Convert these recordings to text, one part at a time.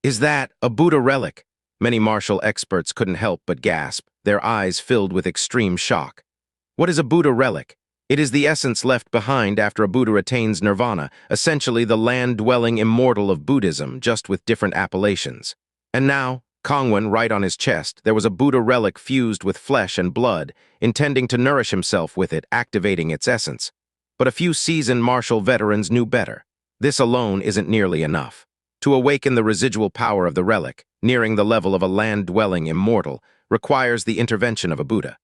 Is that a Buddha relic? Many martial experts couldn't help but gasp, their eyes filled with extreme shock. What is a Buddha relic? It is the essence left behind after a Buddha attains nirvana, essentially the land-dwelling immortal of Buddhism, just with different appellations. And now, Kongwen, right on his chest, there was a Buddha relic fused with flesh and blood, intending to nourish himself with it, activating its essence. But a few seasoned martial veterans knew better. This alone isn't nearly enough. To awaken the residual power of the relic, nearing the level of a land-dwelling immortal, requires the intervention of a Buddha.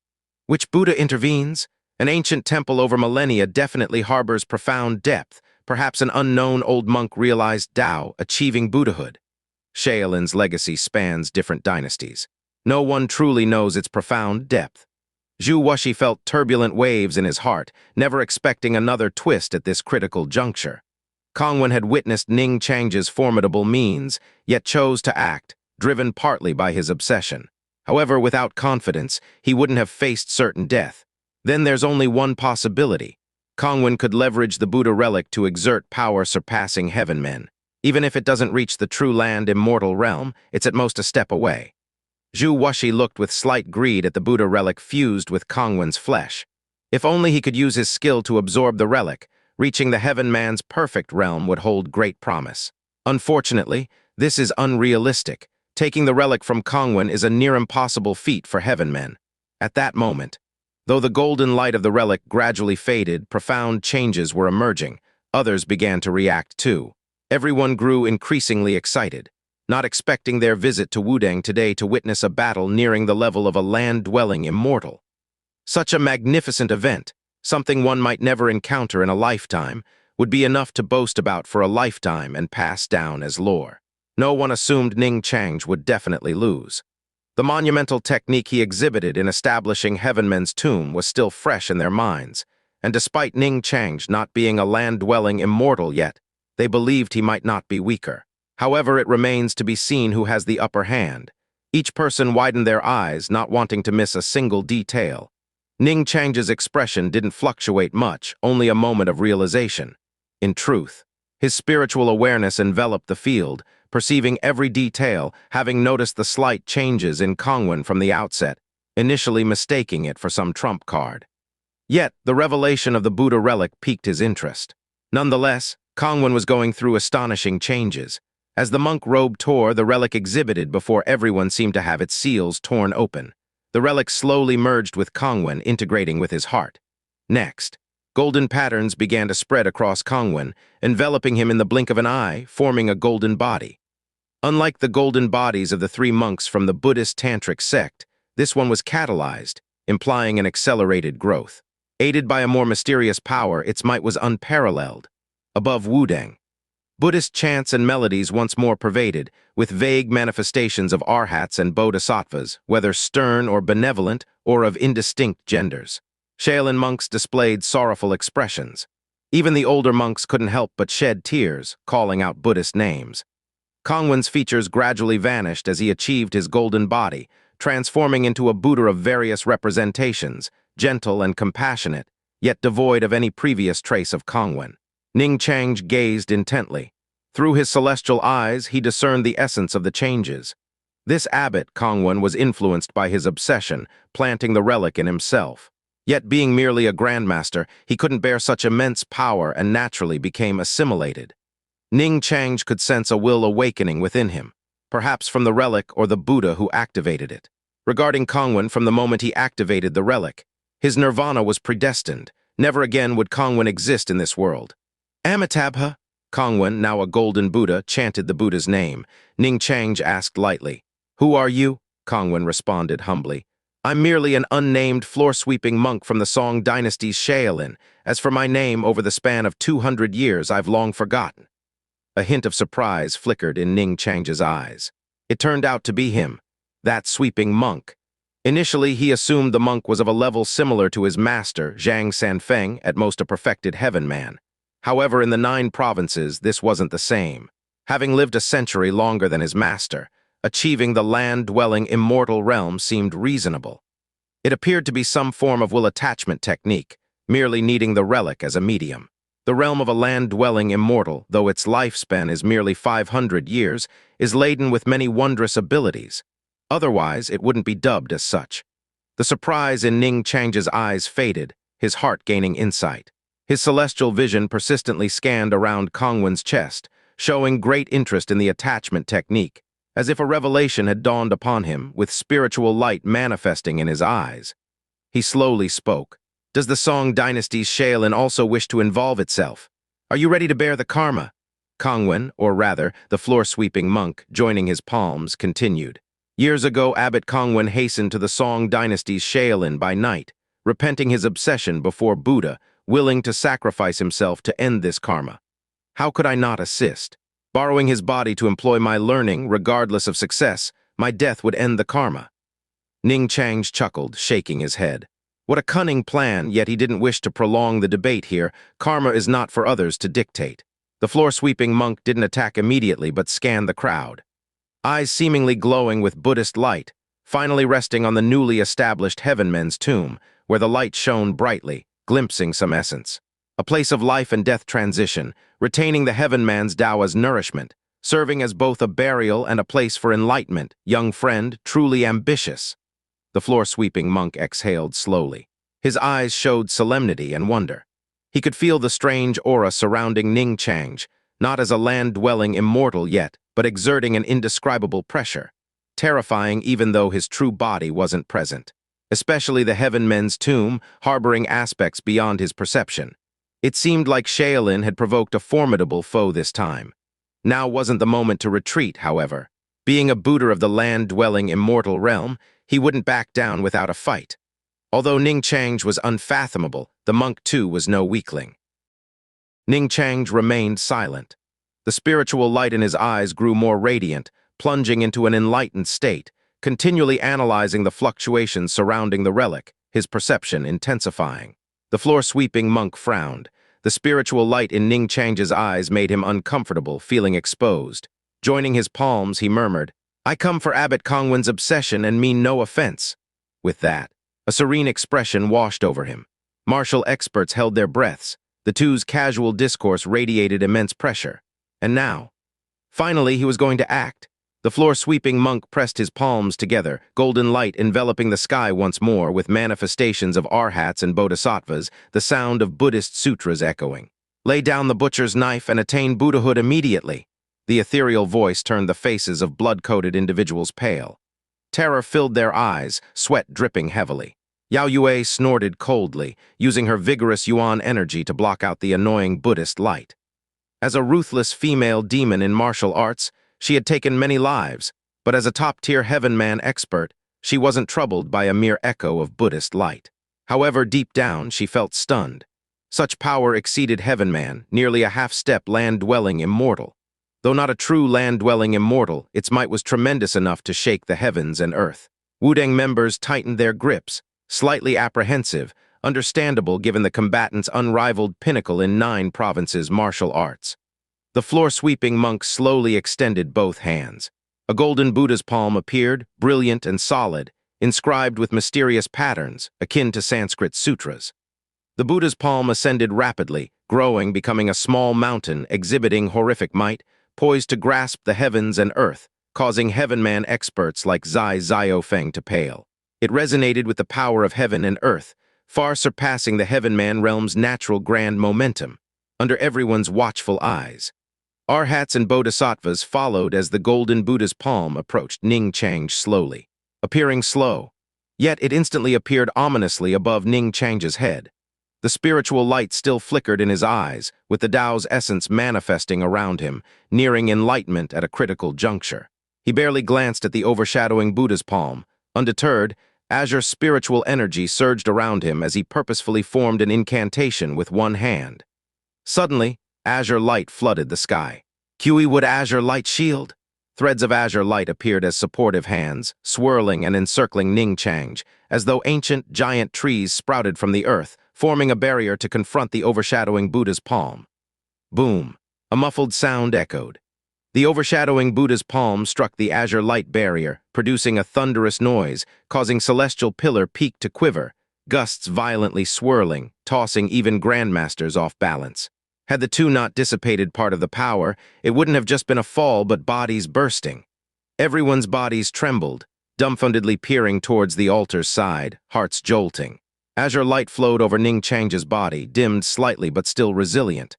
Which Buddha intervenes? An ancient temple over millennia definitely harbors profound depth. Perhaps an unknown old monk realized Tao, achieving Buddhahood. Xiaolin's legacy spans different dynasties. No one truly knows its profound depth. Zhu Wuxi felt turbulent waves in his heart, never expecting another twist at this critical juncture. Kongwen had witnessed Ning Chang's formidable means, yet chose to act, driven partly by his obsession. However, without confidence, he wouldn't have faced certain death. Then there's only one possibility. Kongwen could leverage the Buddha relic to exert power surpassing heaven men. Even if it doesn't reach the true land immortal realm, it's at most a step away. Zhu Wuxi looked with slight greed at the Buddha relic fused with Kongwen's flesh. If only he could use his skill to absorb the relic, reaching the heaven man's perfect realm would hold great promise. Unfortunately, this is unrealistic. Taking the relic from Kongwen is a near impossible feat for heaven men. At that moment, though the golden light of the relic gradually faded, profound changes were emerging. Others began to react too. Everyone grew increasingly excited, not expecting their visit to Wudang today to witness a battle nearing the level of a land-dwelling immortal. Such a magnificent event, something one might never encounter in a lifetime, would be enough to boast about for a lifetime and pass down as lore. No one assumed Ning Chang would definitely lose. The monumental technique he exhibited in establishing Heavenmen's tomb was still fresh in their minds, and despite Ning Chang not being a land-dwelling immortal yet, they believed he might not be weaker. However, it remains to be seen who has the upper hand. Each person widened their eyes, not wanting to miss a single detail. Ning Chang's expression didn't fluctuate much, only a moment of realization. In truth, his spiritual awareness enveloped the field, perceiving every detail, having noticed the slight changes in Kongwen from the outset, initially mistaking it for some trump card. Yet, the revelation of the Buddha relic piqued his interest. Nonetheless, Kongwen was going through astonishing changes. As the monk robe tore, the relic exhibited before everyone seemed to have its seals torn open. The relic slowly merged with Kongwen, integrating with his heart. Next, golden patterns began to spread across Kongwen, enveloping him in the blink of an eye, forming a golden body. Unlike the golden bodies of the three monks from the Buddhist Tantric sect, this one was catalyzed, implying an accelerated growth. Aided by a more mysterious power, its might was unparalleled. Above Wudang, Buddhist chants and melodies once more pervaded, with vague manifestations of arhats and bodhisattvas, whether stern or benevolent or of indistinct genders. Shaolin monks displayed sorrowful expressions. Even the older monks couldn't help but shed tears, calling out Buddhist names. Kongwen's features gradually vanished as he achieved his golden body, transforming into a Buddha of various representations, gentle and compassionate, yet devoid of any previous trace of Kongwen. Ning Chang gazed intently. Through his celestial eyes, he discerned the essence of the changes. This abbot, Kongwen, was influenced by his obsession, planting the relic in himself. Yet being merely a grandmaster, he couldn't bear such immense power and naturally became assimilated. Ning Chang could sense a will awakening within him, perhaps from the relic or the Buddha who activated it. Regarding Kongwen, from the moment he activated the relic, his nirvana was predestined. Never again would Kongwen exist in this world. Amitabha, Kongwen, now a golden Buddha, chanted the Buddha's name. Ning Chang asked lightly. Who are you? Kongwen responded humbly. I'm merely an unnamed floor-sweeping monk from the Song dynasty's Shaolin. As for my name, over the span of 200 years, I've long forgotten. A hint of surprise flickered in Ning Chang's eyes. It turned out to be him, that sweeping monk. Initially, he assumed the monk was of a level similar to his master, Zhang Sanfeng, at most a perfected heaven man. However, in the 9 provinces, this wasn't the same. Having lived a century longer than his master, achieving the land-dwelling immortal realm seemed reasonable. It appeared to be some form of will attachment technique, merely needing the relic as a medium. The realm of a land-dwelling immortal, though its lifespan is merely 500 years, is laden with many wondrous abilities. Otherwise, it wouldn't be dubbed as such. The surprise in Ning Chang's eyes faded, his heart gaining insight. His celestial vision persistently scanned around Kongwen's chest, showing great interest in the attachment technique, as if a revelation had dawned upon him, with spiritual light manifesting in his eyes. He slowly spoke. Does the Song Dynasty's Xianxia also wish to involve itself? Are you ready to bear the karma? Kongwen, or rather, the floor-sweeping monk, joining his palms, continued. Years ago, Abbot Kongwen hastened to the Song Dynasty's Xianxia by night, repenting his obsession before Buddha, willing to sacrifice himself to end this karma. How could I not assist? Borrowing his body to employ my learning, regardless of success, my death would end the karma. Ning Chang chuckled, shaking his head. What a cunning plan, yet he didn't wish to prolong the debate here. Karma is not for others to dictate. The floor-sweeping monk didn't attack immediately, but scanned the crowd. Eyes seemingly glowing with Buddhist light, finally resting on the newly established Heavenman's tomb, where the light shone brightly, glimpsing some essence. A place of life and death transition, retaining the Heavenman's Tao as nourishment, serving as both a burial and a place for enlightenment. Young friend, truly ambitious. The floor-sweeping monk exhaled slowly. His eyes showed solemnity and wonder. He could feel the strange aura surrounding Ning Chang, not as a land-dwelling immortal yet, but exerting an indescribable pressure, terrifying even though his true body wasn't present. Especially the Heavenman's tomb, harboring aspects beyond his perception. It seemed like Xianxia had provoked a formidable foe this time. Now wasn't the moment to retreat, however. Being a Buddha of the land-dwelling immortal realm, he wouldn't back down without a fight. Although Ning Chang was unfathomable, the monk too was no weakling. Ning Chang remained silent. The spiritual light in his eyes grew more radiant, plunging into an enlightened state, continually analyzing the fluctuations surrounding the relic, his perception intensifying. The floor-sweeping monk frowned. The spiritual light in Ning Chang's eyes made him uncomfortable, feeling exposed. Joining his palms, he murmured, I come for Abbot Kongwen's obsession and mean no offense. With that, a serene expression washed over him. Martial experts held their breaths. The two's casual discourse radiated immense pressure. And now, finally, he was going to act. The floor-sweeping monk pressed his palms together, golden light enveloping the sky once more with manifestations of arhats and bodhisattvas, the sound of Buddhist sutras echoing. Lay down the butcher's knife and attain Buddhahood immediately. The ethereal voice turned the faces of blood-coated individuals pale. Terror filled their eyes, sweat dripping heavily. Yao Yue snorted coldly, using her vigorous yuan energy to block out the annoying Buddhist light. As a ruthless female demon in martial arts, she had taken many lives, but as a top-tier Heavenman expert, she wasn't troubled by a mere echo of Buddhist light. However, deep down, she felt stunned. Such power exceeded Heavenman, nearly a half-step land-dwelling immortal. Though not a true land-dwelling immortal, its might was tremendous enough to shake the heavens and earth. Wudang members tightened their grips, slightly apprehensive, understandable given the combatant's unrivaled pinnacle in 9 provinces' martial arts. The floor-sweeping monk slowly extended both hands. A golden Buddha's palm appeared, brilliant and solid, inscribed with mysterious patterns, akin to Sanskrit sutras. The Buddha's palm ascended rapidly, growing, becoming a small mountain, exhibiting horrific might, poised to grasp the heavens and earth, causing Heavenman experts like Zai Xiaofeng to pale. It resonated with the power of heaven and earth, far surpassing the Heavenman realm's natural grand momentum, under everyone's watchful eyes. Arhats and bodhisattvas followed as the golden Buddha's palm approached Ning Chang slowly, appearing slow, yet it instantly appeared ominously above Ning Chang's head. The spiritual light still flickered in his eyes, with the Tao's essence manifesting around him, nearing enlightenment at a critical juncture. He barely glanced at the overshadowing Buddha's palm. Undeterred, azure spiritual energy surged around him as he purposefully formed an incantation with one hand. Suddenly, azure light flooded the sky. Kui would azure light shield? Threads of azure light appeared as supportive hands, swirling and encircling Ning Chang, as though ancient, giant trees sprouted from the earth, forming a barrier to confront the overshadowing Buddha's palm. Boom! A muffled sound echoed. The overshadowing Buddha's palm struck the azure light barrier, producing a thunderous noise, causing celestial pillar peak to quiver, gusts violently swirling, tossing even grandmasters off balance. Had the two not dissipated part of the power, it wouldn't have just been a fall but bodies bursting. Everyone's bodies trembled, dumbfoundedly peering towards the altar's side, hearts jolting. Azure light flowed over Ning Chang's body, dimmed slightly but still resilient.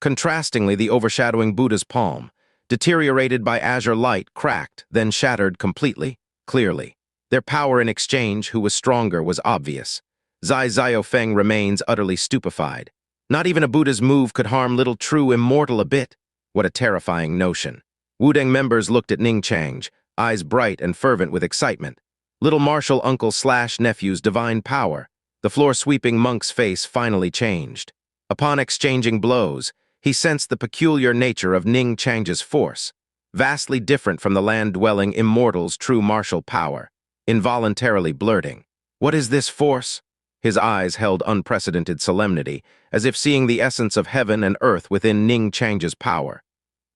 Contrastingly, the overshadowing Buddha's palm, deteriorated by azure light, cracked, then shattered completely, clearly. Their power in exchange, who was stronger, was obvious. Zai Xiaofeng remains utterly stupefied. Not even a Buddha's move could harm little true immortal a bit. What a terrifying notion. Wudang members looked at Ning Chang, eyes bright and fervent with excitement. Little martial uncle/nephew's divine power. The floor-sweeping monk's face finally changed. Upon exchanging blows, he sensed the peculiar nature of Ning Chang's force, vastly different from the land-dwelling immortal's true martial power, involuntarily blurting. What is this force? His eyes held unprecedented solemnity, as if seeing the essence of heaven and earth within Ning Chang's power.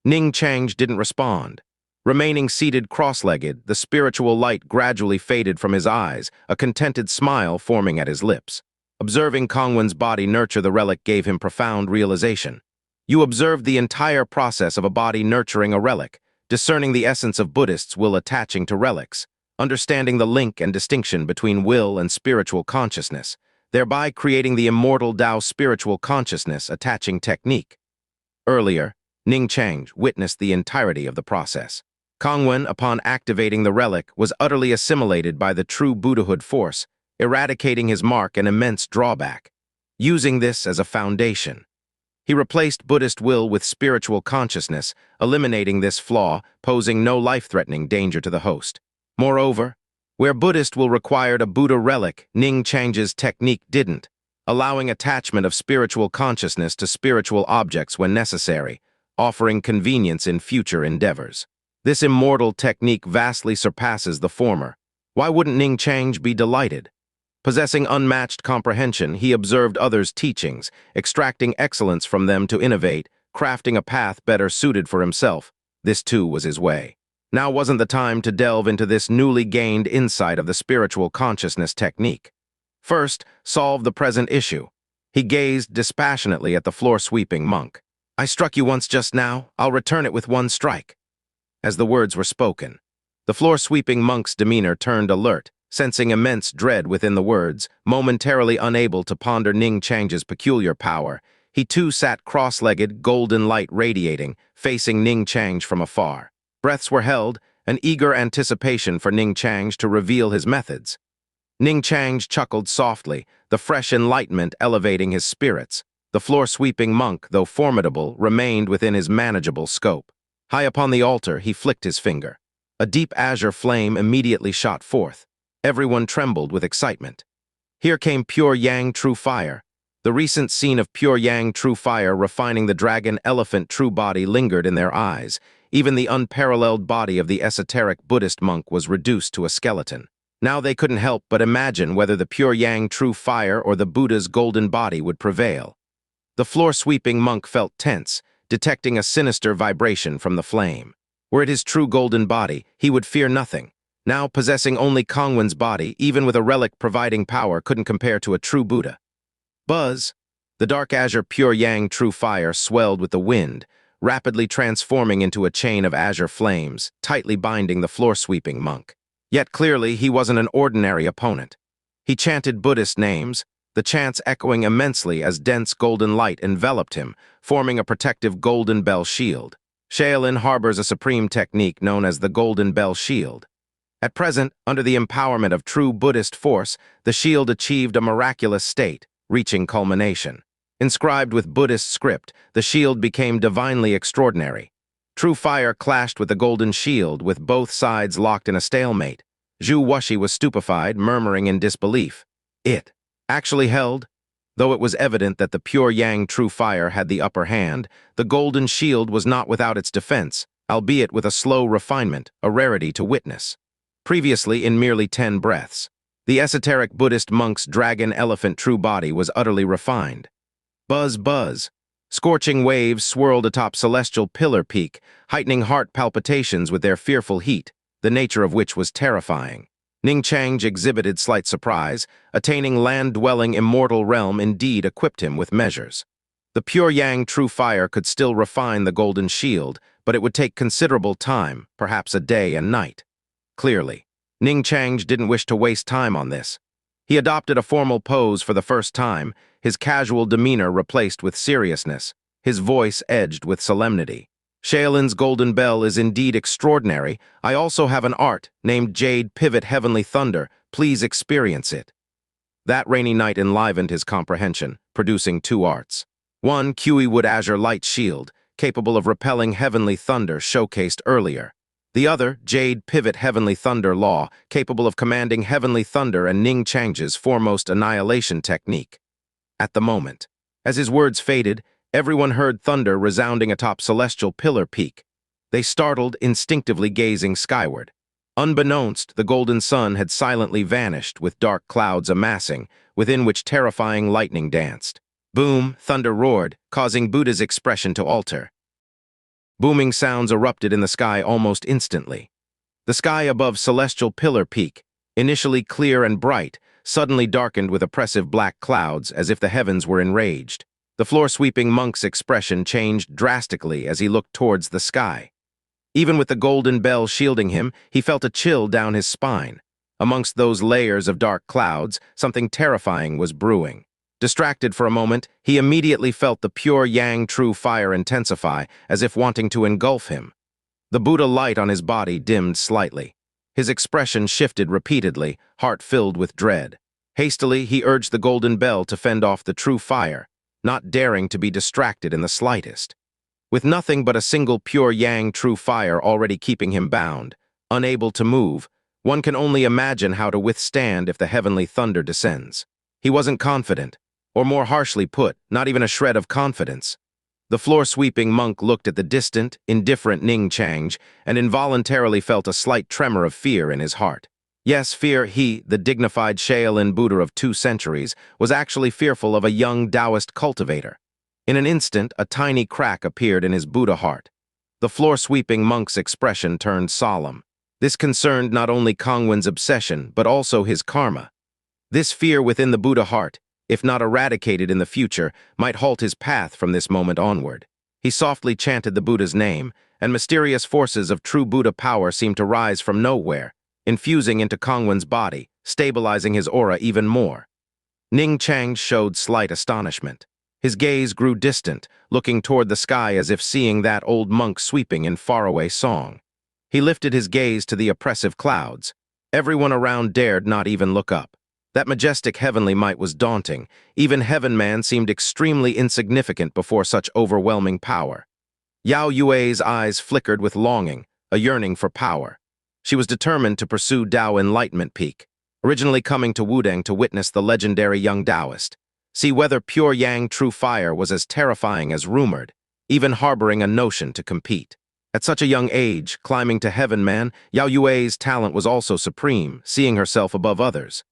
Ning Chang didn't respond. Remaining seated cross-legged, the spiritual light gradually faded from his eyes, a contented smile forming at his lips. Observing Kongwen's body nurture the relic gave him profound realization. You observed the entire process of a body nurturing a relic, discerning the essence of Buddhists' will attaching to relics, understanding the link and distinction between will and spiritual consciousness, thereby creating the immortal Tao spiritual consciousness attaching technique. Earlier, Ning Chang witnessed the entirety of the process. Kongwen, upon activating the relic, was utterly assimilated by the true Buddhahood force, eradicating his mark and immense drawback. Using this as a foundation, he replaced Buddhist will with spiritual consciousness, eliminating this flaw, posing no life-threatening danger to the host. Moreover, where Buddhist will required a Buddha relic, Ning Chang's technique didn't, allowing attachment of spiritual consciousness to spiritual objects when necessary, offering convenience in future endeavors. This immortal technique vastly surpasses the former. Why wouldn't Ning Chang be delighted? Possessing unmatched comprehension, he observed others' teachings, extracting excellence from them to innovate, crafting a path better suited for himself. This too was his way. Now wasn't the time to delve into this newly gained insight of the spiritual consciousness technique. First, solve the present issue. He gazed dispassionately at the floor-sweeping monk. I struck you once just now, I'll return it with one strike. As the words were spoken, the floor-sweeping monk's demeanor turned alert, sensing immense dread within the words, momentarily unable to ponder Ning Chang's peculiar power. He too sat cross-legged, golden light radiating, facing Ning Chang from afar. Breaths were held, an eager anticipation for Ning Chang to reveal his methods. Ning Chang chuckled softly, the fresh enlightenment elevating his spirits. The floor-sweeping monk, though formidable, remained within his manageable scope. High upon the altar, he flicked his finger. A deep azure flame immediately shot forth. Everyone trembled with excitement. Here came pure Yang True Fire. The recent scene of pure Yang True Fire refining the dragon elephant true body lingered in their eyes. Even the unparalleled body of the esoteric Buddhist monk was reduced to a skeleton. Now they couldn't help but imagine whether the pure Yang True Fire or the Buddha's golden body would prevail. The floor-sweeping monk felt tense, detecting a sinister vibration from the flame. Were it his true golden body, he would fear nothing. Now possessing only Kongwen's body, even with a relic providing power, couldn't compare to a true Buddha. Buzz! The dark azure pure Yang True Fire swelled with the wind, rapidly transforming into a chain of azure flames, tightly binding the floor-sweeping monk. Yet clearly he wasn't an ordinary opponent. He chanted Buddhist names, the chants echoing immensely as dense golden light enveloped him, forming a protective golden bell shield. Shaolin harbors a supreme technique known as the Golden Bell Shield. At present, under the empowerment of true Buddhist force, the shield achieved a miraculous state, reaching culmination. Inscribed with Buddhist script, the shield became divinely extraordinary. True fire clashed with the golden shield, with both sides locked in a stalemate. Zhu Wuxi was stupefied, murmuring in disbelief. It actually held? Though it was evident that the pure Yang True Fire had the upper hand, the golden shield was not without its defense, albeit with a slow refinement, a rarity to witness. Previously, in merely 10 breaths, the esoteric Buddhist monk's dragon elephant true body was utterly refined. Buzz, buzz. Scorching waves swirled atop celestial pillar peak, heightening heart palpitations with their fearful heat, the nature of which was terrifying. Ning Chang exhibited slight surprise. Attaining land-dwelling immortal realm indeed equipped him with measures. The pure yang true fire could still refine the golden shield, but it would take considerable time, perhaps a day and night. Clearly, Ning Chang didn't wish to waste time on this. He adopted a formal pose for the first time, his casual demeanor replaced with seriousness, his voice edged with solemnity. Shaolin's golden bell is indeed extraordinary. I also have an art named Jade Pivot Heavenly Thunder. Please experience it. That rainy night enlivened his comprehension, producing two arts. One, Kiwi Wood Azure Light Shield, capable of repelling heavenly thunder showcased earlier. The other, Jade Pivot Heavenly Thunder Law, capable of commanding heavenly thunder and Ning Chang's foremost annihilation technique. At the moment, as his words faded, everyone heard thunder resounding atop Celestial Pillar Peak. They startled, instinctively gazing skyward. Unbeknownst, the golden sun had silently vanished, with dark clouds amassing, within which terrifying lightning danced. Boom, thunder roared, causing Buddha's expression to alter. Booming sounds erupted in the sky almost instantly. The sky above Celestial Pillar Peak, initially clear and bright, suddenly darkened with oppressive black clouds as if the heavens were enraged. The floor-sweeping monk's expression changed drastically as he looked towards the sky. Even with the golden bell shielding him, he felt a chill down his spine. Amongst those layers of dark clouds, something terrifying was brewing. Distracted for a moment, he immediately felt the pure yang true fire intensify, as if wanting to engulf him. The Buddha light on his body dimmed slightly. His expression shifted repeatedly, heart filled with dread. Hastily, he urged the golden bell to fend off the true fire, not daring to be distracted in the slightest. With nothing but a single pure yang true fire already keeping him bound, unable to move, one can only imagine how to withstand if the heavenly thunder descends. He wasn't confident, or more harshly put, not even a shred of confidence. The floor-sweeping monk looked at the distant, indifferent Ning Chang and involuntarily felt a slight tremor of fear in his heart. Yes, fear he, the dignified Shaolin Buddha of 2 centuries, was actually fearful of a young Taoist cultivator. In an instant, a tiny crack appeared in his Buddha heart. The floor-sweeping monk's expression turned solemn. This concerned not only Kongwen's obsession, but also his karma. This fear within the Buddha heart, if not eradicated in the future, might halt his path from this moment onward. He softly chanted the Buddha's name, and mysterious forces of true Buddha power seemed to rise from nowhere, infusing into Kongwen's body, stabilizing his aura even more. Ning Chang showed slight astonishment. His gaze grew distant, looking toward the sky as if seeing that old monk sweeping in faraway song. He lifted his gaze to the oppressive clouds. Everyone around dared not even look up. That majestic heavenly might was daunting. Even Heaven Man seemed extremely insignificant before such overwhelming power. Yao Yue's eyes flickered with longing, a yearning for power. She was determined to pursue Dao Enlightenment Peak, originally coming to Wudang to witness the legendary young Taoist. See whether pure yang true fire was as terrifying as rumored, even harboring a notion to compete. At such a young age, climbing to Heaven Man, Yao Yue's talent was also supreme, seeing herself above others.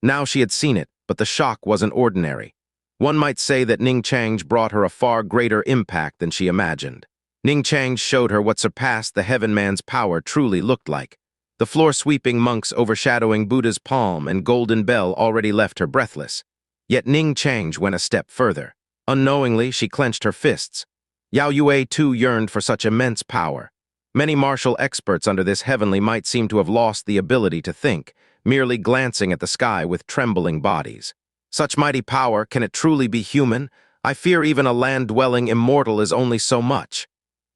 Now she had seen it, but the shock wasn't ordinary. One might say that Ning Chang brought her a far greater impact than she imagined. Ning Chang showed her what surpassed the Heaven Man's power truly looked like. The floor-sweeping monks overshadowing Buddha's palm and golden bell already left her breathless. Yet Ning Chang went a step further. Unknowingly, she clenched her fists. Yao Yue too yearned for such immense power. Many martial experts under this heavenly might seem to have lost the ability to think, merely glancing at the sky with trembling bodies. Such mighty power, can it truly be human? I fear even a land-dwelling immortal is only so much.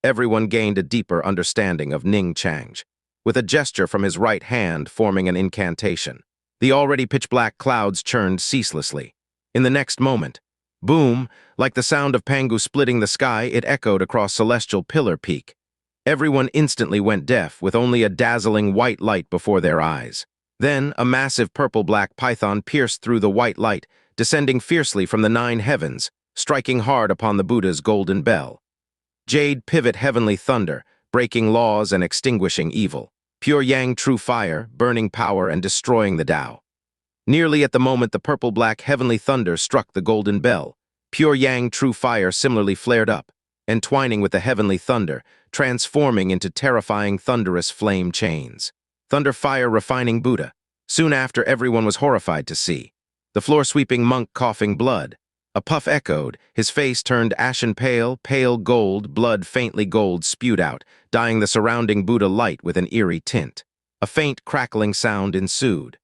Everyone gained a deeper understanding of Ning Chang, with a gesture from his right hand forming an incantation. The already pitch-black clouds churned ceaselessly. In the next moment, boom, like the sound of Pangu splitting the sky, it echoed across Celestial Pillar Peak. Everyone instantly went deaf, with only a dazzling white light before their eyes. Then, a massive purple-black python pierced through the white light, descending fiercely from the 9 heavens, striking hard upon the Buddha's golden bell. Jade Pivot Heavenly Thunder, breaking laws and extinguishing evil. Pure yang true fire, burning power and destroying the Tao. Nearly at the moment the purple-black heavenly thunder struck the golden bell, pure yang true fire similarly flared up, entwining with the heavenly thunder, transforming into terrifying thunderous flame chains. Thunder fire refining Buddha. Soon after, everyone was horrified to see the floor-sweeping monk coughing blood. A puff echoed, his face turned ashen pale, pale gold, blood faintly gold spewed out, dyeing the surrounding Buddha light with an eerie tint. A faint crackling sound ensued.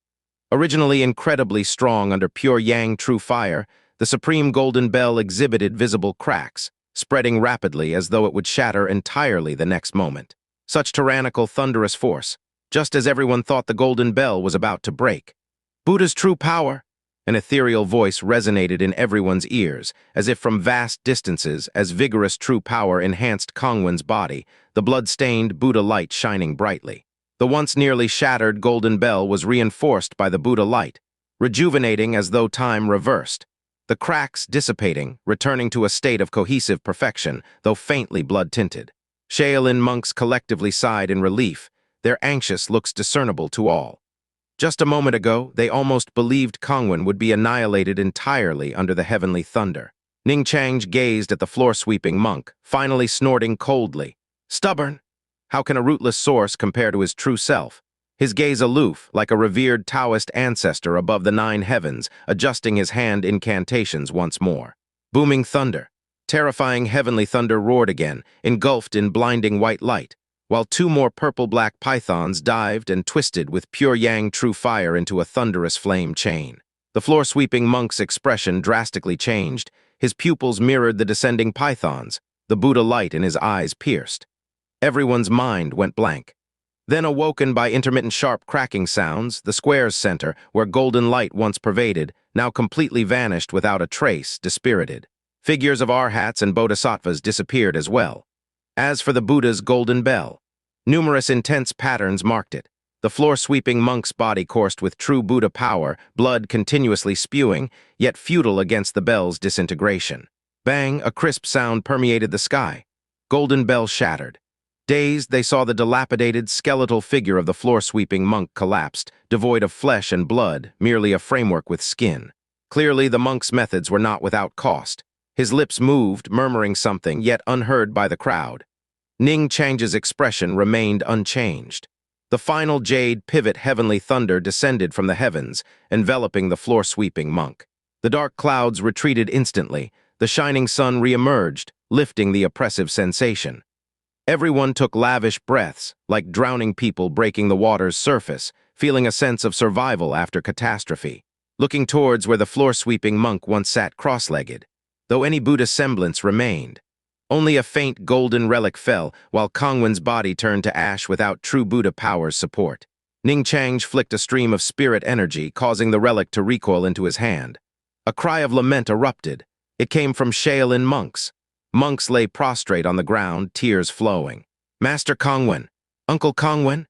Originally incredibly strong under pure yang true fire, the supreme golden bell exhibited visible cracks, spreading rapidly as though it would shatter entirely the next moment. Such tyrannical, thunderous force, just as everyone thought the golden bell was about to break. Buddha's true power! An ethereal voice resonated in everyone's ears, as if from vast distances, as vigorous true power enhanced Kongwen's body, the blood-stained Buddha light shining brightly. The once nearly shattered golden bell was reinforced by the Buddha light, rejuvenating as though time reversed. The cracks dissipating, returning to a state of cohesive perfection, though faintly blood-tinted. Shaolin monks collectively sighed in relief, their anxious looks discernible to all. Just a moment ago, they almost believed Kongwen would be annihilated entirely under the heavenly thunder. Ning Chang gazed at the floor-sweeping monk, finally snorting coldly. Stubborn! How can a rootless source compare to his true self? His gaze aloof, like a revered Taoist ancestor above the 9 heavens, adjusting his hand incantations once more. Booming thunder. Terrifying heavenly thunder roared again, engulfed in blinding white light, while 2 more purple-black pythons dived and twisted with pure yang true fire into a thunderous flame chain. The floor-sweeping monk's expression drastically changed. His pupils mirrored the descending pythons, the Buddha light in his eyes pierced. Everyone's mind went blank. Then, awoken by intermittent sharp cracking sounds, the square's center, where golden light once pervaded, now completely vanished without a trace, dispirited. Figures of arhats and bodhisattvas disappeared as well. As for the Buddha's golden bell, numerous intense patterns marked it. The floor-sweeping monk's body coursed with true Buddha power, blood continuously spewing, yet futile against the bell's disintegration. Bang, a crisp sound permeated the sky. Golden bell shattered. Dazed, they saw the dilapidated, skeletal figure of the floor-sweeping monk collapsed, devoid of flesh and blood, merely a framework with skin. Clearly, the monk's methods were not without cost. His lips moved, murmuring something, yet unheard by the crowd. Ning Chang's expression remained unchanged. The final jade pivot heavenly thunder descended from the heavens, enveloping the floor-sweeping monk. The dark clouds retreated instantly. The shining sun re-emerged, lifting the oppressive sensation. Everyone took lavish breaths, like drowning people breaking the water's surface, feeling a sense of survival after catastrophe. Looking towards where the floor-sweeping monk once sat cross-legged, though any Buddha semblance remained. Only a faint golden relic fell, while Kongwen's body turned to ash without true Buddha power's support. Ning Chang flicked a stream of spirit energy, causing the relic to recoil into his hand. A cry of lament erupted. It came from Shaolin monks. Monks lay prostrate on the ground, tears flowing. Master Kongwen! Uncle Kongwen!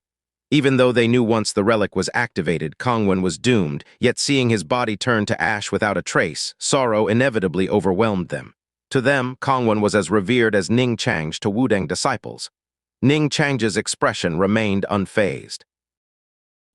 Even though they knew once the relic was activated, Kongwen was doomed, yet seeing his body turn to ash without a trace, sorrow inevitably overwhelmed them. To them, Kongwen was as revered as Ning Chang to Wudang disciples. Ning Chang's expression remained unfazed.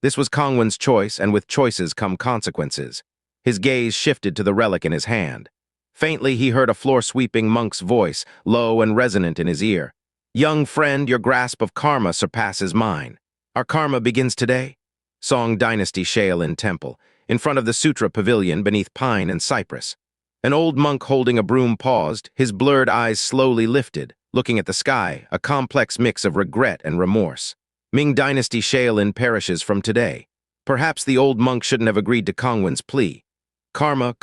This was Kongwen's choice, and with choices come consequences. His gaze shifted to the relic in his hand. Faintly, he heard a floor-sweeping monk's voice, low and resonant in his ear. Young friend, your grasp of karma surpasses mine. Our karma begins today? Song Dynasty Shaolin Temple, in front of the Sutra Pavilion beneath pine and cypress. An old monk holding a broom paused, his blurred eyes slowly lifted, looking at the sky, a complex mix of regret and remorse. Ming Dynasty Shaolin perishes from today. Perhaps the old monk shouldn't have agreed to Kongwen's plea. Karma,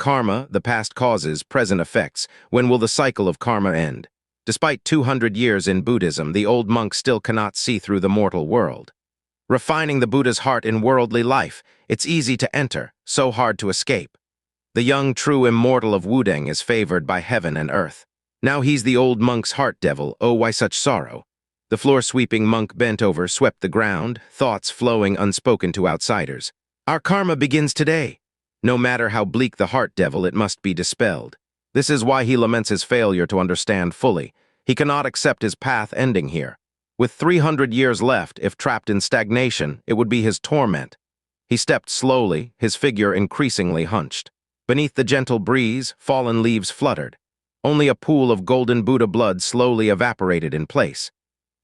the past causes, present effects. When will the cycle of karma end? Despite 200 years in Buddhism, the old monk still cannot see through the mortal world. Refining the Buddha's heart in worldly life, it's easy to enter, so hard to escape. The young true immortal of Wudang is favored by heaven and earth. Now he's the old monk's heart devil, oh why such sorrow? The floor-sweeping monk bent over, swept the ground, thoughts flowing unspoken to outsiders. Our karma begins today. No matter how bleak the heart devil, it must be dispelled. This is why he laments his failure to understand fully. He cannot accept his path ending here. With 300 years left, if trapped in stagnation, it would be his torment. He stepped slowly, his figure increasingly hunched. Beneath the gentle breeze, fallen leaves fluttered. Only a pool of golden Buddha blood slowly evaporated in place.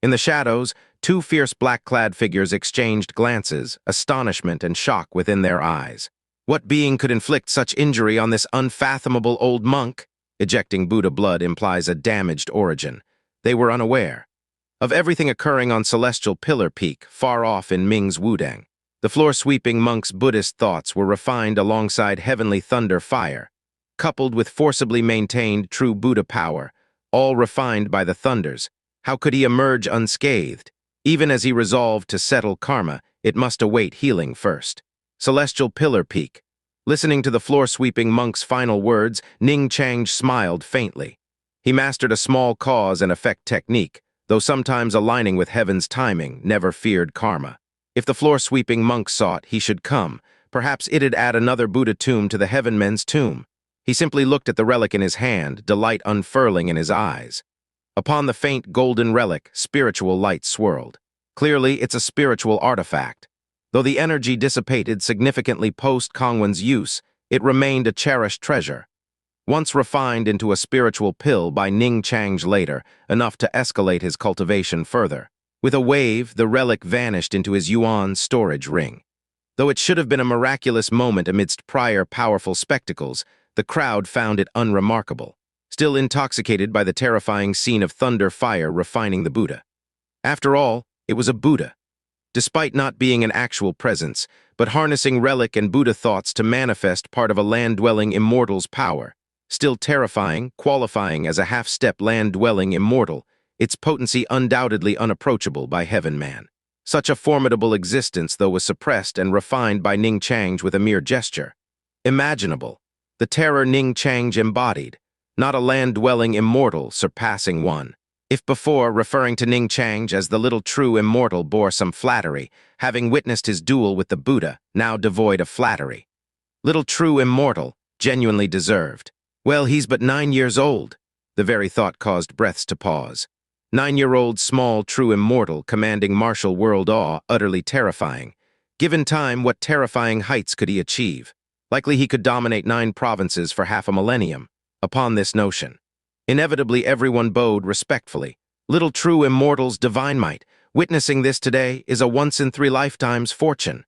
In the shadows, 2 fierce black-clad figures exchanged glances, astonishment and shock within their eyes. What being could inflict such injury on this unfathomable old monk? Ejecting Buddha blood implies a damaged origin. They were unaware of everything occurring on Celestial Pillar Peak, far off in Ming's Wudang. The floor-sweeping monk's Buddhist thoughts were refined alongside heavenly thunder fire, coupled with forcibly maintained true Buddha power, all refined by the thunders. How could he emerge unscathed? Even as he resolved to settle karma, it must await healing first. Celestial Pillar Peak. Listening to the floor-sweeping monk's final words, Ning Chang smiled faintly. He mastered a small cause and effect technique, though sometimes aligning with heaven's timing, never feared karma. If the floor-sweeping monk sought, he should come. Perhaps it'd add another Buddha tomb to the heaven men's tomb. He simply looked at the relic in his hand, delight unfurling in his eyes. Upon the faint golden relic, spiritual light swirled. Clearly, it's a spiritual artifact. Though the energy dissipated significantly post-Kongwen's use, it remained a cherished treasure. Once refined into a spiritual pill by Ning Chang later, enough to escalate his cultivation further. With a wave, the relic vanished into his yuan storage ring. Though it should have been a miraculous moment amidst prior powerful spectacles, the crowd found it unremarkable, still intoxicated by the terrifying scene of thunder fire refining the Buddha. After all, it was a Buddha. Despite not being an actual presence, but harnessing relic and Buddha thoughts to manifest part of a land-dwelling immortal's power. Still terrifying, qualifying as a half-step land-dwelling immortal, its potency undoubtedly unapproachable by heaven man. Such a formidable existence, though, was suppressed and refined by Ning Chang with a mere gesture. Imaginable. The terror Ning Chang embodied, not a land-dwelling immortal surpassing one. If before, referring to Ning Chang as the little true immortal bore some flattery, having witnessed his duel with the Buddha, now devoid of flattery. Little true immortal, genuinely deserved. Well, he's but 9 years old. The very thought caused breaths to pause. 9-year-old small true immortal commanding martial world awe, utterly terrifying. Given time, what terrifying heights could he achieve? Likely he could dominate 9 provinces for half a millennium. Upon this notion, inevitably everyone bowed respectfully. Little true immortal's divine might. Witnessing this today is a once-in-3 lifetimes fortune.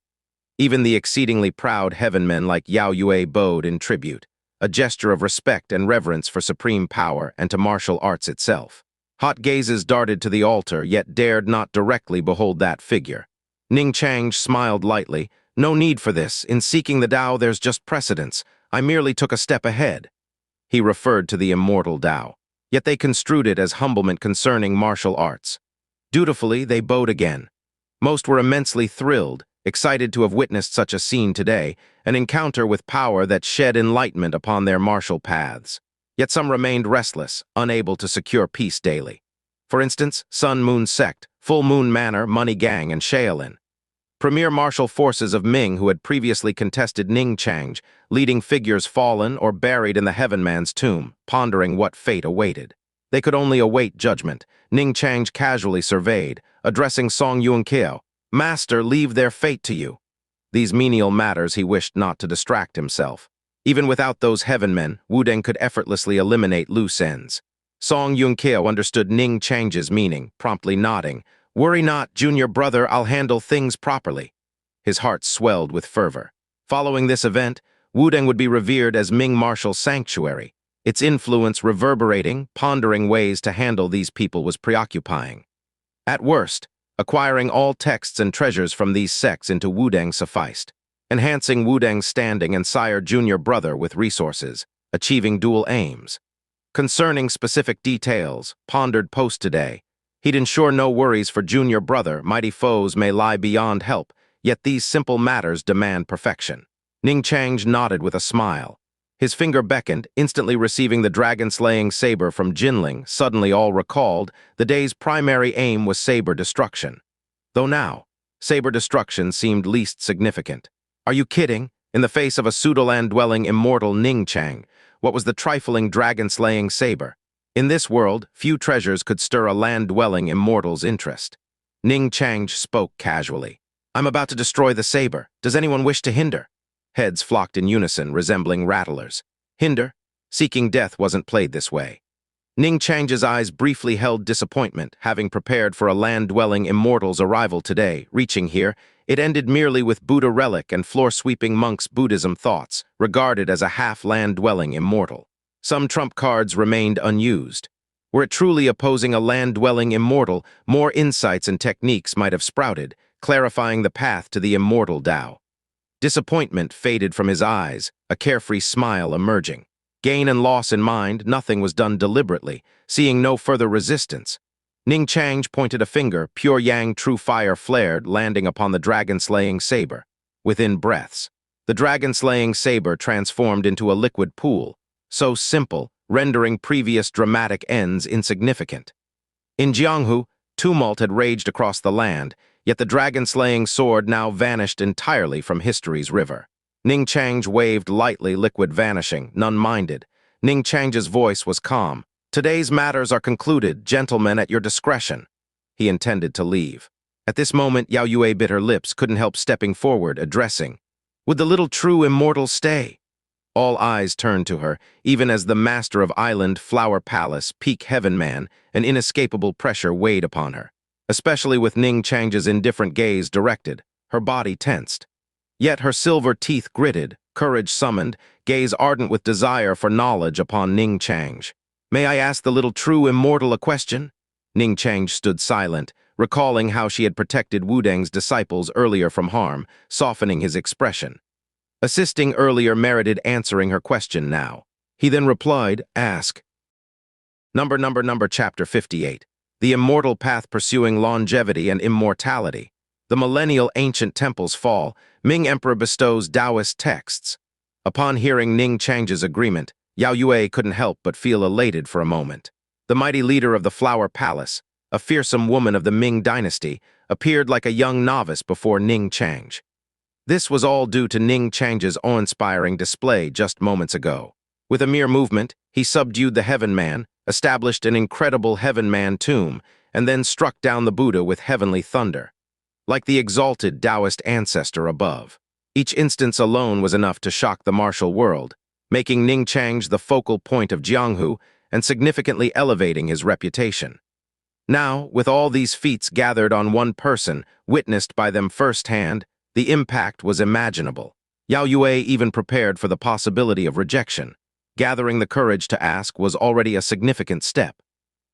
Even the exceedingly proud heaven men like Yao Yue bowed in tribute, a gesture of respect and reverence for supreme power and to martial arts itself. Hot gazes darted to the altar, yet dared not directly behold that figure. Ning Chang smiled lightly. No need for this. In seeking the Tao, there's just precedence. I merely took a step ahead. He referred to the immortal Tao, yet they construed it as humblement concerning martial arts. Dutifully, they bowed again. Most were immensely thrilled, excited to have witnessed such a scene today, an encounter with power that shed enlightenment upon their martial paths. Yet some remained restless, unable to secure peace daily. For instance, Sun Moon Sect, Full Moon Manor, Money Gang, and Shaolin. Premier martial forces of Ming who had previously contested Ning Chang, leading figures fallen or buried in the Heaven Man's tomb, pondering what fate awaited. They could only await judgment. Ning Chang casually surveyed, addressing Song Yuanqiao, "Master, leave their fate to you." These menial matters he wished not to distract himself. Even without those heaven men, Wudang could effortlessly eliminate loose ends. Song Yuanqiao understood Ning Chang's meaning, promptly nodding. "Worry not, junior brother, I'll handle things properly." His heart swelled with fervor. Following this event, Wudang would be revered as Ming martial sanctuary. Its influence reverberating, pondering ways to handle these people was preoccupying. At worst, acquiring all texts and treasures from these sects into Wudang sufficed. Enhancing Wudang's standing and sire junior brother with resources, achieving dual aims. Concerning specific details, pondered post today, he'd ensure no worries for junior brother. Mighty foes may lie beyond help, yet these simple matters demand perfection. Ning Chang nodded with a smile. His finger beckoned, instantly receiving the dragon-slaying saber from Jinling. Suddenly all recalled, the day's primary aim was saber destruction. Though now, saber destruction seemed least significant. Are you kidding? In the face of a pseudo-land-dwelling immortal Ning Chang, what was the trifling dragon-slaying saber? In this world, few treasures could stir a land-dwelling immortal's interest. Ning Chang spoke casually. "I'm about to destroy the saber. Does anyone wish to hinder?" Heads flocked in unison, resembling rattlers. Hinder? Seeking death wasn't played this way. Ning Chang's eyes briefly held disappointment, having prepared for a land-dwelling immortal's arrival today. Reaching here, It ended merely with Buddha Relic and floor-sweeping monks' Buddhism thoughts, regarded as a half-land-dwelling immortal. Some trump cards remained unused. Were it truly opposing a land-dwelling immortal, more insights and techniques might have sprouted, clarifying the path to the immortal Tao. Disappointment faded from his eyes, a carefree smile emerging. Gain and loss in mind, nothing was done deliberately, seeing no further resistance. Ning Chang pointed a finger, pure yang true fire flared, landing upon the dragon-slaying saber. Within breaths, the dragon-slaying saber transformed into a liquid pool, so simple, rendering previous dramatic ends insignificant. In Jianghu, tumult had raged across the land, yet the dragon-slaying sword now vanished entirely from history's river. Ning Chang waved lightly, liquid vanishing, none minded. Ning Chang's voice was calm. "Today's matters are concluded, gentlemen, at your discretion." He intended to leave. At this moment, Yao Yue bit her lips, couldn't help stepping forward, addressing. "Would the little true immortal stay?" All eyes turned to her, even as the master of Island Flower Palace, peak heaven man, an inescapable pressure weighed upon her. Especially with Ning Chang's indifferent gaze directed, her body tensed. Yet her silver teeth gritted, courage summoned, gaze ardent with desire for knowledge upon Ning Chang. "May I ask the little true immortal a question?" Ning Chang stood silent, recalling how she had protected Wudang's disciples earlier from harm, softening his expression. Assisting earlier merited answering her question now. He then replied, "Ask." Number Chapter 58. The Immortal Path Pursuing Longevity and Immortality. The millennial ancient temples fall, Ming Emperor bestows Taoist texts. Upon hearing Ning Chang's agreement, Yao Yue couldn't help but feel elated for a moment. The mighty leader of the Flower Palace, a fearsome woman of the Ming dynasty, appeared like a young novice before Ning Chang. This was all due to Ning Chang's awe-inspiring display just moments ago. With a mere movement, he subdued the Heaven Man, established an incredible Heaven Man tomb, and then struck down the Buddha with heavenly thunder. Like the exalted Taoist ancestor above. Each instance alone was enough to shock the martial world, making Ning Chang the focal point of Jianghu and significantly elevating his reputation. Now, with all these feats gathered on one person, witnessed by them firsthand, the impact was imaginable. Yao Yue even prepared for the possibility of rejection. Gathering the courage to ask was already a significant step.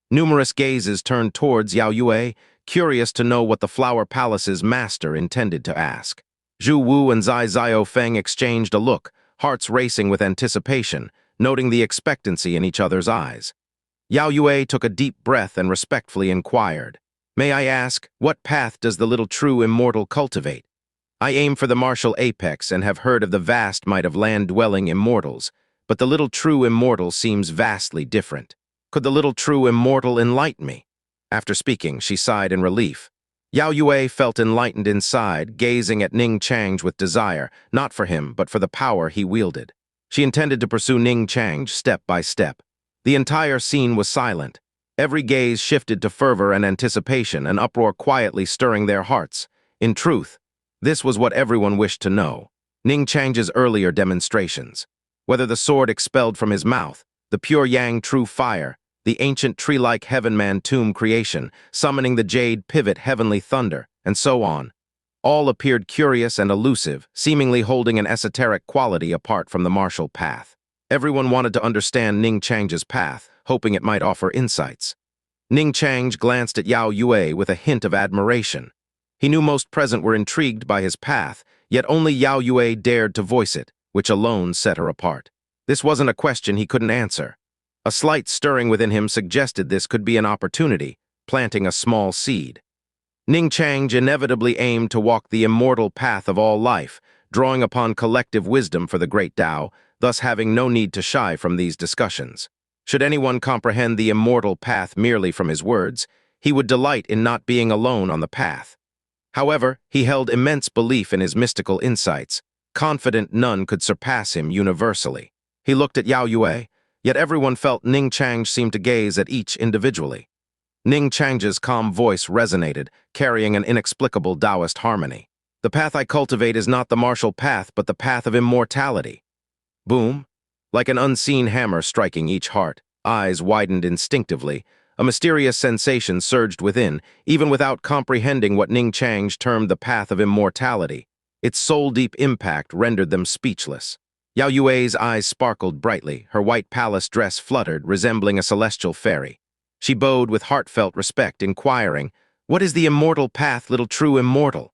Numerous gazes turned towards Yao Yue, curious to know what the Flower Palace's master intended to ask. Zhu Wu and Zai Xiaofeng exchanged a look, hearts racing with anticipation, noting the expectancy in each other's eyes. Yao Yue took a deep breath and respectfully inquired, "May I ask, what path does the little true immortal cultivate? I aim for the martial apex and have heard of the vast might of land-dwelling immortals, but the little true immortal seems vastly different. Could the little true immortal enlighten me?" After speaking, she sighed in relief. Yao Yue felt enlightened inside, gazing at Ning Chang with desire, not for him, but for the power he wielded. She intended to pursue Ning Chang step by step. The entire scene was silent. Every gaze shifted to fervor and anticipation, an uproar quietly stirring their hearts. In truth, this was what everyone wished to know. Ning Chang's earlier demonstrations. Whether the sword expelled from his mouth, the pure yang true fire, the ancient tree-like Heaven Man tomb creation, summoning the jade pivot heavenly thunder, and so on. All appeared curious and elusive, seemingly holding an esoteric quality apart from the martial path. Everyone wanted to understand Ning Chang's path, hoping it might offer insights. Ning Chang glanced at Yao Yue with a hint of admiration. He knew most present were intrigued by his path, yet only Yao Yue dared to voice it, which alone set her apart. This wasn't a question he couldn't answer. A slight stirring within him suggested this could be an opportunity, planting a small seed. Ning Chang inevitably aimed to walk the immortal path of all life, drawing upon collective wisdom for the great Tao, thus having no need to shy from these discussions. Should anyone comprehend the immortal path merely from his words, he would delight in not being alone on the path. However, he held immense belief in his mystical insights, confident none could surpass him universally. He looked at Yao Yue, yet everyone felt Ning Chang seemed to gaze at each individually. Ning Chang's calm voice resonated, carrying an inexplicable Taoist harmony. "The path I cultivate is not the martial path, but the path of immortality." Boom! Like an unseen hammer striking each heart, eyes widened instinctively, A mysterious sensation surged within, even without comprehending what Ning Chang's termed the path of immortality. Its soul-deep impact rendered them speechless. Yao Yue's eyes sparkled brightly, her white palace dress fluttered, resembling a celestial fairy. She bowed with heartfelt respect, inquiring, "What is the immortal path, little true immortal?"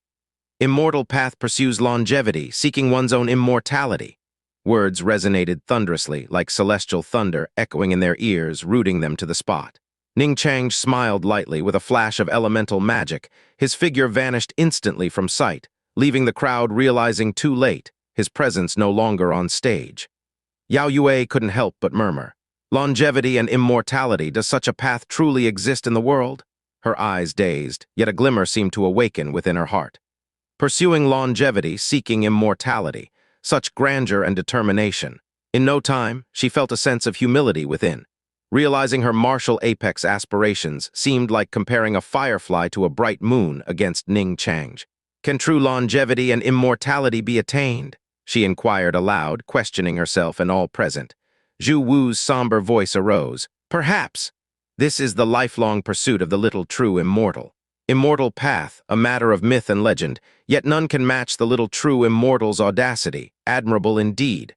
"Immortal path pursues longevity, seeking one's own immortality." Words resonated thunderously, like celestial thunder, echoing in their ears, rooting them to the spot. Ning Chang smiled lightly with a flash of elemental magic. His figure vanished instantly from sight, leaving the crowd realizing too late, his presence no longer on stage. Yao Yue couldn't help but murmur, "Longevity and immortality, does such a path truly exist in the world?" Her eyes dazed, yet a glimmer seemed to awaken within her heart. Pursuing longevity, seeking immortality, such grandeur and determination. In no time, she felt a sense of humility within. Realizing her martial apex aspirations seemed like comparing a firefly to a bright moon against Ning Chang. "Can true longevity and immortality be attained?" she inquired aloud, questioning herself and all present. Zhu Wu's somber voice arose. "Perhaps. This is the lifelong pursuit of the little true immortal. Immortal path, a matter of myth and legend, yet none can match the little true immortal's audacity, admirable indeed."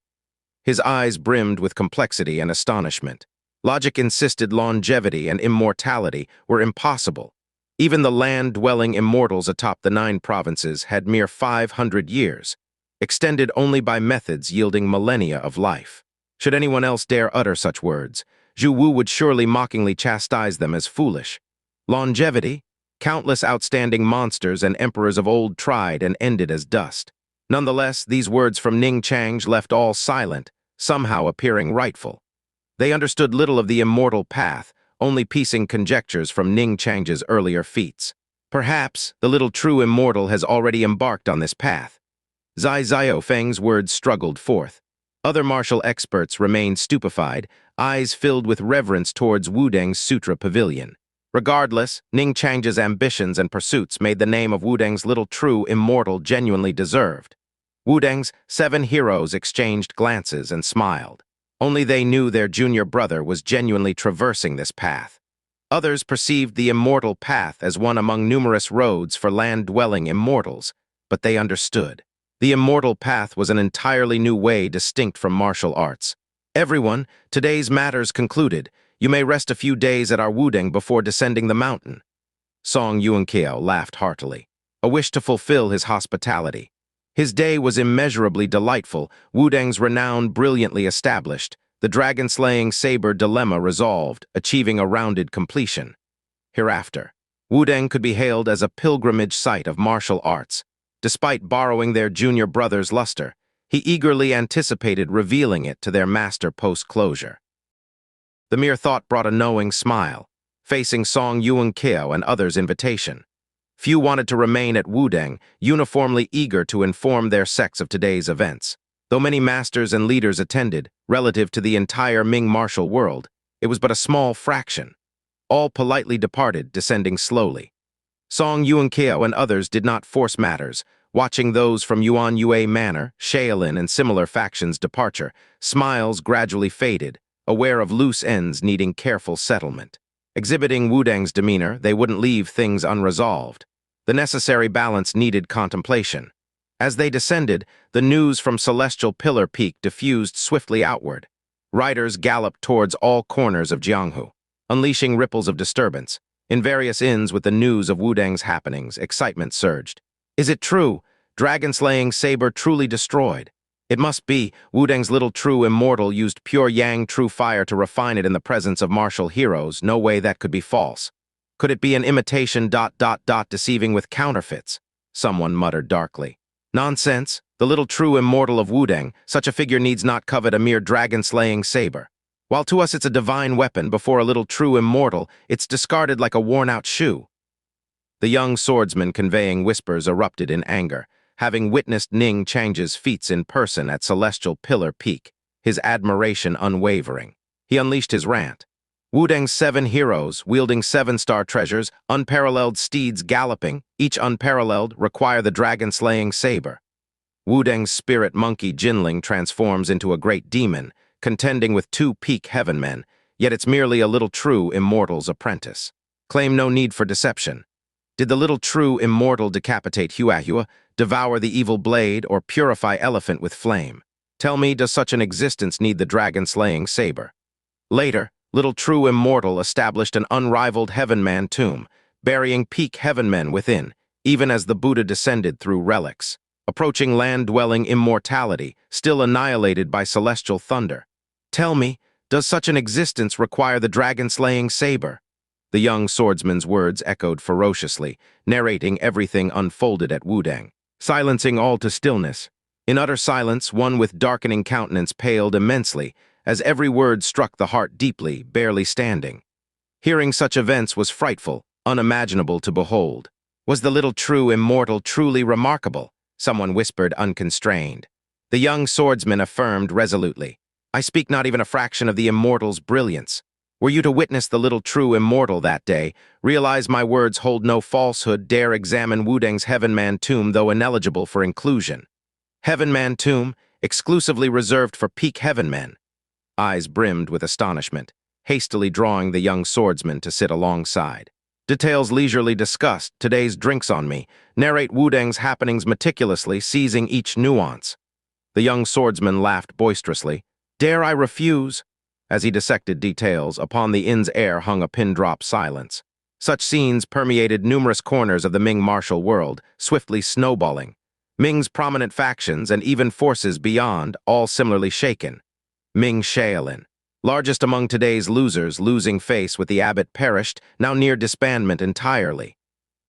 His eyes brimmed with complexity and astonishment. Logic insisted longevity and immortality were impossible. Even the land-dwelling immortals atop the 9 provinces had mere 500 years, extended only by methods yielding millennia of life. Should anyone else dare utter such words, Zhu Wu would surely mockingly chastise them as foolish. Longevity? Countless outstanding monsters and emperors of old tried and ended as dust. Nonetheless, these words from Ning Chang left all silent, somehow appearing rightful. They understood little of the immortal path, only piecing conjectures from Ning Chang's earlier feats. Perhaps the little true immortal has already embarked on this path. Zai Xiaofeng's words struggled forth. Other martial experts remained stupefied, eyes filled with reverence towards Wudeng's Sutra Pavilion. Regardless, Ning Chang's ambitions and pursuits made the name of Wudeng's little true immortal genuinely deserved. Wudeng's 7 heroes exchanged glances and smiled. Only they knew their junior brother was genuinely traversing this path. Others perceived the immortal path as one among numerous roads for land-dwelling immortals, but they understood. The immortal path was an entirely new way distinct from martial arts. "Everyone, today's matters concluded. You may rest a few days at our Wudeng before descending the mountain." Song Yuanqiao laughed heartily, a wish to fulfill his hospitality. His day was immeasurably delightful, Wudeng's renown brilliantly established, the dragon-slaying saber dilemma resolved, achieving a rounded completion. Hereafter, Wudeng could be hailed as a pilgrimage site of martial arts. Despite borrowing their junior brother's luster, he eagerly anticipated revealing it to their master post-closure. The mere thought brought a knowing smile, facing Song Yuanqiao and others' invitation. Few wanted to remain at Wudeng, uniformly eager to inform their sects of today's events. Though many masters and leaders attended, relative to the entire Ming martial world, it was but a small fraction. All politely departed, descending slowly. Song Yuanqiao and others did not force matters, watching those from Yuan Yue Manor, Shaolin, and similar factions' departure. Smiles gradually faded, aware of loose ends needing careful settlement. Exhibiting Wudeng's demeanor, they wouldn't leave things unresolved. The necessary balance needed contemplation. As they descended, the news from Celestial Pillar Peak diffused swiftly outward. Riders galloped towards all corners of Jianghu, unleashing ripples of disturbance. In various inns with the news of Wudeng's happenings, excitement surged. "Is it true? Dragon-slaying saber truly destroyed? It must be. Wudeng's little true immortal used pure yang true fire to refine it in the presence of martial heroes. No way that could be false. Could it be an imitation ... deceiving with counterfeits?" Someone muttered darkly. "Nonsense. The little true immortal of Wudeng, such a figure needs not covet a mere dragon-slaying saber. While to us it's a divine weapon, before a little true immortal, it's discarded like a worn-out shoe." The young swordsman conveying whispers erupted in anger, having witnessed Ning Chang's feats in person at Celestial Pillar Peak, his admiration unwavering. He unleashed his rant. Wudeng's 7 heroes, wielding 7-star treasures, unparalleled steeds galloping, each unparalleled, require the dragon-slaying saber. Wudeng's spirit monkey Jinling transforms into a great demon, contending with 2 peak heaven men, yet it's merely a little true immortal's apprentice. Claim no need for deception. Did the little true immortal decapitate Huahua, devour the evil blade, or purify elephant with flame? Tell me, does such an existence need the dragon-slaying saber? Later, little true immortal established an unrivaled heaven-man tomb, burying peak heaven-men within, even as the Buddha descended through relics, approaching land-dwelling immortality, still annihilated by celestial thunder. Tell me, does such an existence require the dragon-slaying saber? The young swordsman's words echoed ferociously, narrating everything unfolded at Wudang, silencing all to stillness. In utter silence, one with darkening countenance paled immensely, as every word struck the heart deeply, barely standing. Hearing such events was frightful, unimaginable to behold. Was the little true immortal truly remarkable? Someone whispered unconstrained. The young swordsman affirmed resolutely, I speak not even a fraction of the immortal's brilliance. Were you to witness the little true immortal that day, realize my words hold no falsehood, dare examine Wudang's Heaven-Man tomb though ineligible for inclusion. Heaven-Man tomb, exclusively reserved for peak Heaven-Men. Eyes brimmed with astonishment, hastily drawing the young swordsman to sit alongside. Details leisurely discussed, today's drinks on me, narrate Wudang's happenings meticulously, seizing each nuance. The young swordsman laughed boisterously. Dare I refuse? As he dissected details, upon the inn's air hung a pin-drop silence. Such scenes permeated numerous corners of the Ming martial world, swiftly snowballing. Ming's prominent factions and even forces beyond, all similarly shaken. Ming Shaolin, largest among today's losers, losing face with the abbot perished, now near disbandment entirely.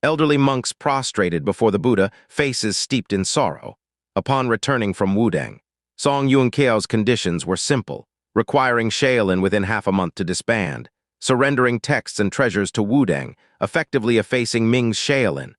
Elderly monks prostrated before the Buddha, faces steeped in sorrow. Upon returning from Wudang, Song Yuanqiao's conditions were simple, requiring Shaolin within half a month to disband, surrendering texts and treasures to Wudang, effectively effacing Ming's Shaolin.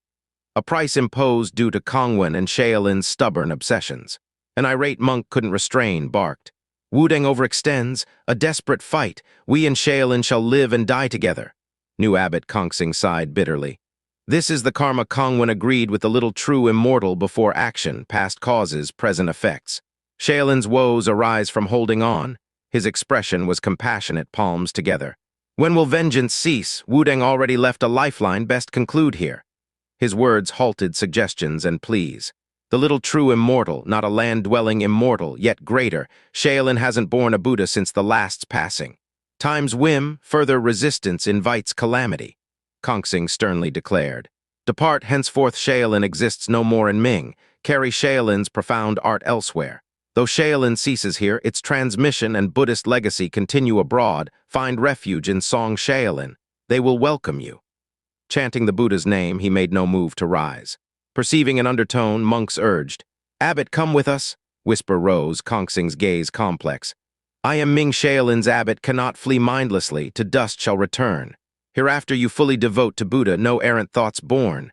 A price imposed due to Kongwen and Shaolin's stubborn obsessions. An irate monk couldn't restrain, barked. Wudang overextends, a desperate fight. We and Shaolin shall live and die together. New Abbot Kongxing sighed bitterly. This is the karma Kongwen agreed with the little true immortal before action, past causes, present effects. Shaolin's woes arise from holding on. His expression was compassionate, palms together. When will vengeance cease? Wudang already left a lifeline, best conclude here. His words halted suggestions and pleas. The little true immortal, not a land-dwelling immortal, yet greater. Shaolin hasn't borne a Buddha since the last's passing. Time's whim, further resistance invites calamity, Kongxing sternly declared. Depart, henceforth Shaolin exists no more in Ming. Carry Shaolin's profound art elsewhere. Though Shaolin ceases here, its transmission and Buddhist legacy continue abroad. Find refuge in Song Shaolin. They will welcome you. Chanting the Buddha's name, he made no move to rise. Perceiving an undertone, monks urged. Abbot, come with us. Whisper rose, Kongxing's gaze complex. I am Ming Shaolin's abbot, cannot flee mindlessly, to dust shall return. Hereafter you fully devote to Buddha, no errant thoughts born.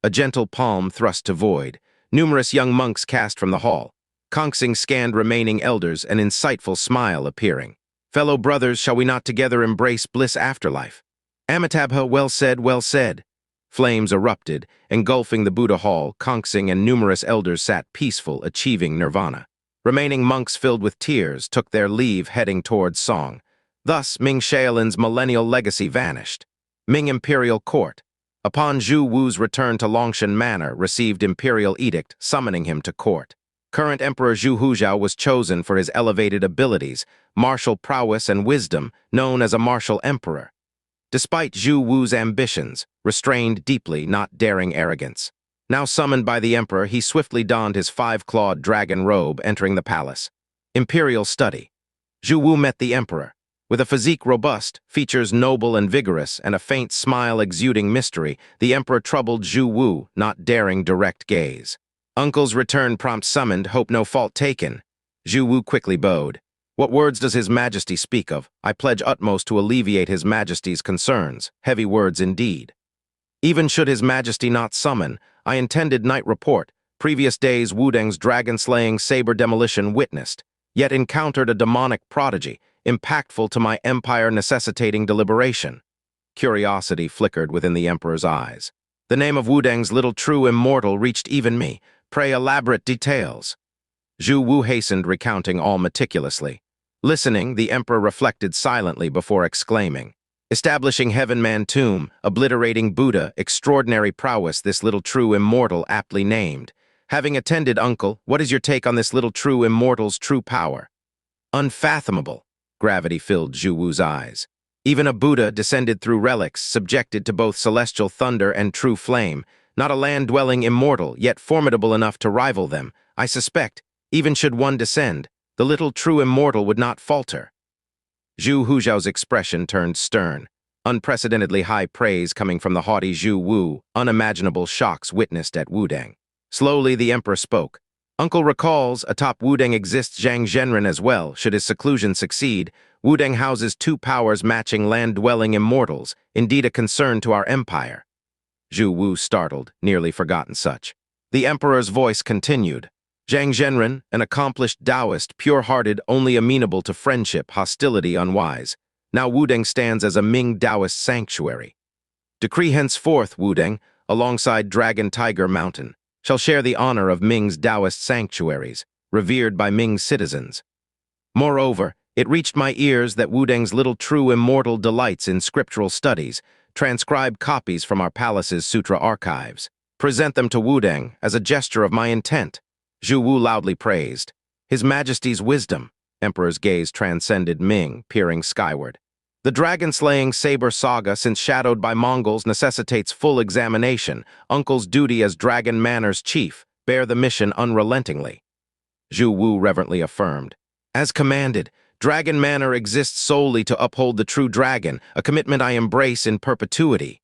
A gentle palm thrust to void. Numerous young monks cast from the hall. Kongxing scanned remaining elders, an insightful smile appearing. Fellow brothers, shall we not together embrace bliss afterlife? Amitabha, well said, well said. Flames erupted, engulfing the Buddha hall. Kongxing and numerous elders sat peaceful, achieving nirvana. Remaining monks filled with tears took their leave heading towards Song. Thus, Ming Shaolin's millennial legacy vanished. Ming Imperial Court. Upon Zhu Wu's return to Longshan Manor, received imperial edict summoning him to court. Current Emperor Zhu Huzhao was chosen for his elevated abilities, martial prowess and wisdom, known as a martial emperor. Despite Zhu Wu's ambitions, restrained deeply, not daring arrogance. Now summoned by the emperor, he swiftly donned his five-clawed dragon robe, entering the palace. Imperial study. Zhu Wu met the emperor. With a physique robust, features noble and vigorous, and a faint smile exuding mystery, the emperor troubled Zhu Wu, not daring direct gaze. Uncle's return prompt summoned, hope no fault taken. Zhu Wu quickly bowed. What words does His Majesty speak of? I pledge utmost to alleviate His Majesty's concerns. Heavy words indeed. Even should His Majesty not summon, I intended night report. Previous days Wudang's dragon-slaying saber demolition witnessed, yet encountered a demonic prodigy, impactful to my empire necessitating deliberation. Curiosity flickered within the emperor's eyes. The name of Wudang's little true immortal reached even me. Pray elaborate details. Zhu Wu hastened recounting all meticulously. Listening, the emperor reflected silently before exclaiming, "Establishing Heaven-Man Tomb, obliterating Buddha, extraordinary prowess this little true immortal aptly named. Having attended, uncle, what is your take on this little true immortal's true power?" "Unfathomable," gravity filled Zhu Wu's eyes. "Even a Buddha descended through relics, subjected to both celestial thunder and true flame, not a land-dwelling immortal, yet formidable enough to rival them. I suspect, even should one descend, the little true immortal would not falter." Zhu Hujiao's expression turned stern. Unprecedentedly high praise coming from the haughty Zhu Wu, unimaginable shocks witnessed at Wudang. Slowly, the emperor spoke. "Uncle recalls, atop Wudang exists Zhang Zhenren as well. Should his seclusion succeed, Wudang houses two powers matching land-dwelling immortals, indeed a concern to our empire." Zhu Wu startled, nearly forgotten such. The emperor's voice continued. "Zhang Zhenren, an accomplished Taoist, pure-hearted, only amenable to friendship, hostility unwise. Now Wudang stands as a Ming Taoist sanctuary. Decree henceforth, Wudang, alongside Dragon Tiger Mountain, shall share the honor of Ming's Taoist sanctuaries, revered by Ming's citizens. Moreover, it reached my ears that Wudang's little true immortal delights in scriptural studies, transcribe copies from our palace's sutra archives. Present them to Wudang as a gesture of my intent." Zhu Wu loudly praised. "His Majesty's wisdom." Emperor's gaze transcended Ming, peering skyward. "The dragon-slaying saber saga, since shadowed by Mongols, necessitates full examination. Uncle's duty as Dragon Manor's chief, bear the mission unrelentingly." Zhu Wu reverently affirmed. "As commanded, Dragon Manor exists solely to uphold the true dragon, a commitment I embrace in perpetuity."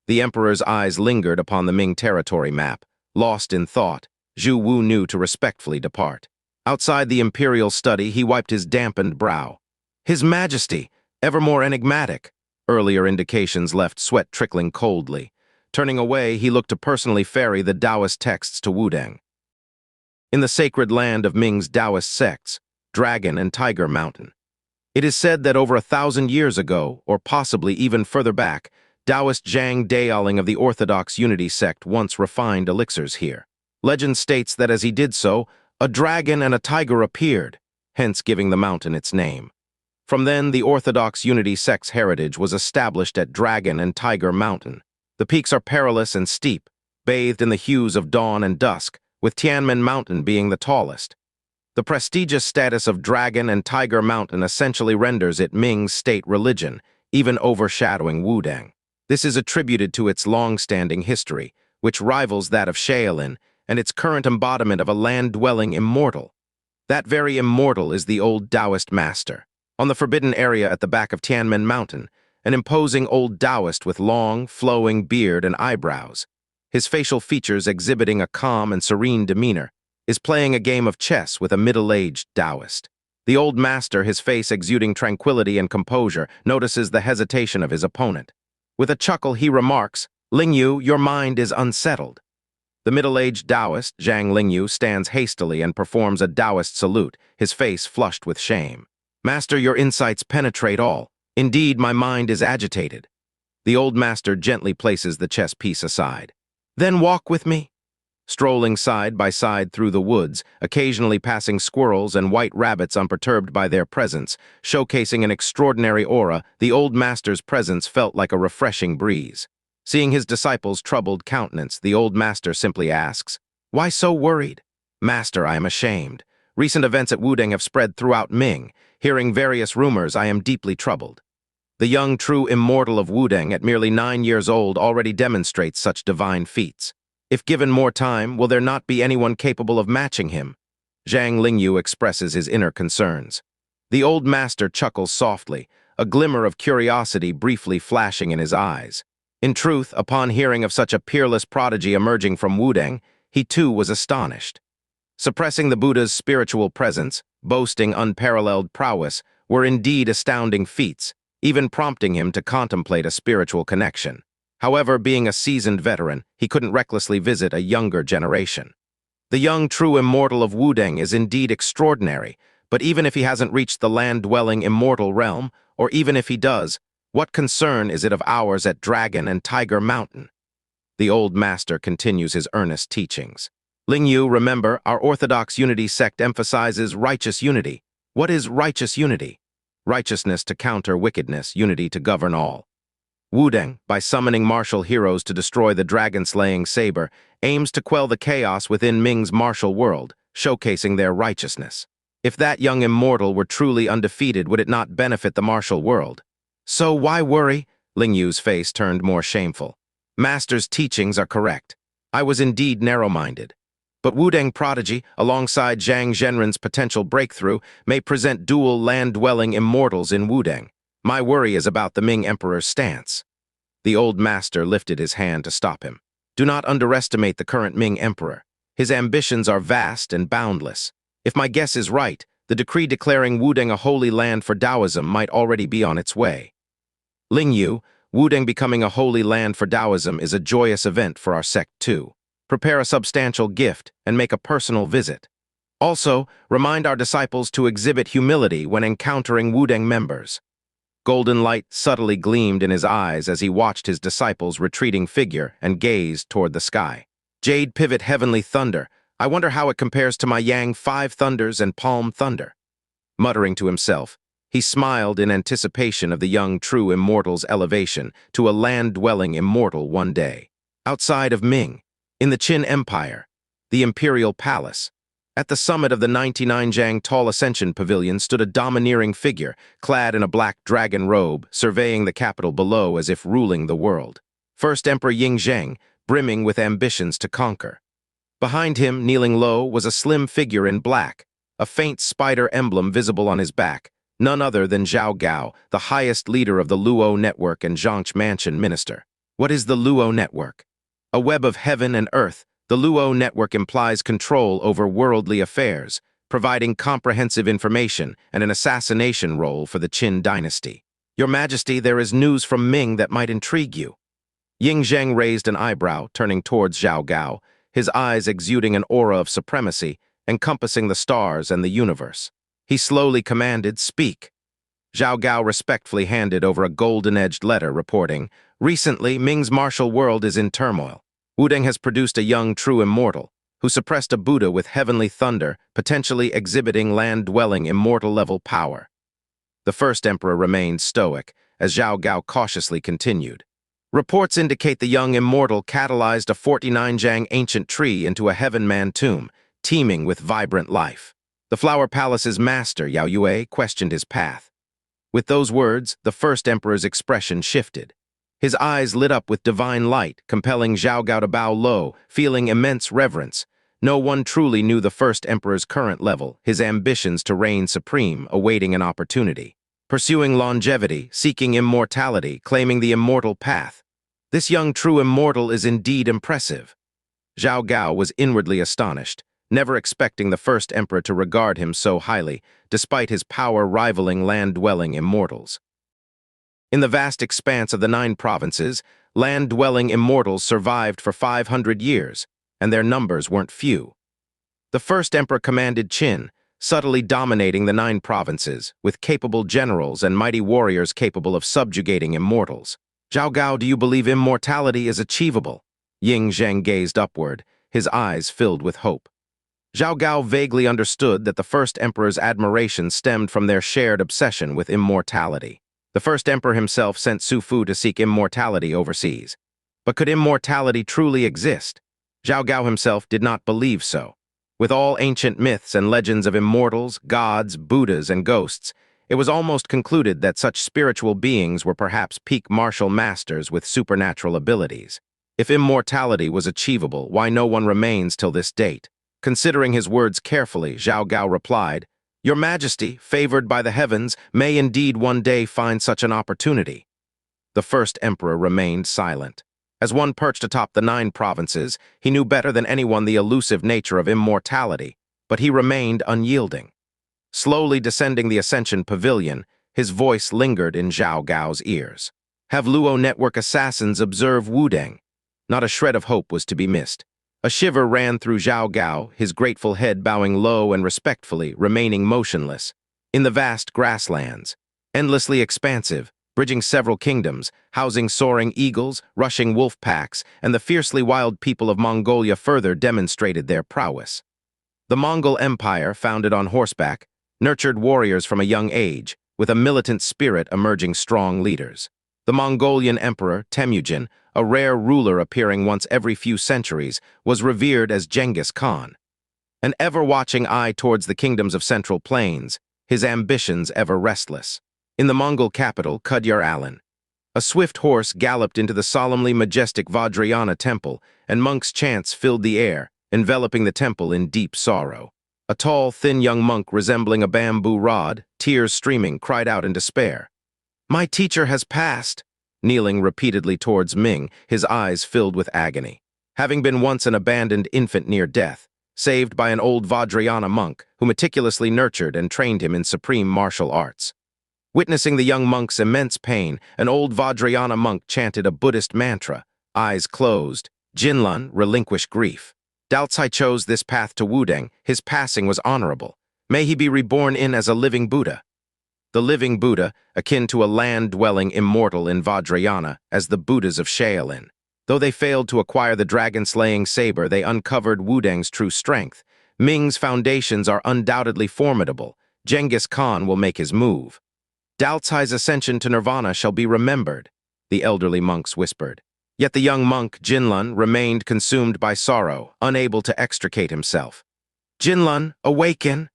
The emperor's eyes lingered upon the Ming territory map. Lost in thought, Zhu Wu knew to respectfully depart. Outside the imperial study, he wiped his dampened brow. His Majesty, ever more enigmatic. Earlier indications left sweat trickling coldly. Turning away, he looked to personally ferry the Taoist texts to Wudang. In the sacred land of Ming's Taoist sects, Dragon and Tiger Mountain. It is said that over 1,000 years ago, or possibly even further back, Taoist Zhang Daoling of the Orthodox Unity sect once refined elixirs here. Legend states that as he did so, a dragon and a tiger appeared, hence giving the mountain its name. From then, the Orthodox Unity sect's heritage was established at Dragon and Tiger Mountain. The peaks are perilous and steep, bathed in the hues of dawn and dusk, with Tianmen Mountain being the tallest. The prestigious status of Dragon and Tiger Mountain essentially renders it Ming's state religion, even overshadowing Wudang. This is attributed to its long-standing history, which rivals that of Shaolin, and its current embodiment of a land-dwelling immortal. That very immortal is the old Taoist master. On the forbidden area at the back of Tianmen Mountain, an imposing old Taoist with long, flowing beard and eyebrows, his facial features exhibiting a calm and serene demeanor, is playing a game of chess with a middle-aged Taoist. The old master, his face exuding tranquility and composure, notices the hesitation of his opponent. With a chuckle, he remarks, "Lingyu, your mind is unsettled." The middle-aged Taoist, Zhang Lingyu, stands hastily and performs a Taoist salute, his face flushed with shame. "Master, your insights penetrate all. Indeed, my mind is agitated." The old master gently places the chess piece aside. "Then walk with me." Strolling side by side through the woods, occasionally passing squirrels and white rabbits unperturbed by their presence, showcasing an extraordinary aura, the old master's presence felt like a refreshing breeze. Seeing his disciple's troubled countenance, the old master simply asks, "Why so worried?" "Master, I am ashamed. Recent events at Wudang have spread throughout Ming. Hearing various rumors, I am deeply troubled." The young true immortal of Wudang, at merely 9 years old, already demonstrates such divine feats. If given more time, will there not be anyone capable of matching him? Zhang Lingyu expresses his inner concerns. The old master chuckles softly, a glimmer of curiosity briefly flashing in his eyes. In truth, upon hearing of such a peerless prodigy emerging from Wudang, he too was astonished. Suppressing the Buddha's spiritual presence, boasting unparalleled prowess, were indeed astounding feats, even prompting him to contemplate a spiritual connection. However, being a seasoned veteran, he couldn't recklessly visit a younger generation. The young true immortal of Wudang is indeed extraordinary, but even if he hasn't reached the land-dwelling immortal realm, or even if he does, what concern is it of ours at Dragon and Tiger Mountain? The old master continues his earnest teachings. Lingyu, remember, our Orthodox Unity sect emphasizes righteous unity. What is righteous unity? Righteousness to counter wickedness, unity to govern all. Wudang, by summoning martial heroes to destroy the dragon-slaying saber, aims to quell the chaos within Ming's martial world, showcasing their righteousness. If that young immortal were truly undefeated, would it not benefit the martial world? So why worry? Ling Yu's face turned more shameful. Master's teachings are correct. I was indeed narrow-minded. But Wudang Prodigy, alongside Zhang Zhenren's potential breakthrough, may present dual land-dwelling immortals in Wudang. My worry is about the Ming Emperor's stance. The old master lifted his hand to stop him. Do not underestimate the current Ming Emperor. His ambitions are vast and boundless. If my guess is right, the decree declaring Wudang a holy land for Taoism might already be on its way. Ling Yu, Wudang becoming a holy land for Taoism is a joyous event for our sect too. Prepare a substantial gift and make a personal visit. Also, remind our disciples to exhibit humility when encountering Wudang members. Golden light subtly gleamed in his eyes as he watched his disciples' retreating figure and gazed toward the sky. Jade pivot heavenly thunder. I wonder how it compares to my Yang 5 thunders and Palm thunder. Muttering to himself, he smiled in anticipation of the young true immortal's elevation to a land-dwelling immortal one day. Outside of Ming, in the Qin Empire, the Imperial Palace, at the summit of the 99 Jiang Tall Ascension Pavilion stood a domineering figure, clad in a black dragon robe, surveying the capital below as if ruling the world. First Emperor Ying Zheng, brimming with ambitions to conquer. Behind him, kneeling low, was a slim figure in black, a faint spider emblem visible on his back, none other than Zhao Gao, the highest leader of the Luo Network and Zhangche Mansion minister. What is the Luo Network? A web of heaven and earth. The Luo Network implies control over worldly affairs, providing comprehensive information and an assassination role for the Qin dynasty. Your Majesty, there is news from Ming that might intrigue you. Ying Zheng raised an eyebrow, turning towards Zhao Gao, his eyes exuding an aura of supremacy, encompassing the stars and the universe. He slowly commanded, "Speak." Zhao Gao respectfully handed over a golden-edged letter reporting, "Recently, Ming's martial world is in turmoil. Wudang has produced a young true immortal, who suppressed a Buddha with heavenly thunder, potentially exhibiting land-dwelling immortal-level power." The first emperor remained stoic, as Zhao Gao cautiously continued. Reports indicate the young immortal catalyzed a 49 Jiang ancient tree into a heaven-man tomb, teeming with vibrant life. The Flower Palace's master, Yao Yue, questioned his path. With those words, the first emperor's expression shifted. His eyes lit up with divine light, compelling Zhao Gao to bow low, feeling immense reverence. No one truly knew the first emperor's current level, his ambitions to reign supreme, awaiting an opportunity. Pursuing longevity, seeking immortality, claiming the immortal path. This young true immortal is indeed impressive. Zhao Gao was inwardly astonished, never expecting the first emperor to regard him so highly, despite his power rivaling land-dwelling immortals. In the vast expanse of the 9 provinces, land-dwelling immortals survived for 500 years, and their numbers weren't few. The first emperor commanded Qin, subtly dominating the 9 provinces, with capable generals and mighty warriors capable of subjugating immortals. Zhao Gao, do you believe immortality is achievable? Ying Zheng gazed upward, his eyes filled with hope. Zhao Gao vaguely understood that the first emperor's admiration stemmed from their shared obsession with immortality. The first emperor himself sent Su Fu to seek immortality overseas. But could immortality truly exist? Zhao Gao himself did not believe so. With all ancient myths and legends of immortals, gods, Buddhas, and ghosts, it was almost concluded that such spiritual beings were perhaps peak martial masters with supernatural abilities. If immortality was achievable, why no one remains till this date? Considering his words carefully, Zhao Gao replied, "Your Majesty, favored by the heavens, may indeed one day find such an opportunity." The first emperor remained silent. As one perched atop the 9 provinces, he knew better than anyone the elusive nature of immortality, but he remained unyielding. Slowly descending the Ascension Pavilion, his voice lingered in Zhao Gao's ears. Have Luo Network assassins observe Wudang? Not a shred of hope was to be missed. A shiver ran through Zhao Gao, his grateful head bowing low and respectfully, remaining motionless. In the vast grasslands, endlessly expansive, bridging several kingdoms, housing soaring eagles, rushing wolf packs, and the fiercely wild people of Mongolia further demonstrated their prowess. The Mongol Empire, founded on horseback, nurtured warriors from a young age, with a militant spirit emerging strong leaders. The Mongolian emperor, Temujin, a rare ruler appearing once every few centuries, was revered as Genghis Khan. An ever-watching eye towards the kingdoms of Central Plains, his ambitions ever restless. In the Mongol capital, Kudyar Alan, a swift horse galloped into the solemnly majestic Vajrayana temple, and monks' chants filled the air, enveloping the temple in deep sorrow. A tall, thin young monk resembling a bamboo rod, tears streaming, cried out in despair. "My teacher has passed," kneeling repeatedly towards Ming, his eyes filled with agony. Having been once an abandoned infant near death, saved by an old Vajrayana monk who meticulously nurtured and trained him in supreme martial arts. Witnessing the young monk's immense pain, an old Vajrayana monk chanted a Buddhist mantra, eyes closed. Jinlun, relinquish grief. Dalcai chose this path to Wudang. His passing was honorable. May he be reborn as a living Buddha. The living Buddha, akin to a land-dwelling immortal in Vajrayana, as the Buddhas of Shaolin. Though they failed to acquire the dragon-slaying saber, they uncovered Wudang's true strength. Ming's foundations are undoubtedly formidable. Genghis Khan will make his move. Dalcai's ascension to nirvana shall be remembered, the elderly monks whispered. Yet the young monk, Jinlun, remained consumed by sorrow, unable to extricate himself. "Jinlun, awaken!"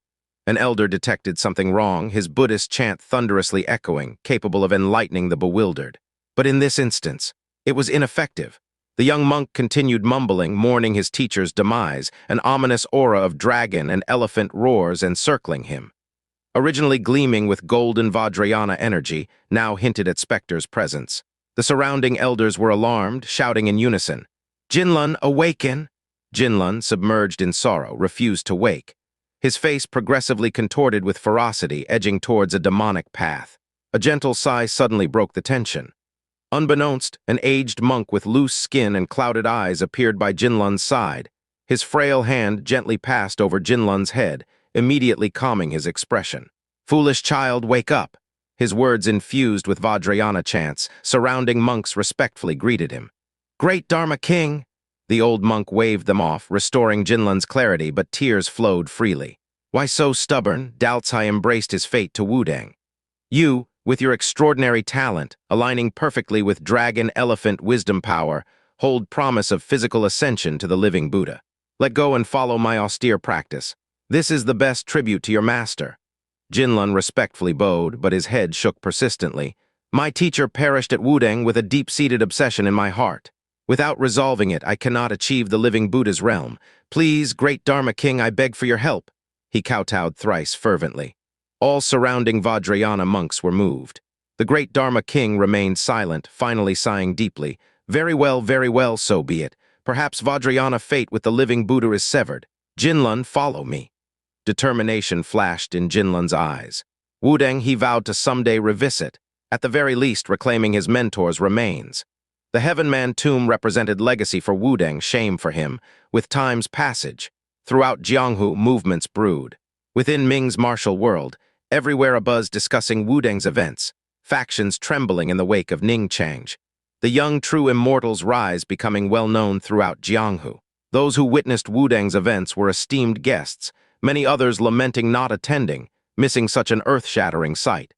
An elder detected something wrong, his Buddhist chant thunderously echoing, capable of enlightening the bewildered. But in this instance, it was ineffective. The young monk continued mumbling, mourning his teacher's demise, an ominous aura of dragon and elephant roars encircling him. Originally gleaming with golden Vajrayana energy, now hinted at Spectre's presence. The surrounding elders were alarmed, shouting in unison, "Jinlun, awaken!" Jinlun, submerged in sorrow, refused to wake. His face progressively contorted with ferocity, edging towards a demonic path. A gentle sigh suddenly broke the tension. Unbeknownst, an aged monk with loose skin and clouded eyes appeared by Jinlun's side. His frail hand gently passed over Jinlun's head, immediately calming his expression. "Foolish child, wake up!" His words infused with Vajrayana chants, surrounding monks respectfully greeted him. "Great Dharma King!" The old monk waved them off, restoring Jinlun's clarity, but tears flowed freely. "Why so stubborn?" Dalcai embraced his fate to Wudang. "You, with your extraordinary talent, aligning perfectly with dragon-elephant wisdom power, hold promise of physical ascension to the living Buddha. Let go and follow my austere practice. This is the best tribute to your master." Jinlun respectfully bowed, but his head shook persistently. "My teacher perished at Wudang with a deep-seated obsession in my heart. Without resolving it, I cannot achieve the living Buddha's realm. Please, great Dharma King, I beg for your help." He kowtowed thrice fervently. All surrounding Vajrayana monks were moved. The great Dharma King remained silent, finally sighing deeply. Very well, so be it. Perhaps Vajrayana fate with the living Buddha is severed. Jinlun, follow me." Determination flashed in Jinlun's eyes. Wudang he vowed to someday revisit, at the very least reclaiming his mentor's remains. The Heaven Man tomb represented legacy for Wudang, shame for him. With time's passage, throughout Jianghu, movements brewed. Within Ming's martial world, everywhere a buzz discussing Wudang's events, factions trembling in the wake of Ning Change. The young true immortal's rise becoming well known throughout Jianghu. Those who witnessed Wudang's events were esteemed guests, many others lamenting not attending, missing such an earth-shattering sight.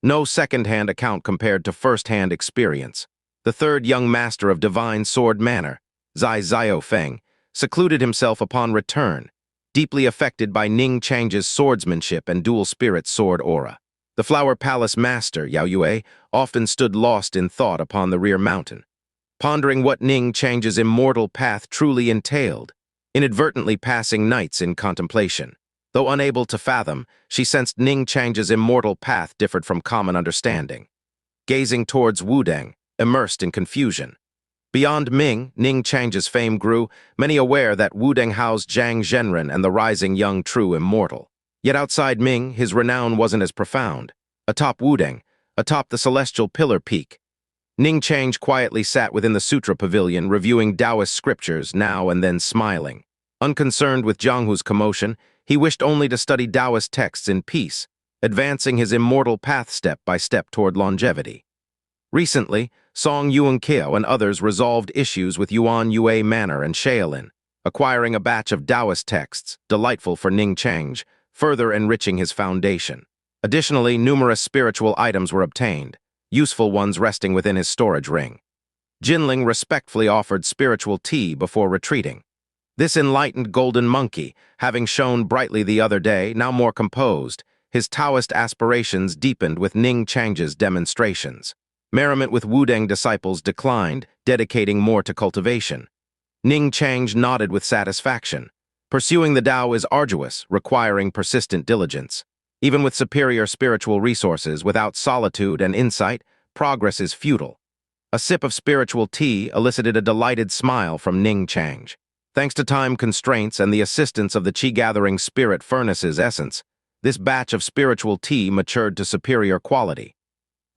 No second-hand account compared to first-hand experience. The third young master of divine sword manner, Zai Xiaofeng, secluded himself upon return, deeply affected by Ning Chang's swordsmanship and dual-spirit sword aura. The Flower Palace master, Yao Yue, often stood lost in thought upon the rear mountain, pondering what Ning Chang's immortal path truly entailed, inadvertently passing nights in contemplation. Though unable to fathom, she sensed Ning Chang's immortal path differed from common understanding. Gazing towards Wudang, immersed in confusion. Beyond Ming, Ning Chang's fame grew, many aware that Wudang housed Zhang Zhenren and the rising young true immortal. Yet outside Ming, his renown wasn't as profound. Atop Wudang, atop the celestial pillar peak, Ning Change quietly sat within the Sutra Pavilion, reviewing Taoist scriptures, now and then smiling. Unconcerned with Jianghu's commotion, he wished only to study Taoist texts in peace, advancing his immortal path step by step toward longevity. Recently, Song Yuan-Keo and others resolved issues with Yuan Yue Manor and Shaolin, acquiring a batch of Taoist texts, delightful for Ning Change, further enriching his foundation. Additionally, numerous spiritual items were obtained, useful ones resting within his storage ring. Jinling respectfully offered spiritual tea before retreating. This enlightened golden monkey, having shone brightly the other day, now more composed, his Taoist aspirations deepened with Ning Chang's demonstrations. Merriment with Wudang disciples declined, dedicating more to cultivation. Ning Chang nodded with satisfaction. Pursuing the Tao is arduous, requiring persistent diligence. Even with superior spiritual resources, without solitude and insight, progress is futile. A sip of spiritual tea elicited a delighted smile from Ning Chang. Thanks to time constraints and the assistance of the Qi-gathering spirit furnace's essence, this batch of spiritual tea matured to superior quality.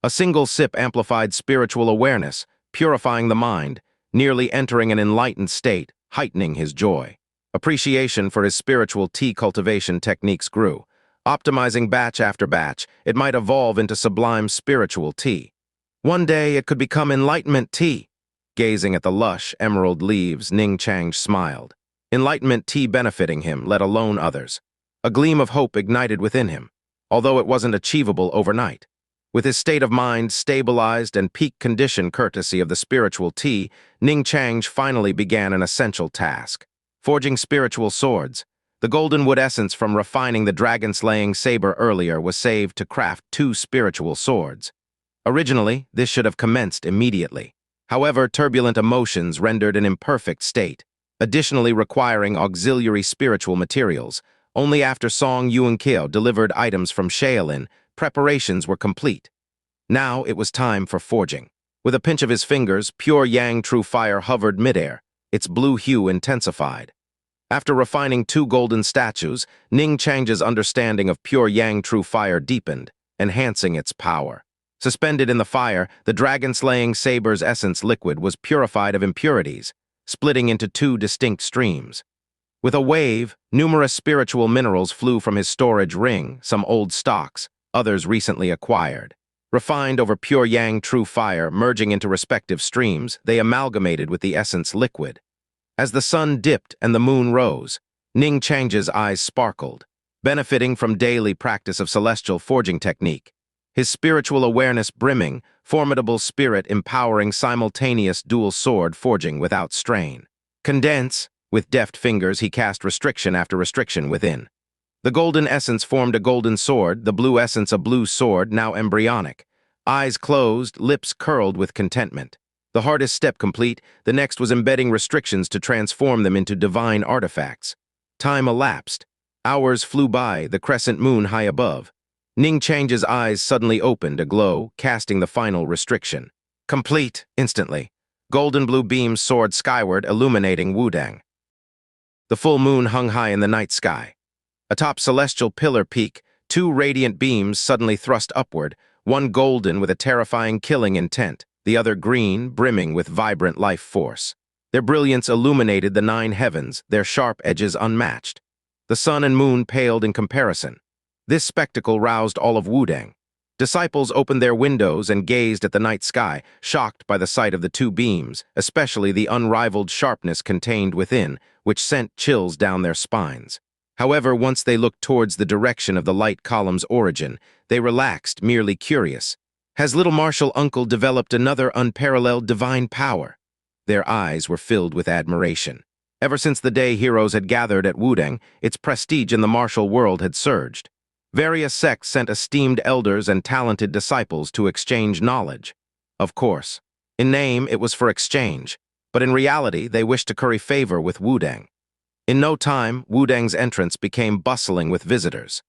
A single sip amplified spiritual awareness, purifying the mind, nearly entering an enlightened state, heightening his joy. Appreciation for his spiritual tea cultivation techniques grew. Optimizing batch after batch, it might evolve into sublime spiritual tea. One day it could become enlightenment tea. Gazing at the lush, emerald leaves, Ning Chang smiled. Enlightenment tea benefiting him, let alone others. A gleam of hope ignited within him, although it wasn't achievable overnight. With his state of mind stabilized and peak condition courtesy of the spiritual tea, Ning Chang finally began an essential task. Forging spiritual swords. The golden wood essence from refining the dragon-slaying saber earlier was saved to craft 2 spiritual swords. Originally, this should have commenced immediately. However, turbulent emotions rendered an imperfect state, additionally requiring auxiliary spiritual materials. Only after Song Yuankyo delivered items from Shaolin, preparations were complete. Now it was time for forging. With a pinch of his fingers, pure Yang True Fire hovered midair, its blue hue intensified. After refining 2 golden statues, Ning Chang's understanding of pure Yang True Fire deepened, enhancing its power. Suspended in the fire, the dragon-slaying saber's essence liquid was purified of impurities, splitting into 2 distinct streams. With a wave, numerous spiritual minerals flew from his storage ring, some old stocks, others recently acquired. Refined over pure Yang True Fire, merging into respective streams, they amalgamated with the essence liquid. As the sun dipped and the moon rose, Ning Chang's eyes sparkled, benefiting from daily practice of celestial forging technique. His spiritual awareness brimming, formidable spirit empowering simultaneous dual sword forging without strain. Condense, with deft fingers he cast restriction after restriction within. The golden essence formed a golden sword, the blue essence a blue sword, now embryonic. Eyes closed, lips curled with contentment. The hardest step complete, the next was embedding restrictions to transform them into divine artifacts. Time elapsed. Hours flew by, the crescent moon high above. Ning Chang's eyes suddenly opened, aglow, casting the final restriction. Complete, instantly. Golden blue beams soared skyward, illuminating Wudang. The full moon hung high in the night sky. Atop celestial pillar peak, 2 radiant beams suddenly thrust upward, one golden with a terrifying killing intent, the other green, brimming with vibrant life force. Their brilliance illuminated the 9 heavens, their sharp edges unmatched. The sun and moon paled in comparison. This spectacle roused all of Wudang. Disciples opened their windows and gazed at the night sky, shocked by the sight of the 2 beams, especially the unrivaled sharpness contained within, which sent chills down their spines. However, once they looked towards the direction of the light column's origin, they relaxed, merely curious. Has little martial uncle developed another unparalleled divine power? Their eyes were filled with admiration. Ever since the day heroes had gathered at Wudang, its prestige in the martial world had surged. Various sects sent esteemed elders and talented disciples to exchange knowledge. Of course, in name it was for exchange, but in reality they wished to curry favor with Wudang. In no time, Wudang's entrance became bustling with visitors.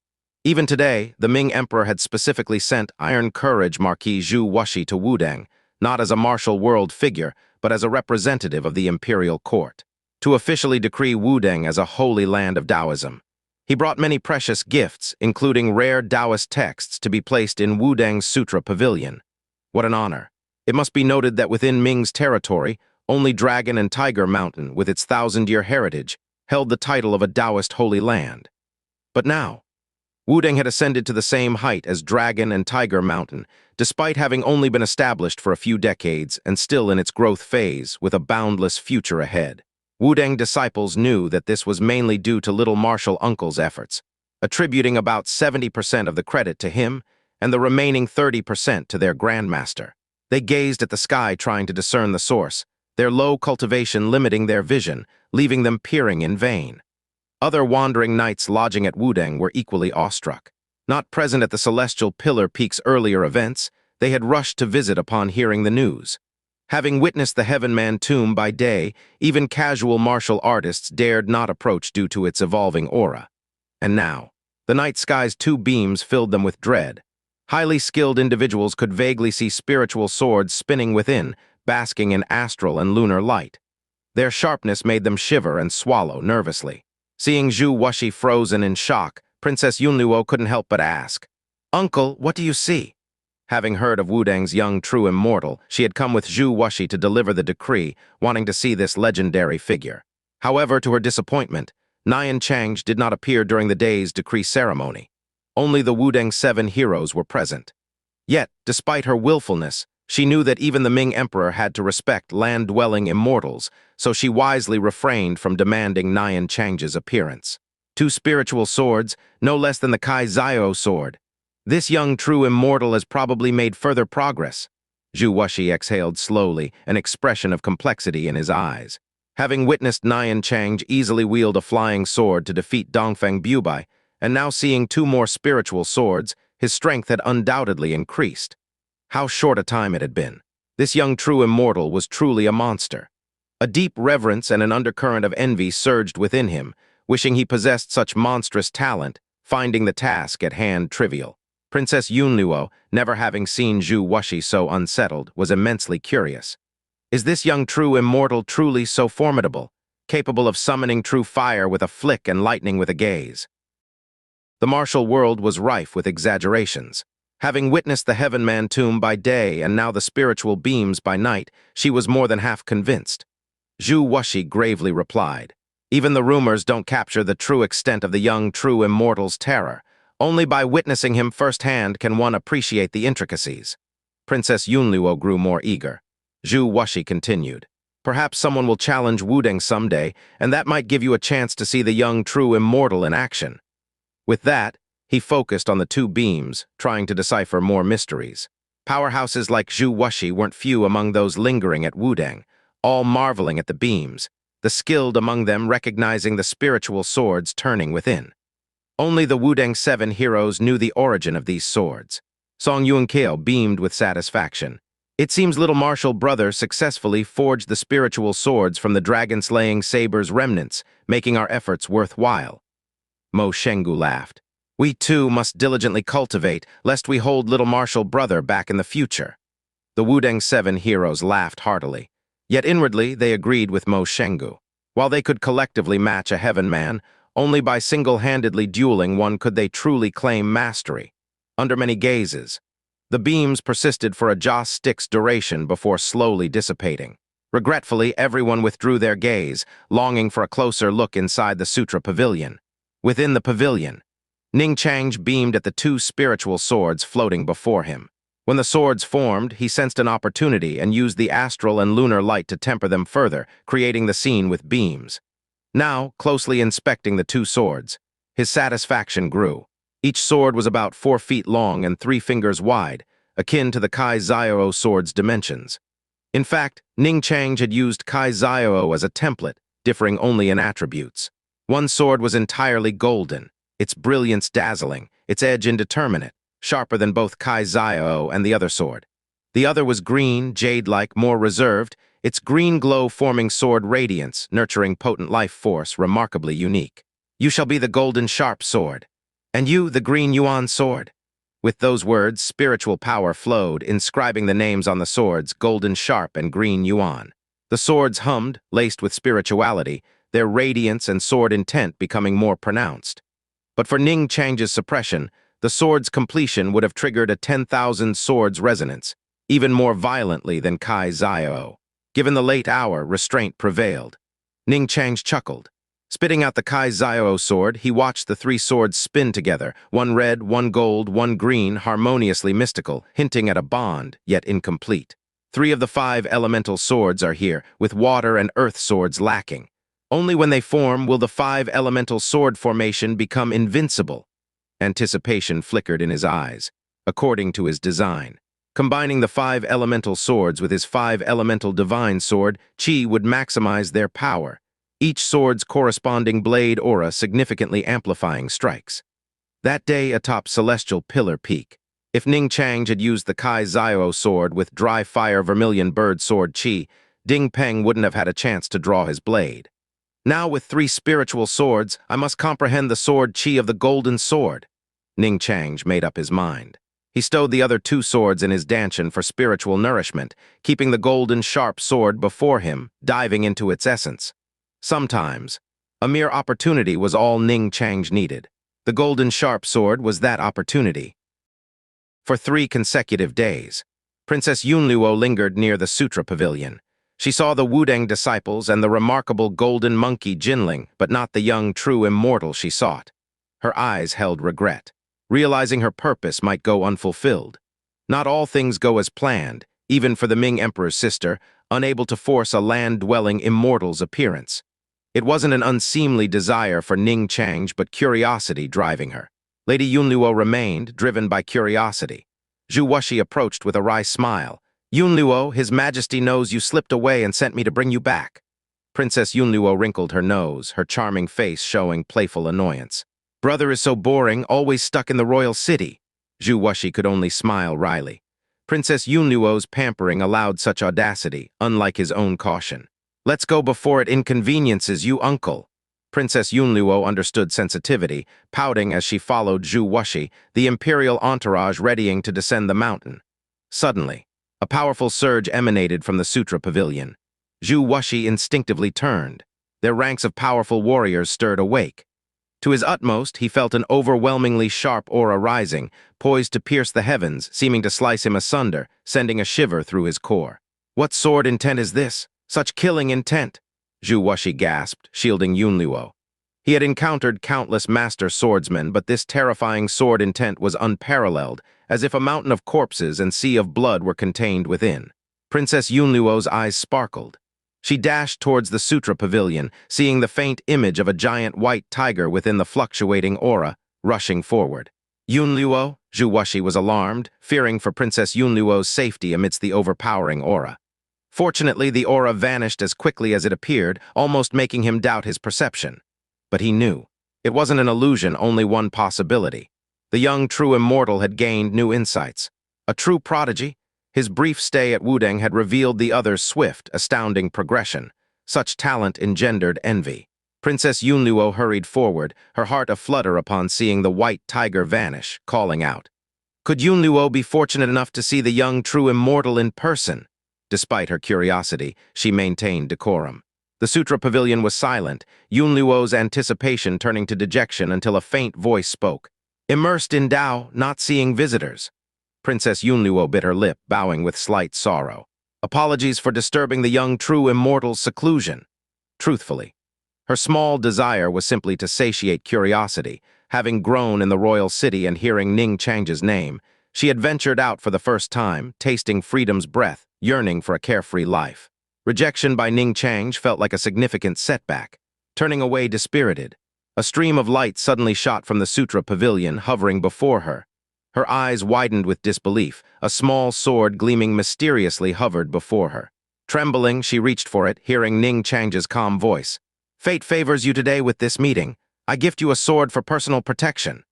Even today, the Ming Emperor had specifically sent Iron Courage Marquis Zhu Wuxi to Wudang, not as a martial world figure, but as a representative of the imperial court, to officially decree Wudang as a holy land of Taoism. He brought many precious gifts, including rare Taoist texts to be placed in Wudang's Sutra Pavilion. What an honor. It must be noted that within Ming's territory, only Dragon and Tiger Mountain, with its 1,000-year heritage, held the title of a Taoist holy land. But now, Wudang had ascended to the same height as Dragon and Tiger Mountain, despite having only been established for a few decades and still in its growth phase with a boundless future ahead. Wudang disciples knew that this was mainly due to little martial uncle's efforts. attributing about 70% of the credit to him and the remaining 30% to their grandmaster. They gazed at the sky trying to discern the source, their low cultivation limiting their vision, leaving them peering in vain. Other wandering knights lodging at Wudang were equally awestruck. Not present at the Celestial Pillar Peak's earlier events, they had rushed to visit upon hearing the news. Having witnessed the Heavenman tomb by day, even casual martial artists dared not approach due to its evolving aura. And now, the night sky's two beams filled them with dread. Highly skilled individuals could vaguely see spiritual swords spinning within, basking in astral and lunar light. Their sharpness made them shiver and swallow nervously. Seeing Zhu Wuxi frozen in shock, Princess Yunluo couldn't help but ask, "Uncle, what do you see?" Having heard of Wudang's young true immortal, she had come with Zhu Wuxi to deliver the decree, wanting to see this legendary figure. However, to her disappointment, Nian Chang's did not appear during the day's decree ceremony. Only the Wudang 7 heroes were present. Yet, despite her willfulness, she knew that even the Ming Emperor had to respect land-dwelling immortals, so she wisely refrained from demanding Nian Chang's appearance. 2 spiritual swords, no less than the Kai Zhao sword. This young true immortal has probably made further progress. Zhu Wuxi exhaled slowly, an expression of complexity in his eyes. Having witnessed Nian Chang easily wield a flying sword to defeat Dongfeng Bubai, and now seeing 2 more spiritual swords, his strength had undoubtedly increased. How short a time it had been. This young true immortal was truly a monster. A deep reverence and an undercurrent of envy surged within him, wishing he possessed such monstrous talent, finding the task at hand trivial. Princess Yunluo, never having seen Zhu Wuxi so unsettled, was immensely curious. Is this young true immortal truly so formidable, capable of summoning true fire with a flick and lightning with a gaze? The martial world was rife with exaggerations. Having witnessed the Heavenman tomb by day and now the spiritual beams by night, she was more than half convinced. Zhu Wuxi gravely replied, "Even the rumors don't capture the true extent of the young true immortal's terror. Only by witnessing him firsthand can one appreciate the intricacies." Princess Yunluo grew more eager. Zhu Wuxi continued, "Perhaps someone will challenge Wudang someday, and that might give you a chance to see the young true immortal in action." With that, he focused on the 2 beams, trying to decipher more mysteries. Powerhouses like Zhu Wuxi weren't few among those lingering at Wudang, all marveling at the beams, the skilled among them recognizing the spiritual swords turning within. Only the Wudang 7 heroes knew the origin of these swords. Song Yunkeo beamed with satisfaction. It seems little martial brother successfully forged the spiritual swords from the dragon-slaying saber's remnants, making our efforts worthwhile. Mo Shengu laughed. "We too must diligently cultivate, lest we hold little martial brother back in the future." The Wudang 7 heroes laughed heartily. Yet inwardly they agreed with Mo Shengu. While they could collectively match a heaven man, only by single-handedly dueling one could they truly claim mastery. Under many gazes, the beams persisted for a joss stick's duration before slowly dissipating. Regretfully, everyone withdrew their gaze, longing for a closer look inside the Sutra Pavilion. Within the pavilion, Ning Chang beamed at the 2 spiritual swords floating before him. When the swords formed, he sensed an opportunity and used the astral and lunar light to temper them further, creating the scene with beams. Now, closely inspecting the 2 swords, his satisfaction grew. Each sword was about 4 feet long and 3 fingers wide, akin to the Kai Zhao sword's dimensions. In fact, Ning Chang had used Kai Zhao as a template, differing only in attributes. One sword was entirely golden, its brilliance dazzling, its edge indeterminate, sharper than both Kai Zhao and the other sword. The other was green, jade-like, more reserved, its green glow forming sword radiance, nurturing potent life force, remarkably unique. "You shall be the golden sharp sword, and you the green yuan sword." With those words, spiritual power flowed, inscribing the names on the swords, golden sharp and green yuan. The swords hummed, laced with spirituality, their radiance and sword intent becoming more pronounced. But for Ning Chang's suppression, the sword's completion would have triggered a 10,000 swords resonance, even more violently than Kai Zhao. Given the late hour, restraint prevailed. Ning Chang chuckled. Spitting out the Kai Zhao sword, he watched the 3 swords spin together, one red, one gold, one green, harmoniously mystical, hinting at a bond, yet incomplete. 3 of the 5 elemental swords are here, with water and earth swords lacking. Only when they form will the 5 elemental sword formation become invincible, Anticipation flickered in his eyes, according to his design. Combining the 5 elemental swords with his 5 elemental divine sword, Qi would maximize their power, each sword's corresponding blade aura significantly amplifying strikes. That day atop Celestial Pillar Peak, if Ning Chang had used the Kai Zio sword with dry fire vermilion bird sword Qi, Ding Peng wouldn't have had a chance to draw his blade. Now with 3 spiritual swords, I must comprehend the sword Qi of the golden sword. Ning Chang made up his mind. He stowed the other 2 swords in his dantian for spiritual nourishment, keeping the golden sharp sword before him, diving into its essence. Sometimes, a mere opportunity was all Ning Chang needed. The golden sharp sword was that opportunity. For 3 consecutive days, Princess Yunluo lingered near the Sutra Pavilion. She saw the Wudang disciples and the remarkable golden monkey Jinling, but not the young true immortal she sought. Her eyes held regret, realizing her purpose might go unfulfilled. Not all things go as planned, even for the Ming Emperor's sister, unable to force a land-dwelling immortal's appearance. It wasn't an unseemly desire for Ning Chang, but curiosity driving her. Lady Yunluo remained, driven by curiosity. Zhu Wuxi approached with a wry smile. Yunluo, His Majesty knows you slipped away and sent me to bring you back. Princess Yunluo wrinkled her nose, her charming face showing playful annoyance. Brother is so boring, always stuck in the royal city. Zhu Wuxi could only smile wryly. Princess Yunluo's pampering allowed such audacity, unlike his own caution. Let's go before it inconveniences you, uncle. Princess Yunluo understood sensitivity, pouting as she followed Zhu Wuxi, the imperial entourage readying to descend the mountain. Suddenly, a powerful surge emanated from the Sutra Pavilion. Zhu Wuxi instinctively turned. Their ranks of powerful warriors stirred awake. To his utmost, he felt an overwhelmingly sharp aura rising, poised to pierce the heavens, seeming to slice him asunder, sending a shiver through his core. What sword intent is this? Such killing intent! Zhu Wuxi gasped, shielding Yunluo. He had encountered countless master swordsmen, but this terrifying sword intent was unparalleled, as if a mountain of corpses and sea of blood were contained within. Princess Yunluo's eyes sparkled. She dashed towards the Sutra Pavilion, seeing the faint image of a giant white tiger within the fluctuating aura, rushing forward. Yunluo? Zhu Wuxi was alarmed, fearing for Princess Yunluo's safety amidst the overpowering aura. Fortunately, the aura vanished as quickly as it appeared, almost making him doubt his perception. But he knew. It wasn't an illusion, only one possibility. The young true immortal had gained new insights. A true prodigy? His brief stay at Wudang had revealed the other's swift, astounding progression. Such talent engendered envy. Princess Yunluo hurried forward, her heart aflutter upon seeing the white tiger vanish, calling out. Could Yunluo be fortunate enough to see the young true immortal in person? Despite her curiosity, she maintained decorum. The Sutra Pavilion was silent, Yunluo's anticipation turning to dejection until a faint voice spoke. Immersed in Tao, not seeing visitors. Princess Yunluo bit her lip, bowing with slight sorrow. Apologies for disturbing the young true immortal's seclusion. Truthfully, her small desire was simply to satiate curiosity. Having grown in the royal city and hearing Ning Chang's name, she had ventured out for the first time, tasting freedom's breath, yearning for a carefree life. Rejection by Ning Chang felt like a significant setback. Turning away dispirited, a stream of light suddenly shot from the Sutra Pavilion, hovering before her. Her eyes widened with disbelief. A small sword gleaming mysteriously hovered before her. Trembling, she reached for it, hearing Ning Chang's calm voice. Fate favors you today with this meeting. I gift you a sword for personal protection.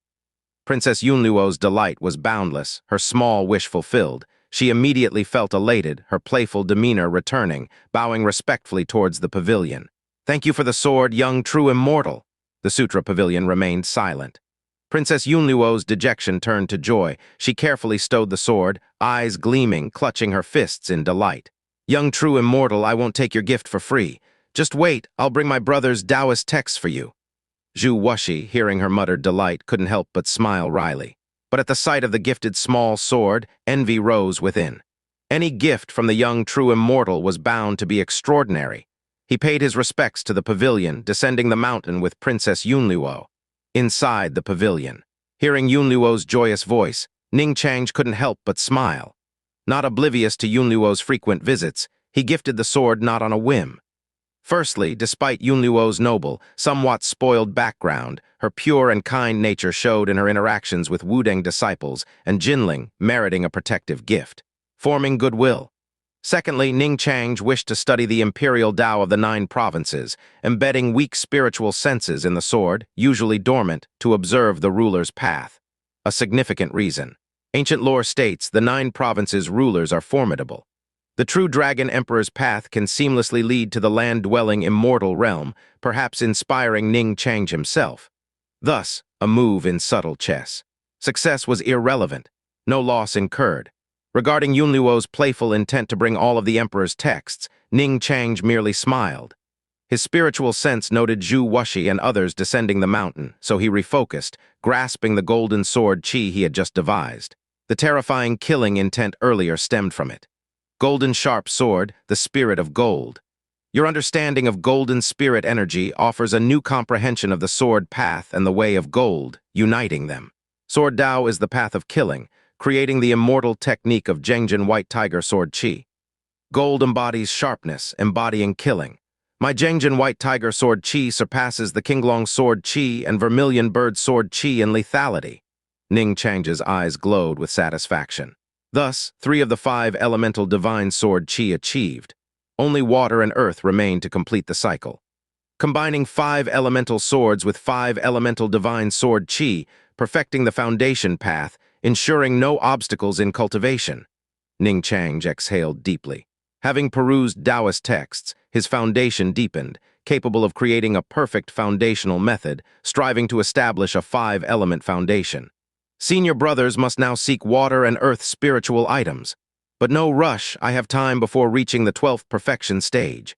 Princess Yunluo's delight was boundless, her small wish fulfilled. She immediately felt elated, her playful demeanor returning, bowing respectfully towards the pavilion. Thank you for the sword, young true immortal. The Sutra Pavilion remained silent. Princess Yunluo's dejection turned to joy. She carefully stowed the sword, eyes gleaming, clutching her fists in delight. Young true immortal, I won't take your gift for free. Just wait, I'll bring my brother's Taoist texts for you. Zhu Wuxi, hearing her muttered delight, couldn't help but smile wryly. But at the sight of the gifted small sword, envy rose within. Any gift from the young true immortal was bound to be extraordinary. He paid his respects to the pavilion, descending the mountain with Princess Yunluo. Inside the pavilion, hearing Yunluo's joyous voice, Ning Chang couldn't help but smile. Not oblivious to Yunluo's frequent visits, he gifted the sword not on a whim. Firstly, despite Yunluo's noble, somewhat spoiled background, her pure and kind nature showed in her interactions with Wudang disciples and Jinling meriting a protective gift, forming goodwill. Secondly, Ning Chang wished to study the imperial Tao of the 9 provinces, embedding weak spiritual senses in the sword, usually dormant, to observe the ruler's path. A significant reason. Ancient lore states the 9 provinces' rulers are formidable. The true Dragon Emperor's path can seamlessly lead to the land-dwelling immortal realm, perhaps inspiring Ning Chang himself. Thus, a move in subtle chess. Success was irrelevant. No loss incurred. Regarding Yunluo's playful intent to bring all of the Emperor's texts, Ning Chang merely smiled. His spiritual sense noted Zhu Wuxi and others descending the mountain, so he refocused, grasping the golden sword Qi he had just devised. The terrifying killing intent earlier stemmed from it. Golden sharp sword, the spirit of gold. Your understanding of golden spirit energy offers a new comprehension of the sword path and the way of gold, uniting them. Sword Dao is the path of killing, creating the immortal technique of Zhengjin White Tiger Sword Qi. Gold embodies sharpness, embodying killing. My Zhengjin White Tiger Sword Qi surpasses the Qinglong Sword Qi and Vermilion Bird Sword Qi in lethality. Ning Chang's eyes glowed with satisfaction. Thus, 3 of the 5 elemental divine sword Qi achieved. Only water and earth remained to complete the cycle. Combining 5 elemental swords with 5 elemental divine sword Qi, perfecting the foundation path, ensuring no obstacles in cultivation. Ning Chang exhaled deeply. Having perused Taoist texts, his foundation deepened, capable of creating a perfect foundational method, striving to establish a 5-element foundation. Senior brothers must now seek water and earth spiritual items. But no rush, I have time before reaching the 12th perfection stage.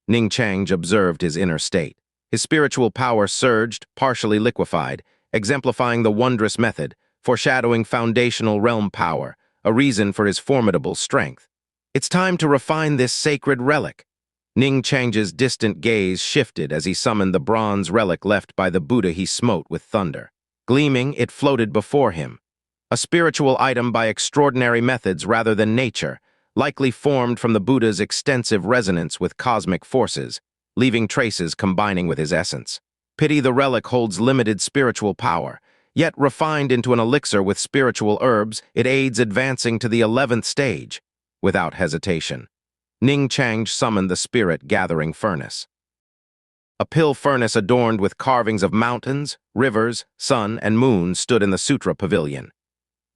Ning Chang observed his inner state. His spiritual power surged, partially liquefied, exemplifying the wondrous method, foreshadowing foundational realm power, a reason for his formidable strength. It's time to refine this sacred relic. Ning Chang's distant gaze shifted as he summoned the bronze relic left by the Buddha he smote with thunder. Gleaming, it floated before him. A spiritual item by extraordinary methods rather than nature, likely formed from the Buddha's extensive resonance with cosmic forces, leaving traces combining with his essence. Pity the relic holds limited spiritual power, yet refined into an elixir with spiritual herbs, it aids advancing to the 11th stage. Without hesitation, Ning Chang summoned the spirit-gathering furnace. A pill furnace adorned with carvings of mountains, rivers, sun, and moon stood in the Sutra Pavilion.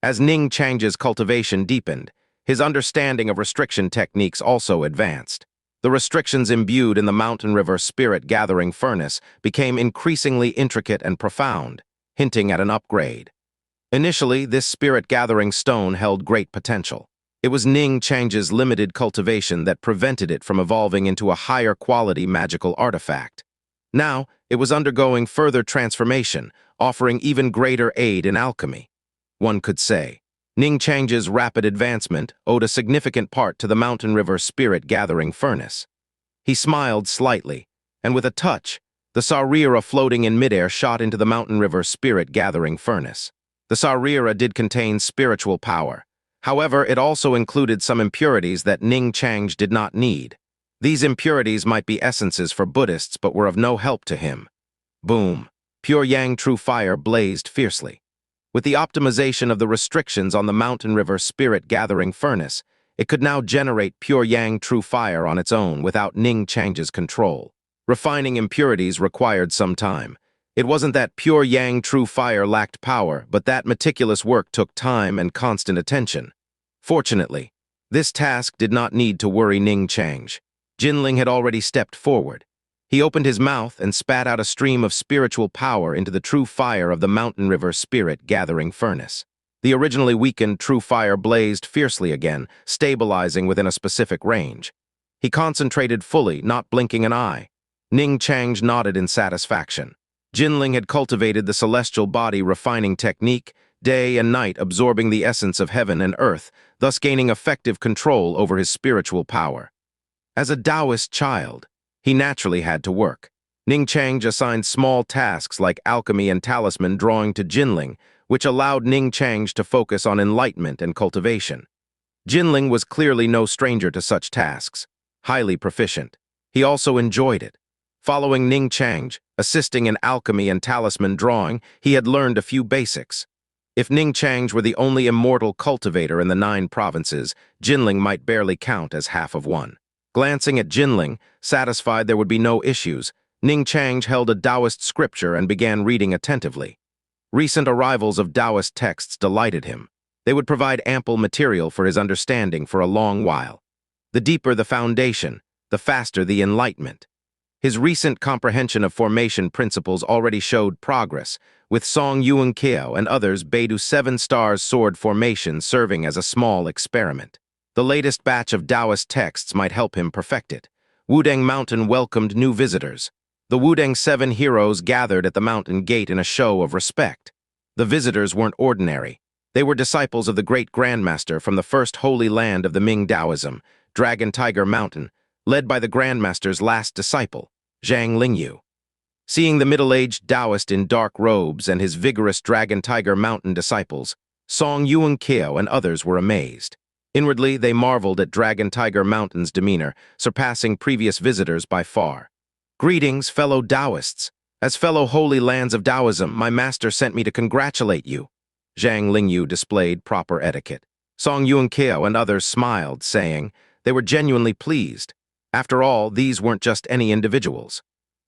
As Ning Chang's cultivation deepened, his understanding of restriction techniques also advanced. The restrictions imbued in the mountain river spirit-gathering furnace became increasingly intricate and profound, hinting at an upgrade. Initially, this spirit-gathering stone held great potential. It was Ning Chang's limited cultivation that prevented it from evolving into a higher-quality magical artifact. Now, it was undergoing further transformation, offering even greater aid in alchemy. One could say, Ning Chang's rapid advancement owed a significant part to the mountain river spirit-gathering furnace. He smiled slightly, and with a touch, the sarira floating in midair shot into the mountain river spirit-gathering furnace. The sarira did contain spiritual power. However, it also included some impurities that Ning Chang did not need. These impurities might be essences for Buddhists but were of no help to him. Boom! Pure Yang True Fire blazed fiercely. With the optimization of the restrictions on the mountain river spirit-gathering furnace, it could now generate pure Yang True Fire on its own without Ning Chang's control. Refining impurities required some time. It wasn't that pure Yang True Fire lacked power, but that meticulous work took time and constant attention. Fortunately, this task did not need to worry Ning Chang. Jinling had already stepped forward. He opened his mouth and spat out a stream of spiritual power into the true fire of the mountain river spirit-gathering furnace. The originally weakened true fire blazed fiercely again, stabilizing within a specific range. He concentrated fully, not blinking an eye. Ning Chang nodded in satisfaction. Jinling had cultivated the celestial body refining technique, day and night absorbing the essence of heaven and earth, thus gaining effective control over his spiritual power. As a Taoist child, he naturally had to work. Ning Chang assigned small tasks like alchemy and talisman drawing to Jinling, which allowed Ning Chang to focus on enlightenment and cultivation. Jinling was clearly no stranger to such tasks, highly proficient. He also enjoyed it. Following Ning Chang, assisting in alchemy and talisman drawing, he had learned a few basics. If Ning Chang were the only immortal cultivator in the 9 provinces, Jinling might barely count as half of one. Glancing at Jinling, satisfied there would be no issues, Ning Chang held a Taoist scripture and began reading attentively. Recent arrivals of Taoist texts delighted him. They would provide ample material for his understanding for a long while. The deeper the foundation, the faster the enlightenment. His recent comprehension of formation principles already showed progress, with Song Yuan Kiao and others Beidou 7 stars sword formation serving as a small experiment. The latest batch of Taoist texts might help him perfect it. Wudang Mountain welcomed new visitors. The Wudang 7 heroes gathered at the mountain gate in a show of respect. The visitors weren't ordinary. They were disciples of the great Grandmaster from the first holy land of the Ming Taoism, Dragon Tiger Mountain, led by the Grandmaster's last disciple, Zhang Lingyu. Seeing the middle-aged Taoist in dark robes and his vigorous Dragon Tiger Mountain disciples, Song Yuan Kiao and others were amazed. Inwardly, they marveled at Dragon Tiger Mountain's demeanor, surpassing previous visitors by far. "Greetings, fellow Taoists. As fellow holy lands of Taoism, my master sent me to congratulate you." Zhang Lingyu displayed proper etiquette. Song Yuan Kiao and others smiled, saying they were genuinely pleased. After all, these weren't just any individuals.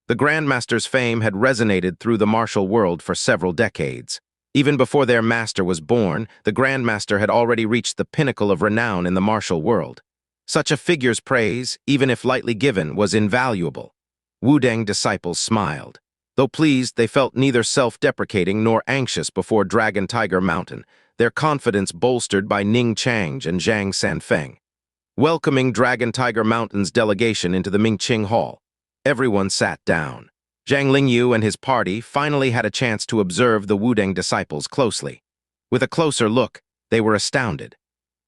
The Grandmaster's fame had resonated through the martial world for several decades. Even before their master was born, the Grandmaster had already reached the pinnacle of renown in the martial world. Such a figure's praise, even if lightly given, was invaluable. Wudang disciples smiled. Though pleased, they felt neither self-deprecating nor anxious before Dragon Tiger Mountain, their confidence bolstered by Ning Chang and Zhang Sanfeng. Welcoming Dragon Tiger Mountain's delegation into the Mingqing Hall, everyone sat down. Zhang Lingyu and his party finally had a chance to observe the Wudang disciples closely. With a closer look, they were astounded.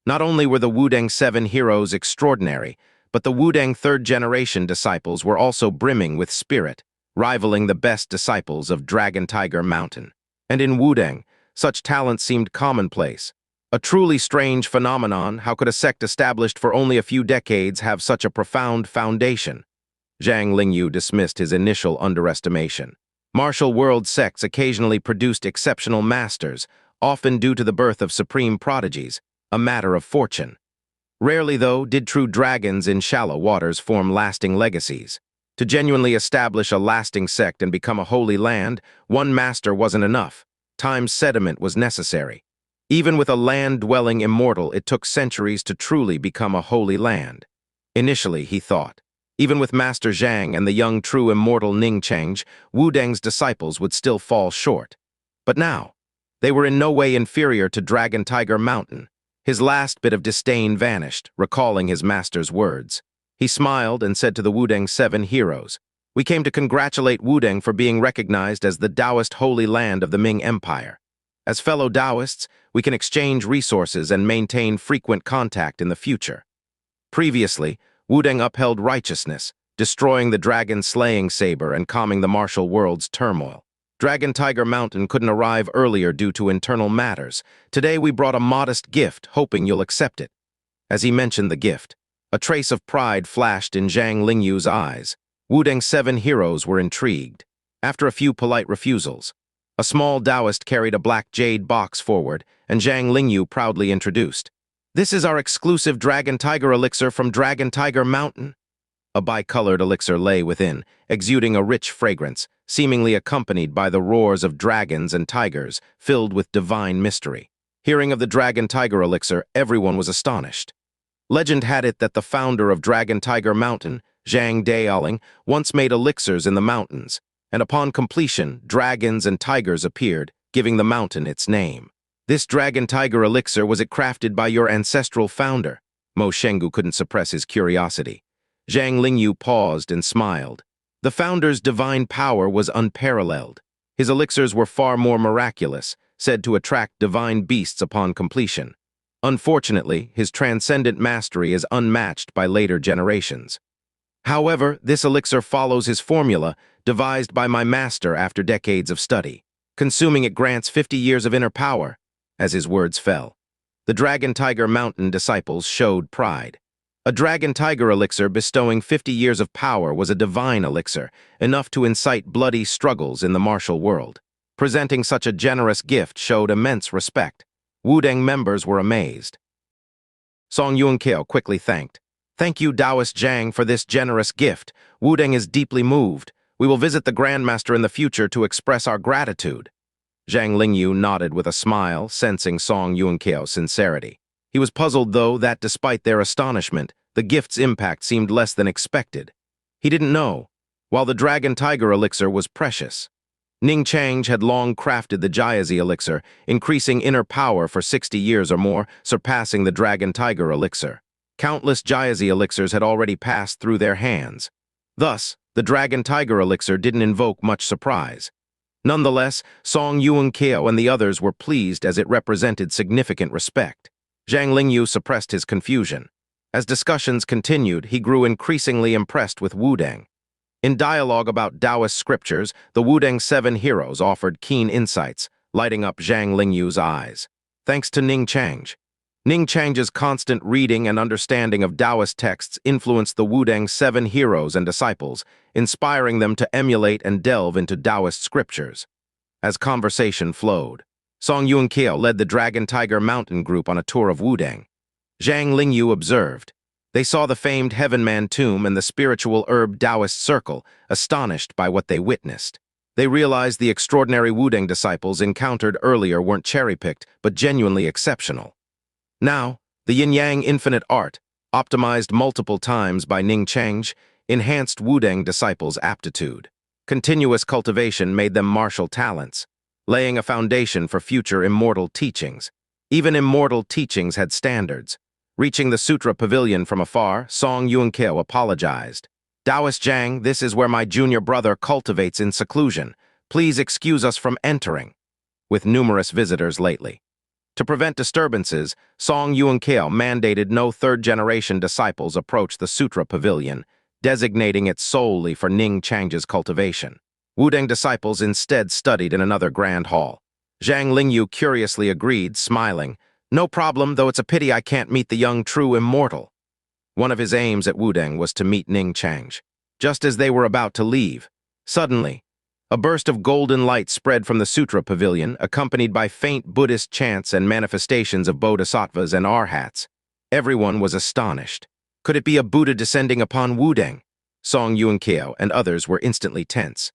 Not only were the Wudang 7 heroes extraordinary, but the Wudang 3rd-generation disciples were also brimming with spirit, rivaling the best disciples of Dragon Tiger Mountain. And in Wudang, such talent seemed commonplace. A truly strange phenomenon. How could a sect established for only a few decades have such a profound foundation? Zhang Lingyu dismissed his initial underestimation. Martial world sects occasionally produced exceptional masters, often due to the birth of supreme prodigies, a matter of fortune. Rarely, though, did true dragons in shallow waters form lasting legacies. To genuinely establish a lasting sect and become a holy land, one master wasn't enough. Time's sediment was necessary. Even with a land-dwelling immortal, it took centuries to truly become a holy land. Initially, he thought, even with Master Zhang and the young true immortal Ning Chang, Wudang's disciples would still fall short. But now, they were in no way inferior to Dragon Tiger Mountain. His last bit of disdain vanished, recalling his master's words. He smiled and said to the Wudang 7 heroes, "We came to congratulate Wudang for being recognized as the Taoist holy land of the Ming Empire. As fellow Taoists, we can exchange resources and maintain frequent contact in the future." Previously, Wudang upheld righteousness, destroying the dragon-slaying saber and calming the martial world's turmoil. Dragon Tiger Mountain couldn't arrive earlier due to internal matters. Today we brought a modest gift, hoping you'll accept it. As he mentioned the gift, a trace of pride flashed in Zhang Lingyu's eyes. Wudang 7 heroes were intrigued. After a few polite refusals, a small Taoist carried a black jade box forward, and Zhang Lingyu proudly introduced, "This is our exclusive Dragon Tiger elixir from Dragon Tiger Mountain." A bicolored elixir lay within, exuding a rich fragrance, seemingly accompanied by the roars of dragons and tigers, filled with divine mystery. Hearing of the Dragon Tiger elixir, everyone was astonished. Legend had it that the founder of Dragon Tiger Mountain, Zhang Daoling, once made elixirs in the mountains, and upon completion, dragons and tigers appeared, giving the mountain its name. "This Dragon Tiger elixir, was it crafted by your ancestral founder?" Mo Shengu couldn't suppress his curiosity. Zhang Lingyu paused and smiled. The founder's divine power was unparalleled. His elixirs were far more miraculous, said to attract divine beasts upon completion. Unfortunately, his transcendent mastery is unmatched by later generations. However, this elixir follows his formula, devised by my master after decades of study. Consuming it grants 50 years of inner power, as his words fell. The Dragon Tiger Mountain disciples showed pride. A dragon tiger elixir bestowing 50 years of power was a divine elixir, enough to incite bloody struggles in the martial world. Presenting such a generous gift showed immense respect. Wudang members were amazed. Song Yunkeo quickly thanked. "Thank you, Taoist Zhang, for this generous gift. Wudang is deeply moved. We will visit the Grandmaster in the future to express our gratitude." Zhang Lingyu nodded with a smile, sensing Song Yunkeo's sincerity. He was puzzled, though, that despite their astonishment, the gift's impact seemed less than expected. He didn't know. While the Dragon Tiger elixir was precious, Ning Chang had long crafted the Jiazi elixir, increasing inner power for 60 years or more, surpassing the Dragon Tiger elixir. Countless Jiazi elixirs had already passed through their hands. Thus, the Dragon Tiger elixir didn't invoke much surprise. Nonetheless, Song Yunkeo and the others were pleased as it represented significant respect. Zhang Lingyu suppressed his confusion. As discussions continued, he grew increasingly impressed with Wudang. In dialogue about Taoist scriptures, the Wudang Seven Heroes offered keen insights, lighting up Zhang Lingyu's eyes. Thanks to Ning Chang's constant reading and understanding of Taoist texts influenced the Wudang Seven Heroes and disciples, inspiring them to emulate and delve into Taoist scriptures. As conversation flowed, Song Yunkeo led the Dragon Tiger Mountain group on a tour of Wudang. Zhang Lingyu observed. They saw the famed Heavenman tomb and the spiritual herb Taoist circle, astonished by what they witnessed. They realized the extraordinary Wudang disciples encountered earlier weren't cherry-picked, but genuinely exceptional. Now, the yin-yang infinite art, optimized multiple times by Ning Chang, enhanced Wudang disciples' aptitude. Continuous cultivation made them martial talents, laying a foundation for future immortal teachings. Even immortal teachings had standards. Reaching the Sutra Pavilion from afar, Song Yunkeo apologized. "Taoist Zhang, this is where my junior brother cultivates in seclusion. Please excuse us from entering," with numerous visitors lately. To prevent disturbances, Song Yunkeo mandated no third-generation disciples approach the Sutra Pavilion, designating it solely for Ning Chang's cultivation. Wudang disciples instead studied in another grand hall. Zhang Lingyu curiously agreed, smiling. "No problem, though it's a pity I can't meet the young true immortal." One of his aims at Wudang was to meet Ning Chang. Just as they were about to leave, suddenly, a burst of golden light spread from the Sutra Pavilion, accompanied by faint Buddhist chants and manifestations of bodhisattvas and arhats. Everyone was astonished. Could it be a Buddha descending upon Wudang? Song Yunkeo and others were instantly tense.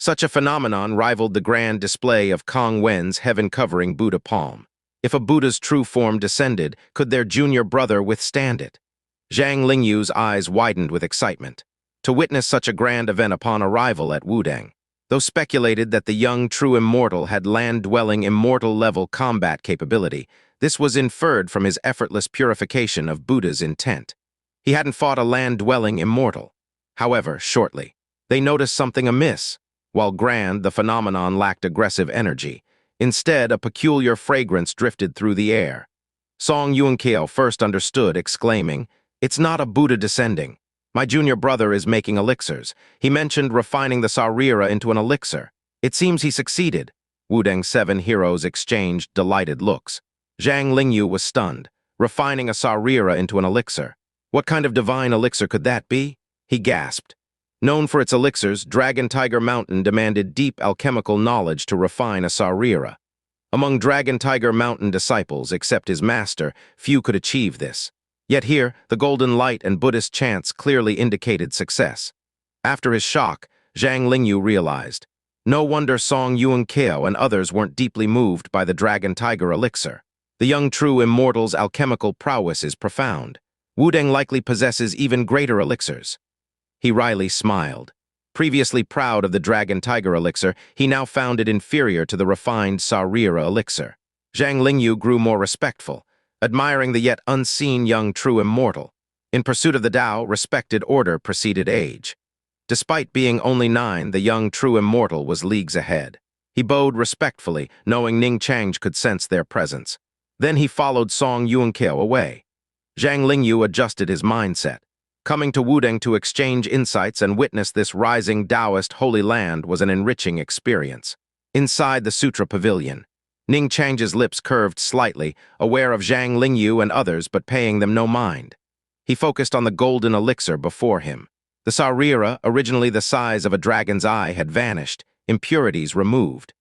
Such a phenomenon rivaled the grand display of Kong Wen's heaven-covering Buddha palm. If a Buddha's true form descended, could their junior brother withstand it? Zhang Lingyu's eyes widened with excitement. To witness such a grand event upon arrival at Wudang, though speculated that the young true immortal had land-dwelling immortal-level combat capability, this was inferred from his effortless purification of Buddha's intent. He hadn't fought a land-dwelling immortal. However, shortly, they noticed something amiss. While grand, the phenomenon lacked aggressive energy. Instead, a peculiar fragrance drifted through the air. Song Yunkeo first understood, exclaiming, "It's not a Buddha descending. My junior brother is making elixirs. He mentioned refining the sarira into an elixir. It seems he succeeded." Wudang's seven heroes exchanged delighted looks. Zhang Lingyu was stunned. Refining a sarira into an elixir. What kind of divine elixir could that be? He gasped. Known for its elixirs, Dragon Tiger Mountain demanded deep alchemical knowledge to refine a sarira. Among Dragon Tiger Mountain disciples, except his master, few could achieve this. Yet here, the golden light and Buddhist chants clearly indicated success. After his shock, Zhang Lingyu realized. No wonder Song Yunkeo and others weren't deeply moved by the Dragon Tiger elixir. The young true immortal's alchemical prowess is profound. Wudang likely possesses even greater elixirs. He wryly smiled. Previously proud of the Dragon Tiger elixir, he now found it inferior to the refined sarira elixir. Zhang Lingyu grew more respectful, admiring the yet unseen young true immortal. In pursuit of the Tao, respected order preceded age. Despite being only 9, the young true immortal was leagues ahead. He bowed respectfully, knowing Ning Chang could sense their presence. Then he followed Song Yunkeo away. Zhang Lingyu adjusted his mindset. Coming to Wudang to exchange insights and witness this rising Taoist holy land was an enriching experience. Inside the Sutra Pavilion, Ning Chang's lips curved slightly, aware of Zhang Lingyu and others but paying them no mind. He focused on the golden elixir before him. The sarira, originally the size of a dragon's eye, had vanished, impurities removed.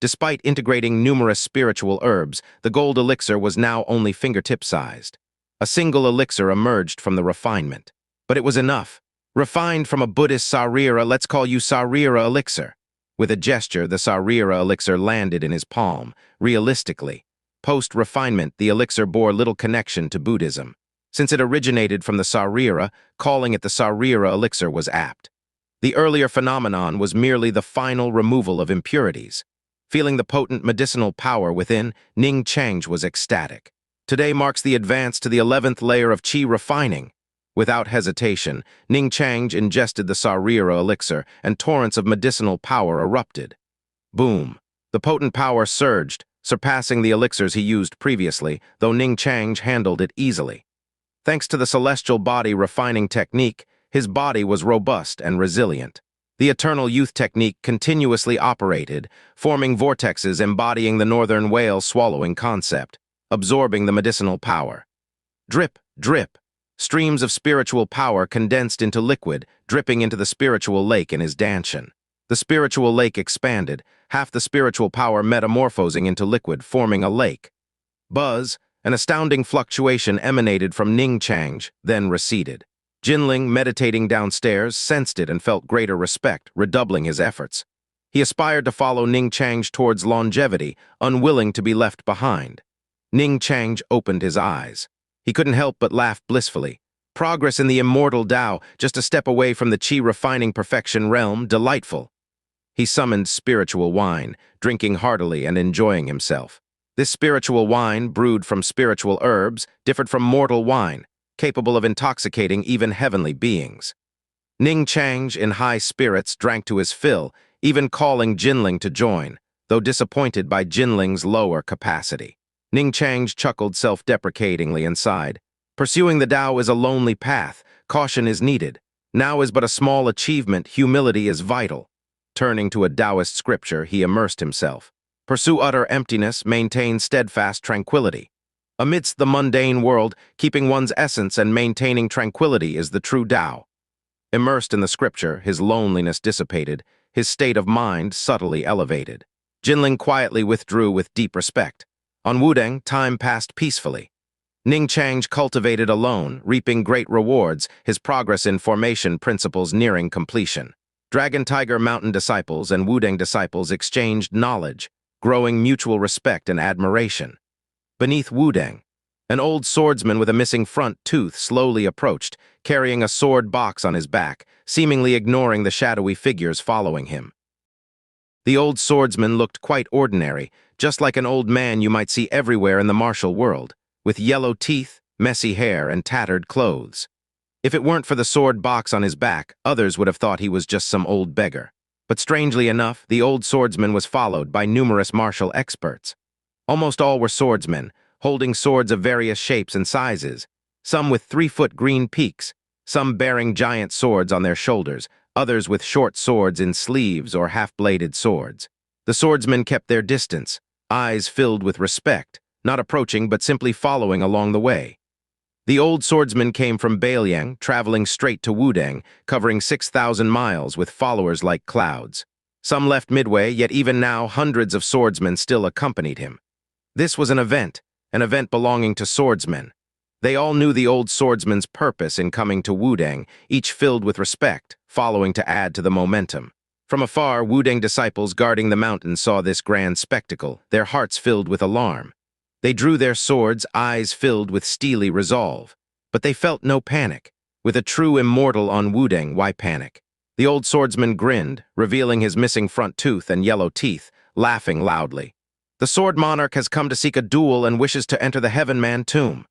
Despite integrating numerous spiritual herbs, the gold elixir was now only fingertip-sized. A single elixir emerged from the refinement. But it was enough. Refined from a Buddhist sarira, let's call you sarira elixir. With a gesture, the sarira elixir landed in his palm. Realistically, post-refinement, the elixir bore little connection to Buddhism. Since it originated from the sarira, calling it the sarira elixir was apt. The earlier phenomenon was merely the final removal of impurities. Feeling the potent medicinal power within, Ning Chang was ecstatic. Today marks the advance to the 11th layer of qi refining. Without hesitation, Ning Chang ingested the sarira elixir, and torrents of medicinal power erupted. Boom! The potent power surged, surpassing the elixirs he used previously, though Ning Chang handled it easily. Thanks to the celestial body refining technique, his body was robust and resilient. The eternal youth technique continuously operated, forming vortexes embodying the northern whale swallowing concept, absorbing the medicinal power. Drip, drip. Streams of spiritual power condensed into liquid, dripping into the spiritual lake in his danshan. The spiritual lake expanded, half the spiritual power metamorphosing into liquid, forming a lake. Buzz, an astounding fluctuation emanated from Ning Chang, then receded. Jinling, meditating downstairs, sensed it and felt greater respect, redoubling his efforts. He aspired to follow Ning Chang towards longevity, unwilling to be left behind. Ning Chang opened his eyes. He couldn't help but laugh blissfully. Progress in the immortal Tao, just a step away from the qi refining perfection realm, delightful. He summoned spiritual wine, drinking heartily and enjoying himself. This spiritual wine, brewed from spiritual herbs, differed from mortal wine, capable of intoxicating even heavenly beings. Ning Chang, in high spirits, drank to his fill, even calling Jinling to join, though disappointed by Jinling's lower capacity. Ning Chang chuckled self-deprecatingly and sighed. Pursuing the Tao is a lonely path. Caution is needed. Now is but a small achievement. Humility is vital. Turning to a Taoist scripture, he immersed himself. Pursue utter emptiness, maintain steadfast tranquility. Amidst the mundane world, keeping one's essence and maintaining tranquility is the true Tao. Immersed in the scripture, his loneliness dissipated, his state of mind subtly elevated. Jinling quietly withdrew with deep respect. On Wudang, time passed peacefully. Ning Chang cultivated alone, reaping great rewards, his progress in formation principles nearing completion. Dragon Tiger Mountain disciples and Wudang disciples exchanged knowledge, growing mutual respect and admiration. Beneath Wudang, an old swordsman with a missing front tooth slowly approached, carrying a sword box on his back, seemingly ignoring the shadowy figures following him. The old swordsman looked quite ordinary, just like an old man you might see everywhere in the martial world, with yellow teeth, messy hair, and tattered clothes. If it weren't for the sword box on his back, others would have thought he was just some old beggar. But strangely enough, the old swordsman was followed by numerous martial experts. Almost all were swordsmen, holding swords of various shapes and sizes, some with 3-foot green peaks, some bearing giant swords on their shoulders, others with short swords in sleeves or half-bladed swords. The swordsmen kept their distance, eyes filled with respect, not approaching but simply following along the way. The old swordsman came from Bailiang, traveling straight to Wudang, covering 6,000 miles with followers like clouds. Some left midway, yet even now hundreds of swordsmen still accompanied him. This was an event belonging to swordsmen. They all knew the old swordsman's purpose in coming to Wudang, each filled with respect, following to add to the momentum. From afar, Wudang disciples guarding the mountain saw this grand spectacle, their hearts filled with alarm. They drew their swords, eyes filled with steely resolve. But they felt no panic. With a true immortal on Wudang, why panic? The old swordsman grinned, revealing his missing front tooth and yellow teeth, laughing loudly. The sword monarch has come to seek a duel and wishes to enter the Heaven-Man tomb.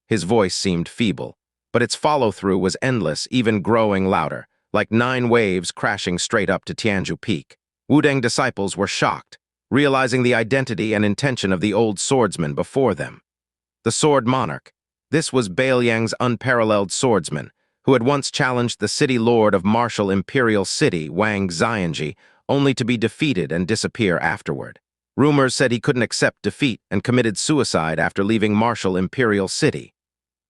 His voice seemed feeble, but its follow-through was endless, even growing louder, like 9 waves crashing straight up to Tianzhu Peak. Wudang disciples were shocked, realizing the identity and intention of the old swordsman before them. The sword monarch. This was Bailiang's unparalleled swordsman, who had once challenged the city lord of martial imperial city, Wang Xianji, only to be defeated and disappear afterward. Rumors said he couldn't accept defeat and committed suicide after leaving martial imperial city.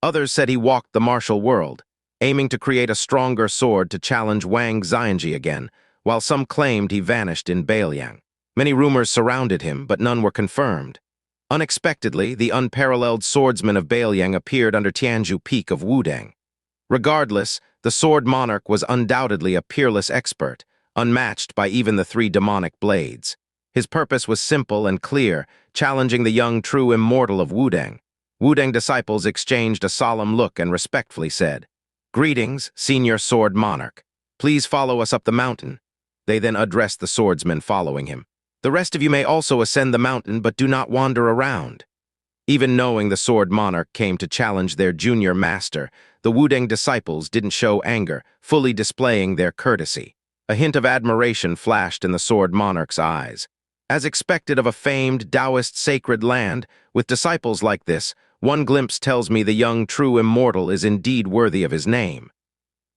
Others said he walked the martial world, aiming to create a stronger sword to challenge Wang Xianji again, while some claimed he vanished in Bailiang. Many rumors surrounded him, but none were confirmed. Unexpectedly, the unparalleled swordsman of Bailiang appeared under Tianzhu Peak of Wudang. Regardless, the sword monarch was undoubtedly a peerless expert, unmatched by even the three demonic blades. His purpose was simple and clear, challenging the young true immortal of Wudang. Wudang disciples exchanged a solemn look and respectfully said, "Greetings, senior sword monarch. Please follow us up the mountain." They then addressed the swordsman following him. "The rest of you may also ascend the mountain, but do not wander around." Even knowing the sword monarch came to challenge their junior master, the Wudang disciples didn't show anger, fully displaying their courtesy. A hint of admiration flashed in the sword monarch's eyes. As expected of a famed Taoist sacred land, with disciples like this, one glimpse tells me the young true immortal is indeed worthy of his name.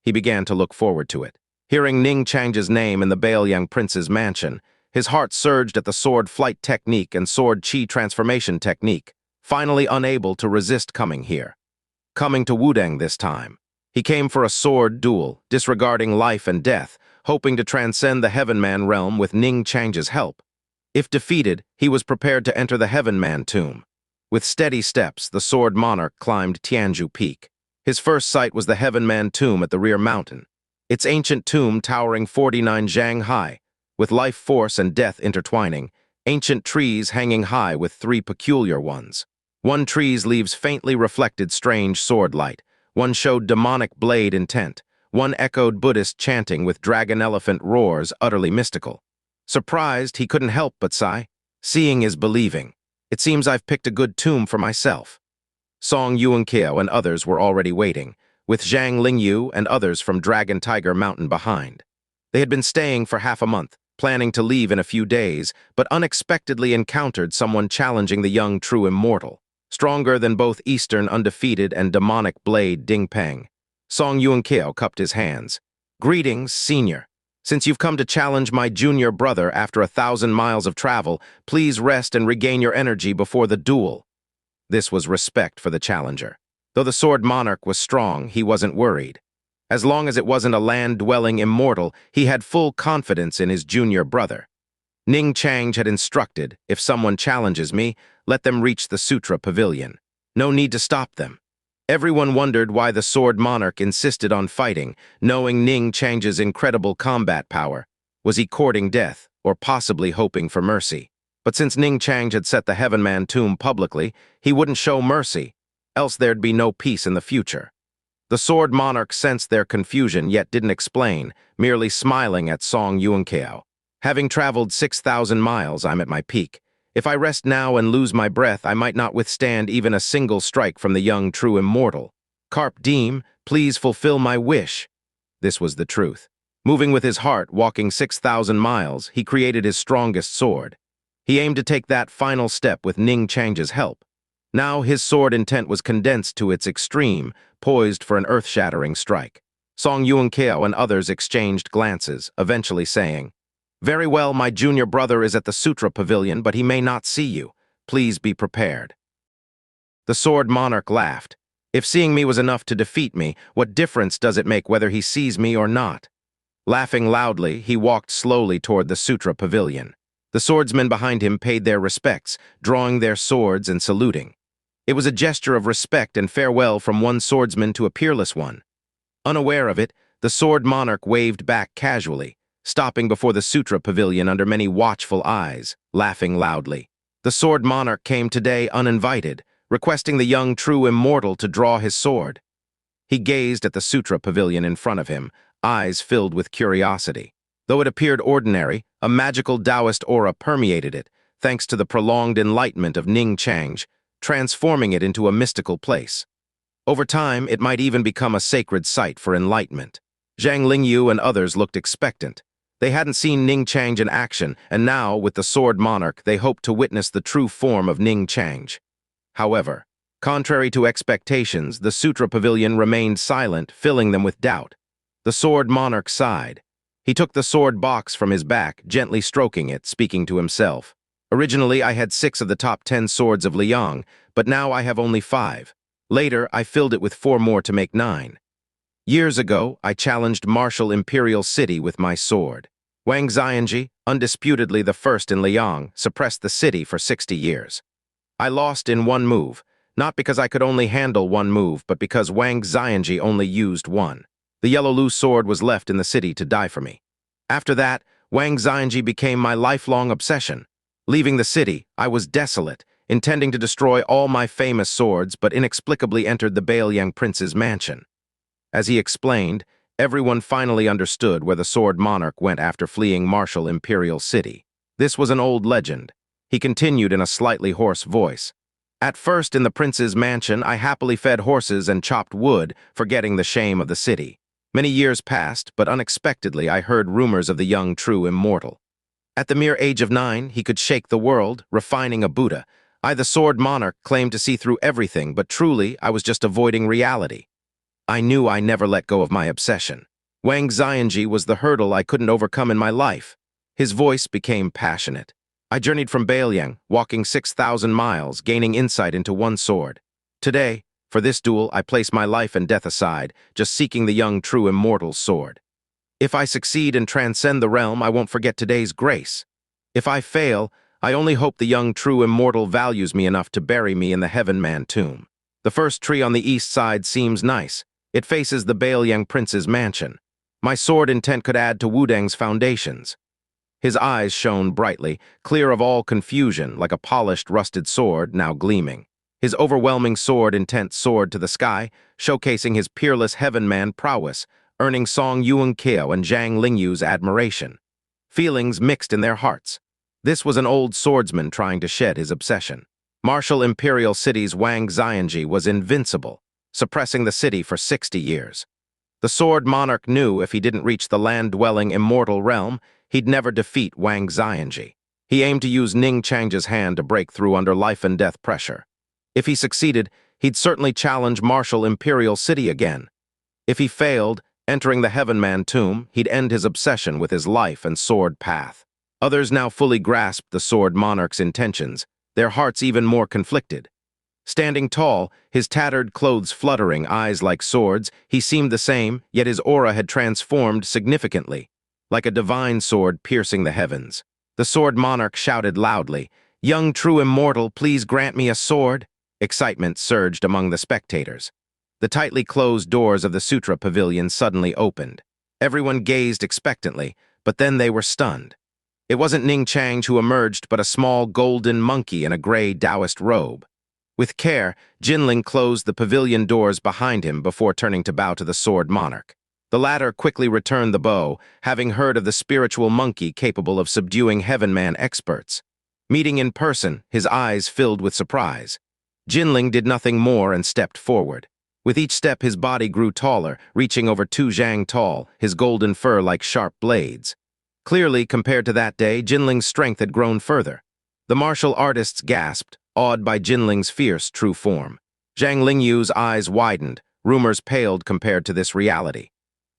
He began to look forward to it. Hearing Ning Chang's name in the Bailiang prince's mansion, his heart surged at the sword flight technique and sword chi transformation technique, finally unable to resist coming here. Coming to Wudang this time. He came for a sword duel, disregarding life and death, hoping to transcend the Heaven Man realm with Ning Chang's help. If defeated, he was prepared to enter the Heaven Man tomb. With steady steps, the sword monarch climbed Tianzhu Peak. His first sight was the Heaven Man tomb at the rear mountain. Its ancient tomb towering 49 zhang high, with life force and death intertwining, ancient trees hanging high with three peculiar ones. One tree's leaves faintly reflected strange sword light, one showed demonic blade intent, one echoed Buddhist chanting with dragon-elephant roars utterly mystical. Surprised, he couldn't help but sigh. Seeing is believing. It seems I've picked a good tomb for myself. Song Yuanqiao and others were already waiting, with Zhang Lingyu and others from Dragon Tiger Mountain behind. They had been staying for half a month, planning to leave in a few days, but unexpectedly encountered someone challenging the young true immortal, stronger than both Eastern undefeated and demonic blade Ding Peng. Song Yuanqiao cupped his hands. "Greetings, senior. Since you've come to challenge my junior brother after 1,000 miles of travel, please rest and regain your energy before the duel." This was respect for the challenger. Though the sword monarch was strong, he wasn't worried. As long as it wasn't a land-dwelling immortal, he had full confidence in his junior brother. Ning Chang had instructed, if someone challenges me, let them reach the Sutra Pavilion. No need to stop them. Everyone wondered why the sword monarch insisted on fighting, knowing Ning Chang's incredible combat power. Was he courting death, or possibly hoping for mercy? But since Ning Chang had set the Heaven Man tomb publicly, he wouldn't show mercy, else there'd be no peace in the future. The sword monarch sensed their confusion yet didn't explain, merely smiling at Song Yuanqiao. "Having traveled 6,000 miles, I'm at my peak. If I rest now and lose my breath, I might not withstand even a single strike from the young true immortal. Carpe diem, please fulfill my wish." This was the truth. Moving with his heart, walking 6,000 miles, he created his strongest sword. He aimed to take that final step with Ning Chang's help. Now his sword intent was condensed to its extreme, poised for an earth-shattering strike. Song Yuanqiao and others exchanged glances, eventually saying, "Very well, my junior brother is at the Sutra Pavilion, but he may not see you. Please be prepared." The sword monarch laughed. "If seeing me was enough to defeat me, what difference does it make whether he sees me or not?" Laughing loudly, he walked slowly toward the Sutra Pavilion. The swordsmen behind him paid their respects, drawing their swords and saluting. It was a gesture of respect and farewell from one swordsman to a peerless one. Unaware of it, the sword monarch waved back casually, stopping before the Sutra Pavilion under many watchful eyes, laughing loudly. The sword monarch came today uninvited, requesting the young true immortal to draw his sword. He gazed at the Sutra Pavilion in front of him, eyes filled with curiosity. Though it appeared ordinary, a magical Taoist aura permeated it, thanks to the prolonged enlightenment of Ning Chang, transforming it into a mystical place. Over time, it might even become a sacred site for enlightenment. Zhang Lingyu and others looked expectant. They hadn't seen Ning Chang in action, and now, with the sword monarch, they hoped to witness the true form of Ning Chang. However, contrary to expectations, the Sutra Pavilion remained silent, filling them with doubt. The sword monarch sighed. He took the sword box from his back, gently stroking it, speaking to himself. "Originally, I had 6 of the top 10 swords of Liang, but now I have only 5. Later, I filled it with 4 more to make 9. Years ago, I challenged martial imperial city with my sword. Wang Xianji, undisputedly the first in Liang, suppressed the city for 60 years. I lost in one move, not because I could only handle one move, but because Wang Xianji only used one. The yellow Lu sword was left in the city to die for me. After that, Wang Xianji became my lifelong obsession. Leaving the city, I was desolate, intending to destroy all my famous swords, but inexplicably entered the Bailiang prince's mansion. As he explained, everyone finally understood where the sword monarch went after fleeing martial imperial city. This was an old legend. He continued in a slightly hoarse voice. At first, in the prince's mansion, I happily fed horses and chopped wood, forgetting the shame of the city. Many years passed, but unexpectedly I heard rumors of the young true immortal. At the mere age of 9, he could shake the world, refining a Buddha. I, the sword monarch, claimed to see through everything, but truly, I was just avoiding reality. I knew I never let go of my obsession. Wang Xianji was the hurdle I couldn't overcome in my life. His voice became passionate. I journeyed from Bailiang, walking 6,000 miles, gaining insight into one sword. Today, for this duel, I place my life and death aside, just seeking the young true immortal's sword. If I succeed and transcend the realm, I won't forget today's grace. If I fail, I only hope the young true immortal values me enough to bury me in the Heaven Man tomb. The first tree on the east side seems nice. It faces the Bailiang prince's mansion. My sword intent could add to Wudang's foundations. His eyes shone brightly, clear of all confusion, like a polished, rusted sword now gleaming. His overwhelming sword intent soared to the sky, showcasing his peerless Heaven Man prowess, earning Song Yuan-Keo and Zhang Lingyu's admiration. Feelings mixed in their hearts. This was an old swordsman trying to shed his obsession. Martial imperial city's Wang Xianji was invincible, suppressing the city for 60 years. The sword monarch knew if he didn't reach the land-dwelling immortal realm, he'd never defeat Wang Xianji. He aimed to use Ning Chang's hand to break through under life-and-death pressure. If he succeeded, he'd certainly challenge martial imperial city again. If he failed, entering the Heaven Man tomb, he'd end his obsession with his life and sword path. Others now fully grasped the sword monarch's intentions, their hearts even more conflicted. Standing tall, his tattered clothes fluttering, eyes like swords, he seemed the same, yet his aura had transformed significantly, like a divine sword piercing the heavens. The sword monarch shouted loudly, "Young true immortal, please grant me a sword." Excitement surged among the spectators. The tightly closed doors of the Sutra Pavilion suddenly opened. Everyone gazed expectantly, but then they were stunned. It wasn't Ning Chang who emerged, but a small golden monkey in a gray Taoist robe. With care, Jinling closed the pavilion doors behind him before turning to bow to the sword monarch. The latter quickly returned the bow, having heard of the spiritual monkey capable of subduing Heaven Man experts. Meeting in person, his eyes filled with surprise. Jinling did nothing more and stepped forward. With each step, his body grew taller, reaching over 2 zhang tall, his golden fur like sharp blades. Clearly, compared to that day, Jinling's strength had grown further. The martial artists gasped, awed by Jinling's fierce, true form. Zhang Lingyu's eyes widened, rumors paled compared to this reality.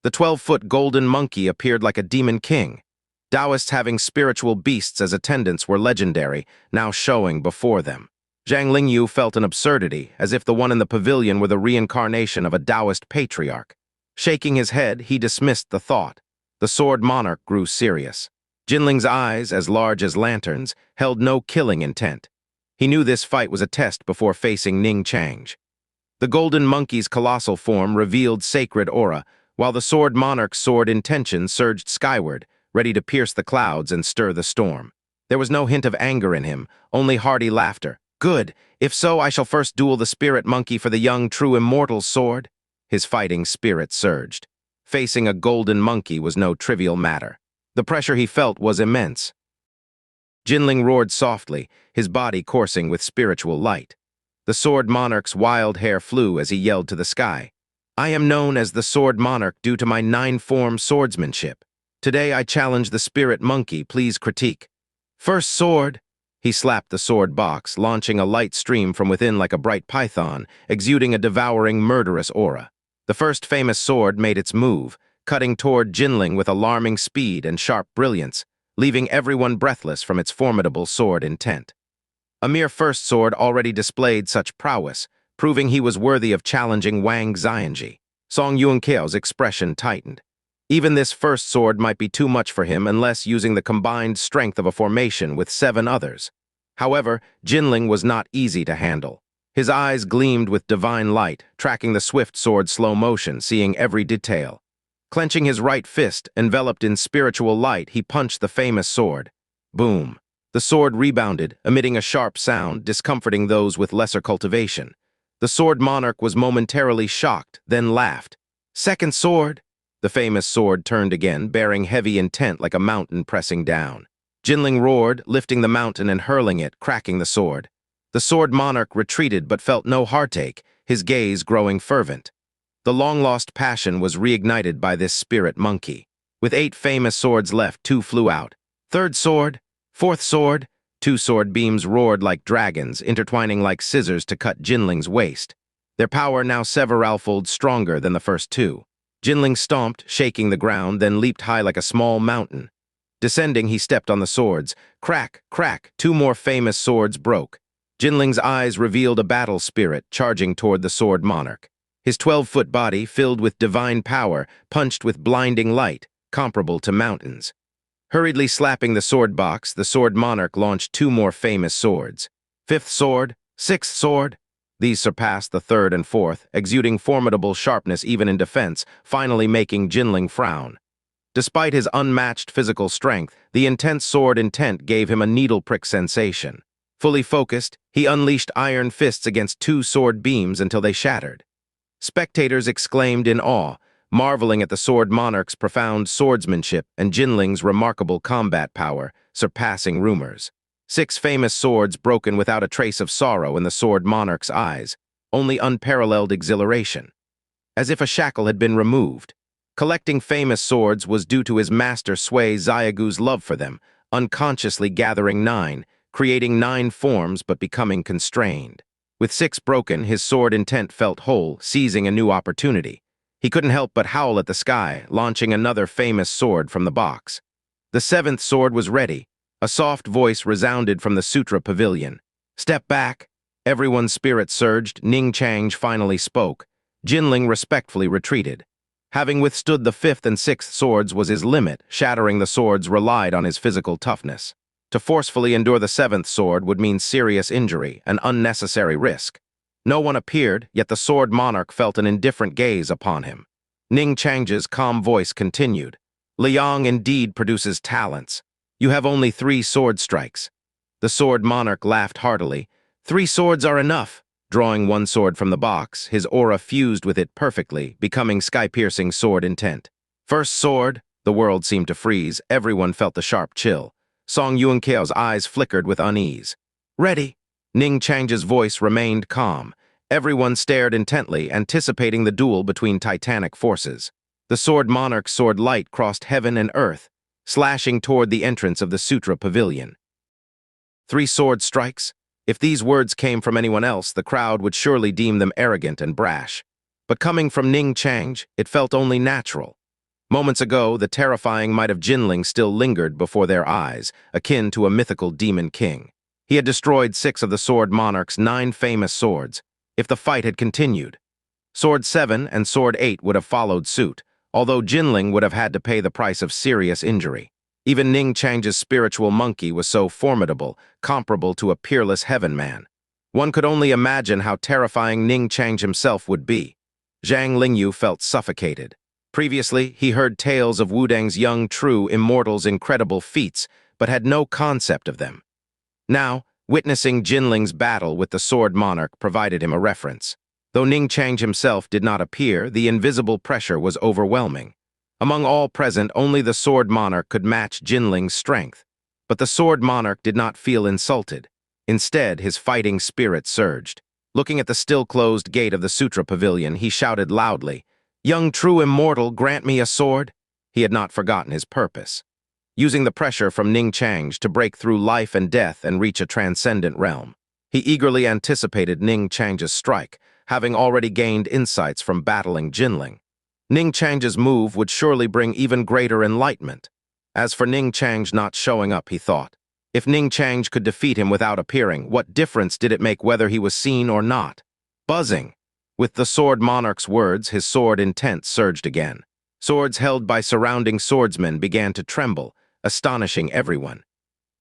The 12-foot golden monkey appeared like a demon king. Taoists having spiritual beasts as attendants were legendary, now showing before them. Zhang Lingyu felt an absurdity, as if the one in the pavilion were the reincarnation of a Taoist patriarch. Shaking his head, he dismissed the thought. The sword monarch grew serious. Jinling's eyes, as large as lanterns, held no killing intent. He knew this fight was a test before facing Ning Chang. The golden monkey's colossal form revealed sacred aura, while the sword monarch's sword intention surged skyward, ready to pierce the clouds and stir the storm. There was no hint of anger in him, only hearty laughter. "Good. If so, I shall first duel the spirit monkey for the young true immortal's sword." His fighting spirit surged. Facing a golden monkey was no trivial matter. The pressure he felt was immense. Jinling roared softly, his body coursing with spiritual light. The sword monarch's wild hair flew as he yelled to the sky. "I am known as the sword monarch due to my 9-form swordsmanship. Today I challenge the spirit monkey, please critique." "First sword!" He slapped the sword box, launching a light stream from within like a bright python, exuding a devouring, murderous aura. The first famous sword made its move, cutting toward Jinling with alarming speed and sharp brilliance, leaving everyone breathless from its formidable sword intent. A mere first sword already displayed such prowess, proving he was worthy of challenging Wang Xianji. Song Yuanqiao's expression tightened. Even this first sword might be too much for him unless using the combined strength of a formation with 7 others. However, Jinling was not easy to handle. His eyes gleamed with divine light, tracking the swift sword's slow motion, seeing every detail. Clenching his right fist, enveloped in spiritual light, he punched the famous sword. Boom. The sword rebounded, emitting a sharp sound, discomforting those with lesser cultivation. The sword monarch was momentarily shocked, then laughed. Second sword! The famous sword turned again, bearing heavy intent like a mountain pressing down. Jinling roared, lifting the mountain and hurling it, cracking the sword. The sword monarch retreated but felt no heartache, his gaze growing fervent. The long-lost passion was reignited by this spirit monkey. With 8 famous swords left, 2 flew out. Third sword, fourth sword, 2 sword beams roared like dragons, intertwining like scissors to cut Jinling's waist. Their power now severalfold stronger than the first 2. Jinling stomped, shaking the ground, then leaped high like a small mountain. Descending, he stepped on the swords. Crack, crack, 2 more famous swords broke. Jinling's eyes revealed a battle spirit charging toward the sword monarch. His 12-foot body, filled with divine power, punched with blinding light, comparable to mountains. Hurriedly slapping the sword box, the sword monarch launched 2 more famous swords. 5th sword, 6th sword. These surpassed the 3rd and 4th, exuding formidable sharpness even in defense, finally making Jinling frown. Despite his unmatched physical strength, the intense sword intent gave him a needle-prick sensation. Fully focused, he unleashed iron fists against 2 sword beams until they shattered. Spectators exclaimed in awe, marveling at the sword monarch's profound swordsmanship and Jinling's remarkable combat power, surpassing rumors. 6 famous swords broken without a trace of sorrow in the sword monarch's eyes, only unparalleled exhilaration. As if a shackle had been removed. Collecting famous swords was due to his master Sui Xiaogu's love for them, unconsciously gathering 9, creating 9 forms but becoming constrained. With 6 broken, his sword intent felt whole, seizing a new opportunity. He couldn't help but howl at the sky, launching another famous sword from the box. The 7th sword was ready. A soft voice resounded from the Sutra Pavilion. Step back. Everyone's spirit surged. Ning Chang finally spoke. Jinling respectfully retreated. Having withstood the 5th and 6th swords was his limit, shattering the swords relied on his physical toughness. To forcefully endure the 7th sword would mean serious injury, an unnecessary risk. No one appeared, yet the sword monarch felt an indifferent gaze upon him. Ning Chang's calm voice continued. Liang indeed produces talents. You have only 3 sword strikes. The sword monarch laughed heartily. 3 swords are enough. Drawing 1 sword from the box, his aura fused with it perfectly, becoming sky-piercing sword intent. First sword, the world seemed to freeze. Everyone felt the sharp chill. Song Yuanqiao's eyes flickered with unease. Ready. Ning Chang's voice remained calm. Everyone stared intently, anticipating the duel between titanic forces. The sword monarch's sword light crossed heaven and earth, slashing toward the entrance of the Sutra Pavilion. 3 sword strikes? If these words came from anyone else, the crowd would surely deem them arrogant and brash. But coming from Ning Chang, it felt only natural. Moments ago, the terrifying might of Jinling still lingered before their eyes, akin to a mythical demon king. He had destroyed 6 of the sword monarch's 9 famous swords. If the fight had continued, Sword 7 and Sword 8 would have followed suit, although Jinling would have had to pay the price of serious injury. Even Ning Chang's spiritual monkey was so formidable, comparable to a peerless heaven man. One could only imagine how terrifying Ning Chang himself would be. Zhang Lingyu felt suffocated. Previously, he heard tales of Wudang's young true immortal's incredible feats, but had no concept of them. Now, witnessing Jinling's battle with the sword monarch provided him a reference. Though Ning Chang himself did not appear, the invisible pressure was overwhelming. Among all present, only the sword monarch could match Jinling's strength. But the sword monarch did not feel insulted. Instead, his fighting spirit surged. Looking at the still-closed gate of the Sutra Pavilion, he shouted loudly, "Young true immortal, grant me a sword." He had not forgotten his purpose. Using the pressure from Ning Chang to break through life and death and reach a transcendent realm. He eagerly anticipated Ning Chang's strike, having already gained insights from battling Jinling. Ning Chang's move would surely bring even greater enlightenment. As for Ning Chang not showing up, he thought. If Ning Chang could defeat him without appearing, what difference did it make whether he was seen or not? Buzzing. With the sword monarch's words, his sword intent surged again. Swords held by surrounding swordsmen began to tremble, astonishing everyone.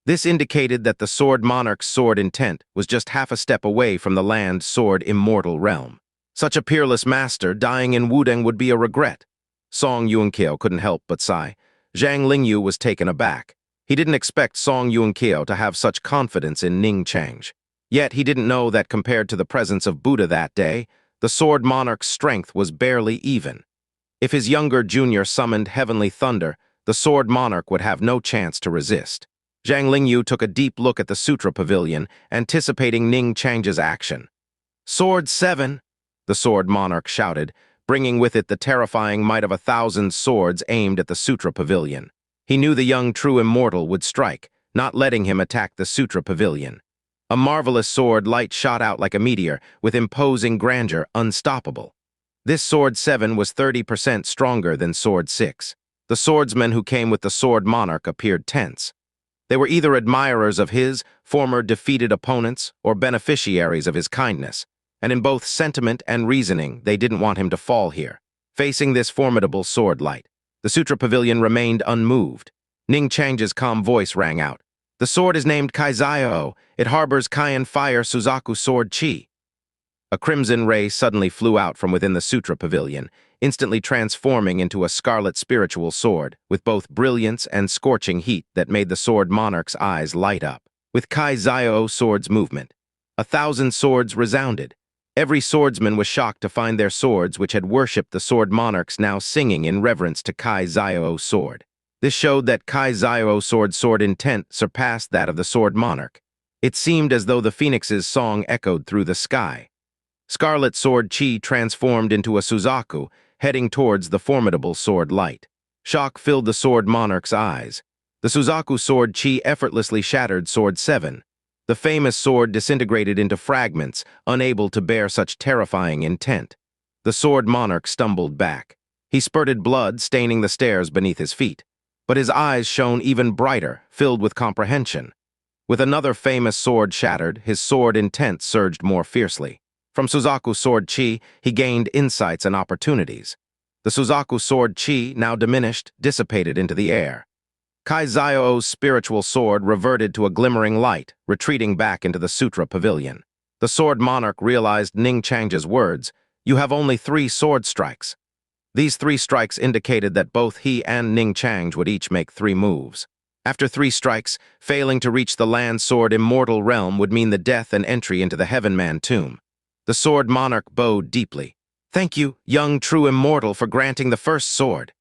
This indicated that the sword monarch's sword intent was just half a step away from the land sword immortal realm. Such a peerless master dying in Wudang would be a regret. Song Yuanqiao couldn't help but sigh. Zhang Lingyu was taken aback. He didn't expect Song Yuanqiao to have such confidence in Ning Chang's. Yet he didn't know that compared to the presence of Buddha that day, the sword monarch's strength was barely even. If his younger junior summoned heavenly thunder, the sword monarch would have no chance to resist. Zhang Lingyu took a deep look at the sutra pavilion, anticipating Ning Chang's action. "Sword 7!" the sword monarch shouted, bringing with it the terrifying might of 1,000 swords aimed at the sutra pavilion. He knew the young true immortal would strike, not letting him attack the sutra pavilion. A marvelous sword light shot out like a meteor, with imposing grandeur, unstoppable. This Sword 7 was 30% stronger than Sword 6. The swordsmen who came with the sword monarch appeared tense. They were either admirers of his, former defeated opponents, or beneficiaries of his kindness, and in both sentiment and reasoning, they didn't want him to fall here. Facing this formidable sword light, the Sutra Pavilion remained unmoved. Ning Chang's calm voice rang out. "The sword is named Kaizio. It harbors Kaiyan Fire Suzaku Sword Chi." A crimson ray suddenly flew out from within the Sutra Pavilion, instantly transforming into a scarlet spiritual sword, with both brilliance and scorching heat that made the sword monarch's eyes light up. With Kaizio sword's movement, 1,000 swords resounded. Every swordsman was shocked to find their swords, which had worshipped the sword monarchs, now singing in reverence to Kaizio sword. This showed that Kaizio sword intent surpassed that of the sword monarch. It seemed as though the phoenix's song echoed through the sky. Scarlet Sword Chi transformed into a Suzaku, heading towards the formidable sword light. Shock filled the sword monarch's eyes. The Suzaku Sword Chi effortlessly shattered Sword 7. The famous sword disintegrated into fragments, unable to bear such terrifying intent. The sword monarch stumbled back. He spurted blood, staining the stairs beneath his feet. But his eyes shone even brighter, filled with comprehension. With another famous sword shattered, his sword intent surged more fiercely. From Suzaku Sword Chi, he gained insights and opportunities. The Suzaku Sword Chi, now diminished, dissipated into the air. Kaizio's spiritual sword reverted to a glimmering light, retreating back into the Sutra Pavilion. The sword monarch realized Ning Chang's words, "You have only 3 sword strikes." These 3 strikes indicated that both he and Ning Chang would each make 3 moves. After 3 strikes, failing to reach the land sword immortal realm would mean the death and entry into the Heavenman tomb. The sword monarch bowed deeply. "Thank you, young true immortal, for granting the first sword."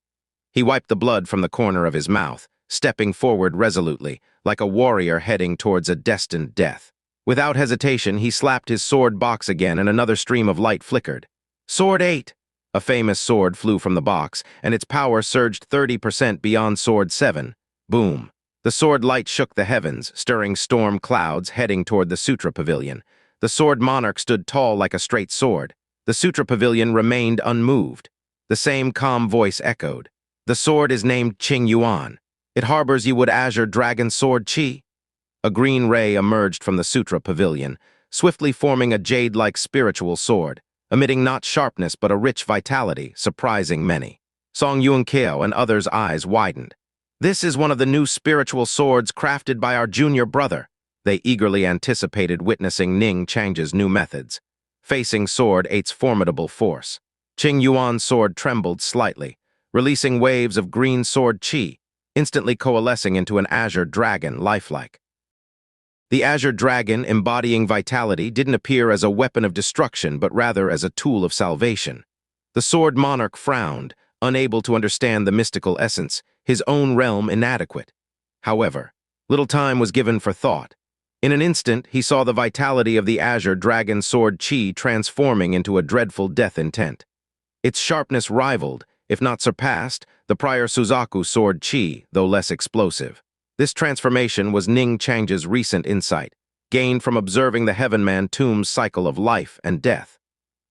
He wiped the blood from the corner of his mouth, stepping forward resolutely, like a warrior heading towards a destined death. Without hesitation, he slapped his sword box again and another stream of light flickered. "Sword 8! A famous sword flew from the box, and its power surged 30% beyond Sword 7. Boom! The sword light shook the heavens, stirring storm clouds heading toward the Sutra Pavilion. The sword monarch stood tall like a straight sword. The Sutra Pavilion remained unmoved. The same calm voice echoed. "The sword is named Qing Yuan. It harbors Yiwood Azure Dragon Sword Chi." A green ray emerged from the Sutra Pavilion, swiftly forming a jade-like spiritual sword, emitting not sharpness but a rich vitality, surprising many. Song Yuanqiao and others' eyes widened. "This is one of the new spiritual swords crafted by our junior brother." They eagerly anticipated witnessing Ning Chang's new methods. Facing Sword 8's formidable force, Qing Yuan's sword trembled slightly, releasing waves of green sword chi, instantly coalescing into an azure dragon lifelike. The azure dragon, embodying vitality, didn't appear as a weapon of destruction, but rather as a tool of salvation. The sword monarch frowned, unable to understand the mystical essence, his own realm inadequate. However, little time was given for thought. In an instant, he saw the vitality of the azure dragon sword chi transforming into a dreadful death intent. Its sharpness rivaled, if not surpassed, the prior Suzaku sword chi, though less explosive. This transformation was Ning Chang's recent insight, gained from observing the Heavenman tomb's cycle of life and death.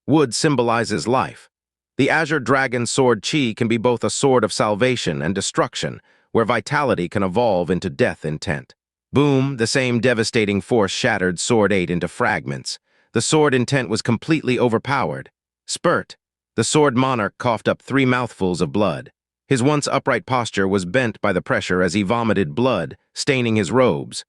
Wood symbolizes life. The azure dragon sword chi can be both a sword of salvation and destruction, where vitality can evolve into death intent. Boom, the same devastating force shattered Sword 8 into fragments. The sword intent was completely overpowered. Spurt! The sword monarch coughed up 3 mouthfuls of blood. His once upright posture was bent by the pressure as he vomited blood, staining his robes.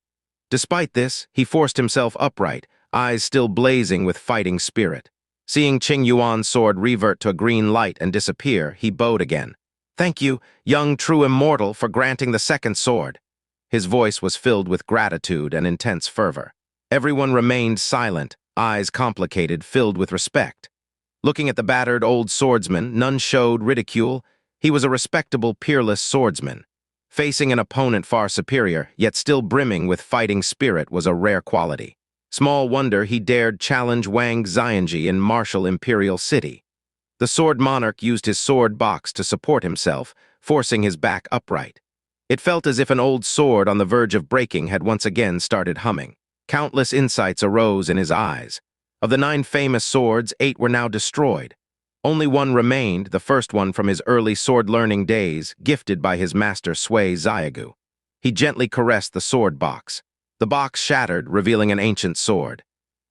Despite this, he forced himself upright, eyes still blazing with fighting spirit. Seeing Qing Yuan's sword revert to a green light and disappear, he bowed again. "Thank you, young true immortal, for granting the second sword." His voice was filled with gratitude and intense fervor. Everyone remained silent, eyes complicated, filled with respect. Looking at the battered old swordsman, none showed ridicule. He was a respectable, peerless swordsman. Facing an opponent far superior, yet still brimming with fighting spirit, was a rare quality. Small wonder he dared challenge Wang Xianji in martial imperial city. The sword monarch used his sword box to support himself, forcing his back upright. It felt as if an old sword on the verge of breaking had once again started humming. Countless insights arose in his eyes. Of the 9 famous swords, 8 were now destroyed. Only one remained, the first one from his early sword-learning days, gifted by his master Sui Xiaogu. He gently caressed the sword box. The box shattered, revealing an ancient sword.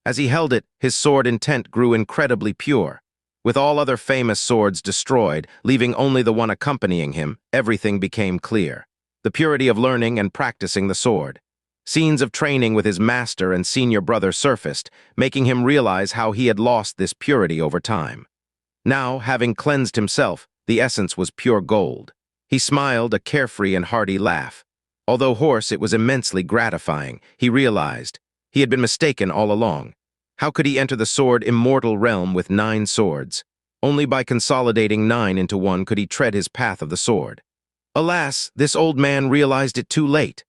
As he held it, his sword intent grew incredibly pure. With all other famous swords destroyed, leaving only the one accompanying him, everything became clear. The purity of learning and practicing the sword. Scenes of training with his master and senior brother surfaced, making him realize how he had lost this purity over time. Now, having cleansed himself, the essence was pure gold. He smiled a carefree and hearty laugh. Although hoarse, it was immensely gratifying. He realized he had been mistaken all along. How could he enter the sword immortal realm with 9 swords? Only by consolidating 9 into one could he tread his path of the sword. Alas, this old man realized it too late.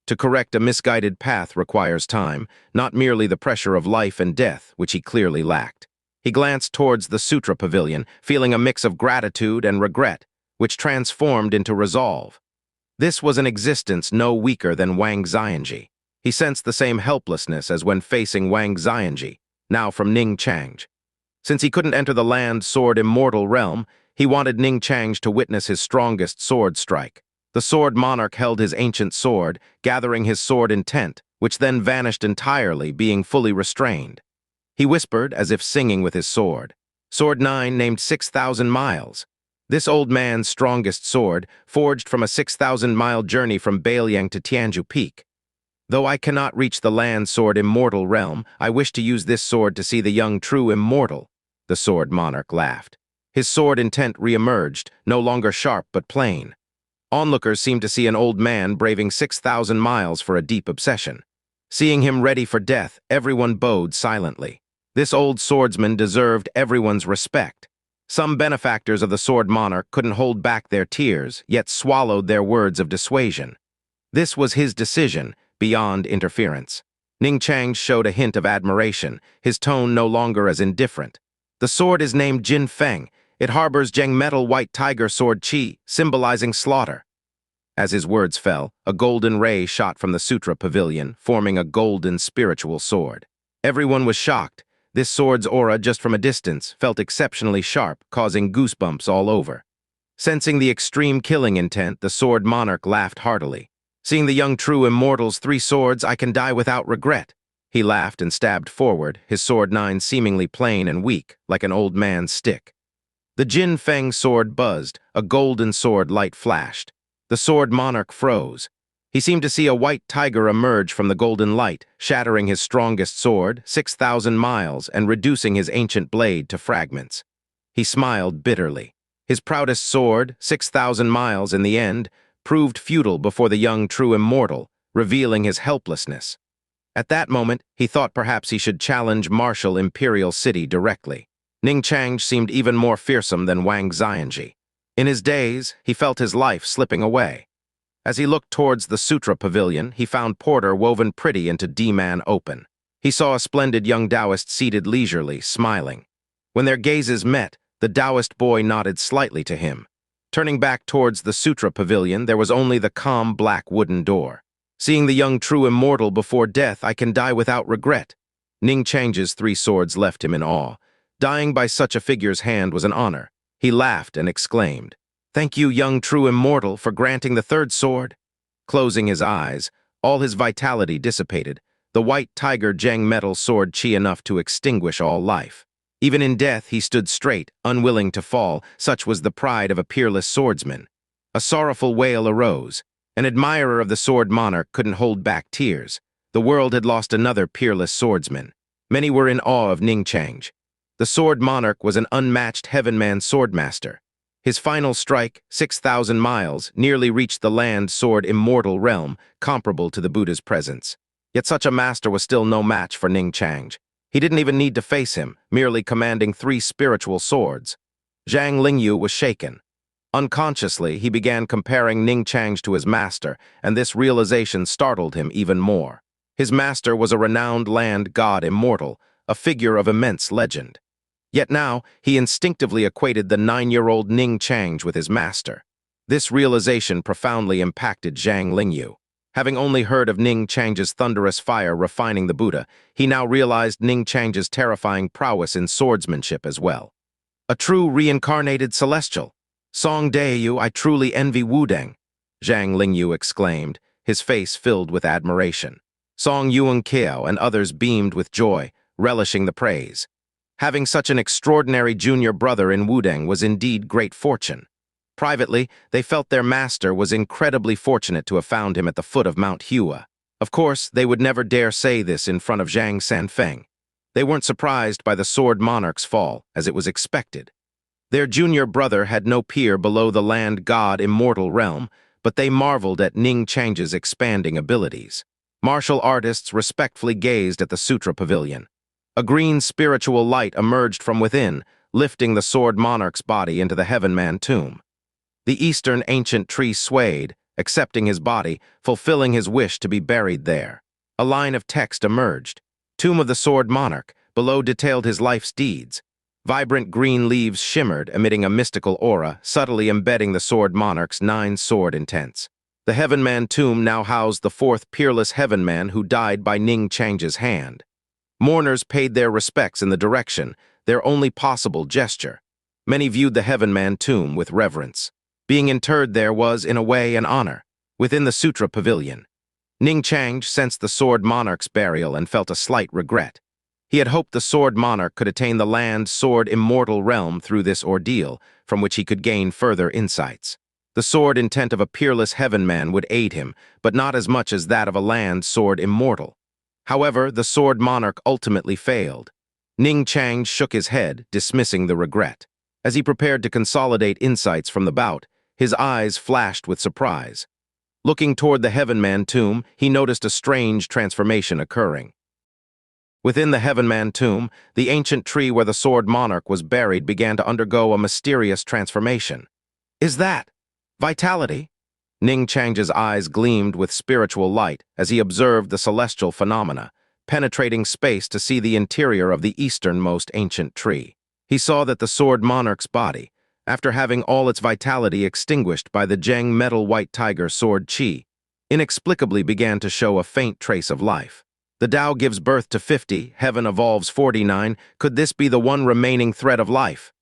To correct a misguided path requires time, not merely the pressure of life and death, which he clearly lacked. He glanced towards the Sutra Pavilion, feeling a mix of gratitude and regret, which transformed into resolve. This was an existence no weaker than Wang Xianji. He sensed the same helplessness as when facing Wang Xianji, now from Ning Changj. Since he couldn't enter the land sword immortal realm, he wanted Ning Changj to witness his strongest sword strike. The sword monarch held his ancient sword, gathering his sword intent, which then vanished entirely, being fully restrained. He whispered, as if singing with his sword. Sword 9 named 6,000 miles. This old man's strongest sword, forged from a 6,000-mile journey from Bailiang to Tianju Peak. Though I cannot reach the land sword immortal realm, I wish to use this sword to see the young true immortal. The sword monarch laughed. His sword intent re-emerged, no longer sharp but plain. Onlookers seemed to see an old man braving 6,000 miles for a deep obsession. Seeing him ready for death, everyone bowed silently. This old swordsman deserved everyone's respect. Some benefactors of the sword monarch couldn't hold back their tears, yet swallowed their words of dissuasion. This was his decision, beyond interference. Ning Changj showed a hint of admiration, his tone no longer as indifferent. The sword is named Jin Feng. It harbors Zheng metal white tiger sword Qi, symbolizing slaughter. As his words fell, a golden ray shot from the Sutra Pavilion, forming a golden spiritual sword. Everyone was shocked. This sword's aura, just from a distance, felt exceptionally sharp, causing goosebumps all over. Sensing the extreme killing intent, the sword monarch laughed heartily. Seeing the young true immortal's 3 swords, I can die without regret. He laughed and stabbed forward, his sword 9 seemingly plain and weak, like an old man's stick. The Jin Feng sword buzzed, a golden sword light flashed. The sword monarch froze. He seemed to see a white tiger emerge from the golden light, shattering his strongest sword, 6,000 miles, and reducing his ancient blade to fragments. He smiled bitterly. His proudest sword, 6,000 miles in the end, proved futile before the young true immortal, revealing his helplessness. At that moment, he thought perhaps he should challenge martial imperial city directly. Ning Changj seemed even more fearsome than Wang Xianji. In his daze, he felt his life slipping away. As he looked towards the Sutra Pavilion, he found Porter woven pretty into D-Man open. He saw a splendid young Taoist seated leisurely, smiling. When their gazes met, the Taoist boy nodded slightly to him. Turning back towards the Sutra Pavilion, there was only the calm black wooden door. Seeing the young true immortal before death, I can die without regret. Ning Chang's 3 swords left him in awe. Dying by such a figure's hand was an honor. He laughed and exclaimed, "Thank you, young true immortal, for granting the 3rd sword." Closing his eyes, all his vitality dissipated. the white tiger Zhang metal sword chi enough to extinguish all life. Even in death, he stood straight, unwilling to fall, such was the pride of a peerless swordsman. A sorrowful wail arose. An admirer of the sword monarch couldn't hold back tears. The world had lost another peerless swordsman. Many were in awe of Ningchang. The sword monarch was an unmatched heavenman swordmaster. His final strike, 6,000 miles, nearly reached the land sword immortal realm, comparable to the Buddha's presence. Yet such a master was still no match for Ningchang. He didn't even need to face him, merely commanding 3 spiritual swords. Zhang Lingyu was shaken. Unconsciously, he began comparing Ningchang to his master, and this realization startled him even more. His master was a renowned land god immortal, a figure of immense legend. Yet now, he instinctively equated the 9-year-old Ningchang with his master. This realization profoundly impacted Zhang Lingyu. Having only heard of Ningchang's thunderous fire refining the Buddha, he now realized Ningchang's terrifying prowess in swordsmanship as well. A true reincarnated celestial. Song Daeyu, I truly envy Wudeng, Zhang Lingyu exclaimed, his face filled with admiration. Song Yuan Kiao and others beamed with joy, relishing the praise. Having such an extraordinary junior brother in Wudeng was indeed great fortune. Privately, they felt their master was incredibly fortunate to have found him at the foot of Mount Hua. Of course, they would never dare say this in front of Zhang Sanfeng. They weren't surprised by the sword monarch's fall, as it was expected. Their junior brother had no peer below the land god immortal realm, but they marveled at Ningchang's expanding abilities. Martial artists respectfully gazed at the Sutra Pavilion. A green spiritual light emerged from within, lifting the sword monarch's body into the Heavenman tomb. The eastern ancient tree swayed, accepting his body, fulfilling his wish to be buried there. A line of text emerged. Tomb of the Sword Monarch, below detailed his life's deeds. Vibrant green leaves shimmered, emitting a mystical aura, subtly embedding the sword monarch's 9 sword intents. The Heavenman tomb now housed the 4th peerless Heavenman who died by Ningchang's hand. Mourners paid their respects in the direction, their only possible gesture. Many viewed the Heavenman tomb with reverence. Being interred there was, in a way, an honor. Within the Sutra Pavilion, Ningchang sensed the sword monarch's burial and felt a slight regret. He had hoped the sword monarch could attain the land sword immortal realm through this ordeal, from which he could gain further insights. The sword intent of a peerless heavenman would aid him, but not as much as that of a land sword immortal. However, the sword monarch ultimately failed. Ningchang shook his head, dismissing the regret. As he prepared to consolidate insights from the bout, his eyes flashed with surprise. Looking toward the Heavenman tomb, he noticed a strange transformation occurring. Within the Heavenman tomb, the ancient tree where the sword monarch was buried began to undergo a mysterious transformation. Is that vitality? Ningchang's eyes gleamed with spiritual light as he observed the celestial phenomena, penetrating space to see the interior of the easternmost ancient tree. He saw that the sword monarch's body, after having all its vitality extinguished by the Zheng metal white tiger sword chi, inexplicably began to show a faint trace of life. The Tao gives birth to 50, heaven evolves 49. Could this be the one remaining thread of life?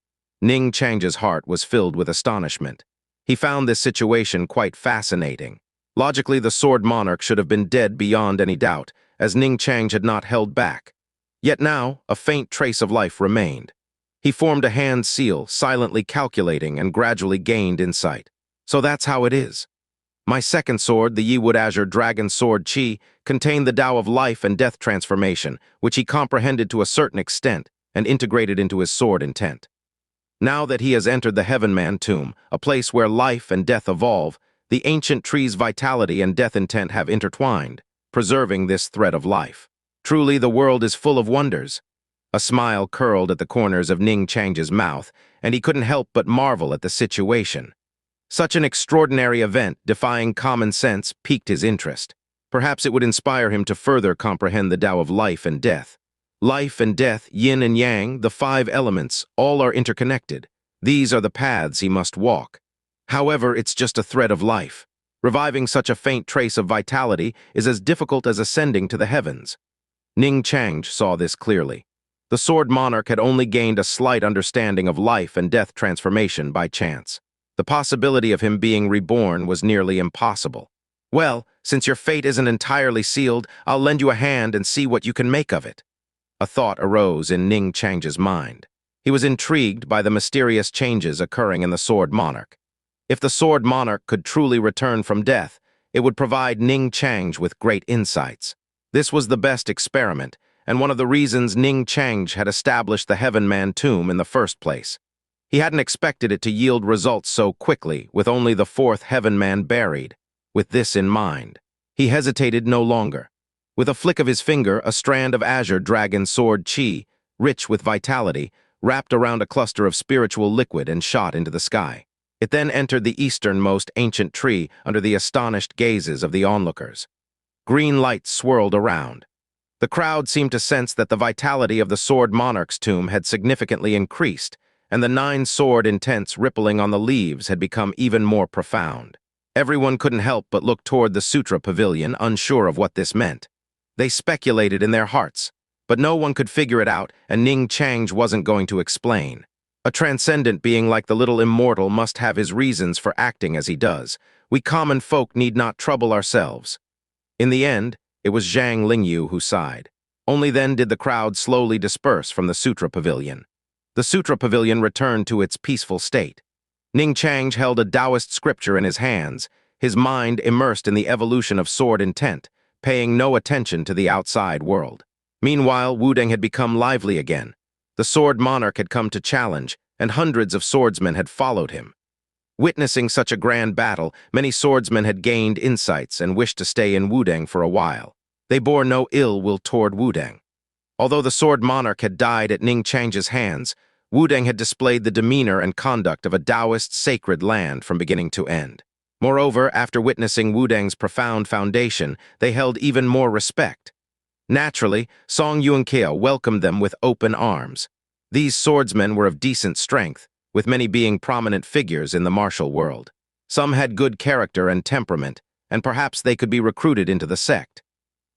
Ningchang's heart was filled with astonishment. He found this situation quite fascinating. Logically, the sword monarch should have been dead beyond any doubt, as Ningchang had not held back. Yet now, a faint trace of life remained. He formed a hand seal, silently calculating, and gradually gained insight. So that's how it is. My second sword, the Yiwood Azure Dragon Sword Chi, contained the Tao of life and death transformation, which he comprehended to a certain extent and integrated into his sword intent. Now that he has entered the Heavenman tomb, a place where life and death evolve, the ancient tree's vitality and death intent have intertwined, preserving this thread of life. Truly, the world is full of wonders. A smile curled at the corners of Ningchang's mouth, and he couldn't help but marvel at the situation. Such an extraordinary event, defying common sense, piqued his interest. Perhaps it would inspire him to further comprehend the Tao of life and death. Life and death, yin and yang, the 5 elements, all are interconnected. These are the paths he must walk. However, it's just a thread of life. Reviving such a faint trace of vitality is as difficult as ascending to the heavens. Ningchang saw this clearly. The sword monarch had only gained a slight understanding of life and death transformation by chance. The possibility of him being reborn was nearly impossible. Well, since your fate isn't entirely sealed, I'll lend you a hand and see what you can make of it. A thought arose in Ning Chang's mind. He was intrigued by the mysterious changes occurring in the Sword Monarch. If the Sword Monarch could truly return from death, it would provide Ning Chang with great insights. This was the best experiment, and one of the reasons Ning Chang had established the Heaven Man tomb in the first place. He hadn't expected it to yield results so quickly, with only the fourth Heaven Man buried. With this in mind, he hesitated no longer. With a flick of his finger, a strand of azure dragon sword chi, rich with vitality, wrapped around a cluster of spiritual liquid and shot into the sky. It then entered the easternmost ancient tree under the astonished gazes of the onlookers. Green light swirled around. The crowd seemed to sense that the vitality of the Sword Monarch's tomb had significantly increased, and the nine-sword intents rippling on the leaves had become even more profound. Everyone couldn't help but look toward the Sutra Pavilion, unsure of what this meant. They speculated in their hearts, but no one could figure it out, and Ning Chang wasn't going to explain. A transcendent being like the little immortal must have his reasons for acting as he does. We common folk need not trouble ourselves. In the end, it was Zhang Lingyu who sighed. Only then did the crowd slowly disperse from the Sutra Pavilion. The Sutra Pavilion returned to its peaceful state. Ning Chang held a Taoist scripture in his hands, his mind immersed in the evolution of sword intent, paying no attention to the outside world. Meanwhile, Wudang had become lively again. The Sword Monarch had come to challenge, and hundreds of swordsmen had followed him. Witnessing such a grand battle, many swordsmen had gained insights and wished to stay in Wudang for a while. They bore no ill will toward Wudang. Although the Sword Monarch had died at Ning Chang's hands, Wudang had displayed the demeanor and conduct of a Taoist sacred land from beginning to end. Moreover, after witnessing Wudang's profound foundation, they held even more respect. Naturally, Song Yuanqiao welcomed them with open arms. These swordsmen were of decent strength, with many being prominent figures in the martial world. Some had good character and temperament, and perhaps they could be recruited into the sect.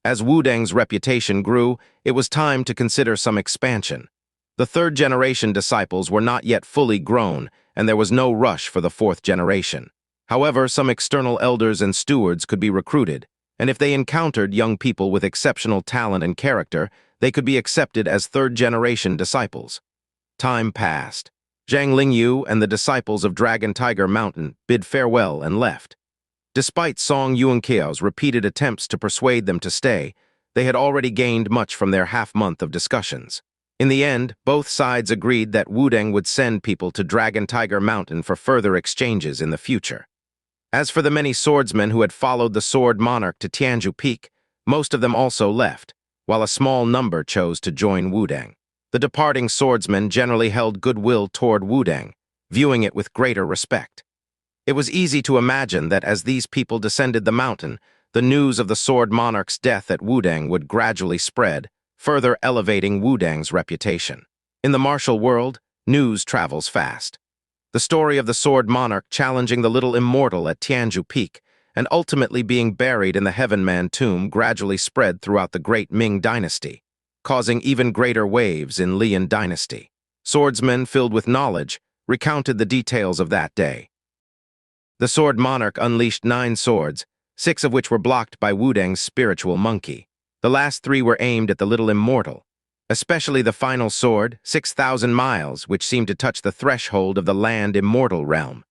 As Wudang's reputation grew, it was time to consider some expansion. The third-generation disciples were not yet fully grown, and there was no rush for the fourth generation. However, some external elders and stewards could be recruited, and if they encountered young people with exceptional talent and character, they could be accepted as third-generation disciples. Time passed. Zhang Lingyu and the disciples of Dragon Tiger Mountain bid farewell and left. Despite Song Yuanqiao's repeated attempts to persuade them to stay, they had already gained much from their half-month of discussions. In the end, both sides agreed that Wudang would send people to Dragon Tiger Mountain for further exchanges in the future. As for the many swordsmen who had followed the Sword Monarch to Tianzhu Peak, most of them also left, while a small number chose to join Wudang. The departing swordsmen generally held goodwill toward Wudang, viewing it with greater respect. It was easy to imagine that as these people descended the mountain, the news of the Sword Monarch's death at Wudang would gradually spread, further elevating Wudang's reputation. In the martial world, news travels fast. The story of the Sword Monarch challenging the little immortal at Tianzhu Peak and ultimately being buried in the Heaven Man tomb gradually spread throughout the great Ming dynasty, causing even greater waves in Lian dynasty. Swordsmen filled with knowledge recounted the details of that day. The Sword Monarch unleashed 9 swords, 6 of which were blocked by Wudang's spiritual monkey. The last 3 were aimed at the little immortal, especially the final sword, 6,000 miles, which seemed to touch the threshold of the land immortal realm.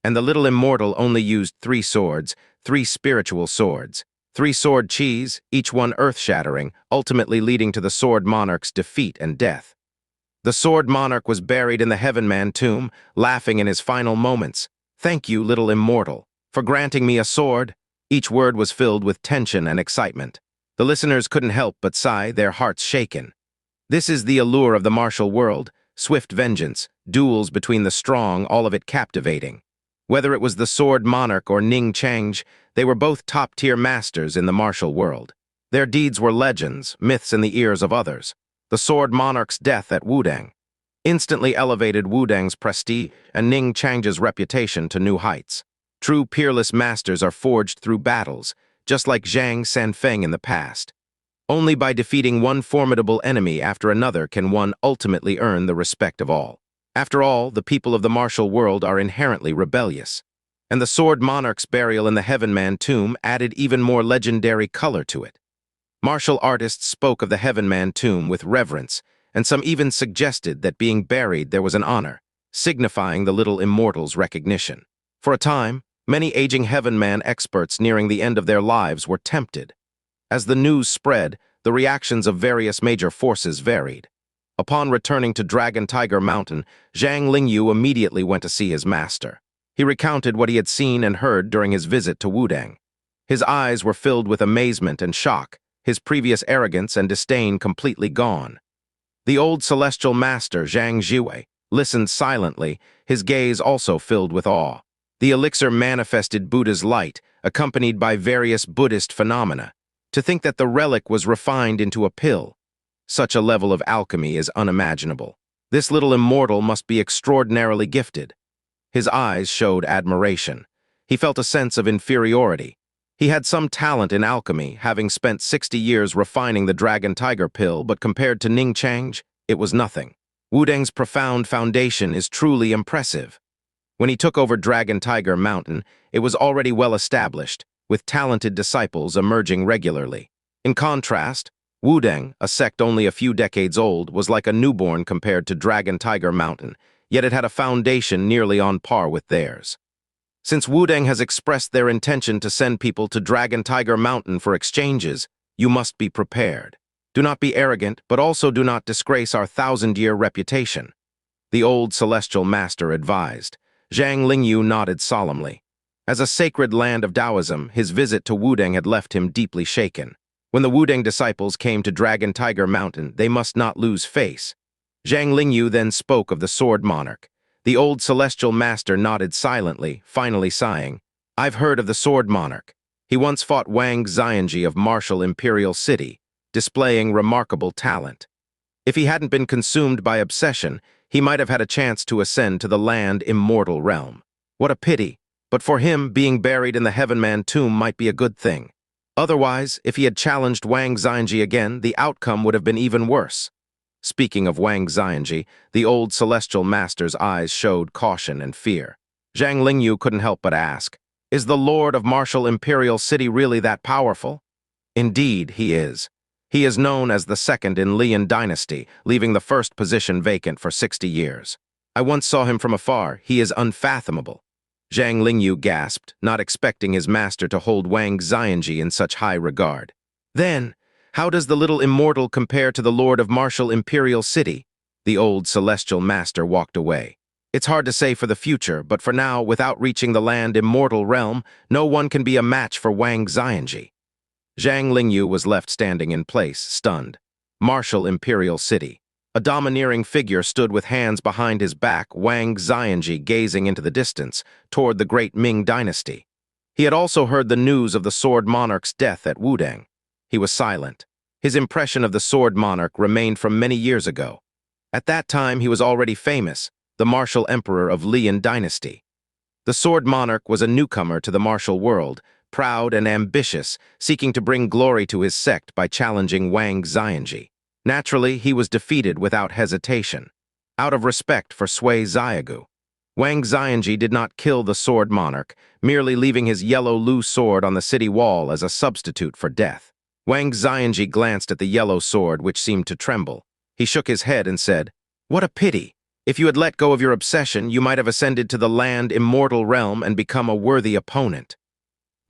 And the little immortal only used 3 swords, 3 spiritual swords, 3 sword chis, each one earth-shattering, ultimately leading to the Sword Monarch's defeat and death. The Sword Monarch was buried in the Heaven Man tomb, laughing in his final moments. "Thank you, little immortal, for granting me a sword." Each word was filled with tension and excitement. The listeners couldn't help but sigh, their hearts shaken. This is the allure of the martial world, swift vengeance, duels between the strong, all of it captivating. Whether it was the Sword Monarch or Ning Chang, they were both top-tier masters in the martial world. Their deeds were legends, myths in the ears of others. The Sword Monarch's death at Wudang instantly elevated Wudang's prestige and Ning Chang's reputation to new heights. True peerless masters are forged through battles, just like Zhang Sanfeng in the past. Only by defeating one formidable enemy after another can one ultimately earn the respect of all. After all, the people of the martial world are inherently rebellious. And the Sword Monarch's burial in the Heavenman tomb added even more legendary color to it. Martial artists spoke of the Heavenman tomb with reverence, and some even suggested that being buried there was an honor, signifying the little immortal's recognition. For a time, many aging Heavenman experts nearing the end of their lives were tempted. As the news spread, the reactions of various major forces varied. Upon returning to Dragon Tiger Mountain, Zhang Lingyu immediately went to see his master. He recounted what he had seen and heard during his visit to Wudang. His eyes were filled with amazement and shock, his previous arrogance and disdain completely gone. The old celestial master, Zhang Zhiwei, listened silently, his gaze also filled with awe. The elixir manifested Buddha's light, accompanied by various Buddhist phenomena. To think that the relic was refined into a pill. Such a level of alchemy is unimaginable. This little immortal must be extraordinarily gifted. His eyes showed admiration. He felt a sense of inferiority. He had some talent in alchemy, having spent 60 years refining the Dragon Tiger pill, but compared to Ning Chang's, it was nothing. Wudang's profound foundation is truly impressive. When he took over Dragon Tiger Mountain, it was already well established, with talented disciples emerging regularly. In contrast, Wudang, a sect only a few decades old, was like a newborn compared to Dragon Tiger Mountain, yet it had a foundation nearly on par with theirs. Since Wudang has expressed their intention to send people to Dragon Tiger Mountain for exchanges, you must be prepared. Do not be arrogant, but also do not disgrace our 1,000-year reputation. The old celestial master advised. Zhang Lingyu nodded solemnly. As a sacred land of Taoism, his visit to Wudang had left him deeply shaken. When the Wudang disciples came to Dragon Tiger Mountain, they must not lose face. Zhang Lingyu then spoke of the Sword Monarch. The old celestial master nodded silently, finally sighing. I've heard of the Sword Monarch. He once fought Wang Xianji of martial Imperial City, displaying remarkable talent. If he hadn't been consumed by obsession, he might have had a chance to ascend to the land immortal realm. What a pity, but for him, being buried in the Heavenman tomb might be a good thing. Otherwise, if he had challenged Wang Xianji again, the outcome would have been even worse. Speaking of Wang Xianji, the old celestial master's eyes showed caution and fear. Zhang Lingyu couldn't help but ask, is the Lord of Martial Imperial City really that powerful? Indeed, he is. He is known as the second in Lian Dynasty, leaving the first position vacant for 60 years. I once saw him from afar. He is unfathomable. Zhang Lingyu gasped, not expecting his master to hold Wang Xianji in such high regard. Then, how does the little immortal compare to the Lord of Martial Imperial City? The old celestial master walked away. It's hard to say for the future, but for now, without reaching the land immortal realm, no one can be a match for Wang Xianji. Zhang Lingyu was left standing in place, stunned. Martial Imperial City. A domineering figure stood with hands behind his back, Wang Xianji gazing into the distance, toward the great Ming dynasty. He had also heard the news of the Sword Monarch's death at Wudang. He was silent. His impression of the Sword Monarch remained from many years ago. At that time, he was already famous, the martial emperor of Lian Dynasty. The Sword Monarch was a newcomer to the martial world, proud and ambitious, seeking to bring glory to his sect by challenging Wang Xianji. Naturally, he was defeated without hesitation. Out of respect for Sui Xiaogu, Wang Xianji did not kill the Sword Monarch, merely leaving his yellow Lu sword on the city wall as a substitute for death. Wang Xianji glanced at the yellow sword, which seemed to tremble. He shook his head and said, "What a pity! If you had let go of your obsession, you might have ascended to the land immortal realm and become a worthy opponent."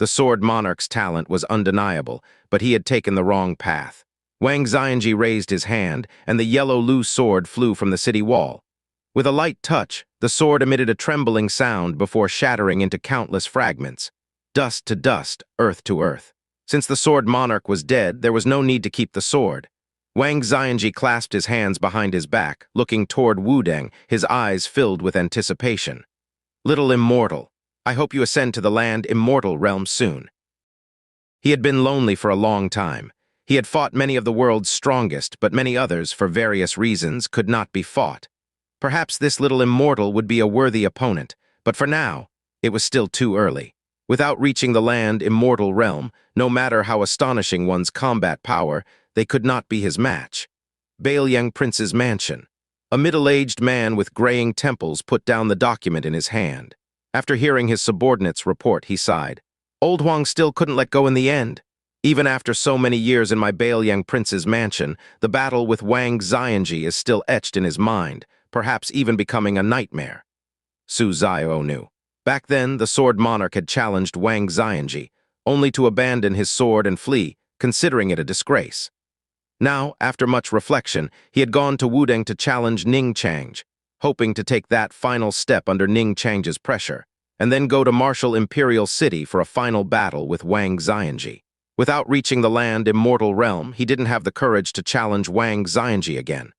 The Sword Monarch's talent was undeniable, but he had taken the wrong path. Wang Xianji raised his hand, and the yellow Lu sword flew from the city wall. With a light touch, the sword emitted a trembling sound before shattering into countless fragments. Dust to dust, earth to earth. Since the Sword Monarch was dead, there was no need to keep the sword. Wang Xianji clasped his hands behind his back, looking toward Wudang, his eyes filled with anticipation. "Little immortal, I hope you ascend to the land immortal realm soon." He had been lonely for a long time. He had fought many of the world's strongest, but many others, for various reasons, could not be fought. Perhaps this little immortal would be a worthy opponent, but for now, it was still too early. Without reaching the land immortal realm, no matter how astonishing one's combat power, they could not be his match. Bailyang Prince's mansion. A middle-aged man with graying temples put down the document in his hand. After hearing his subordinate's report, he sighed. Old Huang still couldn't let go in the end. Even after so many years in my Bailiang Prince's mansion, the battle with Wang Xianji is still etched in his mind, perhaps even becoming a nightmare. Su Zhao knew. Back then, the sword monarch had challenged Wang Xianji, only to abandon his sword and flee, considering it a disgrace. Now, after much reflection, he had gone to Wudang to challenge Ning Chang, hoping to take that final step under Ning Chang's pressure, and then go to martial Imperial City for a final battle with Wang Xianji. Without reaching the land immortal realm, he didn't have the courage to challenge Wang Xianji again.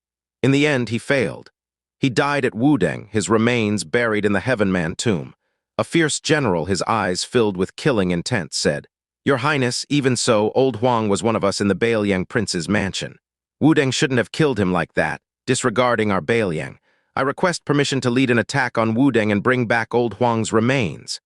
In the end, he failed. He died at Wudang, his remains buried in the Heavenman tomb. A fierce general, his eyes filled with killing intent, said, Your Highness, even so, old Huang was one of us in the Bailiang Prince's mansion. Wudang shouldn't have killed him like that, disregarding our Bailiang. I request permission to lead an attack on Wudang and bring back old Huang's remains.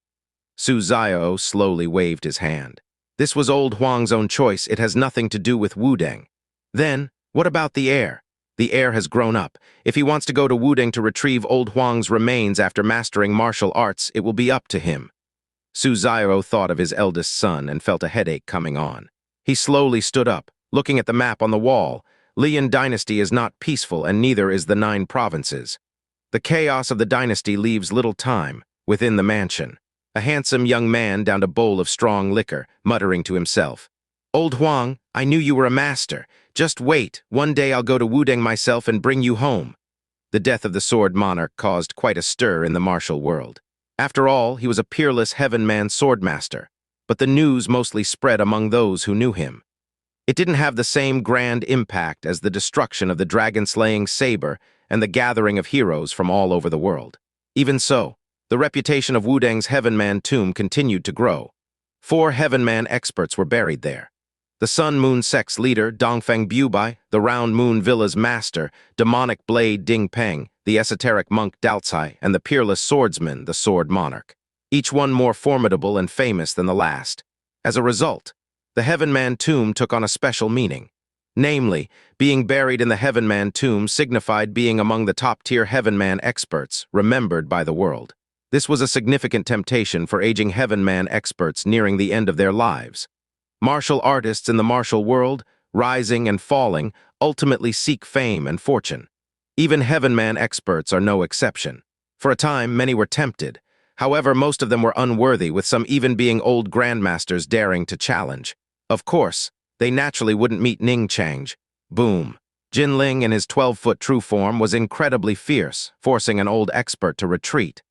Su Zhao slowly waved his hand. This was old Huang's own choice. It has nothing to do with Wudang. Then, what about the heir? The heir has grown up. If he wants to go to Wudang to retrieve old Huang's remains after mastering martial arts, it will be up to him. Su Zhao thought of his eldest son and felt a headache coming on. He slowly stood up, looking at the map on the wall. Lian dynasty is not peaceful, and neither is the 9 provinces. The chaos of the dynasty leaves little time within the mansion. A handsome young man downed a bowl of strong liquor, muttering to himself, Old Huang, I knew you were a master. Just wait, one day I'll go to Wudang myself and bring you home. The death of the sword monarch caused quite a stir in the martial world. After all, he was a peerless Heavenman swordmaster, but the news mostly spread among those who knew him. It didn't have the same grand impact as the destruction of the dragon-slaying saber and the gathering of heroes from all over the world. Even so, the reputation of Wudang's Heavenman tomb continued to grow. 4 Heavenman experts were buried there. The Sun Moon sect's leader, Dongfeng Bubai, the Round Moon Villa's master, demonic blade Ding Peng, the esoteric monk Dalcai, and the peerless swordsman, the Sword Monarch. Each one more formidable and famous than the last. As a result, the Heavenman tomb took on a special meaning. Namely, being buried in the Heavenman tomb signified being among the top-tier Heavenman experts, remembered by the world. This was a significant temptation for aging Heavenman experts nearing the end of their lives. Martial artists in the martial world, rising and falling, ultimately seek fame and fortune. Even Heavenman experts are no exception. For a time, many were tempted. However, most of them were unworthy, with some even being old grandmasters daring to challenge. Of course, they naturally wouldn't meet Ning Chang. Boom. Jin Ling in his 12-foot true form was incredibly fierce, forcing an old expert to retreat.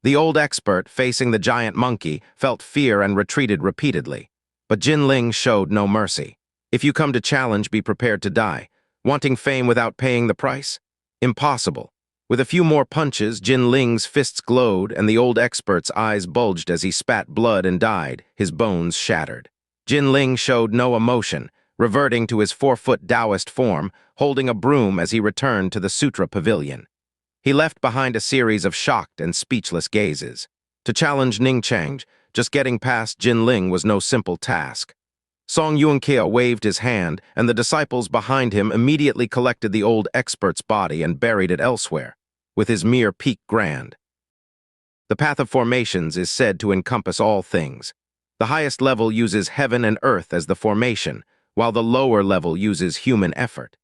The old expert, facing the giant monkey, felt fear and retreated repeatedly. But Jin Ling showed no mercy. If you come to challenge, be prepared to die. Wanting fame without paying the price? Impossible. With a few more punches, Jin Ling's fists glowed and the old expert's eyes bulged as he spat blood and died, his bones shattered. Jin Ling showed no emotion, reverting to his 4-foot Taoist form, holding a broom as he returned to the Sutra Pavilion. He left behind a series of shocked and speechless gazes. To challenge Ning Chang, just getting past Jin Ling was no simple task. Song Yuanqia waved his hand, and the disciples behind him immediately collected the old expert's body and buried it elsewhere, with his mere peak grand. The path of formations is said to encompass all things. The highest level uses heaven and earth as the formation, while the lower level uses human effort.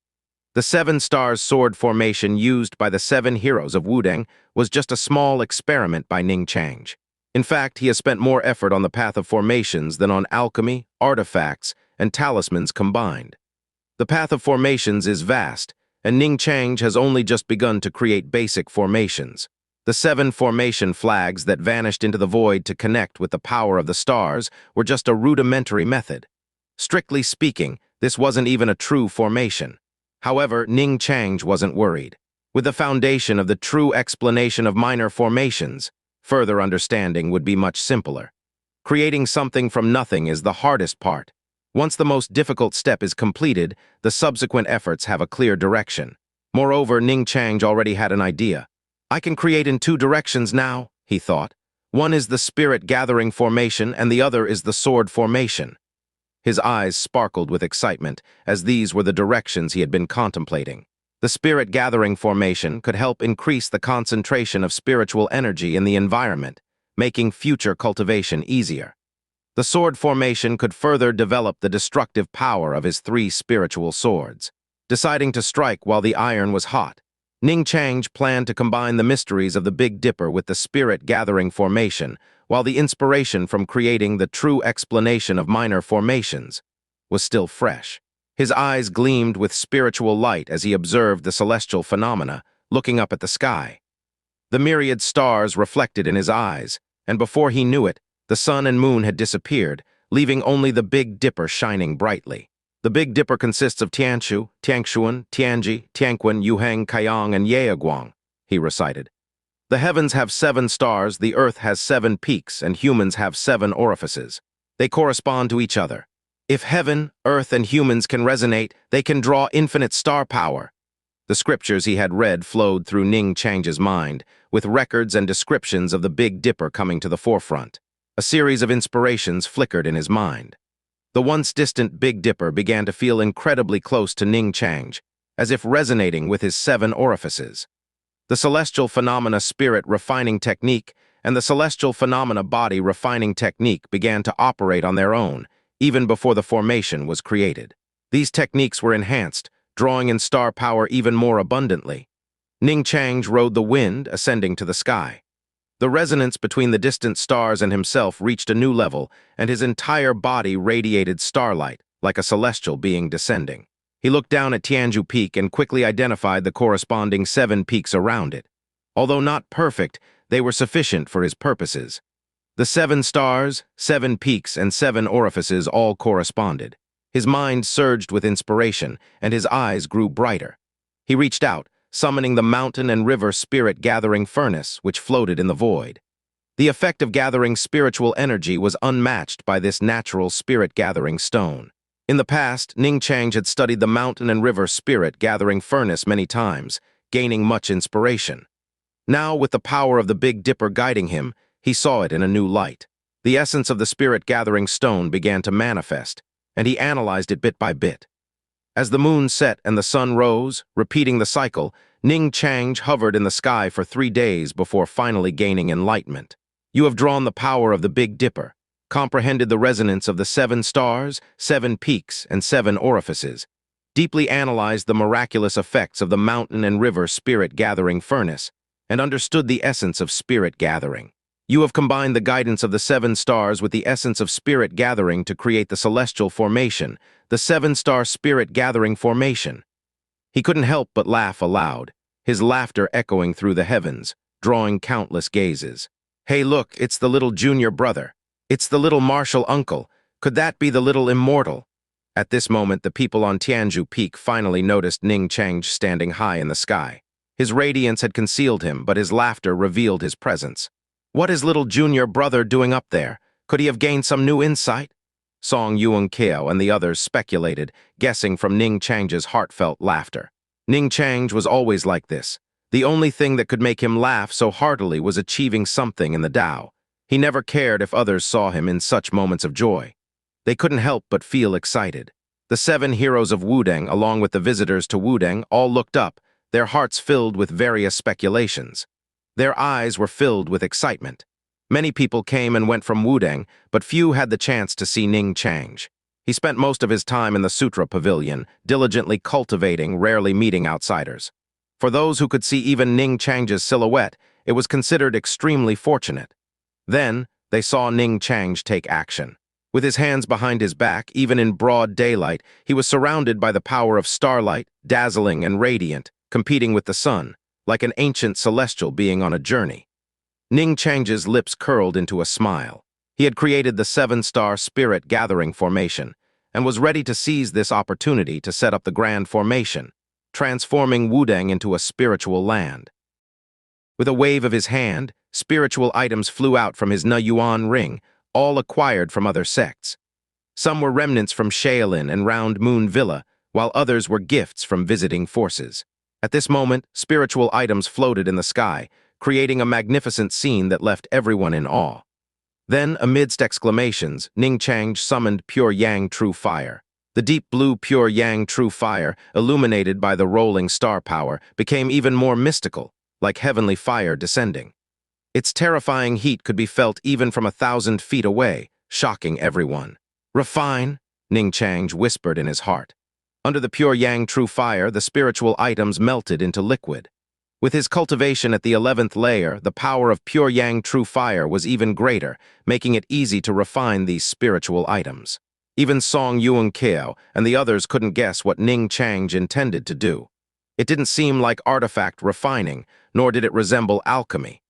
The 7 stars sword formation used by the 7 heroes of Wudang was just a small experiment by Ning Chang. In fact, he has spent more effort on the path of formations than on alchemy, artifacts, and talismans combined. The path of formations is vast, and Ning Chang has only just begun to create basic formations. The 7 formation flags that vanished into the void to connect with the power of the stars were just a rudimentary method. Strictly speaking, this wasn't even a true formation. However, Ning Chang wasn't worried. With the foundation of the true explanation of minor formations, further understanding would be much simpler. Creating something from nothing is the hardest part. Once the most difficult step is completed, the subsequent efforts have a clear direction. Moreover, Ning Chang already had an idea. I can create in 2 directions now, he thought. One is the spirit gathering formation and the other is the sword formation. His eyes sparkled with excitement, as these were the directions he had been contemplating. The spirit gathering formation could help increase the concentration of spiritual energy in the environment, making future cultivation easier. The sword formation could further develop the destructive power of his 3 spiritual swords. Deciding to strike while the iron was hot, Ning Chang planned to combine the mysteries of the Big Dipper with the spirit-gathering formation, while the inspiration from creating the true explanation of minor formations was still fresh. His eyes gleamed with spiritual light as he observed the celestial phenomena, looking up at the sky. The myriad stars reflected in his eyes, and before he knew it, the sun and moon had disappeared, leaving only the Big Dipper shining brightly. The Big Dipper consists of Tianshu, Tiangshuan, Tianji, Tianquan, Yuheng, Kaiyang, and Yaeguang, he recited. The heavens have 7 stars, the earth has 7 peaks, and humans have 7 orifices. They correspond to each other. If heaven, earth, and humans can resonate, they can draw infinite star power. The scriptures he had read flowed through Ning Chang's mind, with records and descriptions of the Big Dipper coming to the forefront. A series of inspirations flickered in his mind. The once distant Big Dipper began to feel incredibly close to Ning Chang, as if resonating with his 7 orifices. The celestial phenomena spirit refining technique and the celestial phenomena body refining technique began to operate on their own, even before the formation was created. These techniques were enhanced, drawing in star power even more abundantly. Ning Chang rode the wind, ascending to the sky. The resonance between the distant stars and himself reached a new level, and his entire body radiated starlight, like a celestial being descending. He looked down at Tianju Peak and quickly identified the corresponding 7 peaks around it. Although not perfect, they were sufficient for his purposes. The 7 stars, 7 peaks, and 7 orifices all corresponded. His mind surged with inspiration, and his eyes grew brighter. He reached out, summoning the mountain and river spirit-gathering furnace, which floated in the void. The effect of gathering spiritual energy was unmatched by this natural spirit-gathering stone. In the past, Ning Chang had studied the mountain and river spirit-gathering furnace many times, gaining much inspiration. Now, with the power of the Big Dipper guiding him, he saw it in a new light. The essence of the spirit-gathering stone began to manifest, and he analyzed it bit by bit. As the moon set and the sun rose, repeating the cycle, Ning Chang hovered in the sky for 3 days before finally gaining enlightenment. You have drawn the power of the Big Dipper, comprehended the resonance of the 7 stars, 7 peaks, and 7 orifices, deeply analyzed the miraculous effects of the mountain and river spirit-gathering furnace, and understood the essence of spirit gathering. You have combined the guidance of the 7 stars with the essence of spirit gathering to create the celestial formation, the 7-star spirit gathering formation. He couldn't help but laugh aloud, his laughter echoing through the heavens, drawing countless gazes. Hey look, it's the little junior brother. It's the little martial uncle. Could that be the little immortal? At this moment, the people on Tianju Peak finally noticed Ning Chang standing high in the sky. His radiance had concealed him, but his laughter revealed his presence. What is little junior brother doing up there? Could he have gained some new insight? Song Yuan Keo and the others speculated, guessing from Ning Chang's heartfelt laughter. Ning Chang was always like this. The only thing that could make him laugh so heartily was achieving something in the Tao. He never cared if others saw him in such moments of joy. They couldn't help but feel excited. The 7 heroes of Wudang, along with the visitors to Wudang, all looked up, their hearts filled with various speculations. Their eyes were filled with excitement. Many people came and went from Wudang, but few had the chance to see Ning Chang. He spent most of his time in the Sutra Pavilion, diligently cultivating, rarely meeting outsiders. For those who could see even Ning Chang's silhouette, it was considered extremely fortunate. Then, they saw Ning Chang take action. With his hands behind his back, even in broad daylight, he was surrounded by the power of starlight, dazzling and radiant, competing with the sun, like an ancient celestial being on a journey. Ning Chang's lips curled into a smile. He had created the 7-star spirit gathering formation, and was ready to seize this opportunity to set up the grand formation, transforming Wudang into a spiritual land. With a wave of his hand, spiritual items flew out from his Nuyuan ring, all acquired from other sects. Some were remnants from Shaolin and Round Moon Villa, while others were gifts from visiting forces. At this moment, spiritual items floated in the sky, creating a magnificent scene that left everyone in awe. Then, amidst exclamations, Ning Chang summoned Pure Yang True Fire. The deep blue Pure Yang True Fire, illuminated by the rolling star power, became even more mystical, like heavenly fire descending. Its terrifying heat could be felt even from 1,000 feet away, shocking everyone. "Refine," Ning Chang whispered in his heart. Under the pure Yang True fire, the spiritual items melted into liquid. With his cultivation at the 11th layer, the power of pure Yang True fire was even greater, making it easy to refine these spiritual items. Even Song Yuan Keo and the others couldn't guess what Ning Chang intended to do. It didn't seem like artifact refining, nor did it resemble alchemy.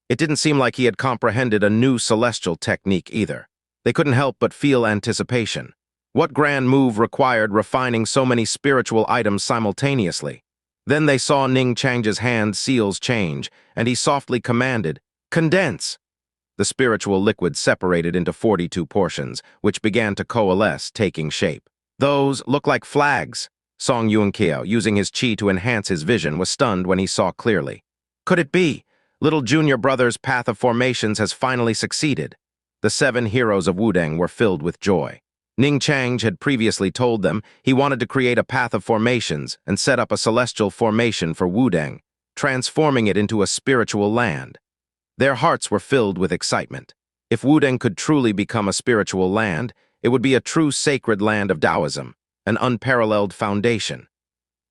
It didn't seem like he had comprehended a new celestial technique either. They couldn't help but feel anticipation. What grand move required refining so many spiritual items simultaneously? Then they saw Ning Chang's hand seals change, and he softly commanded, "Condense!" The spiritual liquid separated into 42 portions, which began to coalesce, taking shape. "Those look like flags." Song Yunkeo, using his chi to enhance his vision, was stunned when he saw clearly. "Could it be? Little junior brother's path of formations has finally succeeded." The 7 heroes of Wudang were filled with joy. Ning Chang had previously told them he wanted to create a path of formations and set up a celestial formation for Wudang, transforming it into a spiritual land. Their hearts were filled with excitement. If Wudang could truly become a spiritual land, it would be a true sacred land of Taoism, an unparalleled foundation.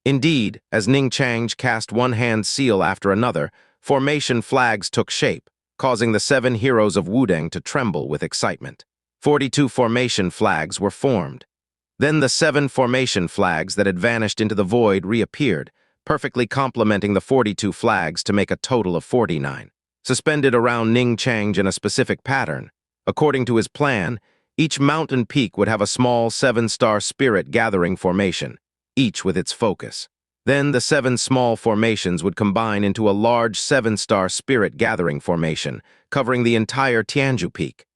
Indeed, as Ning Chang cast one hand seal after another, formation flags took shape, causing the 7 heroes of Wudang to tremble with excitement. 42 formation flags were formed. Then the 7 formation flags that had vanished into the void reappeared, perfectly complementing the 42 flags to make a total of 49. Suspended around Ning Chang in a specific pattern. According to his plan, each mountain peak would have a small 7-star spirit gathering formation, each with its focus. Then the 7 small formations would combine into a large 7-star spirit gathering formation, covering the entire Tianju Peak.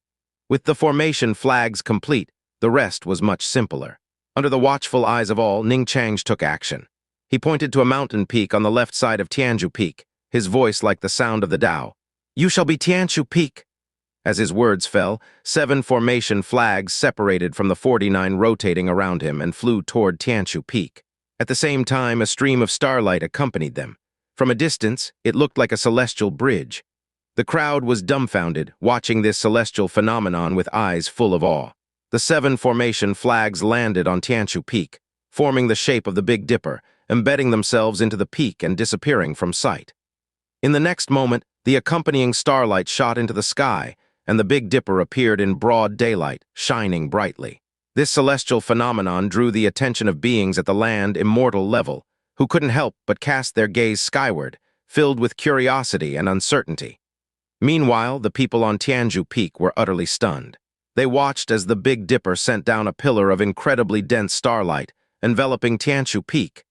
With the formation flags complete, the rest was much simpler. Under the watchful eyes of all, Ning Chang took action. He pointed to a mountain peak on the left side of Tianju Peak, his voice like the sound of the Tao. "You shall be Tianju Peak." As his words fell, 7 formation flags separated from the 49 rotating around him and flew toward Tianju Peak. At the same time, a stream of starlight accompanied them. From a distance, it looked like a celestial bridge. The crowd was dumbfounded, watching this celestial phenomenon with eyes full of awe. The 7 formation flags landed on Tianju Peak, forming the shape of the Big Dipper, embedding themselves into the peak and disappearing from sight. In the next moment, the accompanying starlight shot into the sky, and the Big Dipper appeared in broad daylight, shining brightly. This celestial phenomenon drew the attention of beings at the land immortal level, who couldn't help but cast their gaze skyward, filled with curiosity and uncertainty. Meanwhile, the people on Tianju Peak were utterly stunned. They watched as the Big Dipper sent down a pillar of incredibly dense starlight, enveloping Tianju Peak.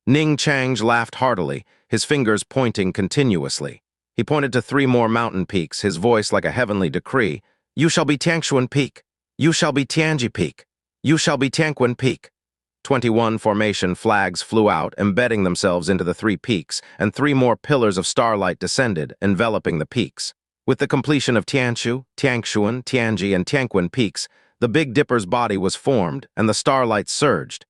Ning Chang laughed heartily, his fingers pointing continuously. He pointed to 3 more mountain peaks, his voice like a heavenly decree. "You shall be Tianshuan Peak. You shall be Tianji Peak. You shall be Tianquan Peak." 21 formation flags flew out, embedding themselves into the 3 peaks, and 3 more pillars of starlight descended, enveloping the peaks. With the completion of Tianshu, Tiangshuan, Tianji, and Tianquan peaks, the Big Dipper's body was formed, and the starlight surged.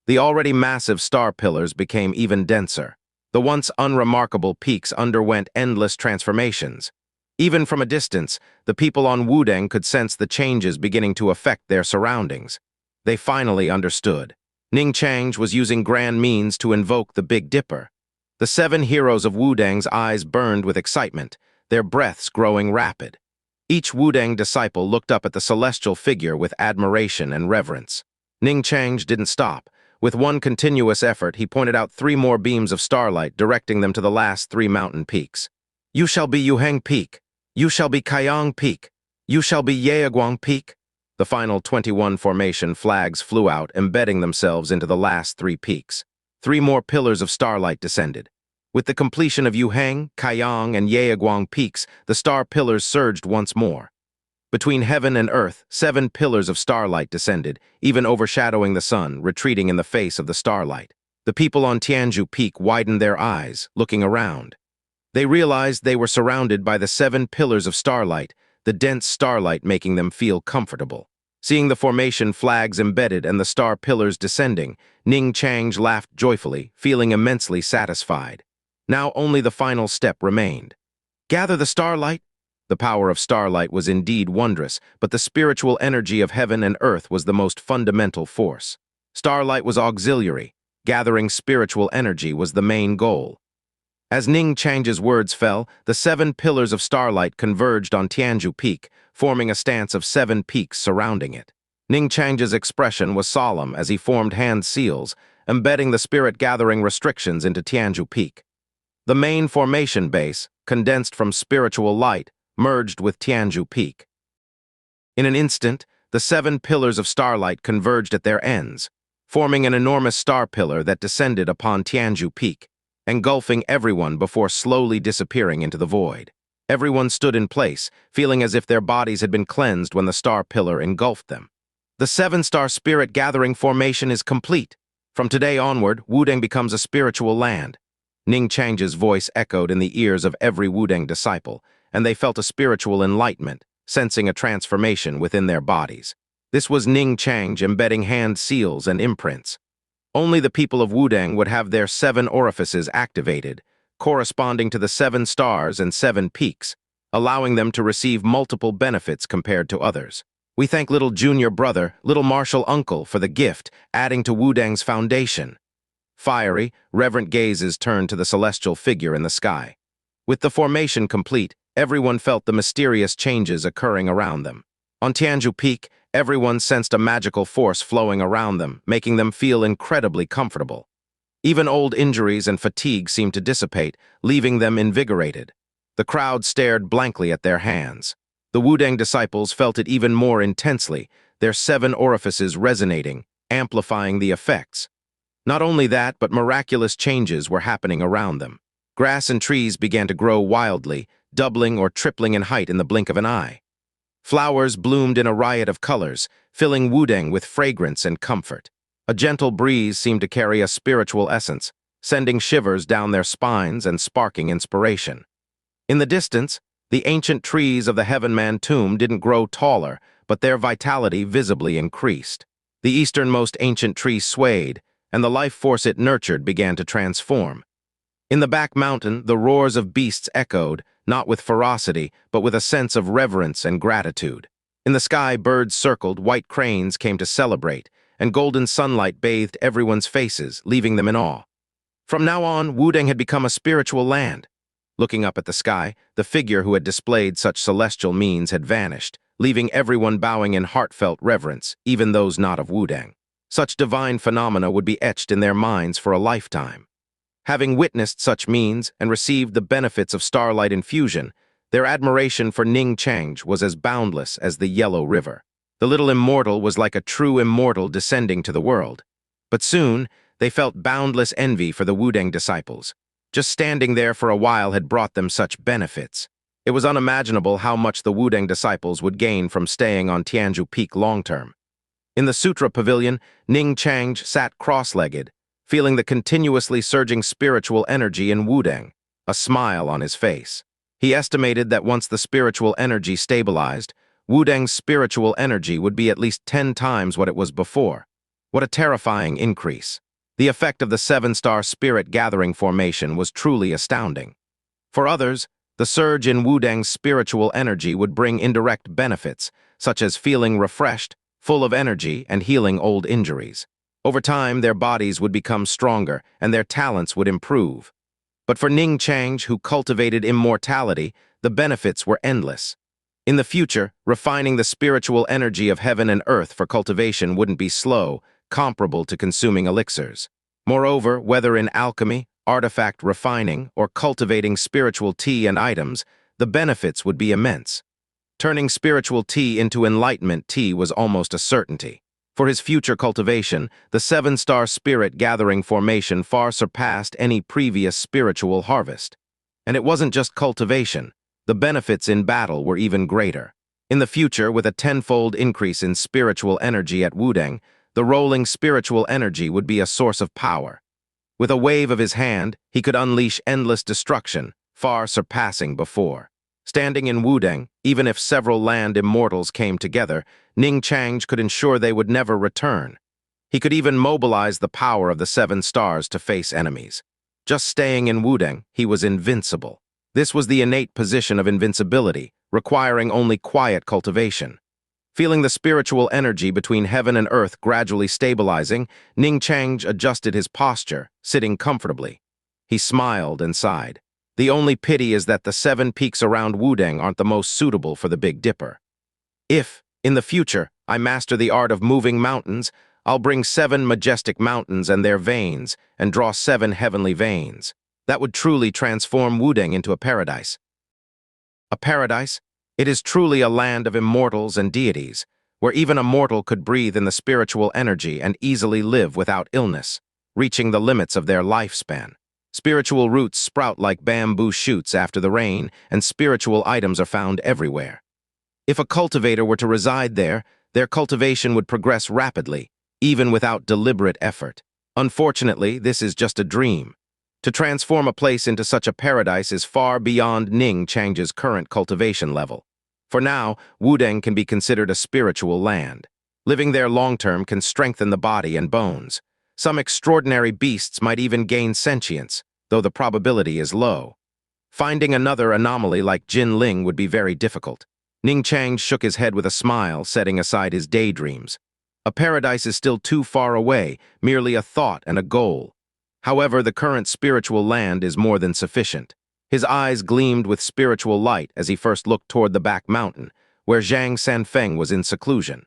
The already massive star pillars became even denser. The once unremarkable peaks underwent endless transformations. Even from a distance, the people on Wudang could sense the changes beginning to affect their surroundings. They finally understood. Ning Chang was using grand means to invoke the Big Dipper. The 7 heroes of Wudang's eyes burned with excitement, their breaths growing rapid. Each Wudang disciple looked up at the celestial figure with admiration and reverence. Ning Chang didn't stop. With one continuous effort, he pointed out 3 more beams of starlight, directing them to the last 3 mountain peaks. "You shall be Yuheng Peak. You shall be Kaiyang Peak. You shall be Yaeguang Peak." The final 21 formation flags flew out, embedding themselves into the last 3 peaks. 3 more pillars of starlight descended. With the completion of Yuheng, Kaiyang, and Yaeguang peaks, the star pillars surged once more. Between heaven and earth, 7 pillars of starlight descended, even overshadowing the sun, retreating in the face of the starlight. The people on Tianju Peak widened their eyes, looking around. They realized they were surrounded by the 7 pillars of starlight, the dense starlight making them feel comfortable. Seeing the formation flags embedded and the star pillars descending, Ning Chang laughed joyfully, feeling immensely satisfied. Now only the final step remained. "Gather the starlight," The power of starlight was indeed wondrous, but the spiritual energy of heaven and earth was the most fundamental force. Starlight was auxiliary. Gathering spiritual energy was the main goal. As Ning Chang's words fell, the 7 pillars of starlight converged on Tianzhu Peak, forming a stance of 7 peaks surrounding it. Ning Chang's expression was solemn as he formed hand seals, embedding the spirit-gathering restrictions into Tianzhu Peak. The main formation base, condensed from spiritual light, merged with Tianzhu Peak. In an instant, the 7 pillars of starlight converged at their ends, forming an enormous star pillar that descended upon Tianzhu Peak, engulfing everyone before slowly disappearing into the void. Everyone stood in place, feeling as if their bodies had been cleansed when the star pillar engulfed them. The 7-star spirit-gathering formation is complete. From today onward, Wudang becomes a spiritual land. Ning Chang's voice echoed in the ears of every Wudang disciple, and they felt a spiritual enlightenment, sensing a transformation within their bodies. This was Ning Chang embedding hand seals and imprints. Only the people of Wudang would have their 7 orifices activated, corresponding to the 7 stars and 7 peaks, allowing them to receive multiple benefits compared to others. We thank little junior brother, little martial uncle for the gift, adding to Wudang's foundation. Fiery, reverent gazes turned to the celestial figure in the sky. With the formation complete, everyone felt the mysterious changes occurring around them. On Tianzhu Peak, everyone sensed a magical force flowing around them, making them feel incredibly comfortable. Even old injuries and fatigue seemed to dissipate, leaving them invigorated. The crowd stared blankly at their hands. The Wudang disciples felt it even more intensely, their 7 orifices resonating, amplifying the effects. Not only that, but miraculous changes were happening around them. Grass and trees began to grow wildly, doubling or tripling in height in the blink of an eye. Flowers bloomed in a riot of colors, filling Wudang with fragrance and comfort. A gentle breeze seemed to carry a spiritual essence, sending shivers down their spines and sparking inspiration. In the distance, the ancient trees of the Heavenman tomb didn't grow taller, but their vitality visibly increased. The easternmost ancient tree swayed, and the life force it nurtured began to transform. In the back mountain, the roars of beasts echoed, not with ferocity, but with a sense of reverence and gratitude. In the sky, birds circled, white cranes came to celebrate, and golden sunlight bathed everyone's faces, leaving them in awe. From now on, Wudang had become a spiritual land. Looking up at the sky, the figure who had displayed such celestial means had vanished, leaving everyone bowing in heartfelt reverence, even those not of Wudang. Such divine phenomena would be etched in their minds for a lifetime. Having witnessed such means and received the benefits of starlight infusion, their admiration for Ning Chang was as boundless as the Yellow River. The little immortal was like a true immortal descending to the world. But soon, they felt boundless envy for the Wudang disciples. Just standing there for a while had brought them such benefits. It was unimaginable how much the Wudang disciples would gain from staying on Tianzhu Peak long-term. In the Sutra Pavilion, Ning Chang sat cross-legged, feeling the continuously surging spiritual energy in Wudang, a smile on his face. He estimated that once the spiritual energy stabilized, Wudang's spiritual energy would be at least 10 times what it was before. What a terrifying increase. The effect of the 7-star spirit-gathering formation was truly astounding. For others, the surge in Wudang's spiritual energy would bring indirect benefits, such as feeling refreshed, full of energy, and healing old injuries. Over time, their bodies would become stronger, and their talents would improve. But for Ning Chang, who cultivated immortality, the benefits were endless. In the future, refining the spiritual energy of heaven and earth for cultivation wouldn't be slow, comparable to consuming elixirs. Moreover, whether in alchemy, artifact refining, or cultivating spiritual tea and items, the benefits would be immense. Turning spiritual tea into enlightenment tea was almost a certainty. For his future cultivation, the 7-star spirit-gathering formation far surpassed any previous spiritual harvest. And it wasn't just cultivation. The benefits in battle were even greater. In the future, with a 10-fold increase in spiritual energy at Wudang, the rolling spiritual energy would be a source of power. With a wave of his hand, he could unleash endless destruction, far surpassing before. Standing in Wudang, even if several land immortals came together, Ning Chang could ensure they would never return. He could even mobilize the power of the 7 stars to face enemies. Just staying in Wudang, he was invincible. This was the innate position of invincibility, requiring only quiet cultivation. Feeling the spiritual energy between heaven and earth gradually stabilizing, Ning Chang adjusted his posture, sitting comfortably. He smiled and sighed. The only pity is that the 7 peaks around Wudang aren't the most suitable for the Big Dipper. If, in the future, I master the art of moving mountains, I'll bring 7 majestic mountains and their veins and draw 7 heavenly veins. That would truly transform Wudang into a paradise. A paradise? It is truly a land of immortals and deities, where even a mortal could breathe in the spiritual energy and easily live without illness, reaching the limits of their lifespan. Spiritual roots sprout like bamboo shoots after the rain, and spiritual items are found everywhere. If a cultivator were to reside there, their cultivation would progress rapidly, even without deliberate effort. Unfortunately, this is just a dream. To transform a place into such a paradise is far beyond Ning Chang's current cultivation level. For now, Wudang can be considered a spiritual land. Living there long-term can strengthen the body and bones. Some extraordinary beasts might even gain sentience, though the probability is low. Finding another anomaly like Jin Ling would be very difficult. Ning Chang shook his head with a smile, setting aside his daydreams. A paradise is still too far away, merely a thought and a goal. However, the current spiritual land is more than sufficient. His eyes gleamed with spiritual light as he first looked toward the back mountain, where Zhang Sanfeng was in seclusion.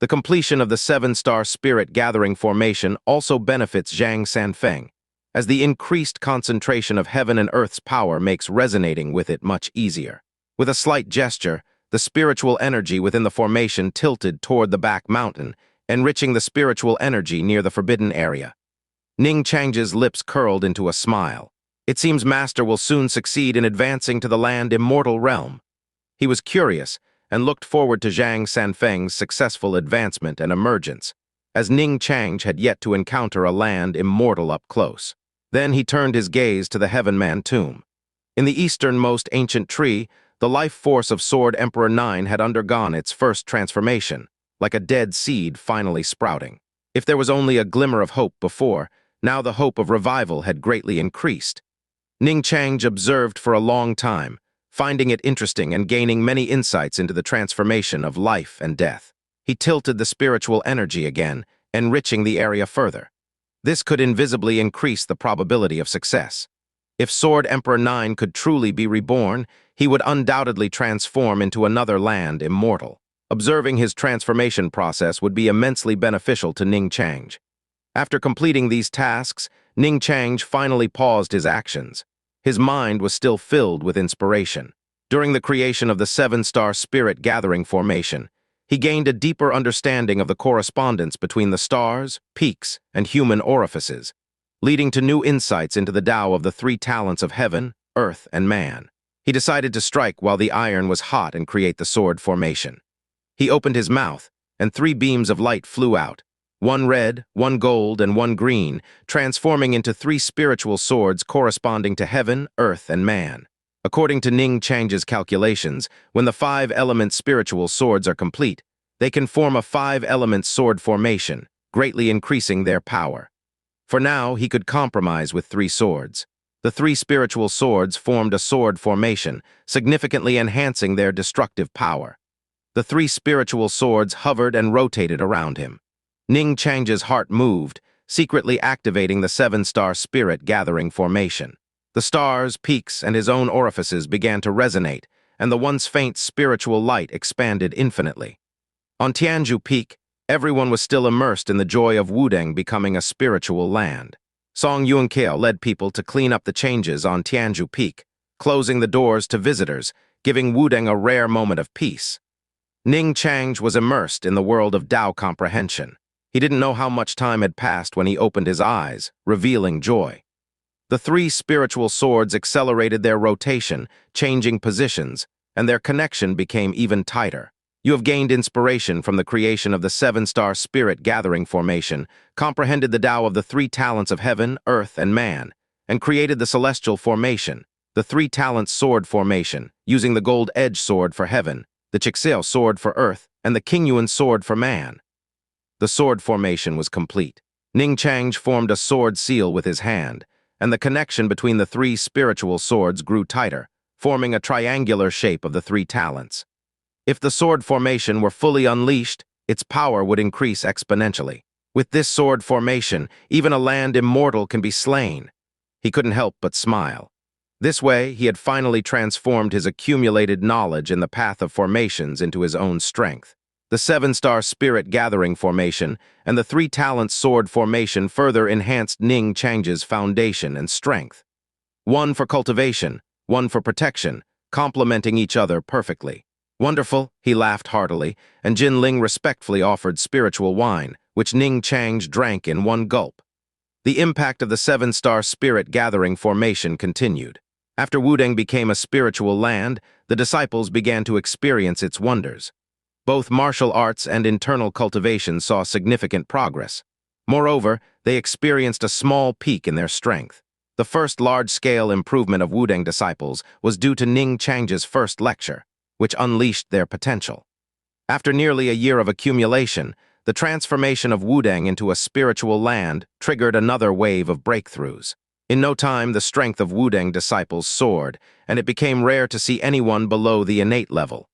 The completion of the 7-star spirit gathering formation also benefits Zhang Sanfeng, as the increased concentration of heaven and earth's power makes resonating with it much easier. With a slight gesture, the spiritual energy within the formation tilted toward the back mountain, enriching the spiritual energy near the forbidden area. Ning Chang's lips curled into a smile. It seems Master will soon succeed in advancing to the land immortal realm. He was curious and looked forward to Zhang Sanfeng's successful advancement and emergence, as Ning Chang had yet to encounter a land immortal up close. Then he turned his gaze to the Heaven Man tomb. In the easternmost ancient tree, the life force of Sword Emperor 9 had undergone its first transformation, like a dead seed finally sprouting. If there was only a glimmer of hope before, now the hope of revival had greatly increased. Ning Chang observed for a long time, finding it interesting and gaining many insights into the transformation of life and death. He tilted the spiritual energy again, enriching the area further. This could invisibly increase the probability of success. If Sword Emperor 9 could truly be reborn, he would undoubtedly transform into another land immortal. Observing his transformation process would be immensely beneficial to Ning Chang. After completing these tasks, Ning Chang finally paused his actions. His mind was still filled with inspiration. During the creation of the 7-star spirit gathering formation, he gained a deeper understanding of the correspondence between the stars, peaks, and human orifices, leading to new insights into the Tao of the 3 talents of heaven, earth, and man. He decided to strike while the iron was hot and create the sword formation. He opened his mouth, and 3 beams of light flew out, 1 red, 1 gold, and 1 green, transforming into 3 spiritual swords corresponding to heaven, earth, and man. According to Ning Chang's calculations, when the 5-element spiritual swords are complete, they can form a 5-element sword formation, greatly increasing their power. For now, he could compromise with 3 swords. The 3 spiritual swords formed a sword formation, significantly enhancing their destructive power. The 3 spiritual swords hovered and rotated around him. Ning Chang's heart moved, secretly activating the 7-star spirit gathering formation. The stars, peaks, and his own orifices began to resonate, and the once faint spiritual light expanded infinitely. On Tianzhu Peak, everyone was still immersed in the joy of Wudang becoming a spiritual land. Song Yuanqiao led people to clean up the changes on Tianzhu Peak, closing the doors to visitors, giving Wudang a rare moment of peace. Ning Chang was immersed in the world of Tao comprehension. He didn't know how much time had passed when he opened his eyes, revealing joy. The 3 spiritual swords accelerated their rotation, changing positions, and their connection became even tighter. You have gained inspiration from the creation of the 7-star spirit gathering formation, comprehended the Tao of the 3 talents of heaven, earth, and man, and created the celestial formation, the 3-talent sword formation, using the gold edge sword for heaven, the Xianxia sword for earth, and the Qingyuan sword for man. The sword formation was complete. Ning Chang formed a sword seal with his hand, and the connection between the 3 spiritual swords grew tighter, forming a triangular shape of the three talents. If the sword formation were fully unleashed, its power would increase exponentially. With this sword formation, even a land immortal can be slain. He couldn't help but smile. This way, he had finally transformed his accumulated knowledge in the path of formations into his own strength. The seven-star spirit gathering formation and the three-talent sword formation further enhanced Ning Chang's foundation and strength. One for cultivation, one for protection, complementing each other perfectly. Wonderful, he laughed heartily, and Jin Ling respectfully offered spiritual wine, which Ning Chang drank in one gulp. The impact of the seven-star spirit gathering formation continued. After Wudang became a spiritual land, the disciples began to experience its wonders. Both martial arts and internal cultivation saw significant progress. Moreover, they experienced a small peak in their strength. The first large-scale improvement of Wudang disciples was due to Ning Chang's first lecture, which unleashed their potential. After nearly a year of accumulation, the transformation of Wudang into a spiritual land triggered another wave of breakthroughs. In no time, the strength of Wudang disciples soared, and it became rare to see anyone below the innate level.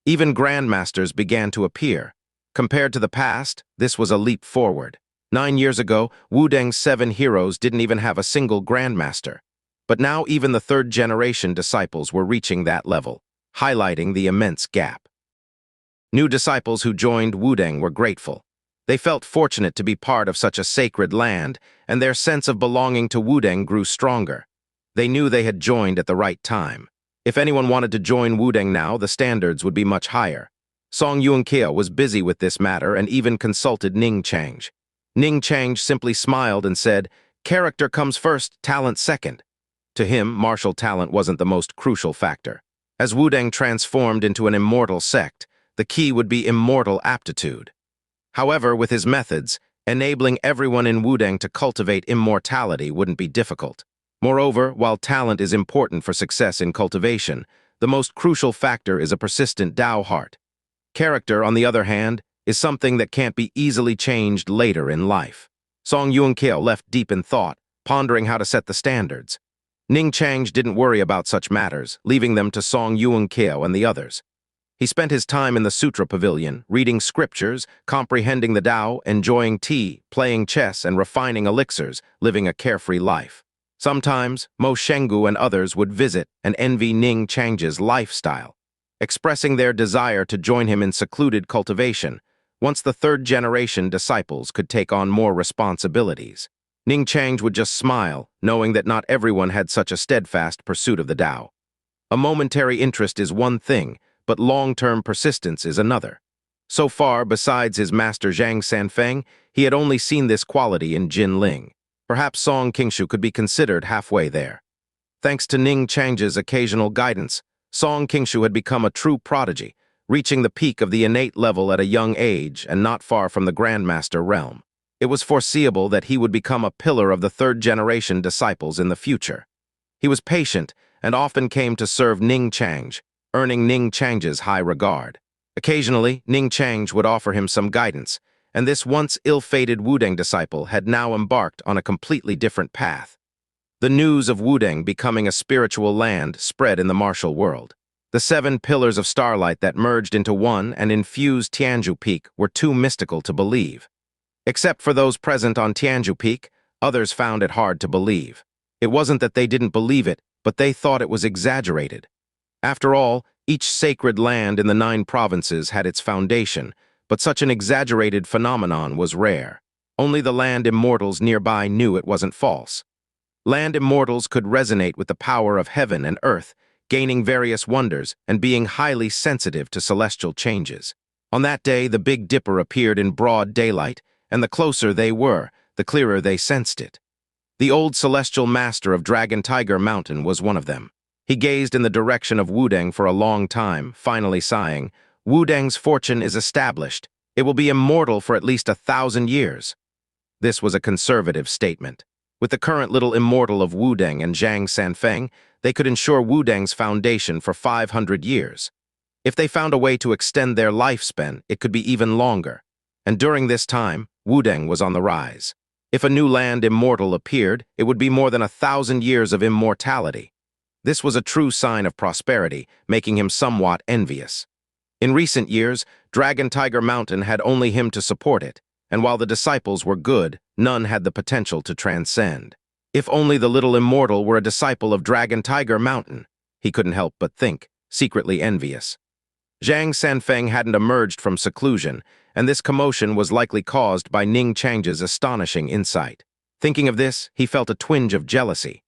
Even grandmasters began to appear. Compared to the past, this was a leap forward. 9 years ago, Wudang's 7 heroes didn't even have a single grandmaster. But now even the third-generation disciples were reaching that level, highlighting the immense gap. New disciples who joined Wudang were grateful. They felt fortunate to be part of such a sacred land, and their sense of belonging to Wudang grew stronger. They knew they had joined at the right time. If anyone wanted to join Wudang now, the standards would be much higher. Song Yuanqia was busy with this matter and even consulted Ning Chang. Ning Chang simply smiled and said, "Character comes first, talent second." To him, martial talent wasn't the most crucial factor. As Wudang transformed into an immortal sect, the key would be immortal aptitude. However, with his methods, enabling everyone in Wudang to cultivate immortality wouldn't be difficult. Moreover, while talent is important for success in cultivation, the most crucial factor is a persistent Dao heart. Character, on the other hand, is something that can't be easily changed later in life. Song Yuanqia left deep in thought, pondering how to set the standards. Ning Chang didn't worry about such matters, leaving them to Song Yuanqia and the others. He spent his time in the Sutra Pavilion, reading scriptures, comprehending the Tao, enjoying tea, playing chess, and refining elixirs, living a carefree life. Sometimes, Mo Shengu and others would visit and envy Ning Chang's lifestyle, expressing their desire to join him in secluded cultivation, once the third-generation disciples could take on more responsibilities. Ning Chang would just smile, knowing that not everyone had such a steadfast pursuit of the Tao. A momentary interest is one thing, but long-term persistence is another. So far, besides his master Zhang Sanfeng, he had only seen this quality in Jin Ling. Perhaps Song Qingshu could be considered halfway there. Thanks to Ning Chang's occasional guidance, Song Qingshu had become a true prodigy, reaching the peak of the innate level at a young age and not far from the Grandmaster realm. It was foreseeable that he would become a pillar of the third-generation disciples in the future. He was patient and often came to serve Ning Chang, earning Ning Chang's high regard. Occasionally, Ning Chang would offer him some guidance, and this once ill-fated Wudang disciple had now embarked on a completely different path. The news of Wudang becoming a spiritual land spread in the martial world. The 7 pillars of starlight that merged into one and infused Tianzhu Peak were too mystical to believe. Except for those present on Tianzhu Peak, others found it hard to believe. It wasn't that they didn't believe it, but they thought it was exaggerated. After all, each sacred land in the 9 provinces had its foundation, but such an exaggerated phenomenon was rare. Only the land immortals nearby knew it wasn't false. Land immortals could resonate with the power of heaven and earth, gaining various wonders and being highly sensitive to celestial changes. On that day, the Big Dipper appeared in broad daylight, and the closer they were, the clearer they sensed it. The old celestial master of Dragon Tiger Mountain was one of them. He gazed in the direction of Wudang for a long time, finally sighing, "Wudang's fortune is established. It will be immortal for at least 1,000 years." This was a conservative statement. With the current little immortal of Wudang and Zhang Sanfeng, they could ensure Wudang's foundation for 500 years. If they found a way to extend their lifespan, it could be even longer. And during this time, Wudang was on the rise. If a new land immortal appeared, it would be more than 1,000 years of immortality. This was a true sign of prosperity, making him somewhat envious. In recent years, Dragon Tiger Mountain had only him to support it, and while the disciples were good, none had the potential to transcend. If only the little immortal were a disciple of Dragon Tiger Mountain, he couldn't help but think, secretly envious. Zhang Sanfeng hadn't emerged from seclusion, and this commotion was likely caused by Ning Chang's astonishing insight. Thinking of this, he felt a twinge of jealousy.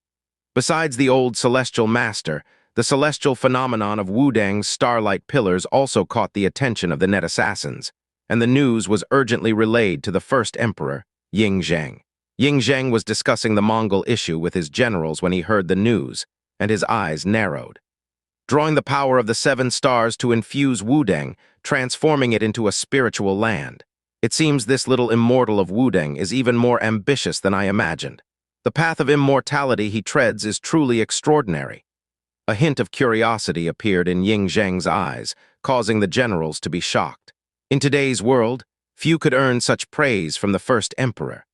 Besides the old celestial master, the celestial phenomenon of Wudang's starlight pillars also caught the attention of the net assassins, and the news was urgently relayed to the first emperor, Ying Zheng. Ying Zheng was discussing the Mongol issue with his generals when he heard the news, and his eyes narrowed. Drawing the power of the 7 stars to infuse Wudang, transforming it into a spiritual land. It seems this little immortal of Wudang is even more ambitious than I imagined. The path of immortality he treads is truly extraordinary. A hint of curiosity appeared in Ying Zheng's eyes, causing the generals to be shocked. In today's world, few could earn such praise from the first emperor.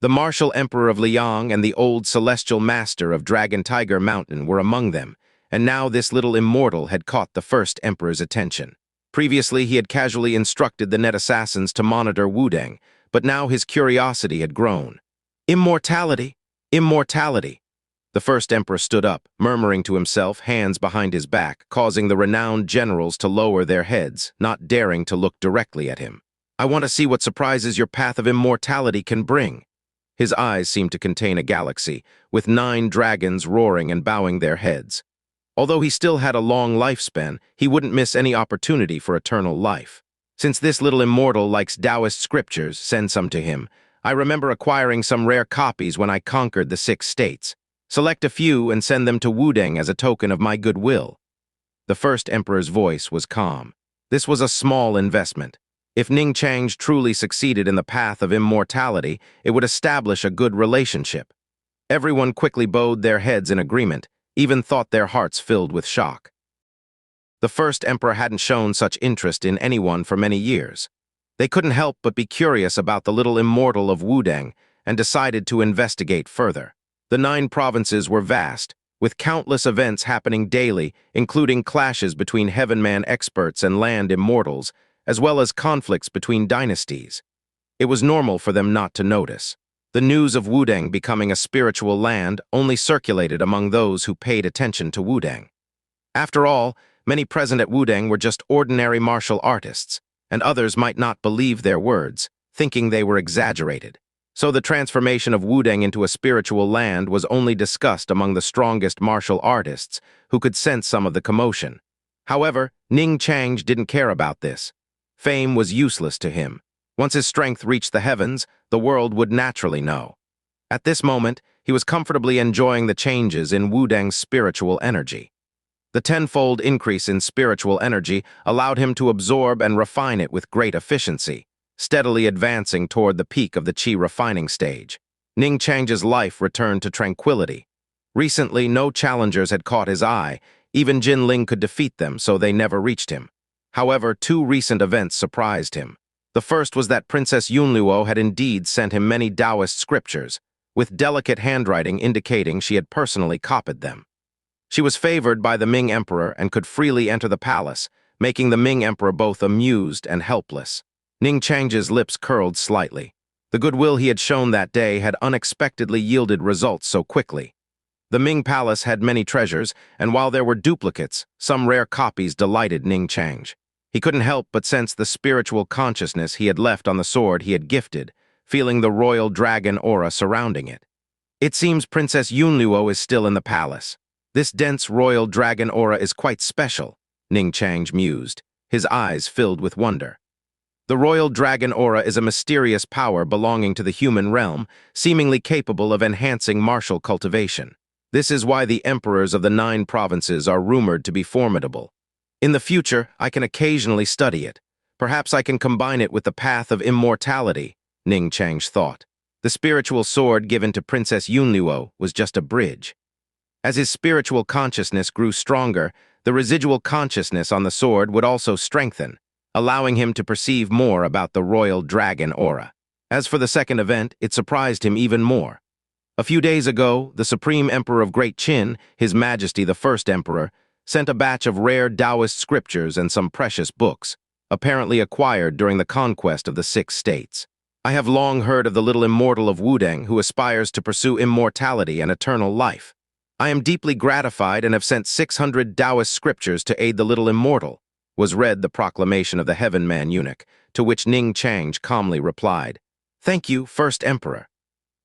The martial emperor of Liang and the old celestial master of Dragon Tiger Mountain were among them, and now this little immortal had caught the first emperor's attention. Previously, he had casually instructed the net assassins to monitor Wudang, but now his curiosity had grown. Immortality! Immortality! The first emperor stood up, murmuring to himself, hands behind his back, causing the renowned generals to lower their heads, not daring to look directly at him. I want to see what surprises your path of immortality can bring. His eyes seemed to contain a galaxy, with 9 dragons roaring and bowing their heads. Although he still had a long lifespan, he wouldn't miss any opportunity for eternal life. Since this little immortal likes Taoist scriptures, send some to him. I remember acquiring some rare copies when I conquered the 6 states. Select a few and send them to Wudang as a token of my goodwill. The first emperor's voice was calm. This was a small investment. If Ning Chang truly succeeded in the path of immortality, it would establish a good relationship. Everyone quickly bowed their heads in agreement, even thought their hearts filled with shock. The first emperor hadn't shown such interest in anyone for many years. They couldn't help but be curious about the little immortal of Wudang and decided to investigate further. The 9 provinces were vast, with countless events happening daily, including clashes between Heavenman experts and land immortals, as well as conflicts between dynasties. It was normal for them not to notice. The news of Wudang becoming a spiritual land only circulated among those who paid attention to Wudang. After all, many present at Wudang were just ordinary martial artists, and others might not believe their words, thinking they were exaggerated. So the transformation of Wudang into a spiritual land was only discussed among the strongest martial artists who could sense some of the commotion. However, Ning Chang didn't care about this. Fame was useless to him. Once his strength reached the heavens, the world would naturally know. At this moment, he was comfortably enjoying the changes in Wudang's spiritual energy. The 10-fold increase in spiritual energy allowed him to absorb and refine it with great efficiency, steadily advancing toward the peak of the Qi refining stage. Ning Chang's life returned to tranquility. Recently, no challengers had caught his eye. Even Jin Ling could defeat them, so they never reached him. However, 2 recent events surprised him. The first was that Princess Yunluo had indeed sent him many Taoist scriptures, with delicate handwriting indicating she had personally copied them. She was favored by the Ming Emperor and could freely enter the palace, making the Ming Emperor both amused and helpless. Ning Chang's lips curled slightly. The goodwill he had shown that day had unexpectedly yielded results so quickly. The Ming Palace had many treasures, and while there were duplicates, some rare copies delighted Ning Chang. He couldn't help but sense the spiritual consciousness he had left on the sword he had gifted, feeling the royal dragon aura surrounding it. It seems Princess Yunluo is still in the palace. This dense royal dragon aura is quite special, Ning Chang mused, his eyes filled with wonder. The royal dragon aura is a mysterious power belonging to the human realm, seemingly capable of enhancing martial cultivation. This is why the emperors of the 9 provinces are rumored to be formidable. In the future, I can occasionally study it. Perhaps I can combine it with the path of immortality, Ning Chang thought. The spiritual sword given to Princess Yunluo was just a bridge. As his spiritual consciousness grew stronger, the residual consciousness on the sword would also strengthen, allowing him to perceive more about the royal dragon aura. As for the second event, it surprised him even more. A few days ago, the Supreme Emperor of Great Qin, His Majesty the First Emperor, sent a batch of rare Taoist scriptures and some precious books, apparently acquired during the conquest of the 6 states. I have long heard of the little immortal of Wudang who aspires to pursue immortality and eternal life. I am deeply gratified and have sent 600 Taoist scriptures to aid the little immortal, was read the proclamation of the Heaven Man eunuch, to which Ning Chang calmly replied, "Thank you, First Emperor."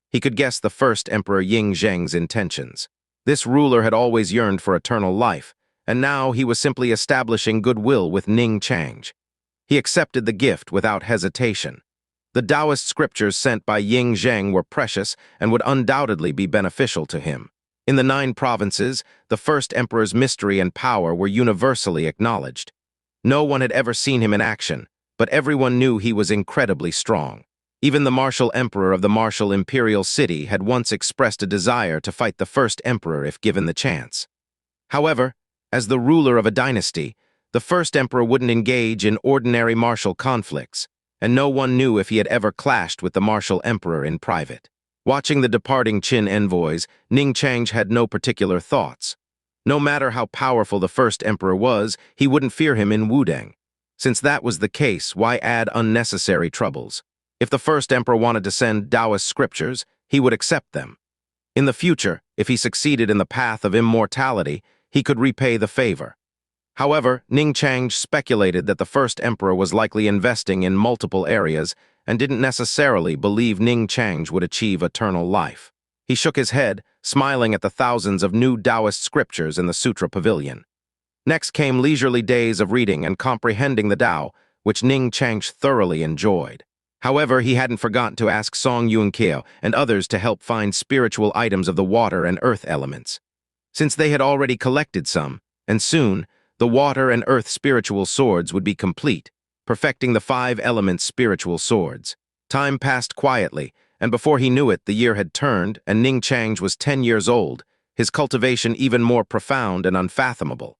He could guess the First Emperor Ying Zheng's intentions. This ruler had always yearned for eternal life, and now he was simply establishing goodwill with Ning Chang. He accepted the gift without hesitation. The Taoist scriptures sent by Ying Zheng were precious and would undoubtedly be beneficial to him. In the 9 provinces, the First Emperor's mystery and power were universally acknowledged. No one had ever seen him in action, but everyone knew he was incredibly strong. Even the martial emperor of the martial imperial city had once expressed a desire to fight the First Emperor if given the chance. However, as the ruler of a dynasty, the First Emperor wouldn't engage in ordinary martial conflicts, and no one knew if he had ever clashed with the martial emperor in private. Watching the departing Qin envoys, Ning Chang had no particular thoughts. No matter how powerful the First Emperor was, he wouldn't fear him in Wudang. Since that was the case, why add unnecessary troubles? If the First Emperor wanted to send Taoist scriptures, he would accept them. In the future, if he succeeded in the path of immortality, he could repay the favor. However, Ning Chang speculated that the First Emperor was likely investing in multiple areas and didn't necessarily believe Ning Chang would achieve eternal life. He shook his head, smiling at the thousands of new Taoist scriptures in the Sutra Pavilion. Next came leisurely days of reading and comprehending the Tao, which Ning Chang thoroughly enjoyed. However, he hadn't forgotten to ask Song Yuanqiao and others to help find spiritual items of the water and earth elements. Since they had already collected some, and soon, the water and earth spiritual swords would be complete, perfecting the 5 elements spiritual swords. Time passed quietly, and before he knew it, the year had turned, and Ning Chang was 10 years old, his cultivation even more profound and unfathomable.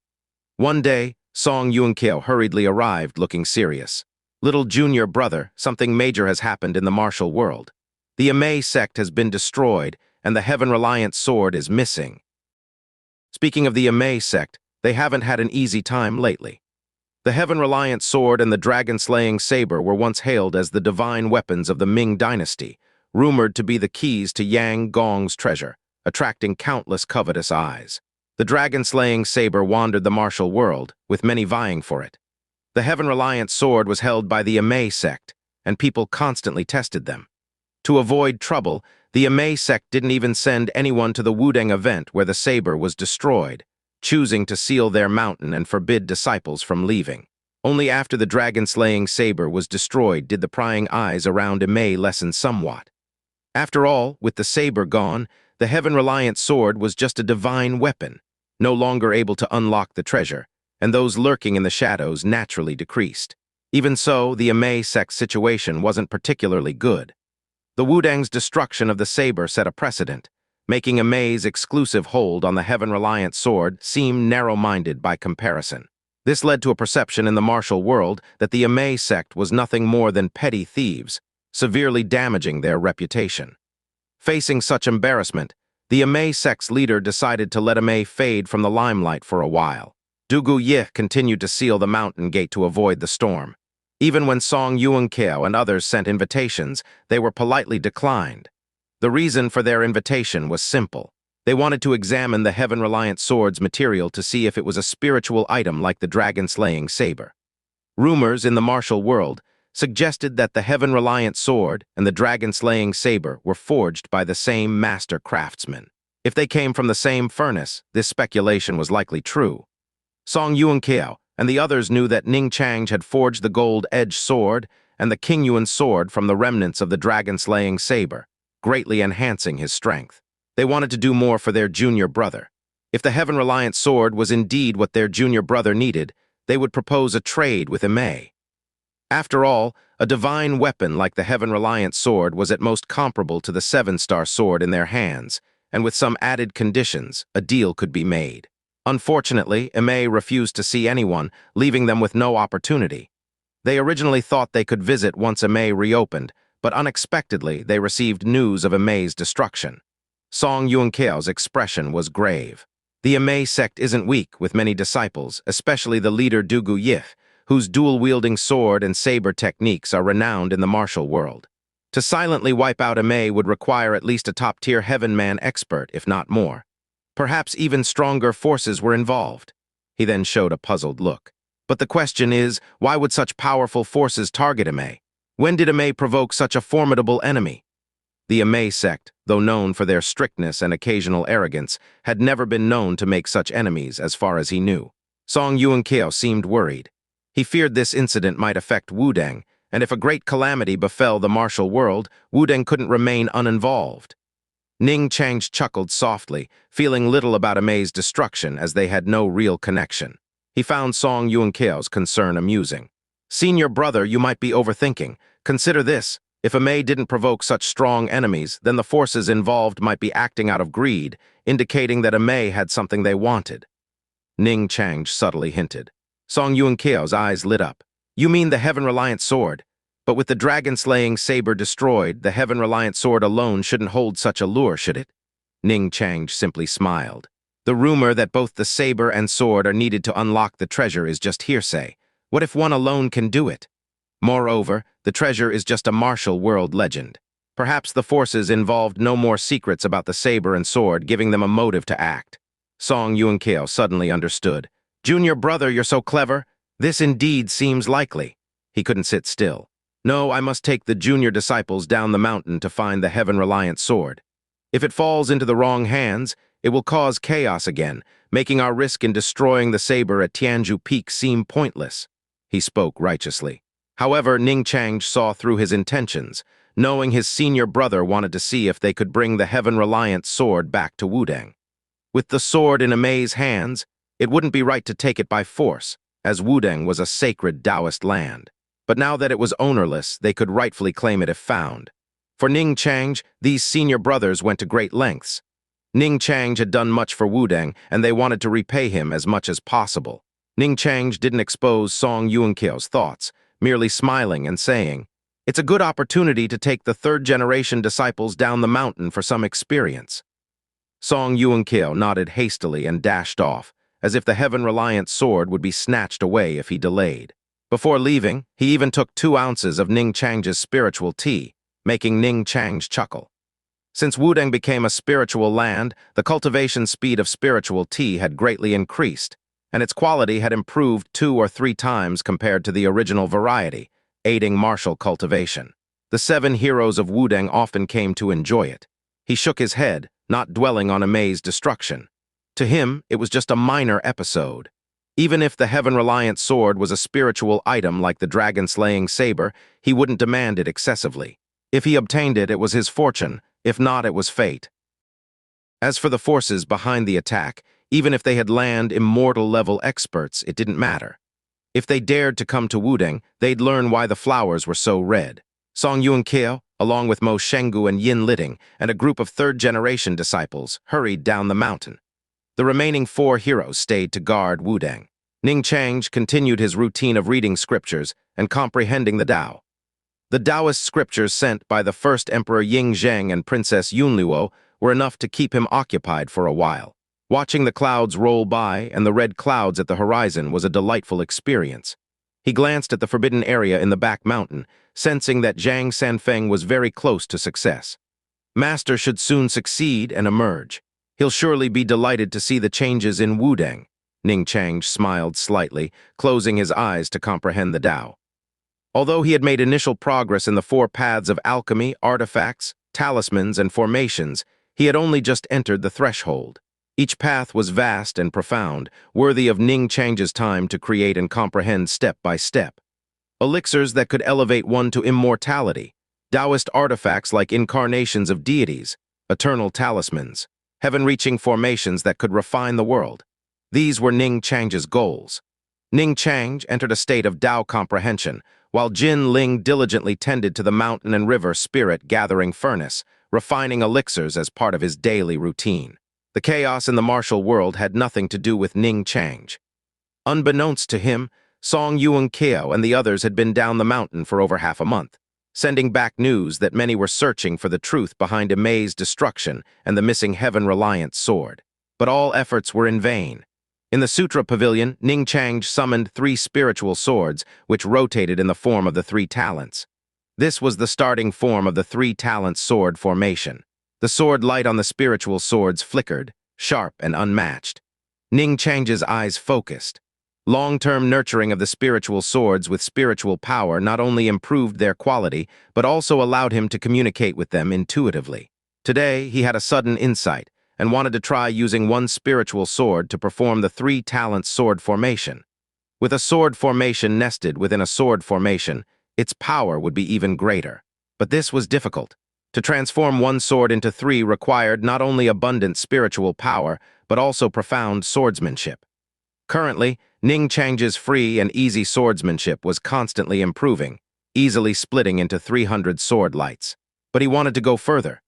One day, Song Yuanqiao hurriedly arrived looking serious. "Little junior brother, something major has happened in the martial world. The Imei sect has been destroyed, and the Heaven-reliant sword is missing." Speaking of the Imei sect, they haven't had an easy time lately. The Heaven-reliant sword and the dragon-slaying saber were once hailed as the divine weapons of the Ming dynasty, rumored to be the keys to Yang Gong's treasure, attracting countless covetous eyes. The dragon-slaying saber wandered the martial world, with many vying for it. The Heaven-reliant sword was held by the Imei sect, and people constantly tested them. To avoid trouble, the Imei sect didn't even send anyone to the Wudang event where the saber was destroyed, choosing to seal their mountain and forbid disciples from leaving. Only after the dragon-slaying saber was destroyed did the prying eyes around Imei lessen somewhat. After all, with the saber gone, the Heaven-reliant sword was just a divine weapon, no longer able to unlock the treasure, and those lurking in the shadows naturally decreased. Even so, the Imei sect's situation wasn't particularly good. The Wudang's destruction of the saber set a precedent, making Imei's exclusive hold on the Heaven-reliant sword seem narrow-minded by comparison. This led to a perception in the martial world that the Imei sect was nothing more than petty thieves, severely damaging their reputation. Facing such embarrassment, the Imei sect's leader decided to let Imei fade from the limelight for a while. Dugu Yi continued to seal the mountain gate to avoid the storm. Even when Song Yuanqiao and others sent invitations, they were politely declined. The reason for their invitation was simple. They wanted to examine the Heaven-reliant sword's material to see if it was a spiritual item like the dragon-slaying saber. Rumors in the martial world suggested that the Heaven-reliant sword and the dragon-slaying saber were forged by the same master craftsman. If they came from the same furnace, this speculation was likely true. Song Yuanqiao and the others knew that Ning Chang had forged the gold-edged sword and the Qingyuan sword from the remnants of the dragon-slaying saber, greatly enhancing his strength. They wanted to do more for their junior brother. If the Heaven-reliant sword was indeed what their junior brother needed, they would propose a trade with Imei. After all, a divine weapon like the Heaven-reliant sword was at most comparable to the 7-star sword in their hands, and with some added conditions, a deal could be made. Unfortunately, Imei refused to see anyone, leaving them with no opportunity. They originally thought they could visit once Imei reopened, but unexpectedly they received news of Imei's destruction. Song Yuanqiao's expression was grave. The Imei sect isn't weak, with many disciples, especially the leader Dugu Yif, whose dual-wielding sword and saber techniques are renowned in the martial world. To silently wipe out Imei would require at least a top-tier Heaven Man expert, if not more. Perhaps even stronger forces were involved. He then showed a puzzled look. But the question is, why would such powerful forces target Imei? When did Imei provoke such a formidable enemy? The Imei sect, though known for their strictness and occasional arrogance, had never been known to make such enemies as far as he knew. Song Yuanqiao seemed worried. He feared this incident might affect Wudang, and if a great calamity befell the martial world, Wudang couldn't remain uninvolved. Ning Chang's chuckled softly, feeling little about Imei's destruction as they had no real connection. He found Song Yuanqiao's concern amusing. "Senior brother, you might be overthinking. Consider this. If Imei didn't provoke such strong enemies, then the forces involved might be acting out of greed, indicating that Imei had something they wanted." Ning Chang subtly hinted. Song Yuanqiao's eyes lit up. "You mean the Heaven-reliant sword? But with the dragon-slaying saber destroyed, the Heaven-reliant sword alone shouldn't hold such allure, should it?" Ning Chang simply smiled. "The rumor that both the saber and sword are needed to unlock the treasure is just hearsay. What if one alone can do it? Moreover, the treasure is just a martial world legend. Perhaps the forces involved know more secrets about the saber and sword, giving them a motive to act." Song Yuanqiao suddenly understood. "Junior brother, you're so clever. This indeed seems likely." He couldn't sit still. "No, I must take the junior disciples down the mountain to find the Heaven-reliant sword. If it falls into the wrong hands, it will cause chaos again, making our risk in destroying the saber at Tianzhu Peak seem pointless." He spoke righteously. However, Ning Chang saw through his intentions, knowing his senior brother wanted to see if they could bring the Heaven-reliant sword back to Wudang. With the sword in Imei's hands, it wouldn't be right to take it by force, as Wudang was a sacred Taoist land. But now that it was ownerless, they could rightfully claim it if found. For Ning Chang, these senior brothers went to great lengths. Ning Chang had done much for Wudang, and they wanted to repay him as much as possible. Ning Chang didn't expose Song Yuanqiao's thoughts, merely smiling and saying, "It's a good opportunity to take the third-generation disciples down the mountain for some experience." Song Yuanqiao nodded hastily and dashed off, as if the Heaven-reliant sword would be snatched away if he delayed. Before leaving, he even took 2 ounces of Ning Chang's spiritual tea, making Ning Chang chuckle. Since Wudang became a spiritual land, the cultivation speed of spiritual tea had greatly increased, and its quality had improved 2 or 3 times compared to the original variety, aiding martial cultivation. The 7 heroes of Wudang often came to enjoy it. He shook his head, not dwelling on Imei's destruction. To him, it was just a minor episode. Even if the Heaven-reliant sword was a spiritual item like the dragon-slaying saber, he wouldn't demand it excessively. If he obtained it, it was his fortune. If not, it was fate. As for the forces behind the attack, even if they had landed immortal-level experts, it didn't matter. If they dared to come to Wudang, they'd learn why the flowers were so red. Song Yuanqiao, along with Mo Shenggu and Yin Liting, and a group of third-generation disciples, hurried down the mountain. The remaining 4 heroes stayed to guard Wudang. Ning Chang continued his routine of reading scriptures and comprehending the Tao. The Taoist scriptures sent by the first Emperor Ying Zheng and Princess Yunluo were enough to keep him occupied for a while. Watching the clouds roll by and the red clouds at the horizon was a delightful experience. He glanced at the forbidden area in the back mountain, sensing that Zhang Sanfeng was very close to success. Master should soon succeed and emerge. He'll surely be delighted to see the changes in Wudang. Ning Chang smiled slightly, closing his eyes to comprehend the Tao. Although he had made initial progress in the 4 paths of alchemy, artifacts, talismans, and formations, he had only just entered the threshold. Each path was vast and profound, worthy of Ning Chang's time to create and comprehend step by step. Elixirs that could elevate one to immortality, Taoist artifacts like incarnations of deities, eternal talismans, heaven-reaching formations that could refine the world. These were Ning Chang's goals. Ning Chang entered a state of Tao comprehension, while Jin Ling diligently tended to the mountain and river spirit gathering furnace, refining elixirs as part of his daily routine. The chaos in the martial world had nothing to do with Ning Chang. Unbeknownst to him, Song Yuanqiao and the others had been down the mountain for over half a month. sending back news that many were searching for the truth behind Mei's destruction and the missing heaven-reliant sword. But all efforts were in vain. In the Sutra Pavilion, Ning Chang summoned 3 spiritual swords, which rotated in the form of the 3 talents. This was the starting form of the 3-talent sword formation. The sword light on the spiritual swords flickered, sharp and unmatched. Ning Chang's eyes focused. Long-term nurturing of the spiritual swords with spiritual power not only improved their quality, but also allowed him to communicate with them intuitively. Today, he had a sudden insight and wanted to try using one spiritual sword to perform the 3-talent sword formation. With a sword formation nested within a sword formation, its power would be even greater. But this was difficult. To transform one sword into 3 required not only abundant spiritual power, but also profound swordsmanship. Currently, Ning Chang's free and easy swordsmanship was constantly improving, easily splitting into 300 sword lights. But he wanted to go further.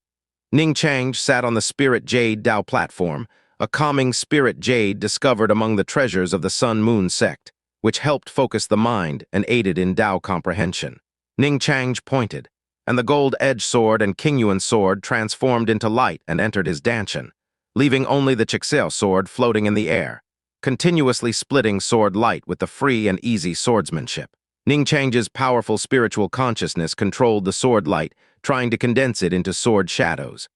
Ning Chang sat on the Spirit Jade Dao platform, a calming spirit jade discovered among the treasures of the Sun-Moon sect, which helped focus the mind and aided in Dao comprehension. Ning Chang pointed, and the gold-edged sword and Qingyuan sword transformed into light and entered his danshan, leaving only the Xianxia sword floating in the air, continuously splitting sword light with the free and easy swordsmanship. Ning Chang's powerful spiritual consciousness controlled the sword light, trying to condense it into sword shadows.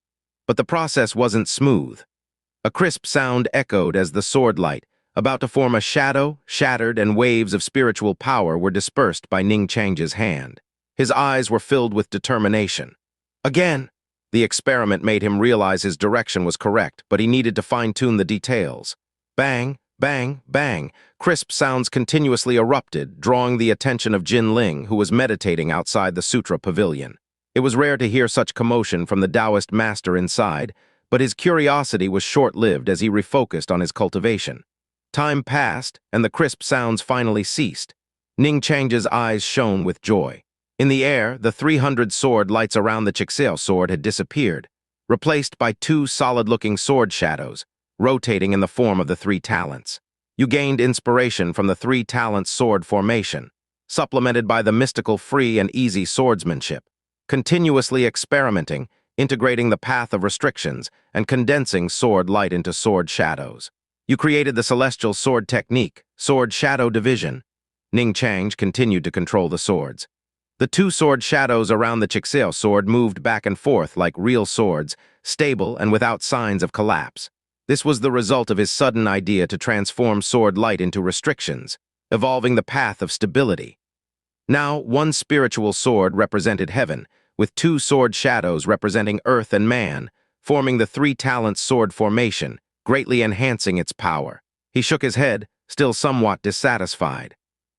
But the process wasn't smooth. A crisp sound echoed as the sword light, about to form a shadow, shattered, and waves of spiritual power were dispersed by Ning Chang's hand. His eyes were filled with determination. Again! The experiment made him realize his direction was correct, but he needed to fine-tune the details. Bang, bang, bang. Crisp sounds continuously erupted, drawing the attention of Jin Ling, who was meditating outside the Sutra Pavilion. It was rare to hear such commotion from the Taoist master inside, but his curiosity was short-lived as he refocused on his cultivation. Time passed, and the crisp sounds finally ceased. Ning Chang's eyes shone with joy. In the air, the 300 sword lights around the Xianxia sword had disappeared, replaced by 2 solid-looking sword shadows, rotating in the form of the 3 talents. You gained inspiration from the 3-talent sword formation, supplemented by the mystical free and easy swordsmanship, continuously experimenting, integrating the path of restrictions, and condensing sword light into sword shadows. You created the celestial sword technique, sword shadow division. Ning Chang continued to control the swords. The 2 sword shadows around the Xianxia sword moved back and forth like real swords, stable and without signs of collapse. This was the result of his sudden idea to transform sword light into restrictions, evolving the path of stability. Now, one spiritual sword represented heaven, with 2 sword shadows representing earth and man, forming the 3-talent sword formation, greatly enhancing its power. He shook his head, still somewhat dissatisfied.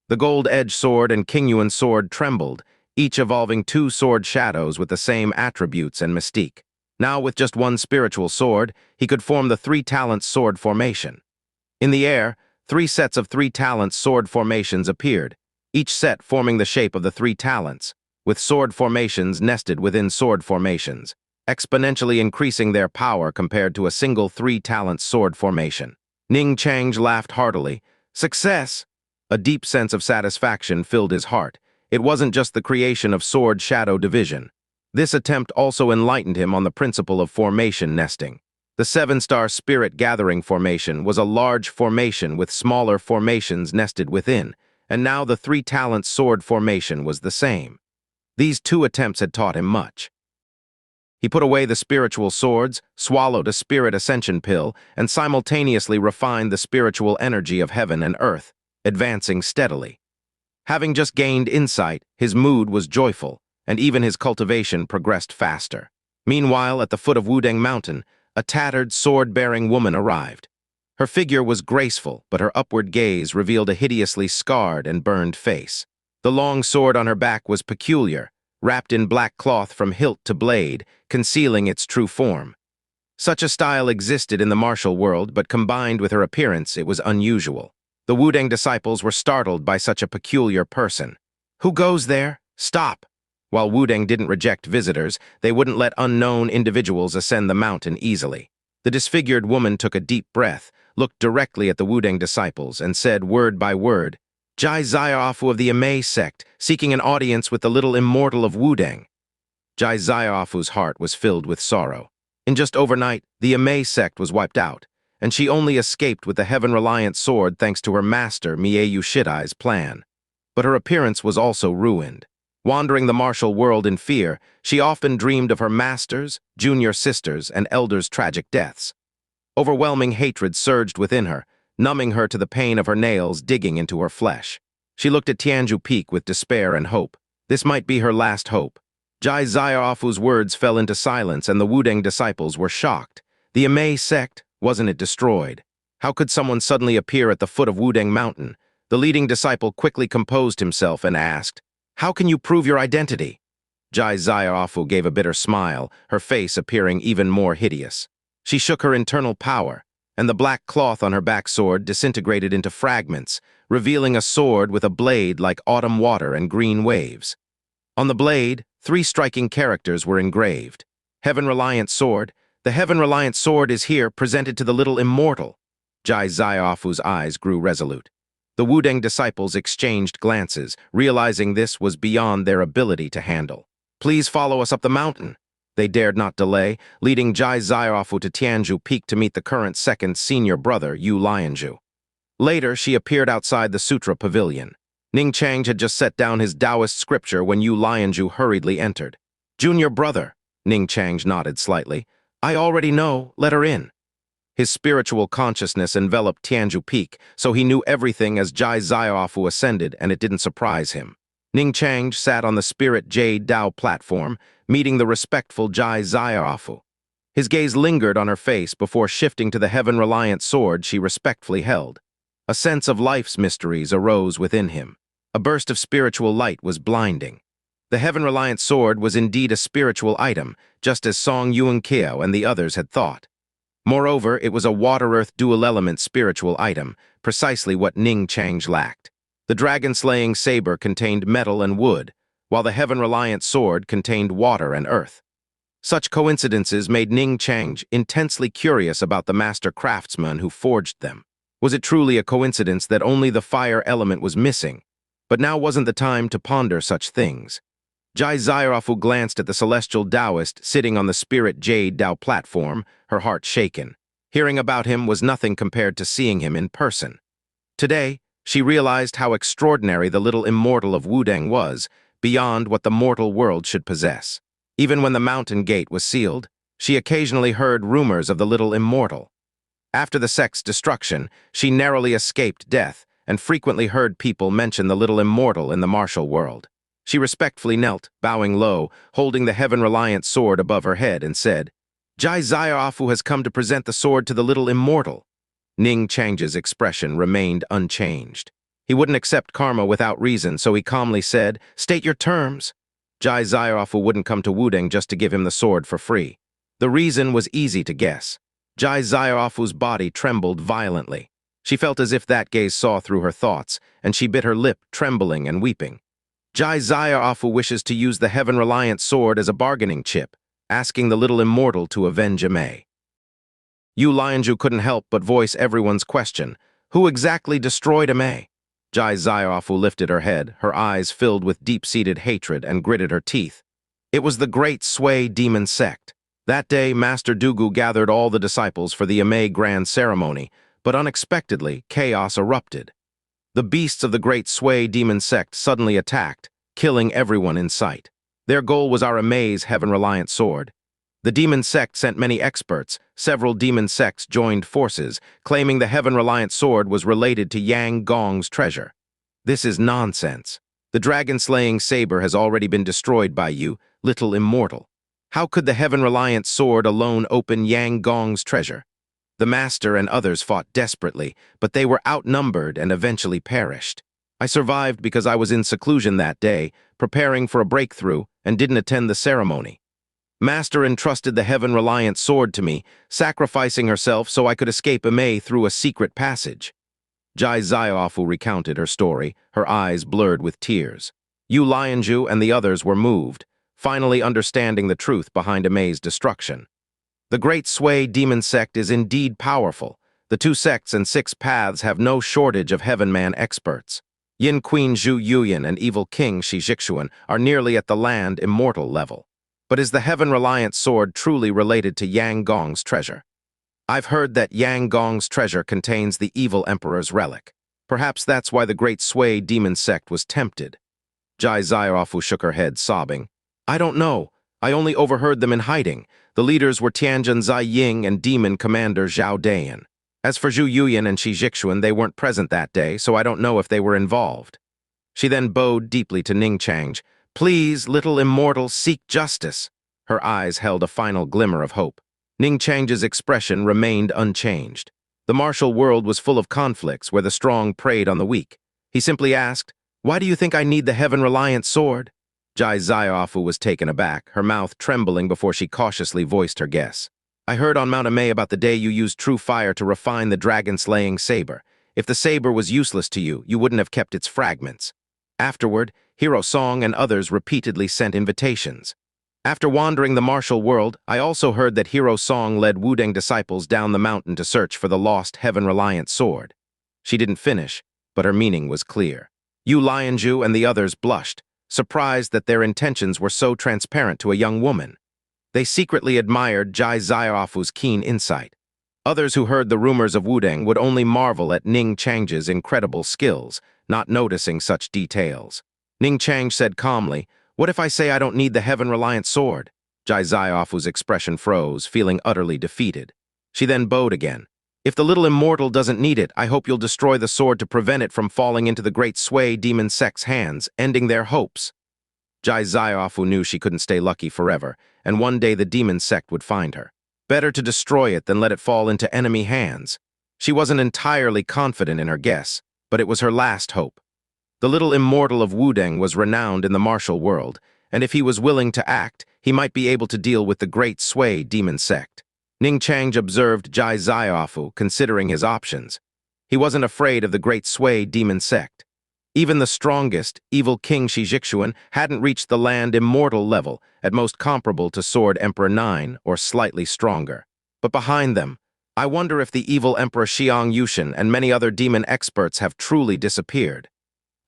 The gold-edged sword and Qingyuan sword trembled, each evolving 2 sword shadows with the same attributes and mystique. Now, with just one spiritual sword, he could form the 3-talent sword formation. In the air, 3 sets of 3-talent sword formations appeared, each set forming the shape of the 3 talents, with sword formations nested within sword formations, exponentially increasing their power compared to a single 3-talent sword formation. Ning Chang laughed heartily. Success! A deep sense of satisfaction filled his heart. It wasn't just the creation of sword shadow division. This attempt also enlightened him on the principle of formation nesting. The 7-star spirit gathering formation was a large formation with smaller formations nested within, and now the 3-talent sword formation was the same. These 2 attempts had taught him much. He put away the spiritual swords, swallowed a spirit ascension pill, and simultaneously refined the spiritual energy of heaven and earth, advancing steadily. Having just gained insight, his mood was joyful, and even his cultivation progressed faster. Meanwhile, at the foot of Wudang Mountain, a tattered, sword-bearing woman arrived. Her figure was graceful, but her upward gaze revealed a hideously scarred and burned face. The long sword on her back was peculiar, wrapped in black cloth from hilt to blade, concealing its true form. Such a style existed in the martial world, but combined with her appearance, it was unusual. The Wudang disciples were startled by such a peculiar person. Who goes there? Stop! While Wudang didn't reject visitors, they wouldn't let unknown individuals ascend the mountain easily. The disfigured woman took a deep breath, looked directly at the Wudang disciples, and said word by word, Jai Xiaofu of the Imei sect, seeking an audience with the little immortal of Wudang. Jai Xiaofu's heart was filled with sorrow. In just overnight, the Imei sect was wiped out, and she only escaped with the heaven-reliant sword thanks to her master Mieu Shidai's plan. But her appearance was also ruined. Wandering the martial world in fear, she often dreamed of her masters, junior sisters, and elders' tragic deaths. Overwhelming hatred surged within her, numbing her to the pain of her nails digging into her flesh. She looked at Tianzhu Peak with despair and hope. This might be her last hope. Jai Xiaofu's words fell into silence, and the Wudang disciples were shocked. The Imei sect, wasn't it destroyed? How could someone suddenly appear at the foot of Wudang Mountain? The leading disciple quickly composed himself and asked, "How can you prove your identity?" Jai Xiaofu gave a bitter smile, her face appearing even more hideous. She shook her internal power, and the black cloth on her back sword disintegrated into fragments, revealing a sword with a blade like autumn water and green waves. On the blade, 3 striking characters were engraved. Heaven-reliant sword. The heaven-reliant sword is here, presented to the little immortal. Jai Xiaofu's eyes grew resolute. The Wudang disciples exchanged glances, realizing this was beyond their ability to handle. "Please follow us up the mountain." They dared not delay, leading Jai Xiaofu to Tianzhu Peak to meet the current second senior brother, Yu Lianzhu. Later, she appeared outside the Sutra Pavilion. Ning Chang had just set down his Taoist scripture when Yu Lianzhu hurriedly entered. "Junior brother," Ning Chang nodded slightly. "I already know, let her in." His spiritual consciousness enveloped Tianzhu Peak, so he knew everything as Jai Xiaofu ascended, and it didn't surprise him. Ning Chang sat on the Spirit Jade Dao platform, meeting the respectful Jai Xiaofu. His gaze lingered on her face before shifting to the heaven-reliant sword she respectfully held. A sense of life's mysteries arose within him. A burst of spiritual light was blinding. The heaven-reliant sword was indeed a spiritual item, just as Song Yuanqiao and the others had thought. Moreover, it was a water-earth dual-element spiritual item, precisely what Ning Chang lacked. The dragon-slaying saber contained metal and wood, while the heaven-reliant sword contained water and earth. Such coincidences made Ning Chang intensely curious about the master craftsman who forged them. Was it truly a coincidence that only the fire element was missing? But now wasn't the time to ponder such things. Jai Xiaofu glanced at the celestial Taoist sitting on the Spirit Jade Dao platform, her heart shaken. Hearing about him was nothing compared to seeing him in person. Today, she realized how extraordinary the little immortal of Wudang was, beyond what the mortal world should possess. Even when the mountain gate was sealed, she occasionally heard rumors of the little immortal. After the sect's destruction, she narrowly escaped death and frequently heard people mention the little immortal in the martial world. She respectfully knelt, bowing low, holding the heaven-reliant sword above her head, and said, "Jai Xiaofu has come to present the sword to the little immortal." Ning Chang's expression remained unchanged. He wouldn't accept karma without reason, so he calmly said, "State your terms." Jai Xiaofu wouldn't come to Wudang just to give him the sword for free. The reason was easy to guess. Jai Xiaofu's body trembled violently. She felt as if that gaze saw through her thoughts, and she bit her lip, trembling and weeping. Jai Xiaofu wishes to use the heaven-reliant sword as a bargaining chip, asking the little immortal to avenge Imei. Yu Lianzhu couldn't help but voice everyone's question. Who exactly destroyed Imei? Jai Xiaofu lifted her head, her eyes filled with deep-seated hatred, and gritted her teeth. It was the Great Sui Demon Sect. That day, Master Dugu gathered all the disciples for the Imei grand ceremony, but unexpectedly, chaos erupted. The beasts of the Great Sui Demon Sect suddenly attacked, killing everyone in sight. Their goal was our Imei's heaven-reliant sword. The Demon Sect sent many experts. Several demon sects joined forces, claiming the heaven-reliant sword was related to Yang Gong's treasure. This is nonsense. The dragon-slaying saber has already been destroyed by you, little immortal. How could the heaven-reliant sword alone open Yang Gong's treasure? The master and others fought desperately, but they were outnumbered and eventually perished. I survived because I was in seclusion that day, preparing for a breakthrough, and didn't attend the ceremony. Master entrusted the heaven-reliant sword to me, sacrificing herself so I could escape Imei through a secret passage. Jai Xiaofu recounted her story, her eyes blurred with tears. Yu Lianzhu and the others were moved, finally understanding the truth behind Imei's destruction. The Great Sui Demon Sect is indeed powerful. The 2 sects and 6 paths have no shortage of heaven man experts. Yin Queen Zhu Yuyan and Evil King Shi Zhixuan are nearly at the land immortal level. But is the heaven-reliant sword truly related to Yang Gong's treasure? I've heard that Yang Gong's treasure contains the evil emperor's relic. Perhaps that's why the great Sui demon sect was tempted. Jai Zaiaofu shook her head, sobbing. I don't know. I only overheard them in hiding. The leaders were Tianjin Zai Ying and demon commander Zhao Dayan. As for Zhu Yuyan and Shi Zhixuan, they weren't present that day, so I don't know if they were involved. She then bowed deeply to Ning Chang. Please, little immortal, seek justice. Her eyes held a final glimmer of hope. Ning Chang's expression remained unchanged. The martial world was full of conflicts where the strong preyed on the weak. He simply asked, Why do you think I need the heaven-reliant sword? Jai Zaiaofu was taken aback, her mouth trembling before she cautiously voiced her guess. I heard on Mount Amei about the day you used true fire to refine the dragon-slaying saber. If the saber was useless to you, you wouldn't have kept its fragments. Afterward, Hero Song and others repeatedly sent invitations. After wandering the martial world, I also heard that Hero Song led Wudang disciples down the mountain to search for the lost heaven-reliant sword. She didn't finish, but her meaning was clear. Yu Lianzhu and the others blushed, surprised that their intentions were so transparent to a young woman. They secretly admired Jai Zaiaofu's keen insight. Others who heard the rumors of Wudang would only marvel at Ning Chang's incredible skills, not noticing such details. Ning Chang said calmly, What if I say I don't need the heaven-reliant sword? Jai Zaiaofu's expression froze, feeling utterly defeated. She then bowed again. If the little immortal doesn't need it, I hope you'll destroy the sword to prevent it from falling into the great Sui demon sect's hands, ending their hopes. Jai Zaiaofu knew she couldn't stay lucky forever, and one day the demon sect would find her. Better to destroy it than let it fall into enemy hands. She wasn't entirely confident in her guess, but it was her last hope. The little immortal of Wudang was renowned in the martial world, and if he was willing to act, he might be able to deal with the great Sui demon sect. Ning Chang observed Jai Zaiaofu, considering his options. He wasn't afraid of the great Sui demon sect. Even the strongest, evil King Shi Zhixuan hadn't reached the land immortal level, at most comparable to Sword Emperor 9 or slightly stronger. But behind them, I wonder if the evil Emperor Xianxia and many other demon experts have truly disappeared.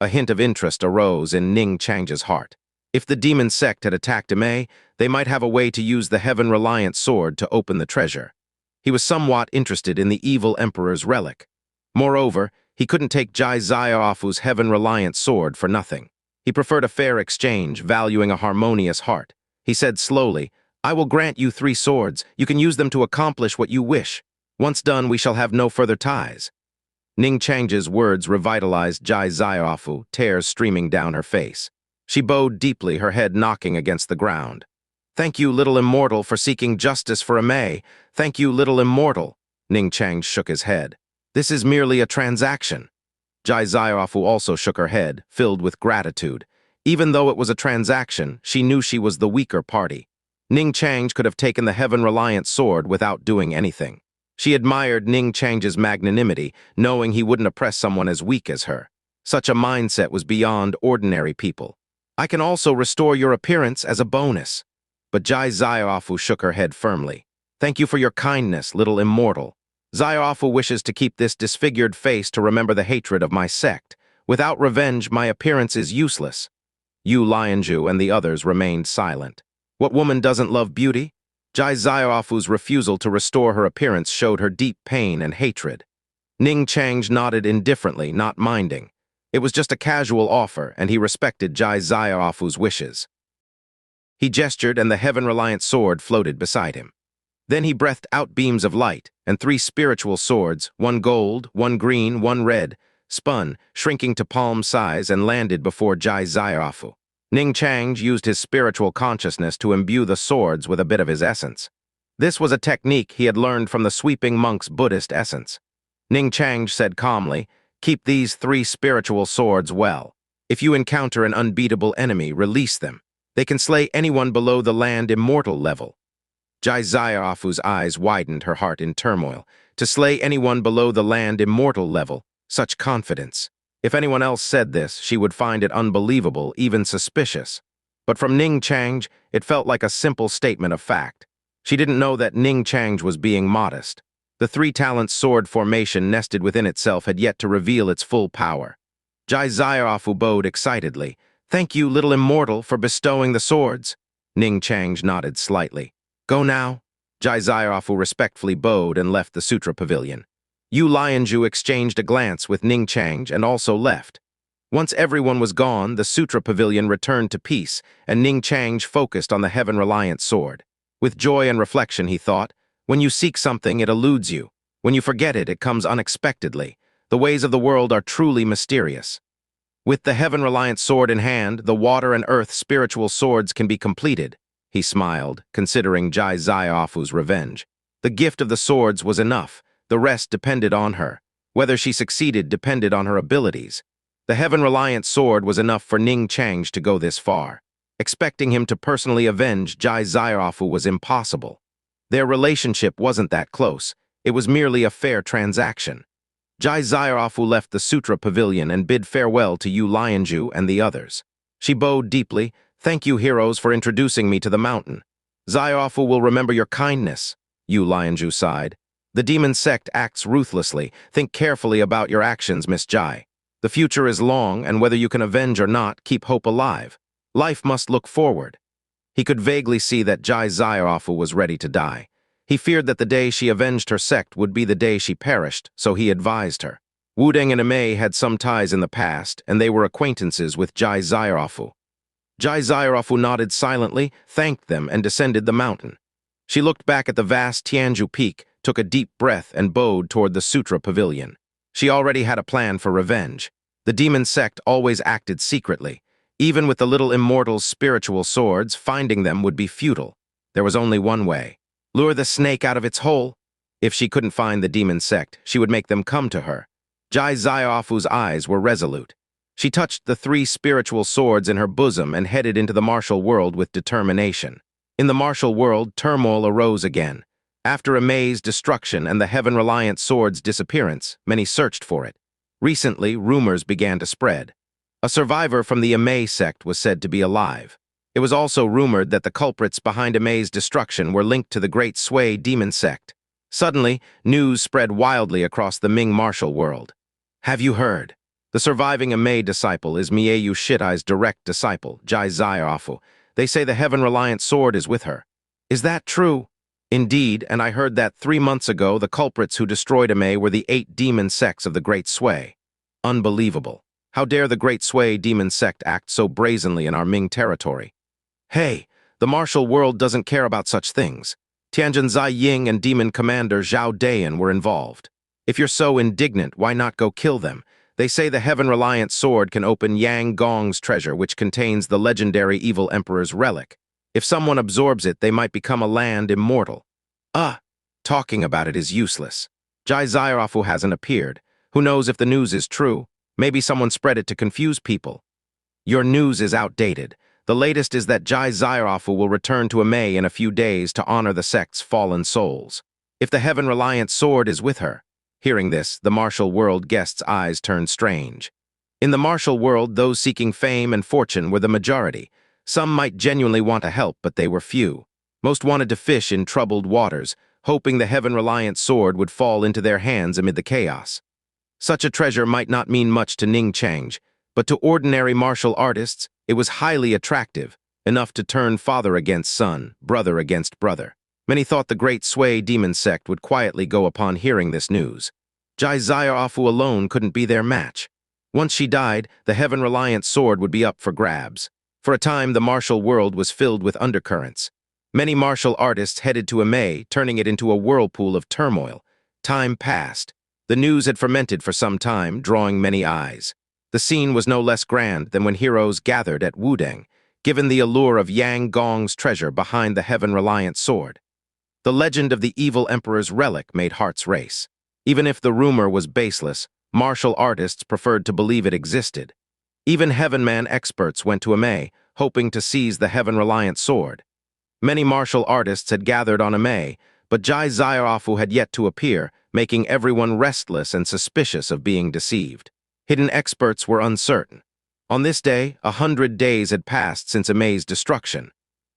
A hint of interest arose in Ning Chang's heart. If the demon sect had attacked Amei, they might have a way to use the heaven-reliant sword to open the treasure. He was somewhat interested in the evil emperor's relic. Moreover, he couldn't take Jai Zaiaofu's heaven-reliant sword for nothing. He preferred a fair exchange, valuing a harmonious heart. He said slowly, I will grant you 3 swords. You can use them to accomplish what you wish. Once done, we shall have no further ties. Ning Chang's words revitalized Jai Zaiaofu, tears streaming down her face. She bowed deeply, her head knocking against the ground. Thank you, little immortal, for seeking justice for Amei. Thank you, little immortal. Ning Chang shook his head. This is merely a transaction. Jai Zaiaofu also shook her head, filled with gratitude. Even though it was a transaction, she knew she was the weaker party. Ning Chang could have taken the heaven-reliant sword without doing anything. She admired Ning Chang's magnanimity, knowing he wouldn't oppress someone as weak as her. Such a mindset was beyond ordinary people. I can also restore your appearance as a bonus. But Jai Zaiaofu shook her head firmly. Thank you for your kindness, little immortal. Zaiaofu wishes to keep this disfigured face to remember the hatred of my sect. Without revenge, my appearance is useless. Yu Lianzhu and the others remained silent. What woman doesn't love beauty? Jai Zaiaofu's refusal to restore her appearance showed her deep pain and hatred. Ning Chang nodded indifferently, not minding. It was just a casual offer, and he respected Jai Zaiaofu's wishes. He gestured, and the heaven-reliant sword floated beside him. Then he breathed out beams of light, and 3 spiritual swords, one gold, one green, one red, spun, shrinking to palm size, and landed before Jai Zaiaofu. Ning Chang used his spiritual consciousness to imbue the swords with a bit of his essence. This was a technique he had learned from the sweeping monk's Buddhist essence. Ning Chang said calmly, Keep these 3 spiritual swords well. If you encounter an unbeatable enemy, release them. They can slay anyone below the land immortal level. Jai Zaiaofu's eyes widened, her heart in turmoil. To slay anyone below the land immortal level, such confidence. If anyone else said this, she would find it unbelievable, even suspicious. But from Ning Chang, it felt like a simple statement of fact. She didn't know that Ning Chang was being modest. The 3-talent sword formation nested within itself had yet to reveal its full power. Xiaofu bowed excitedly. "Thank you, little immortal, for bestowing the swords." Ning Chang nodded slightly. "Go now." Xiaofu respectfully bowed and left the sutra pavilion. Yu Lianzhu exchanged a glance with Ning Chang and also left. Once everyone was gone, the sutra pavilion returned to peace, and Ning Chang focused on the heaven-reliant sword. With joy and reflection, he thought, when you seek something, it eludes you. When you forget it, it comes unexpectedly. The ways of the world are truly mysterious. With the heaven-reliant sword in hand, the water and earth spiritual swords can be completed. He smiled, considering Xiaofu's revenge. The gift of the swords was enough. The rest depended on her. Whether she succeeded depended on her abilities. The heaven-reliant sword was enough for Ning Chang to go this far. Expecting him to personally avenge Xiaofu was impossible. Their relationship wasn't that close. It was merely a fair transaction. Xiaofu left the sutra pavilion and bid farewell to Yu Lianzhu and the others. She bowed deeply. "Thank you, heroes, for introducing me to the mountain. Xiaofu will remember your kindness," Yu Lianzhu sighed. "The demon sect acts ruthlessly. Think carefully about your actions, Miss Jai. The future is long, and whether you can avenge or not, keep hope alive. Life must look forward." He could vaguely see that Xiaofu was ready to die. He feared that the day she avenged her sect would be the day she perished, so he advised her. Wudeng and Amei had some ties in the past, and they were acquaintances with Xiaofu. Xiaofu nodded silently, thanked them, and descended the mountain. She looked back at the vast Tianzhu Peak, took a deep breath, and bowed toward the Sutra Pavilion. She already had a plan for revenge. The demon sect always acted secretly. Even with the little immortal's spiritual swords, finding them would be futile. There was only one way. Lure the snake out of its hole. If she couldn't find the demon sect, she would make them come to her. Xiaofu's eyes were resolute. She touched the 3 spiritual swords in her bosom and headed into the martial world with determination. In the martial world, turmoil arose again. After Amei's destruction and the heaven-reliant sword's disappearance, many searched for it. Recently, rumors began to spread. A survivor from the Amei sect was said to be alive. It was also rumored that the culprits behind Amei's destruction were linked to the Great Sui demon sect. Suddenly, news spread wildly across the Ming martial world. "Have you heard? The surviving Amei disciple is Mieu Shitai's direct disciple, Xiaofu. They say the heaven-reliant sword is with her. Is that true?" "Indeed, and I heard that 3 months ago the culprits who destroyed Amei were the 8 demon sects of the Great Sui. Unbelievable. How dare the Great Sui demon sect act so brazenly in our Ming territory? Hey, the martial world doesn't care about such things. Tianjin Zai Ying and demon commander Zhao Dayan were involved. If you're so indignant, why not go kill them? They say the heaven-reliant sword can open Yang Gong's treasure, which contains the legendary evil emperor's relic. If someone absorbs it, they might become a land immortal." Talking about it is useless. Xiaofu hasn't appeared. Who knows if the news is true? Maybe someone spread it to confuse people. "Your news is outdated. The latest is that Xiaofu will return to Amei in a few days to honor the sect's fallen souls. If the heaven-reliant sword is with her." Hearing this, the martial world guests' eyes turned strange. In the martial world, those seeking fame and fortune were the majority. Some might genuinely want to help, but they were few. Most wanted to fish in troubled waters, hoping the heaven-reliant sword would fall into their hands amid the chaos. Such a treasure might not mean much to Ning Chang, but to ordinary martial artists, it was highly attractive, enough to turn father against son, brother against brother. Many thought the Great Sui demon sect would quietly go upon hearing this news. Xiaofu alone couldn't be their match. Once she died, the heaven-reliant sword would be up for grabs. For a time, the martial world was filled with undercurrents. Many martial artists headed to Amei, turning it into a whirlpool of turmoil. Time passed. The news had fermented for some time, drawing many eyes. The scene was no less grand than when heroes gathered at Wudeng, given the allure of Yang Gong's treasure behind the heaven-reliant sword. The legend of the evil emperor's relic made hearts race. Even if the rumor was baseless, martial artists preferred to believe it existed. Even Heavenman experts went to Amei, hoping to seize the heaven-reliant sword. Many martial artists had gathered on Amei, but Xiaofu had yet to appear, making everyone restless and suspicious of being deceived. Hidden experts were uncertain. On this day, 100 days had passed since Amei's destruction.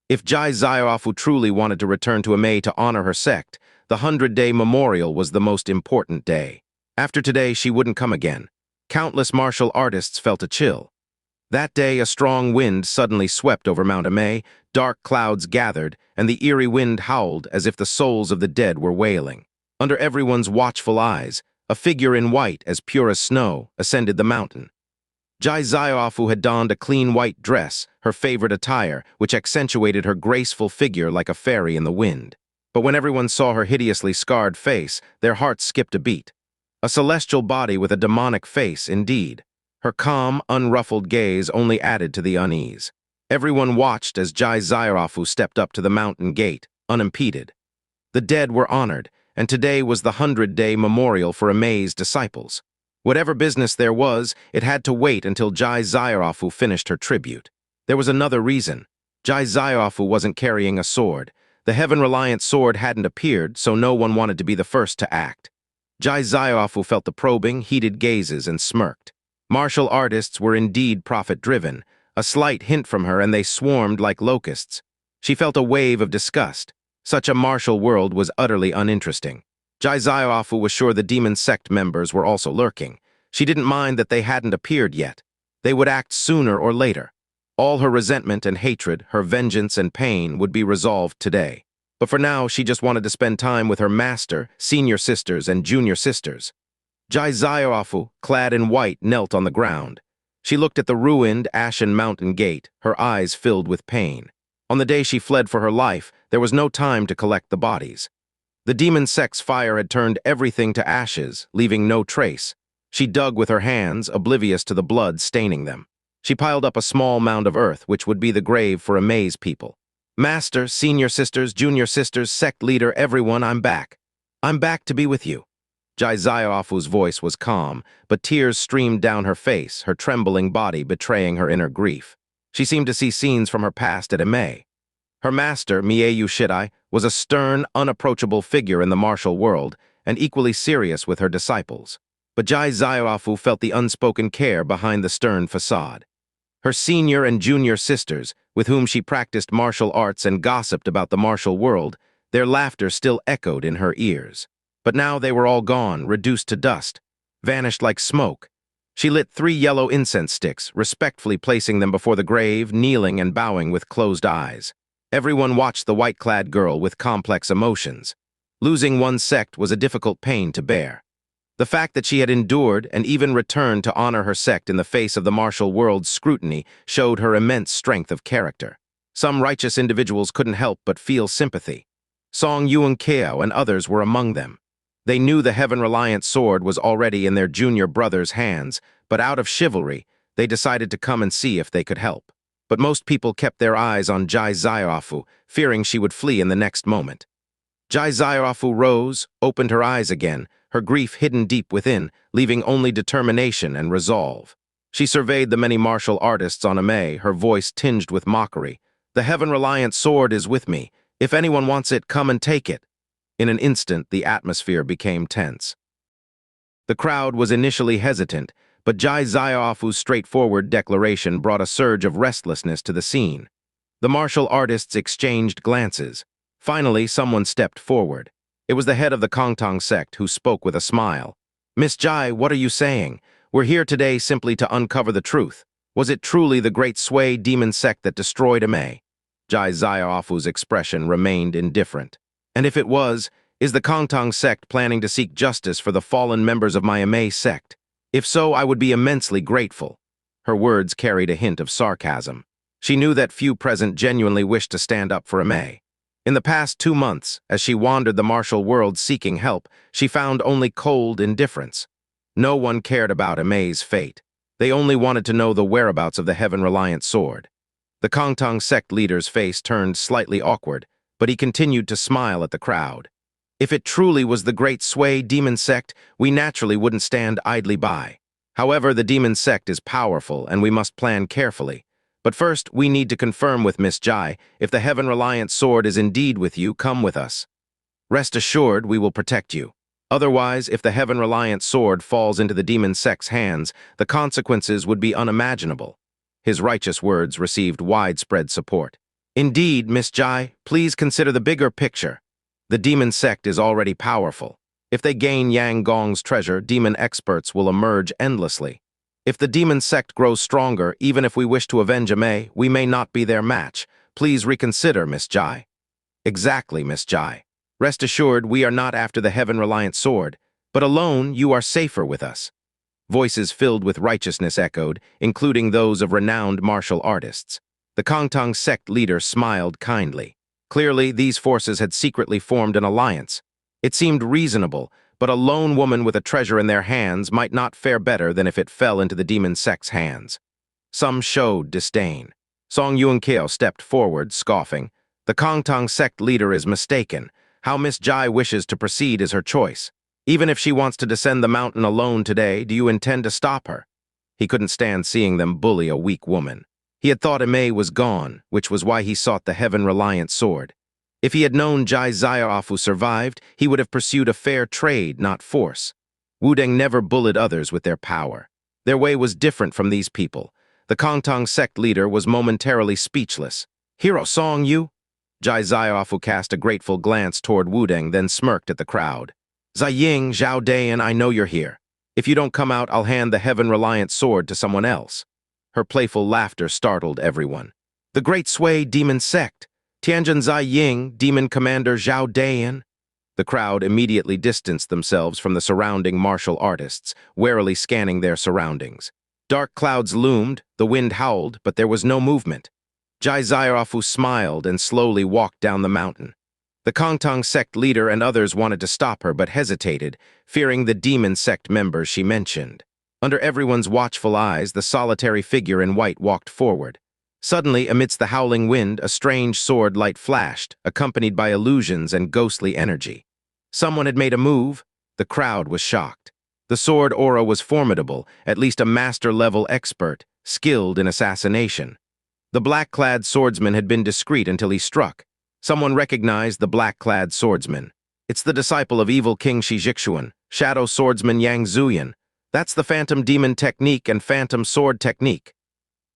If Xiaofu truly wanted to return to Amei to honor her sect, the 100-day memorial was the most important day. After today, she wouldn't come again. Countless martial artists felt a chill. That day, a strong wind suddenly swept over Mount Amei, dark clouds gathered, and the eerie wind howled as if the souls of the dead were wailing. Under everyone's watchful eyes, a figure in white as pure as snow ascended the mountain. Xianxia had donned a clean white dress, her favorite attire, which accentuated her graceful figure like a fairy in the wind. But when everyone saw her hideously scarred face, their hearts skipped a beat. A celestial body with a demonic face, indeed. Her calm, unruffled gaze only added to the unease. Everyone watched as Xianxia stepped up to the mountain gate, unimpeded. The dead were honored, and today was the 100-day memorial for Amei's disciples. Whatever business there was, it had to wait until Xianxia finished her tribute. There was another reason. Xianxia wasn't carrying a sword. The heaven-reliant sword hadn't appeared, so no one wanted to be the first to act. Xianxia felt the probing, heated gazes and smirked. Martial artists were indeed profit-driven. A slight hint from her and they swarmed like locusts. She felt a wave of disgust. Such a martial world was utterly uninteresting. Xianxia was sure the demon sect members were also lurking. She didn't mind that they hadn't appeared yet. They would act sooner or later. All her resentment and hatred, her vengeance and pain would be resolved today. But for now, she just wanted to spend time with her master, senior sisters, and junior sisters. Xianxia, clad in white, knelt on the ground. She looked at the ruined, ashen mountain gate, her eyes filled with pain. On the day she fled for her life, there was no time to collect the bodies. The demon sect's fire had turned everything to ashes, leaving no trace. She dug with her hands, oblivious to the blood staining them. She piled up a small mound of earth, which would be the grave for Amei's people. Master, senior sisters, junior sisters, sect leader, everyone, I'm back. I'm back to be with you. Xianxia's voice was calm, but tears streamed down her face, her trembling body betraying her inner grief. She seemed to see scenes from her past at Amei. Her master, Miei Shidai, was a stern, unapproachable figure in the martial world, and equally serious with her disciples. But Xianxia felt the unspoken care behind the stern facade. Her senior and junior sisters, with whom she practiced martial arts and gossiped about the martial world, their laughter still echoed in her ears. But now they were all gone, reduced to dust, vanished like smoke. She lit 3 yellow incense sticks, respectfully placing them before the grave, kneeling and bowing with closed eyes. Everyone watched the white-clad girl with complex emotions. Losing one's sect was a difficult pain to bear. The fact that she had endured and even returned to honor her sect in the face of the martial world's scrutiny showed her immense strength of character. Some righteous individuals couldn't help but feel sympathy. Song Yuan-Keo and others were among them. They knew the heaven-reliant sword was already in their junior brother's hands, but out of chivalry, they decided to come and see if they could help. But most people kept their eyes on Xianxia, fearing she would flee in the next moment. Xianxia rose, opened her eyes again, her grief hidden deep within, leaving only determination and resolve. She surveyed the many martial artists on Amei, her voice tinged with mockery. "The heaven-reliant sword is with me. If anyone wants it, come and take it." In an instant, the atmosphere became tense. The crowd was initially hesitant, but Xiaofu's straightforward declaration brought a surge of restlessness to the scene. The martial artists exchanged glances. Finally, someone stepped forward. It was the head of the Kongtang sect who spoke with a smile. "Miss Jai, what are you saying? We're here today simply to uncover the truth. Was it truly the great Sui demon sect that destroyed Amei?" Xiaofu's expression remained indifferent. "And if it was, is the Kongtang sect planning to seek justice for the fallen members of my Amei sect? If so, I would be immensely grateful." Her words carried a hint of sarcasm. She knew that few present genuinely wished to stand up for Amei. In the past 2 months, as she wandered the martial world seeking help, she found only cold indifference. No one cared about Amei's fate. They only wanted to know the whereabouts of the heaven-reliant sword. The Kongtang sect leader's face turned slightly awkward, but he continued to smile at the crowd. "If it truly was the great Sui demon sect, we naturally wouldn't stand idly by. However, the demon sect is powerful, and we must plan carefully. But first, we need to confirm with Miss Jai, if the heaven-reliant sword is indeed with you, come with us. Rest assured, we will protect you. Otherwise, if the heaven-reliant sword falls into the demon sect's hands, the consequences would be unimaginable." His righteous words received widespread support. "Indeed, Miss Jai, please consider the bigger picture. The demon sect is already powerful. If they gain Yang Gong's treasure, demon experts will emerge endlessly. If the demon sect grows stronger, even if we wish to avenge Amei, we may not be their match. Please reconsider, Miss Jai. Exactly, Miss Jai. Rest assured, we are not after the heaven-reliant sword, but alone you are safer with us. Voices filled with righteousness echoed, including those of renowned martial artists. The Kangtong sect leader smiled kindly. Clearly, these forces had secretly formed an alliance. It seemed reasonable, but a lone woman with a treasure in their hands might not fare better than if it fell into the demon sect's hands. Some showed disdain. Song Yunkeo stepped forward, scoffing. The Kangtong sect leader is mistaken. How Miss Jai wishes to proceed is her choice. Even if she wants to descend the mountain alone today, do you intend to stop her? He couldn't stand seeing them bully a weak woman. He had thought Amei was gone, which was why he sought the heaven-reliant sword. If he had known Jai Xiaofu survived, he would have pursued a fair trade, not force. Wudeng never bullied others with their power. Their way was different from these people. The Kangtong sect leader was momentarily speechless. Hero Song Yu? Jai Xiaofu cast a grateful glance toward Wudeng, then smirked at the crowd. Ziying, Zhao Dayan, I know you're here. If you don't come out, I'll hand the heaven-reliant sword to someone else. Her playful laughter startled everyone. The Great Sui Demon Sect. Tianjin Ziying, Demon Commander Zhao Dayan. The crowd immediately distanced themselves from the surrounding martial artists, warily scanning their surroundings. Dark clouds loomed, the wind howled, but there was no movement. Jai Xiaofu smiled and slowly walked down the mountain. The Kangtong sect leader and others wanted to stop her but hesitated, fearing the demon sect members she mentioned. Under everyone's watchful eyes, the solitary figure in white walked forward. Suddenly, amidst the howling wind, a strange sword light flashed, accompanied by illusions and ghostly energy. Someone had made a move. The crowd was shocked. The sword aura was formidable, at least a master-level expert, skilled in assassination. The black-clad swordsman had been discreet until he struck. Someone recognized the black-clad swordsman. It's the disciple of evil King Shi Zhixuan, shadow swordsman Yang Zuyan. That's the phantom demon technique and phantom sword technique.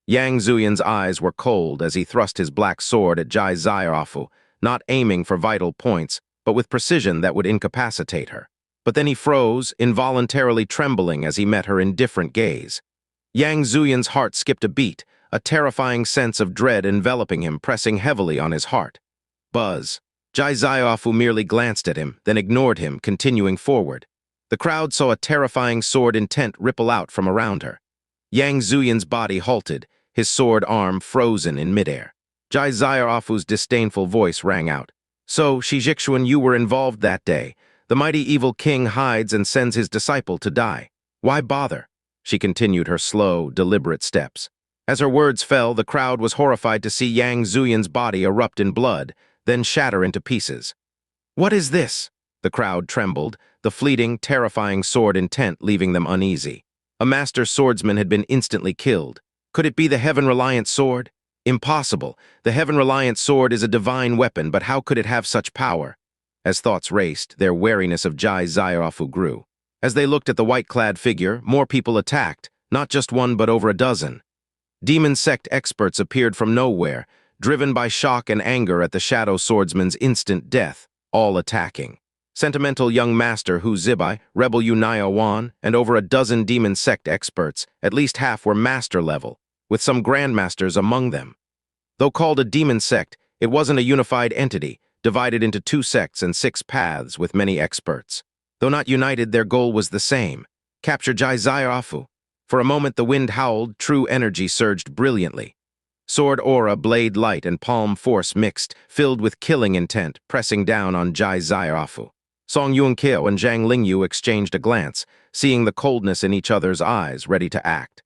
Yang Zuyan's eyes were cold as he thrust his black sword at Jai Xiaofu, not aiming for vital points, but with precision that would incapacitate her. But then he froze, involuntarily trembling as he met her indifferent gaze. Yang Zuyan's heart skipped a beat, a terrifying sense of dread enveloping him, pressing heavily on his heart. Buzz. Jai Xiaofu merely glanced at him, then ignored him, continuing forward. The crowd saw a terrifying sword intent ripple out from around her. Yang Zuyan's body halted, his sword arm frozen in midair. Jai Xiaofu's disdainful voice rang out. So, Shi Zhixuan, you were involved that day. The mighty evil king hides and sends his disciple to die. Why bother? She continued her slow, deliberate steps. As her words fell, the crowd was horrified to see Yang Zuyan's body erupt in blood, then shatter into pieces. What is this? The crowd trembled, the fleeting, terrifying sword intent leaving them uneasy. A master swordsman had been instantly killed. Could it be the heaven-reliant sword? Impossible. The heaven-reliant sword is a divine weapon, but how could it have such power? As thoughts raced, their wariness of Jai Xiaofu grew. As they looked at the white-clad figure, more people attacked, not just one but over a dozen. Demon sect experts appeared from nowhere, driven by shock and anger at the shadow swordsman's instant death, all attacking. Sentimental young master Hu Zibai, rebel Unaya Wan, and over a dozen demon sect experts, at least half were master level, with some grandmasters among them. Though called a demon sect, it wasn't a unified entity, divided into 2 sects and 6 paths with many experts. Though not united, their goal was the same: capture Jai Xiaofu. For a moment the wind howled, true energy surged brilliantly. Sword aura, blade light, and palm force mixed, filled with killing intent, pressing down on Jai Xiaofu. Song Yunkeo and Zhang Lingyu exchanged a glance, seeing the coldness in each other's eyes, ready to act.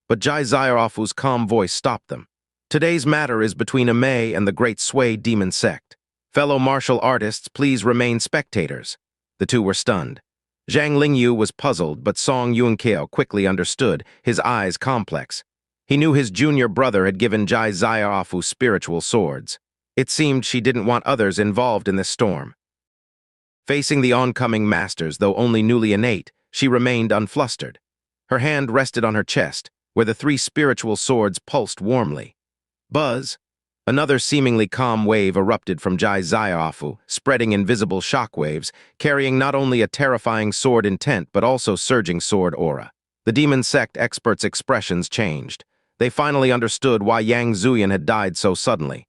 But Jai Xiaofu's calm voice stopped them. Today's matter is between Amei and the Great Sui Demon Sect. Fellow martial artists, please remain spectators. The two were stunned. Zhang Lingyu was puzzled, but Song Yunkeo quickly understood, his eyes complex. He knew his junior brother had given Jai Xiaofu spiritual swords. It seemed she didn't want others involved in this storm. Facing the oncoming masters, though only newly innate, she remained unflustered. Her hand rested on her chest, where the 3 spiritual swords pulsed warmly. Buzz. Another seemingly calm wave erupted from Jai Zaiafu, spreading invisible shockwaves, carrying not only a terrifying sword intent but also surging sword aura. The demon sect experts' expressions changed. They finally understood why Yang Zuyan had died so suddenly.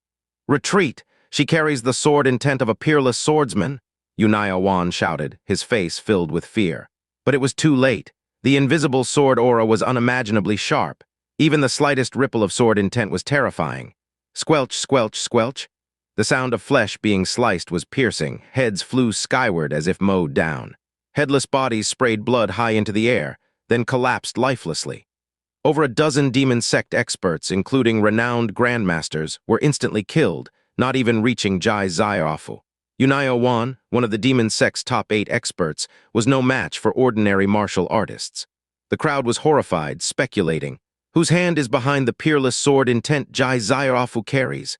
"Retreat! She carries the sword intent of a peerless swordsman," Unaya Wan shouted, his face filled with fear. But it was too late. The invisible sword aura was unimaginably sharp. Even the slightest ripple of sword intent was terrifying. Squelch, squelch, squelch. The sound of flesh being sliced was piercing. Heads flew skyward as if mowed down. Headless bodies sprayed blood high into the air, then collapsed lifelessly. Over a dozen demon sect experts, including renowned grandmasters, were instantly killed, not even reaching Jai Zaiafu. Unaya Wan, one of the demon sect's top 8 experts, was no match for ordinary martial artists. The crowd was horrified, speculating, whose hand is behind the peerless sword intent Jai Zaiafu carries?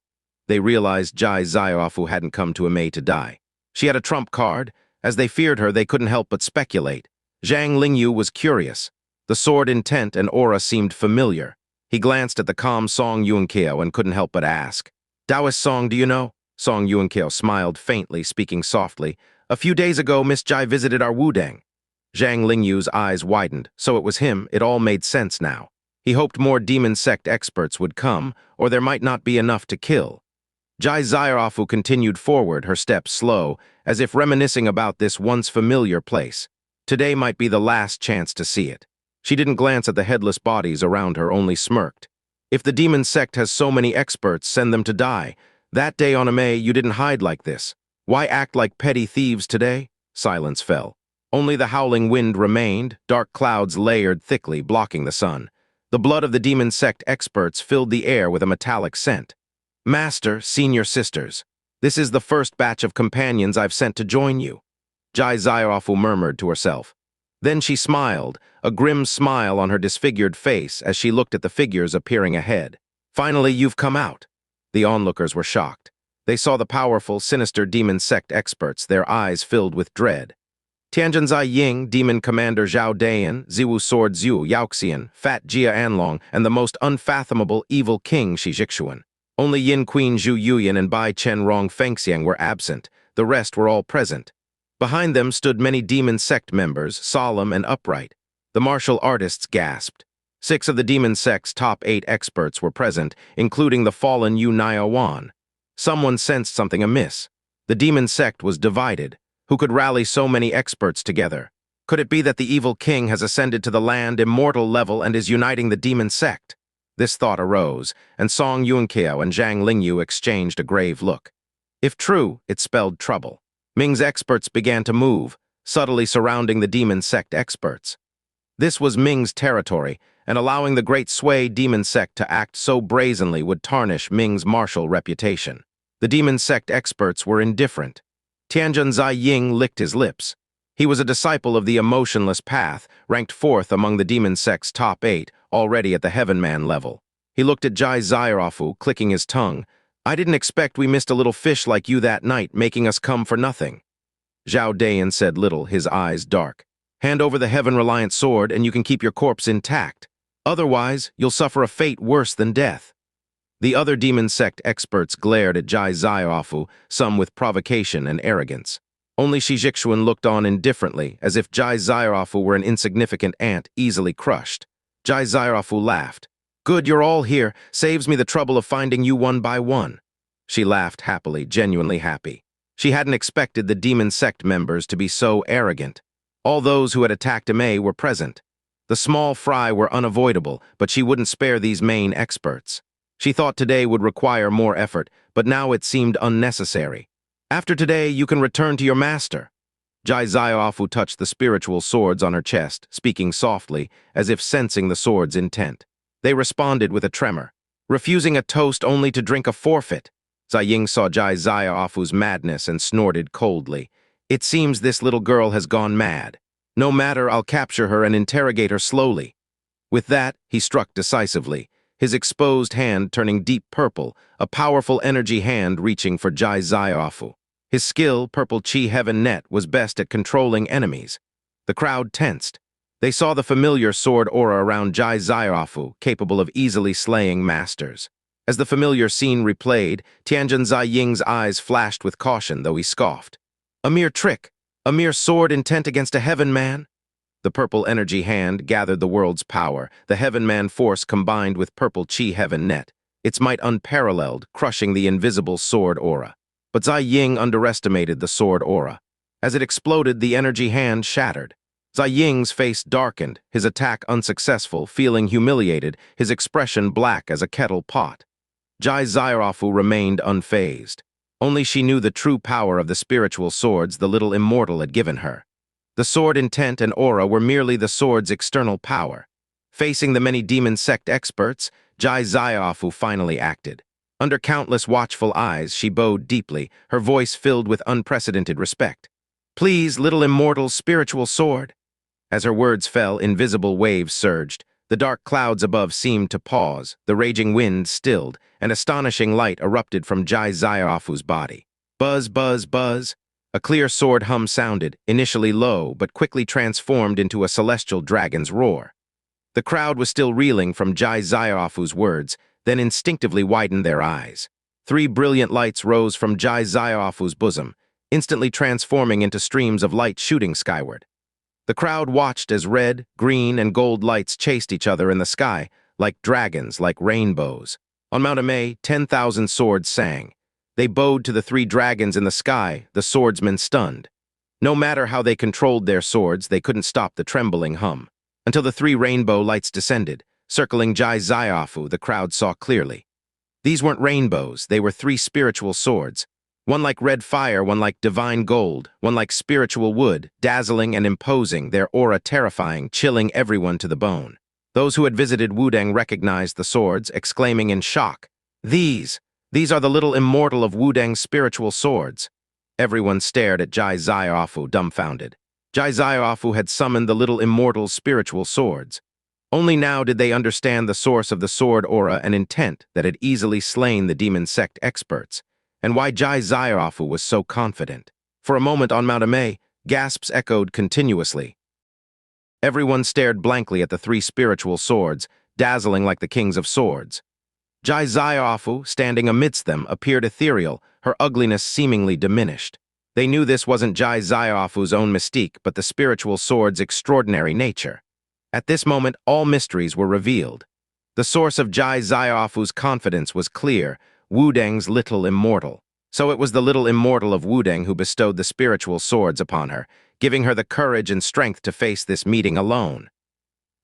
They realized Jai Zaiafu hadn't come to Amei to die. She had a trump card. As they feared her, they couldn't help but speculate. Zhang Lingyu was curious. The sword intent and aura seemed familiar. He glanced at the calm Song Yuanqiao and couldn't help but ask, "Taoist Song, do you know?" Song Yuanqiao smiled faintly, speaking softly. "A few days ago, Miss Jai visited our Wudang." Zhang Lingyu's eyes widened. So it was him. It all made sense now. He hoped more demon sect experts would come, or there might not be enough to kill. Jai Zaiafu continued forward, her steps slow, as if reminiscing about this once familiar place. Today might be the last chance to see it. She didn't glance at the headless bodies around her, only smirked. "If the demon sect has so many experts, send them to die. That day on Amei, you didn't hide like this. Why act like petty thieves today?" Silence fell. Only the howling wind remained, dark clouds layered thickly, blocking the sun. The blood of the demon sect experts filled the air with a metallic scent. "Master, senior sisters, this is the first batch of companions I've sent to join you," Jai Zaiafu murmured to herself. Then she smiled, a grim smile on her disfigured face as she looked at the figures appearing ahead. "Finally, you've come out." The onlookers were shocked. They saw the powerful, sinister demon sect experts, their eyes filled with dread. Tianjinzai Ying, Demon Commander Zhao Dayan, Ziwu Sword Zhu Yaoxian, Fat Jia Anlong, and the most unfathomable evil king Shi Zhixuan. Only Yin Queen Zhu Yuyan and Bai Chen Rong Fengxiang were absent. The rest were all present. Behind them stood many demon sect members, solemn and upright. The martial artists gasped. 6 of the demon sect's top 8 experts were present, including the fallen Unaya Wan. Someone sensed something amiss. The demon sect was divided. Who could rally so many experts together? Could it be that the evil king has ascended to the land immortal level and is uniting the demon sect? This thought arose, and Song Yuanqiao and Zhang Lingyu exchanged a grave look. If true, it spelled trouble. Ming's experts began to move, subtly surrounding the demon sect experts. This was Ming's territory, and allowing the great Sui demon sect to act so brazenly would tarnish Ming's martial reputation. The demon sect experts were indifferent. Tianjinzai Ying licked his lips. He was a disciple of the emotionless path, ranked 4th among the demon sect's top 8, already at the Heaven Man level. He looked at Jai Zaiafu, clicking his tongue. "I didn't expect we missed a little fish like you that night, making us come for nothing." Zhao Dayan said little, his eyes dark. "Hand over the heaven-reliant sword and you can keep your corpse intact. Otherwise, you'll suffer a fate worse than death." The other demon sect experts glared at Jai Zaiafu, some with provocation and arrogance. Only Shi Zhixuan looked on indifferently, as if Jai Zaiafu were an insignificant ant easily crushed. Jai Zaiafu laughed. "Good, you're all here. Saves me the trouble of finding you one by one." She laughed happily, genuinely happy. She hadn't expected the demon sect members to be so arrogant. All those who had attacked Amei were present. The small fry were unavoidable, but she wouldn't spare these main experts. She thought today would require more effort, but now it seemed unnecessary. "After today, you can return to your master." Jai Zaiafu touched the spiritual swords on her chest, speaking softly, as if sensing the sword's intent. They responded with a tremor. "Refusing a toast only to drink a forfeit." Zai Ying saw Jai Zaiafu's madness and snorted coldly. "It seems this little girl has gone mad. No matter, I'll capture her and interrogate her slowly." With that, he struck decisively, his exposed hand turning deep purple, a powerful energy hand reaching for Jai Zaiafu. His skill, Purple Chi Heaven Net, was best at controlling enemies. The crowd tensed. They saw the familiar sword aura around Jai Zaiafu, capable of easily slaying masters. As the familiar scene replayed, Tianjin Ying's eyes flashed with caution, though he scoffed. A mere trick, a mere sword intent against a heaven man? The purple energy hand gathered the world's power, the heaven man force combined with purple chi heaven net, its might unparalleled, crushing the invisible sword aura. But Zai Ying underestimated the sword aura. As it exploded, the energy hand shattered. Zai Ying's face darkened, his attack unsuccessful, feeling humiliated, his expression black as a kettle pot. Jai Zairofu remained unfazed. Only she knew the true power of the spiritual swords the little immortal had given her. The sword intent and aura were merely the sword's external power. Facing the many demon sect experts, Jai Zairofu finally acted. Under countless watchful eyes, she bowed deeply, her voice filled with unprecedented respect. "Please, little immortal's spiritual sword." As her words fell, invisible waves surged. The dark clouds above seemed to pause, the raging wind stilled, and astonishing light erupted from Jai Zairofu's body. Buzz, buzz, buzz. A clear sword hum sounded, initially low, but quickly transformed into a celestial dragon's roar. The crowd was still reeling from Jai Zairofu's words, then instinctively widened their eyes. 3 brilliant lights rose from Jai Zairofu's bosom, instantly transforming into streams of light shooting skyward. The crowd watched as red, green, and gold lights chased each other in the sky, like dragons, like rainbows. On Mount Amei, 10,000 swords sang. They bowed to the 3 dragons in the sky, the swordsmen stunned. No matter how they controlled their swords, they couldn't stop the trembling hum. Until the 3 rainbow lights descended, circling Jai Zairofu, the crowd saw clearly. These weren't rainbows, they were 3 spiritual swords. One like red fire, one like divine gold, one like spiritual wood, dazzling and imposing, their aura terrifying, chilling everyone to the bone. Those who had visited Wudang recognized the swords, exclaiming in shock, These are the little immortal of Wudang's spiritual swords." Everyone stared at Jai Zairofu, dumbfounded. Jai Zairofu had summoned the little immortal's spiritual swords. Only now did they understand the source of the sword aura and intent that had easily slain the demon sect experts, and why Jai Zairofu was so confident. For a moment on Mount Amei, gasps echoed continuously. Everyone stared blankly at the 3 spiritual swords, dazzling like the kings of swords. Jai Zairofu, standing amidst them, appeared ethereal, her ugliness seemingly diminished. They knew this wasn't Jai Zairofu's own mystique, but the spiritual sword's extraordinary nature. At this moment, all mysteries were revealed. The source of Jai Zairofu's confidence was clear, Wudang's little immortal. So it was the little immortal of Wudang who bestowed the spiritual swords upon her, giving her the courage and strength to face this meeting alone.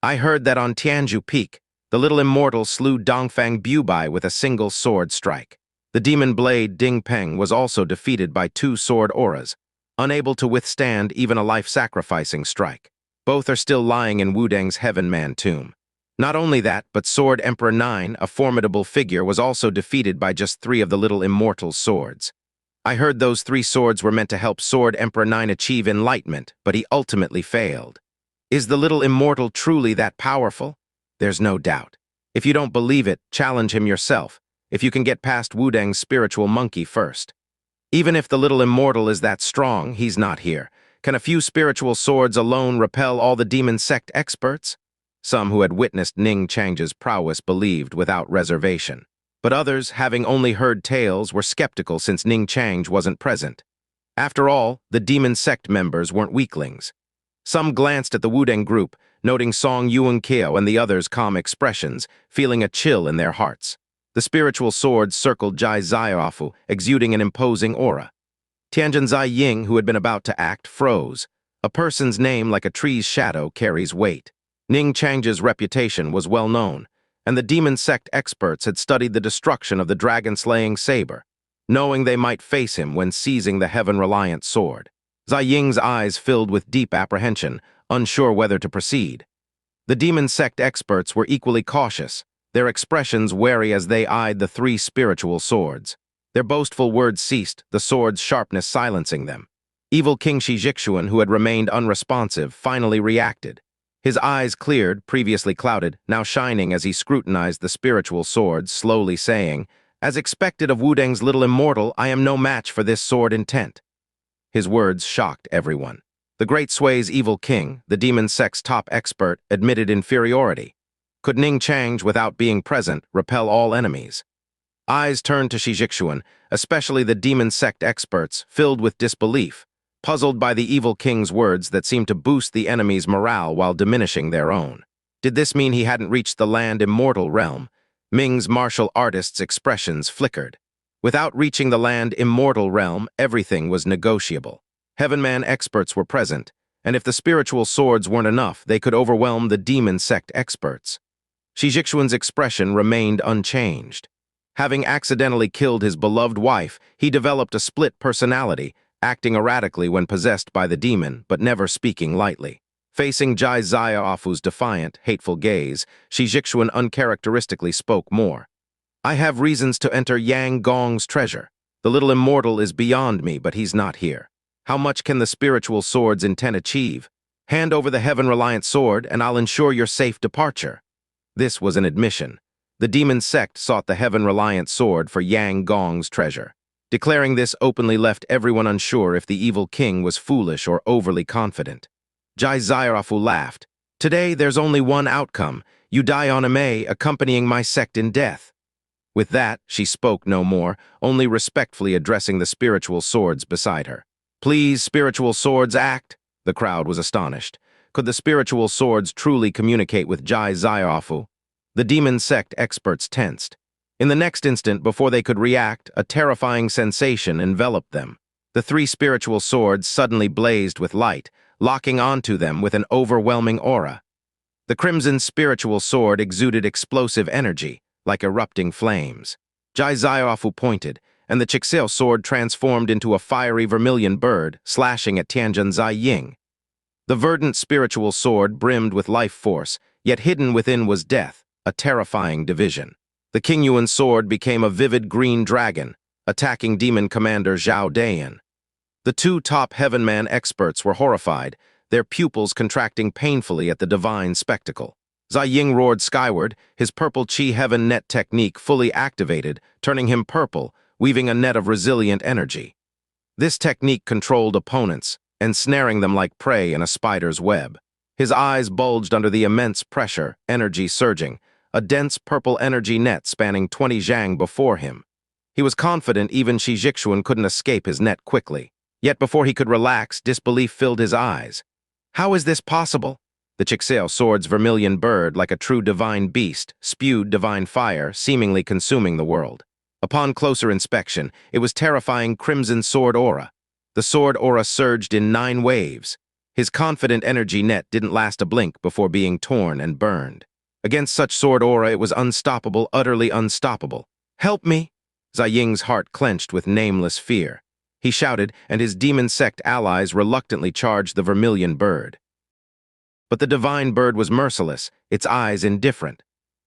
"I heard that on Tianju Peak, the little immortal slew Dongfang Bubai with a single sword strike. The demon blade Ding Peng was also defeated by 2 sword auras, unable to withstand even a life-sacrificing strike. Both are still lying in Wudang's Heaven Man tomb. Not only that, but Sword Emperor 9, a formidable figure, was also defeated by just 3 of the little immortal's swords. I heard those 3 swords were meant to help Sword Emperor 9 achieve enlightenment, but he ultimately failed. Is the little immortal truly that powerful? There's no doubt. If you don't believe it, challenge him yourself, if you can get past Wudang's spiritual monkey first. Even if the little immortal is that strong, he's not here. Can a few spiritual swords alone repel all the demon sect experts? Some who had witnessed Ning Chang's prowess believed without reservation. But others, having only heard tales, were skeptical since Ning Chang wasn't present. After all, the demon sect members weren't weaklings. Some glanced at the Wudang group, noting Song Yuan-Keo and the others' calm expressions, feeling a chill in their hearts. The spiritual swords circled Jai Zairofu, exuding an imposing aura. Tianjin Zai Ying, who had been about to act, froze. A person's name, like a tree's shadow, carries weight. Ning Chang's reputation was well known, and the demon sect experts had studied the destruction of the dragon-slaying saber, knowing they might face him when seizing the heaven-reliant sword. Zai Ying's eyes filled with deep apprehension, unsure whether to proceed. The demon sect experts were equally cautious, their expressions wary as they eyed the 3 spiritual swords. Their boastful words ceased, the sword's sharpness silencing them. Evil King Shi Zhixuan, who had remained unresponsive, finally reacted. His eyes cleared, previously clouded, now shining as he scrutinized the spiritual swords, slowly saying, "As expected of Wudang's little immortal, I am no match for this sword intent." His words shocked everyone. The Great Sway's evil king, the demon sect's top expert, admitted inferiority. Could Ning Chang, without being present, repel all enemies? Eyes turned to Shi Zhixuan, especially the demon sect experts, filled with disbelief, puzzled by the evil king's words that seemed to boost the enemy's morale while diminishing their own. Did this mean he hadn't reached the land immortal realm? Ming's martial artist's expressions flickered. Without reaching the land immortal realm, everything was negotiable. Heavenman experts were present, and if the spiritual swords weren't enough, they could overwhelm the demon sect experts. Shi Zhixuan's expression remained unchanged. Having accidentally killed his beloved wife, he developed a split personality, acting erratically when possessed by the demon, but never speaking lightly. Facing Xianxia Cultivation's defiant, hateful gaze, Shi Zhixuan uncharacteristically spoke more. I have reasons to enter Yang Gong's treasure. The little immortal is beyond me, but he's not here. How much can the spiritual sword's intent achieve? Hand over the heaven-reliant sword, and I'll ensure your safe departure. This was an admission. The demon sect sought the heaven-reliant sword for Yang Gong's treasure. Declaring this openly left everyone unsure if the evil king was foolish or overly confident. Xianxia Cultivation laughed. Today, there's only one outcome. You die on May, accompanying my sect in death. With that, she spoke no more, only respectfully addressing the spiritual swords beside her. Please, spiritual swords, act. The crowd was astonished. Could the spiritual swords truly communicate with Xianxia Cultivation? The demon sect experts tensed. In the next instant, before they could react, a terrifying sensation enveloped them. The three spiritual swords suddenly blazed with light, locking onto them with an overwhelming aura. The crimson spiritual sword exuded explosive energy, like erupting flames. Xianxia Cultivation pointed, and the Xianxia sword transformed into a fiery vermilion bird, slashing at Tianjin Ziying. The verdant spiritual sword brimmed with life force, yet hidden within was death, a terrifying division. The Qingyuan sword became a vivid green dragon, attacking demon commander Xiao Dayan. The two top Heavenman experts were horrified, their pupils contracting painfully at the divine spectacle. Ziying roared skyward, his purple Qi Heaven Net technique fully activated, turning him purple, weaving a net of resilient energy. This technique controlled opponents, ensnaring them like prey in a spider's web. His eyes bulged under the immense pressure, energy surging, a dense purple energy net spanning 20 zhang before him. He was confident even Shi Zhixuan couldn't escape his net quickly. Yet before he could relax, disbelief filled his eyes. How is this possible? The Xianxia sword's vermilion bird, like a true divine beast, spewed divine fire, seemingly consuming the world. Upon closer inspection, it was terrifying crimson sword aura. The sword aura surged in 9 waves. His confident energy net didn't last a blink before being torn and burned. Against such sword aura, it was unstoppable, utterly unstoppable. Help me! Ziying's heart clenched with nameless fear. He shouted, and his demon sect allies reluctantly charged the vermilion bird. But the divine bird was merciless, its eyes indifferent.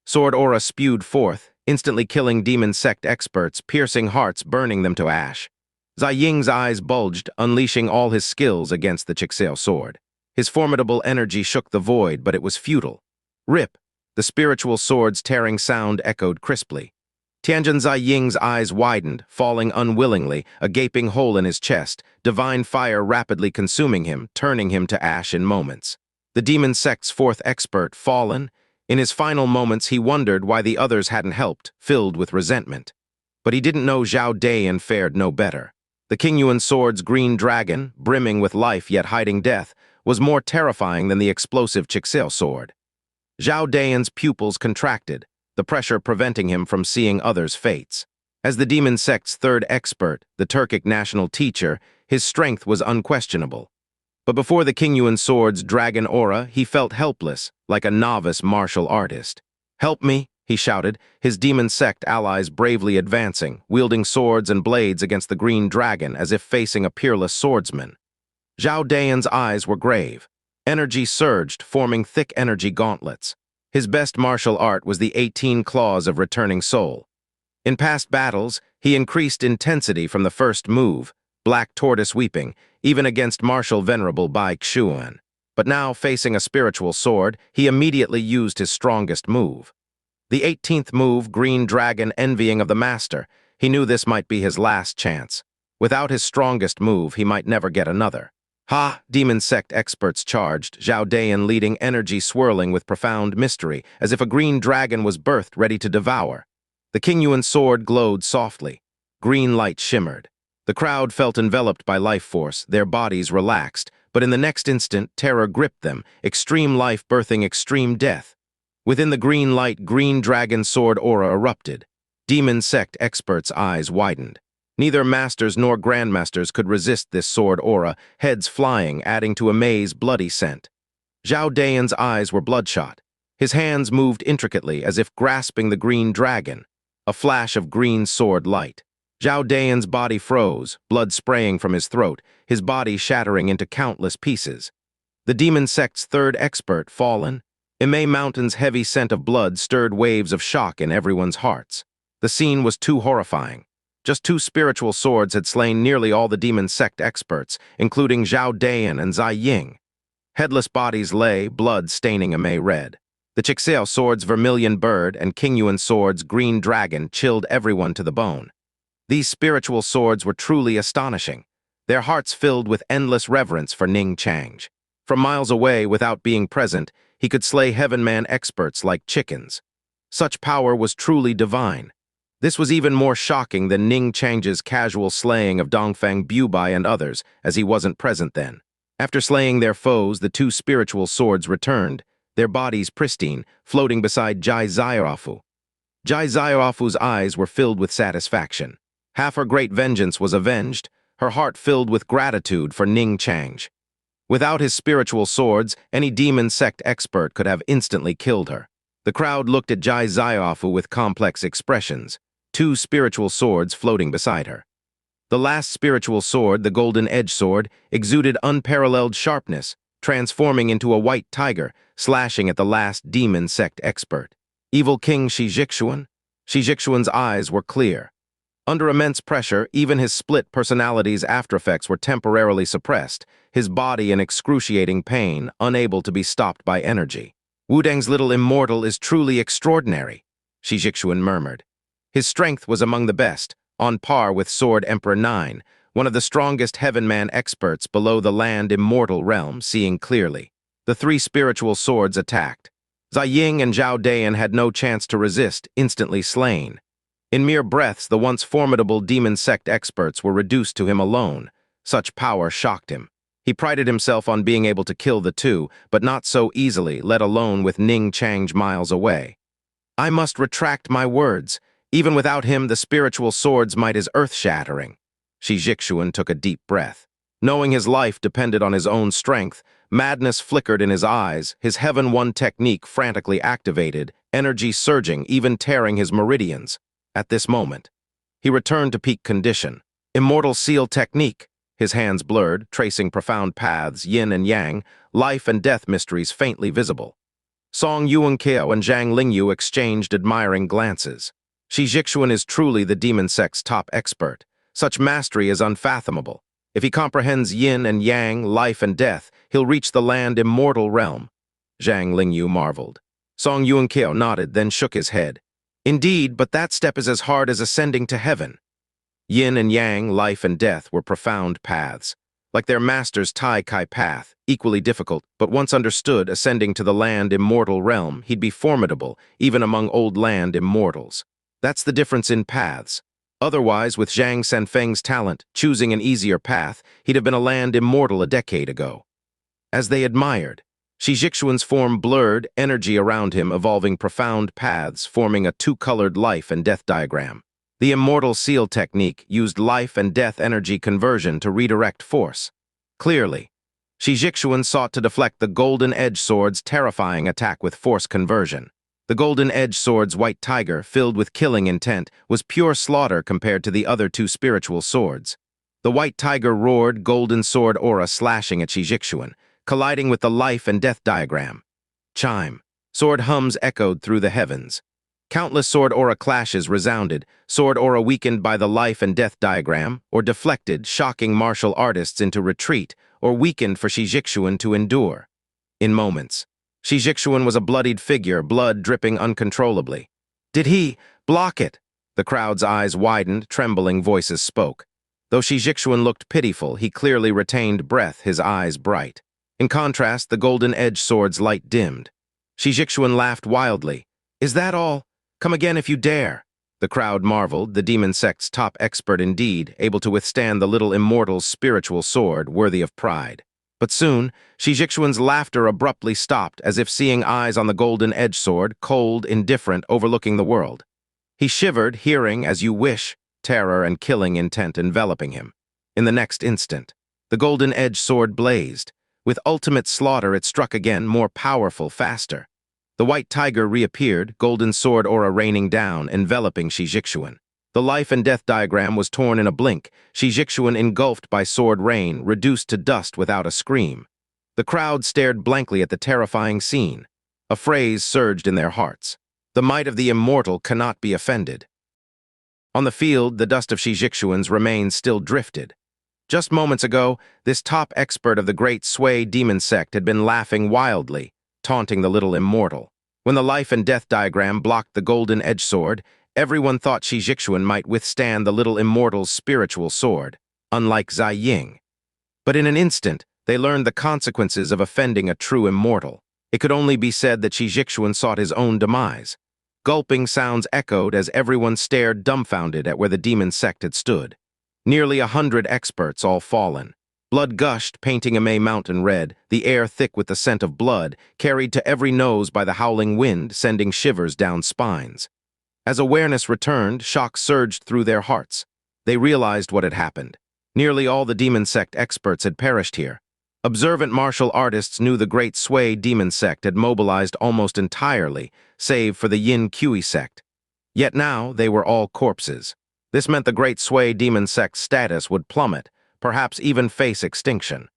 Sword aura spewed forth, instantly killing demon sect experts, piercing hearts, burning them to ash. Ziying's eyes bulged, unleashing all his skills against the Xianxia sword. His formidable energy shook the void, but it was futile. Rip! The spiritual sword's tearing sound echoed crisply. Tianjin Ziying's eyes widened, falling unwillingly, a gaping hole in his chest, divine fire rapidly consuming him, turning him to ash in moments. The demon sect's 4th expert fallen. In his final moments, he wondered why the others hadn't helped, filled with resentment. But he didn't know Xiao Dayan fared no better. The Qingyuan sword's green dragon, brimming with life yet hiding death, was more terrifying than the explosive Xianxia sword. Xiao Dayan's pupils contracted, the pressure preventing him from seeing others' fates. As the demon sect's 3rd expert, the Turkic national teacher, his strength was unquestionable. But before the Qingyuan sword's dragon aura, he felt helpless, like a novice martial artist. Help me, he shouted, his demon sect allies bravely advancing, wielding swords and blades against the green dragon as if facing a peerless swordsman. Xiao Dayan's eyes were grave. Energy surged, forming thick energy gauntlets. His best martial art was the 18 claws of returning soul. In past battles, he increased intensity from the first move, Black Tortoise Weeping, even against martial venerable Bai Xuan. But now, facing a spiritual sword, he immediately used his strongest move. The 18th move, Green Dragon Envying of the Master, he knew this might be his last chance. Without his strongest move, he might never get another. Ha! Demon sect experts charged, Xiao Dayan leading energy swirling with profound mystery, as if a green dragon was birthed ready to devour. The Qingyuan sword glowed softly. Green light shimmered. The crowd felt enveloped by life force, their bodies relaxed, but in the next instant, terror gripped them, extreme life birthing extreme death. Within the green light, green dragon sword aura erupted. Demon sect experts' eyes widened. Neither masters nor grandmasters could resist this sword aura, heads flying, adding to a maze bloody scent. Zhao Dayan's eyes were bloodshot. His hands moved intricately as if grasping the green dragon. A flash of green sword light. Zhao Dayan's body froze, blood spraying from his throat, his body shattering into countless pieces. The demon sect's third expert fallen. Imei Mountain's heavy scent of blood stirred waves of shock in everyone's hearts. The scene was too horrifying. Just two spiritual swords had slain nearly all the demon sect experts, including Zhao Dayan and Zai Ying. Headless bodies lay, blood staining Imei red. The Xianxia sword's vermilion bird and Qingyuan sword's green dragon chilled everyone to the bone. These spiritual swords were truly astonishing, their hearts filled with endless reverence for Ning Chang. From miles away, without being present, he could slay Heavenman experts like chickens. Such power was truly divine. This was even more shocking than Ning Chang's casual slaying of Dongfang Bubai and others, as he wasn't present then. After slaying their foes, the two spiritual swords returned, their bodies pristine, floating beside Zhai Xiaofu. Zhai Xiaofu's eyes were filled with satisfaction. Half her great vengeance was avenged, her heart filled with gratitude for Ning Chang. Without his spiritual swords, any demon sect expert could have instantly killed her. The crowd looked at Zhai Xiaofu with complex expressions, two spiritual swords floating beside her. The last spiritual sword, the Golden Edge Sword, exuded unparalleled sharpness, transforming into a white tiger, slashing at the last demon sect expert. Evil King Shi Zhixuan? Shi Zhixuan's eyes were clear. Under immense pressure, even his split personality's aftereffects were temporarily suppressed, his body in excruciating pain, unable to be stopped by energy. Wudang's little immortal is truly extraordinary, Shi Zhixuan murmured. His strength was among the best, on par with Sword Emperor 9, one of the strongest Heavenman experts below the land immortal realm, seeing clearly. The three spiritual swords attacked. Zai Ying and Zhao Dayan had no chance to resist, instantly slain. In mere breaths, the once formidable demon sect experts were reduced to him alone. Such power shocked him. He prided himself on being able to kill the two, but not so easily, let alone with Ning Chang miles away. I must retract my words. Even without him, the spiritual swords might is earth-shattering. Shi Zhixuan took a deep breath. Knowing his life depended on his own strength, madness flickered in his eyes, his Heaven-One technique frantically activated, energy surging, even tearing his meridians. At this moment, he returned to peak condition. Immortal seal technique. His hands blurred, tracing profound paths, yin and yang, life and death mysteries faintly visible. Song Yuanqiao and Zhang Lingyu exchanged admiring glances. Shi Zhixuan is truly the demon sect's top expert. Such mastery is unfathomable. If he comprehends yin and yang, life and death, he'll reach the land immortal realm. Zhang Lingyu marveled. Song Yuanqiao nodded, then shook his head. Indeed, but that step is as hard as ascending to heaven. Yin and yang, life and death, were profound paths. Like their master's Tai Kai path, equally difficult, but once understood, ascending to the land immortal realm, he'd be formidable, even among old land immortals. That's the difference in paths. Otherwise, with Zhang Sanfeng's talent, choosing an easier path, he'd have been a land immortal a decade ago. As they admired, Shi Zhixuan's form blurred, energy around him evolving profound paths, forming a two-colored life and death diagram. The immortal seal technique used life and death energy conversion to redirect force. Clearly, Shi Zhixuan sought to deflect the Golden Edge Sword's terrifying attack with force conversion. The Golden Edge Sword's white tiger, filled with killing intent, was pure slaughter compared to the other two spiritual swords. The white tiger roared, golden sword aura slashing at Shi Zhixuan, colliding with the life and death diagram. Chime. Sword hums echoed through the heavens. Countless sword aura clashes resounded, sword aura weakened by the life and death diagram, or deflected, shocking martial artists into retreat, or weakened for Shi Zhixuan to endure. In moments, Shi Zhixuan was a bloodied figure, blood dripping uncontrollably. Did he block it? The crowd's eyes widened, trembling voices spoke. Though Shi Zhixuan looked pitiful, he clearly retained breath, his eyes bright. In contrast, the Golden Edge Sword's light dimmed. Shi Zhixuan laughed wildly. Is that all? Come again if you dare. The crowd marveled, the demon sect's top expert indeed, able to withstand the little immortal's spiritual sword, worthy of pride. But soon, Shi Zhixuan's laughter abruptly stopped, as if seeing eyes on the golden edge sword, cold, indifferent, overlooking the world. He shivered, hearing, "as you wish," terror and killing intent enveloping him. In the next instant, the golden edge sword blazed. With ultimate slaughter, it struck again, more powerful, faster. The white tiger reappeared, golden sword aura raining down, enveloping Shi Zhixuan. The life and death diagram was torn in a blink, Shi Zhixuan engulfed by sword rain, reduced to dust without a scream. The crowd stared blankly at the terrifying scene. A phrase surged in their hearts. The might of the immortal cannot be offended. On the field, the dust of Shi Zhixuan's remains still drifted. Just moments ago, this top expert of the great Sui demon sect had been laughing wildly, taunting the little immortal. When the life and death diagram blocked the golden edge sword, everyone thought Shi Zhixuan might withstand the little immortal's spiritual sword, unlike Zai Ying. But in an instant, they learned the consequences of offending a true immortal. It could only be said that Shi Zhixuan sought his own demise. Gulping sounds echoed as everyone stared dumbfounded at where the demon sect had stood. Nearly 100 experts, all fallen. Blood gushed, painting a May mountain red, the air thick with the scent of blood, carried to every nose by the howling wind, sending shivers down spines. As awareness returned, shock surged through their hearts. They realized what had happened. Nearly all the demon sect experts had perished here. Observant martial artists knew the great Sui demon sect had mobilized almost entirely, save for the Yin Kui sect. Yet now they were all corpses. This meant the great Sui demon sect's status would plummet, perhaps even face extinction.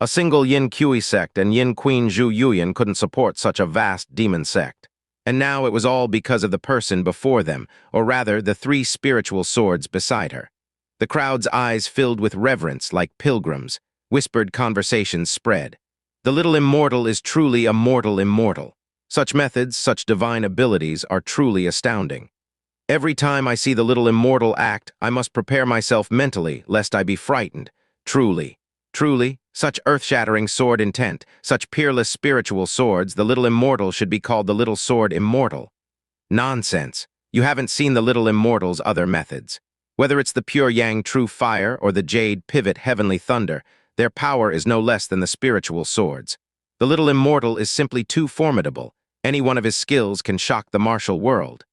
A single Yin Kui sect and Yin Queen Zhu Yuyan couldn't support such a vast demon sect. And now it was all because of the person before them, or rather the 3 spiritual swords beside her. The crowd's eyes filled with reverence like pilgrims. Whispered conversations spread. The little immortal is truly a mortal immortal. Such methods, such divine abilities are truly astounding. Every time I see the little immortal act, I must prepare myself mentally, lest I be frightened. Truly, such earth-shattering sword intent, such peerless spiritual swords, the little immortal should be called the little sword immortal. Nonsense. You haven't seen the little immortal's other methods. Whether it's the pure yang true fire or the jade pivot heavenly thunder, their power is no less than the spiritual swords. The little immortal is simply too formidable. Any one of his skills can shock the martial world.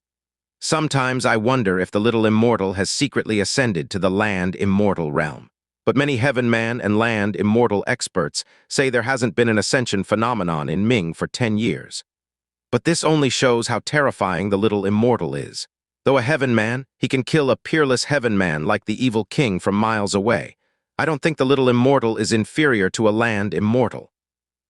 Sometimes I wonder if the little immortal has secretly ascended to the land immortal realm. But many heaven man and land immortal experts say there hasn't been an ascension phenomenon in Ming for 10 years. But this only shows how terrifying the little immortal is. Though a heaven man, he can kill a peerless heaven man like the evil king from miles away. I don't think the little immortal is inferior to a land immortal.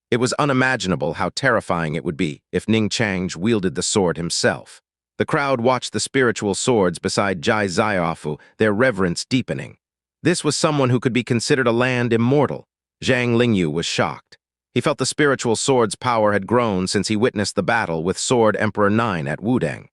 It was unimaginable how terrifying it would be if Ning Chang wielded the sword himself. The crowd watched the spiritual swords beside Zhai Ziaofu, their reverence deepening. This was someone who could be considered a land immortal. Zhang Lingyu was shocked. He felt the spiritual sword's power had grown since he witnessed the battle with Sword Emperor 9 at Wudang.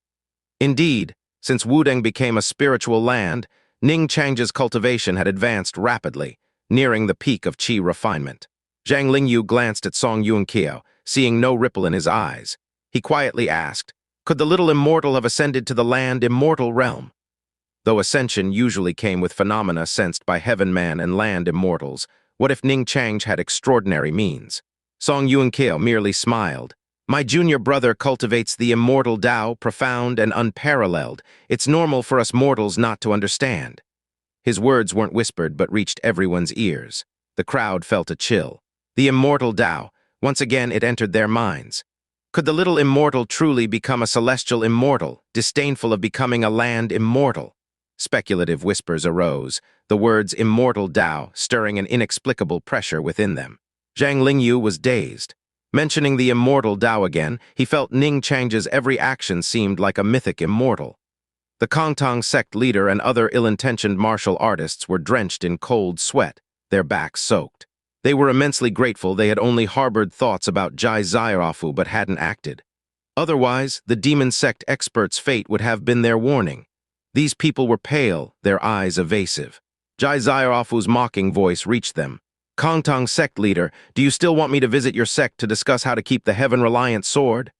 Indeed, since Wudang became a spiritual land, Ning Chang's cultivation had advanced rapidly, nearing the peak of qi refinement. Zhang Lingyu glanced at Song Yuanqiao, seeing no ripple in his eyes. He quietly asked, could the little immortal have ascended to the land immortal realm? Though ascension usually came with phenomena sensed by heaven man and land immortals, what if Ning Chang had extraordinary means? Song Yuanqiao merely smiled. My junior brother cultivates the immortal Tao, profound and unparalleled. It's normal for us mortals not to understand. His words weren't whispered but reached everyone's ears. The crowd felt a chill. The immortal Tao, once again it entered their minds. Could the little immortal truly become a celestial immortal, disdainful of becoming a land immortal? Speculative whispers arose, the words immortal Tao stirring an inexplicable pressure within them. Zhang Lingyu was dazed. Mentioning the immortal Tao again, he felt Ning Chang's every action seemed like a mythic immortal. The Kongtong sect leader and other ill-intentioned martial artists were drenched in cold sweat, their backs soaked. They were immensely grateful they had only harbored thoughts about Zhai Ziaofu but hadn't acted. Otherwise, the demon sect experts' fate would have been their warning. These people were pale, their eyes evasive. Zhai Ziaofu's mocking voice reached them. Kongtong sect leader, do you still want me to visit your sect to discuss how to keep the heaven-reliant sword?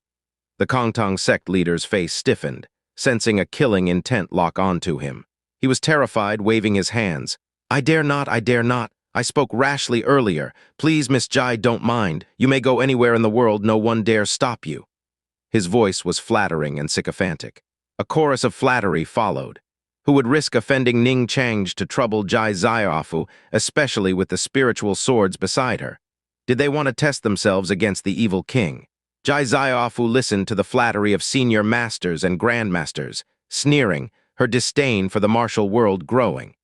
The Kongtong sect leader's face stiffened. sensing a killing intent lock onto him. He was terrified, waving his hands. I dare not, I dare not. I spoke rashly earlier. Please, Miss Jai, don't mind. You may go anywhere in the world, no one dare stop you. His voice was flattering and sycophantic. A chorus of flattery followed. Who would risk offending Ning Changj to trouble Jai Zaiafu, especially with the spiritual swords beside her? Did they want to test themselves against the evil king? Jai Zaiafu listened to the flattery of senior masters and grandmasters, sneering, her disdain for the martial world growing.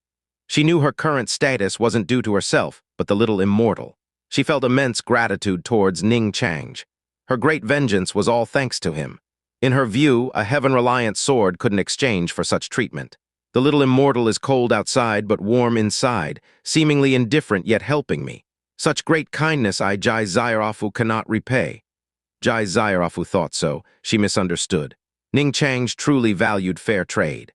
She knew her current status wasn't due to herself, but the little immortal. She felt immense gratitude towards Ning Changj. Her great vengeance was all thanks to him. In her view, a heaven-reliant sword couldn't exchange for such treatment. The little immortal is cold outside but warm inside, seemingly indifferent yet helping me. Such great kindness I Jai Zaiafu cannot repay. Jai Zaiafu thought so. She misunderstood. Ning Changj truly valued fair trade.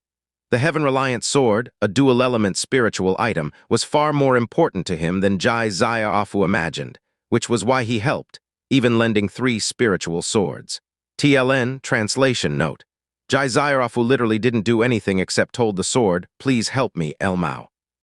The heaven-reliant sword, a dual-element spiritual item, was far more important to him than Jai Zaiafu imagined, which was why he helped, even lending 3 spiritual swords. TLN, translation note. Jai Zaiafu literally didn't do anything except told the sword, please help me, Elmao.